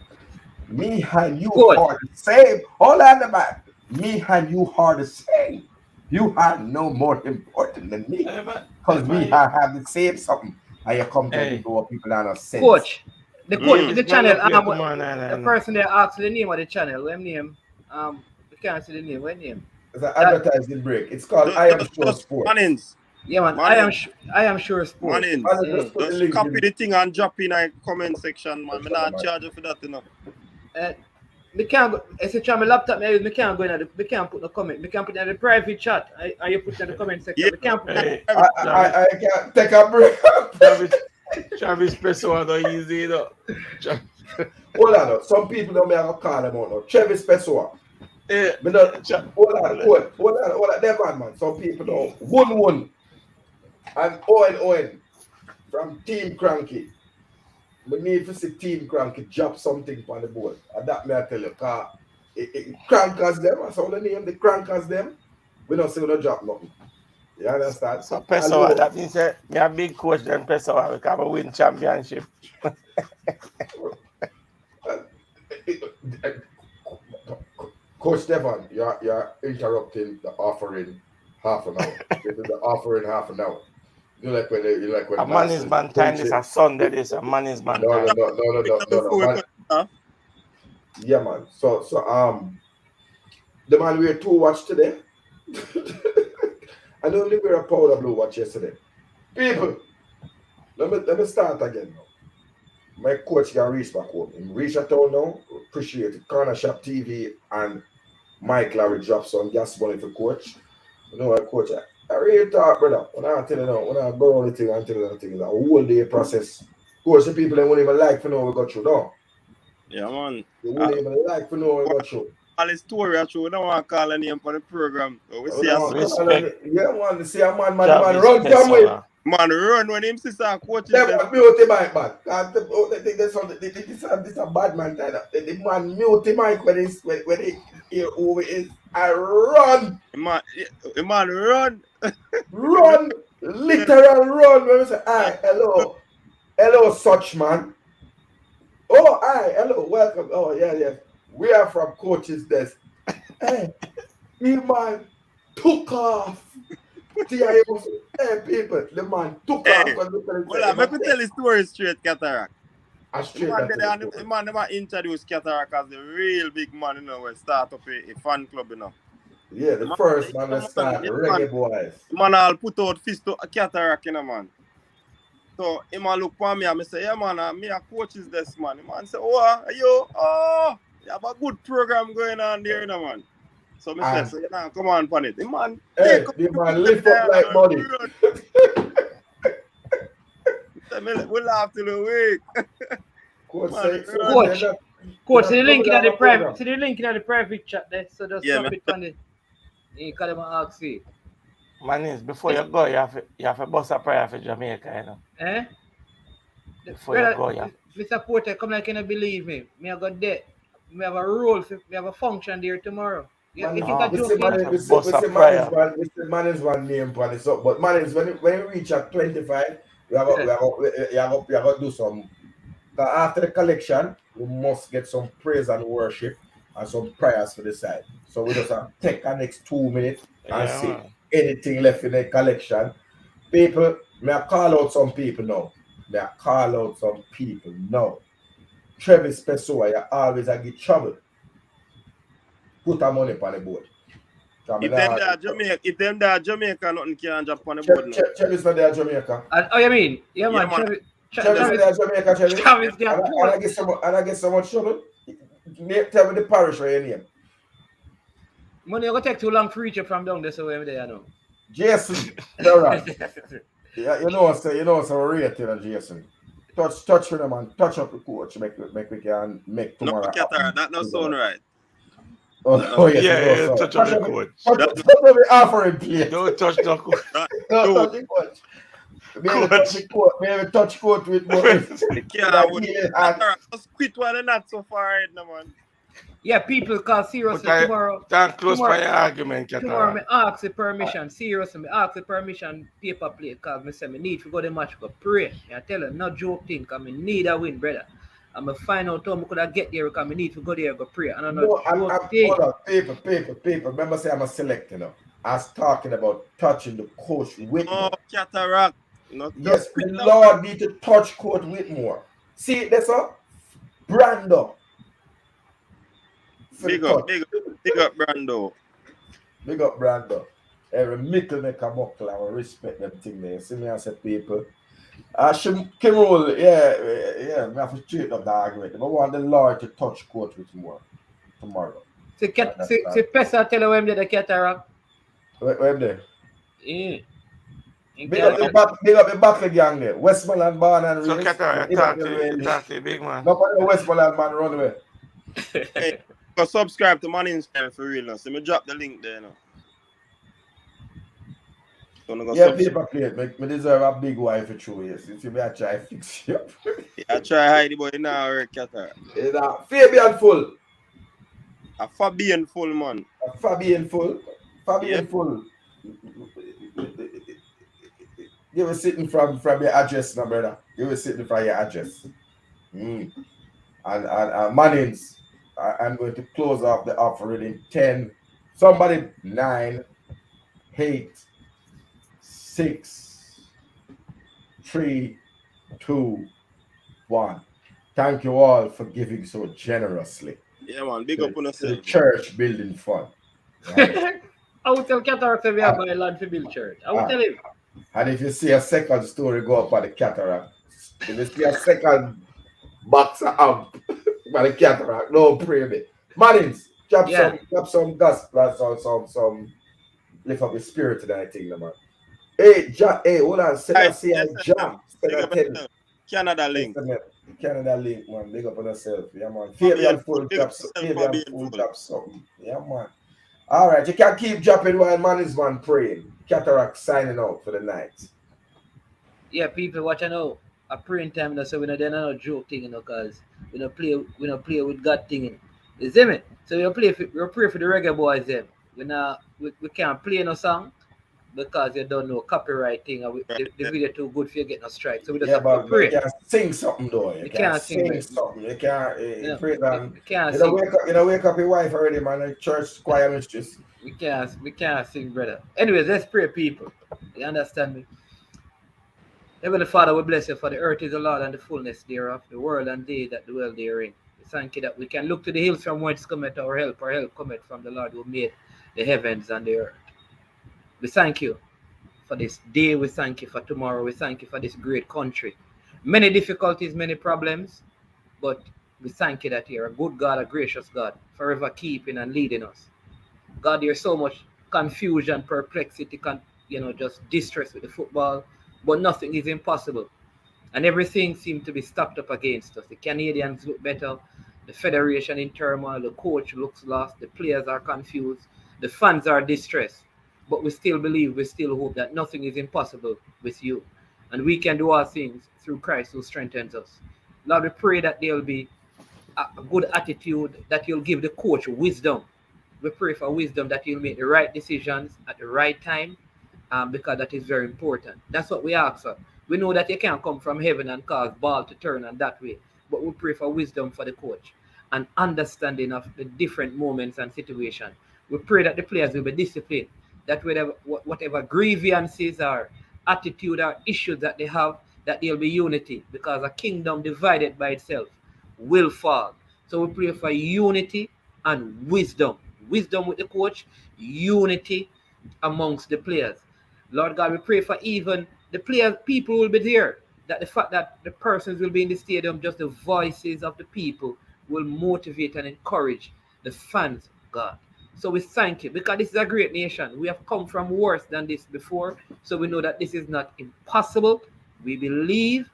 Me and you are the same. Hold on the back. Me and you are the same. You are no more important than me. Because we have the same something. And you come to people are not sense. Coach. The coach is the channel. The person there asks the name of the channel. What name? We can't see the name. What name? It's an advertising break. It's called I Am Sure Sports. Mannings. Yeah, man. I am Sure Sports. Mannings. Just copy the thing and drop in a comment section, man. I'm not charging for that, you know. We can't go. If you try my laptop, we can't go in. We can't put no comment. We can't put in the private chat. And you put in the comment section. We can't put. I can't take a break. Travis press one easy, you know. Hold on. Some people don't have a call them out now. Travis Pessoa. Yeah. Hold on. Hold on. Never man. Some people know. 1-1. And Owen from Team Cranky. We need to see Team Cranky drop something on the board. And that may I tell you, because Crankers them, that's all the name, the Crankers them, we don't see we don't drop nothing. You understand? So Pessoa, that means me a big coach than Pessoa, we can win championship. Coach Stefan, you're interrupting the offering half an hour. This is the offering half an hour. You like when a man is man time is a Sunday. This a man is man time. No. Man. Yeah, man. So the man wear 2 watch today. I only wear a powder blue watch yesterday. People, let me start again now. My coach can reach back home. He reach a town now. Appreciate it. Corner Shop TV and Mike Larry drop some gas money for coach. You know what, coach? I really talk, brother. When I tell you now, when I go on the thing and tell you the thing, it's a whole day process. Of course, the people they won't even like to know we got through now. Yeah, man. They won't even like to know we got through. All the story I show, we don't want to call a name for the program. So we see respect. Yeah, want to see a man run somewhere. Man run when him sister coach. They want mute the mic, man. This a bad man. The man mute the mic when he hear over is I run. The man run. Run. Literal run. When we say, hi, hello, such man. Oh, hi, hello, welcome. Oh, yeah. We are from Coach's Desk. Hey, the man took off. Hey, people, the man took off. Well, let me tell the story straight, Cataract. The man never introduced Cataract as the real big man, you know, we start up a fan club, you know. Yeah, the first man that start, Reggae Boyz. Man, I'll put out fist to Cataract, you know, man. So, he man look for me and I say, yeah, man, me a Coach's Desk, man. The man say, you have a good program going on there, you know, man. So, I say, come on, pan it. The man, lift up like money. We laugh till the week. Coach, see the link in the private chat there. So just drop it on the. You can ask you. Man, before you go, you have to bust a prayer for Jamaica, you know. Eh? Before you go, yeah. Mr. Porter, come like you don't believe me. Me I got there. Me have a role. Me have a function there tomorrow. Yeah, you think I joke? Man is one name for this up, but man is when you reach at 25, you have to do some. After the collection, we must get some praise and worship and some prayers for the side. So we just take the next 2 minutes and see anything left in the collection. People, may I call out some people now. Travis Pessoa, you always get trouble. Put our money on the board. If them there Jamaica, nothing can drop on the board. Travis not there Jamaica. Oh, you mean? Yeah, man. Travis there Jamaica, Travis. And I get so much trouble. Tell me the parish where you name. Money going to take too long to reach you from down there, so we're there now. Jason, all right. Yeah, you know, so rating on Jason. Touch with him and touch up the coach. Make we can make tomorrow. No, Qatar, that no sound right. Oh yes, touch up the coach. Touch up the offering, please. Don't touch the coach. Don't touch the coach. Maybe touch coach with more. Just quit while they're not so far ahead, no man. Yeah, people call seriously tomorrow. Don't close for your argument, Qatar. Tomorrow, I ask the permission. Seriously, I ask the permission paper plate because I say I need to go to the match for pray. I tell you, no joke thing, because I need a win, brother. I'm going to find out how I could get there because I need to go there and go pray. And I'm not hold on, paper. Remember, say I'm a selector now. I was talking about touching the coach Whitmore. Oh, Cataract. Yes, the Lord need to touch coach Whitmore. See, that's a Brando. Big up Brando. Big up Brando. Every mickle make a buckle. I will respect them thing there. See me as a people. I should can roll. Yeah. I have to straighten up the argument. I want the Lord to touch coach with more tomorrow. See Pesa tell you when they the Cataract. When there? Yeah. Big up the back gang there. Westmoreland born and So raised. Cataract, talk to you, big man. No for the Westmoreland man run away. Hey, go subscribe to my Instagram for real now. So me drop the link there now. Yeah, paper plate. Me deserve a big wife for 2 years. You see me, I try fix you. I try hide the boy now, work Cataract. Fabian full. A Fabian full man. A Fabian full. Fabian Yep. full. You were sitting from your address now, brother. You were sitting from your address. And Mannings, I'm going to close off the offering in 10. Somebody 9, 8, 6, 3, 2, 1. Thank you all for giving so generously. Yeah, man. Big up on yourself. The church building fund. I will tell Cataract to be a my land to build church. I will tell him. And if you see a second story go up on the Cataract, if you see a second box of amp by the Cataract, no pray me. Mannings, drop some gas, some lift up your spirit tonight, thing, man. Hey, hold on. Say I jam. Canada link. Canada link, man. Big up on yourself. Yeah, man. Fabian full drop something. Yeah, man. All right, you can keep dropping while Mannings man praying. Cataract signing out for the night. Yeah, people watch I know. A praying time, so we don't no joke thing, because we don't play with God thing. You see me? So we pray for the Reggae Boyz them. We can't play no song because you don't know copyright thing. The video too good for you get no strike. So we just have to pray. You can sing something though. You can't sing something. You can't pray them. You don't wake up your wife already, man. The church choir mistress. We can't sing, brother. Anyways, let's pray, people. You understand me? Heavenly Father, we bless you, for the earth is the Lord and the fullness thereof, the world and they that dwell therein. We thank you that we can look to the hills from whence cometh our help. Our help cometh from the Lord who made the heavens and the earth. We thank you for this day. We thank you for tomorrow. We thank you for this great country. Many difficulties, many problems, but we thank you that you're a good God, a gracious God, forever keeping and leading us. God, there's so much confusion, perplexity, just distress with the football, but nothing is impossible. And everything seems to be stacked up against us. The Canadians look better, the federation in turmoil, the coach looks lost, the players are confused, the fans are distressed. But we still believe, we still hope that nothing is impossible with you. And we can do all things through Christ who strengthens us. Lord, we pray that there will be a good attitude, that you'll give the coach wisdom. We pray for wisdom, that you'll make the right decisions at the right time, because that is very important. That's what we ask for. We know that you can't come from heaven and cause ball to turn and that way, but we pray for wisdom for the coach and understanding of the different moments and situations. We pray that the players will be disciplined, that whatever grievances or attitude or issues that they have, that there'll be unity, because a kingdom divided by itself will fall. So we pray for unity and wisdom. Wisdom with the coach, unity amongst the players. Lord God, we pray for even the players, people will be there, that the fact that the persons will be in the stadium, just the voices of the people will motivate and encourage the fans, God. So we thank you, because this is a great nation. We have come from worse than this before, so we know that this is not impossible. We believe.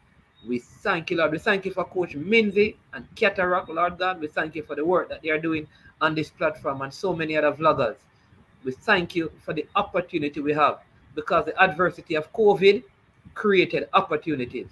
We thank you, Lord. We thank you for Coach Minzy and Cataract, Lord God. We thank you for the work that they are doing on this platform and so many other vloggers. We thank you for the opportunity we have, because the adversity of COVID created opportunities.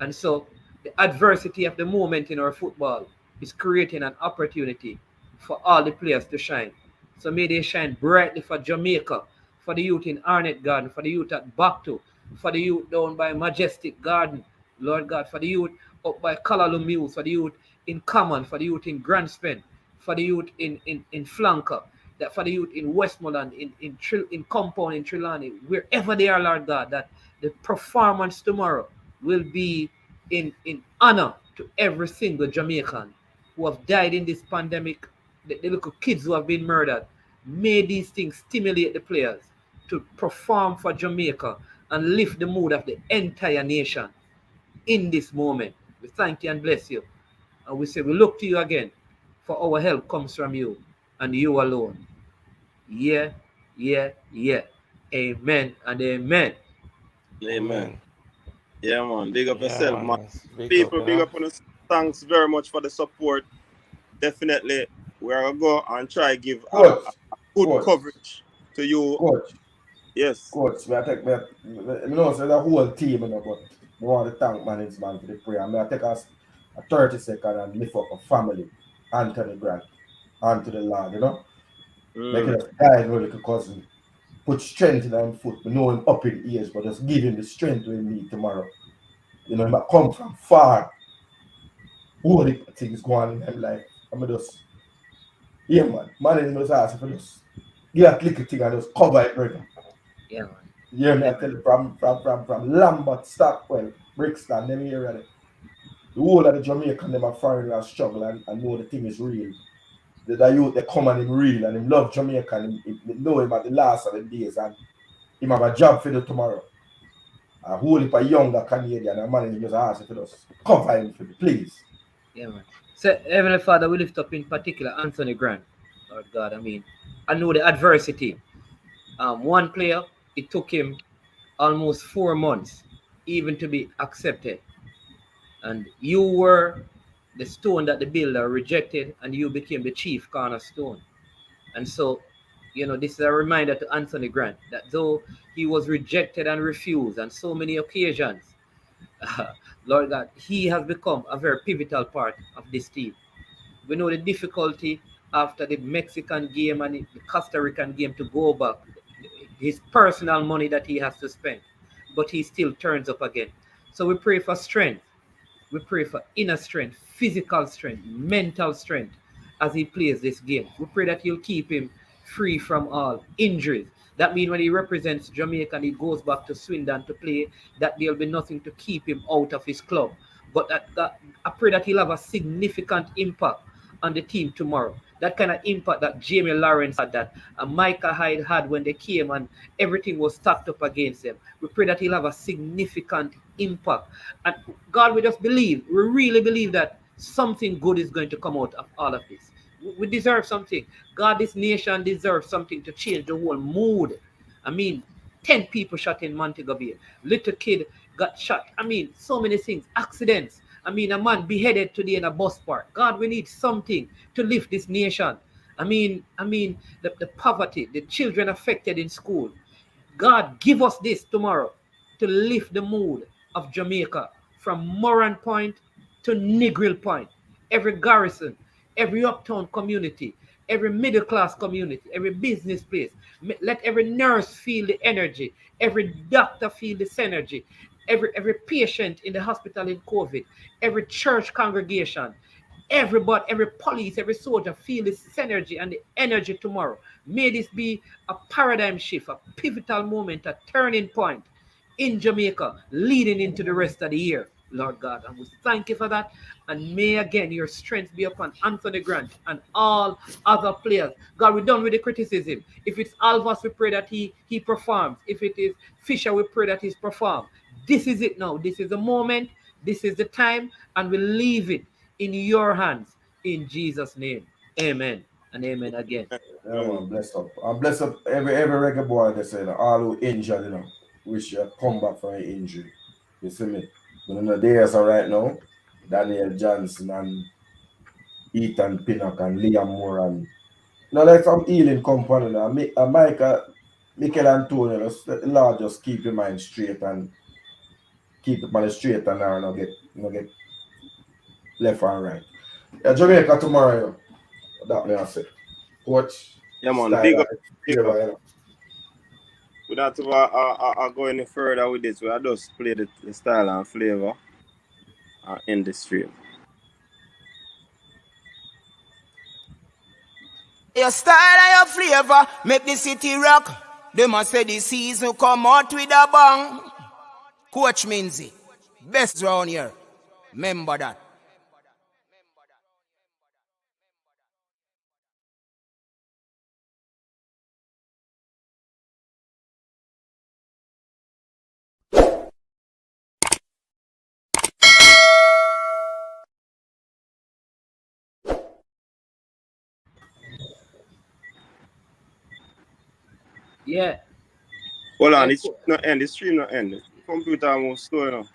And so the adversity of the moment in our football is creating an opportunity for all the players to shine. So may they shine brightly for Jamaica, for the youth in Arnett Garden, for the youth at Bakto, for the youth down by Majestic Garden, Lord God, for the youth up by Kalalum Mills, for the youth in Common, for the youth in Grand Spend, for the youth in Flanker, that for the youth in Westmoreland, in Compound, in Trelawney, wherever they are, Lord God, that the performance tomorrow will be in honor to every single Jamaican who have died in this pandemic, the little kids who have been murdered. May these things stimulate the players to perform for Jamaica and lift the mood of the entire nation in this moment. We thank you and bless you. And we say we look to you again, for our help comes from you and you alone. Yeah. Amen and amen. Amen. Yeah, man. Big up Yeah, yourself, man. man. Big People, up, big up on us. Thanks very much for the support. Definitely, we're going to go and try to give a good coverage to you. Coach. Yes. Coach, I take me know so the whole team, but I want to thank management for the prayer. I take us a 30-second and lift up a family, Anthony Grant, onto the Lord, Make it a guy, like a cousin. Put strength in him foot. We know him up in age, but just give him the strength we need tomorrow. He might come from far. All the things going in his life. Man, just ask for just get that little thing and just cover it, brother. Yeah, man. Yeah, me I tell you from Lambert, Stockwell, Brixton, them area there. The whole of the Jamaican them are foreigners struggle and know the thing is real. The youth they come and him real and him love Jamaica and him know him at the last of the days and him have a job for the tomorrow. A whole heap of younger Canadian and man just ask if you just cover him for me, please. Yeah, man. So, Heavenly Father, we lift up in particular Anthony Grant. Lord God, I know the adversity. One player, it took him almost 4 months even to be accepted. And you were the stone that the builder rejected, and you became the chief cornerstone. And so, this is a reminder to Anthony Grant that though he was rejected and refused on so many occasions, Lord God, he has become a very pivotal part of this team. We know the difficulty after the Mexican game and the Costa Rican game to go back, his personal money that he has to spend, but he still turns up again. So we pray for strength. We pray for inner strength, physical strength, mental strength as he plays this game. We pray that you'll keep him free from all injuries. That means when he represents Jamaica and he goes back to Swindon to play, that there'll be nothing to keep him out of his club. But I pray that he'll have a significant impact on the team tomorrow. That kind of impact that Jamie Lawrence had, that Micah Hyde had when they came and everything was stacked up against them. We pray that he'll have a significant impact. And God, we just believe, we really believe that something good is going to come out of all of this. We deserve something. God, this nation deserves something to change the whole mood. 10 people shot in Montego Bay. Little kid got shot. So many things. Accidents. A man beheaded today in a bus park. God, we need something to lift this nation. The poverty, the children affected in school. God, give us this tomorrow to lift the mood of Jamaica from Moran Point to Negril Point. Every garrison, every uptown community, every middle class community, every business place. Let every nurse feel the energy, every doctor feel this energy, every patient in the hospital in COVID, every church congregation, everybody, every police, every soldier feel this energy and the energy tomorrow. May this be a paradigm shift, a pivotal moment, a turning point in Jamaica, leading into the rest of the year, Lord God. And we thank you for that. And may again your strength be upon Anthony Grant and all other players. God, we're done with the criticism. If it's Alvas, we pray that he performs. If it is Fisher, we pray that he's performed. This is it now. This is the moment. This is the time. And we leave it in your hands. In Jesus' name. Amen. And amen again. Yeah, man, bless up. And bless up every reggae boy they say, all who injured, wish you come back from your injury. You see me? But in the days right now, Daniel Johnson and Ethan Pinnock and Liam Moore and like some healing company now. Michael Antonio, let the Lord just keep your mind straight and keep it on the straight and now not get left and right. Yeah, Jamaica tomorrow. That me I say. Coach. Yeah, man. Style, Big up. favor, Without go any further with this, we'll just play the style and flavor in the stream. Your style and your flavor make the city rock. They must say the season come out with a bang. Coach Minzy, best round here. Remember that. Yeah. Hold on, the stream not end. computer move slow, you know.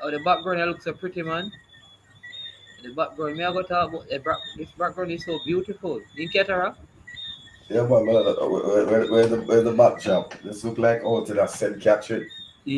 Oh, the background here looks so pretty, man. The background, me I go talk about this background is so beautiful. In Ketara? Yeah, but where the backdrop? This look like out in a St. Catherine.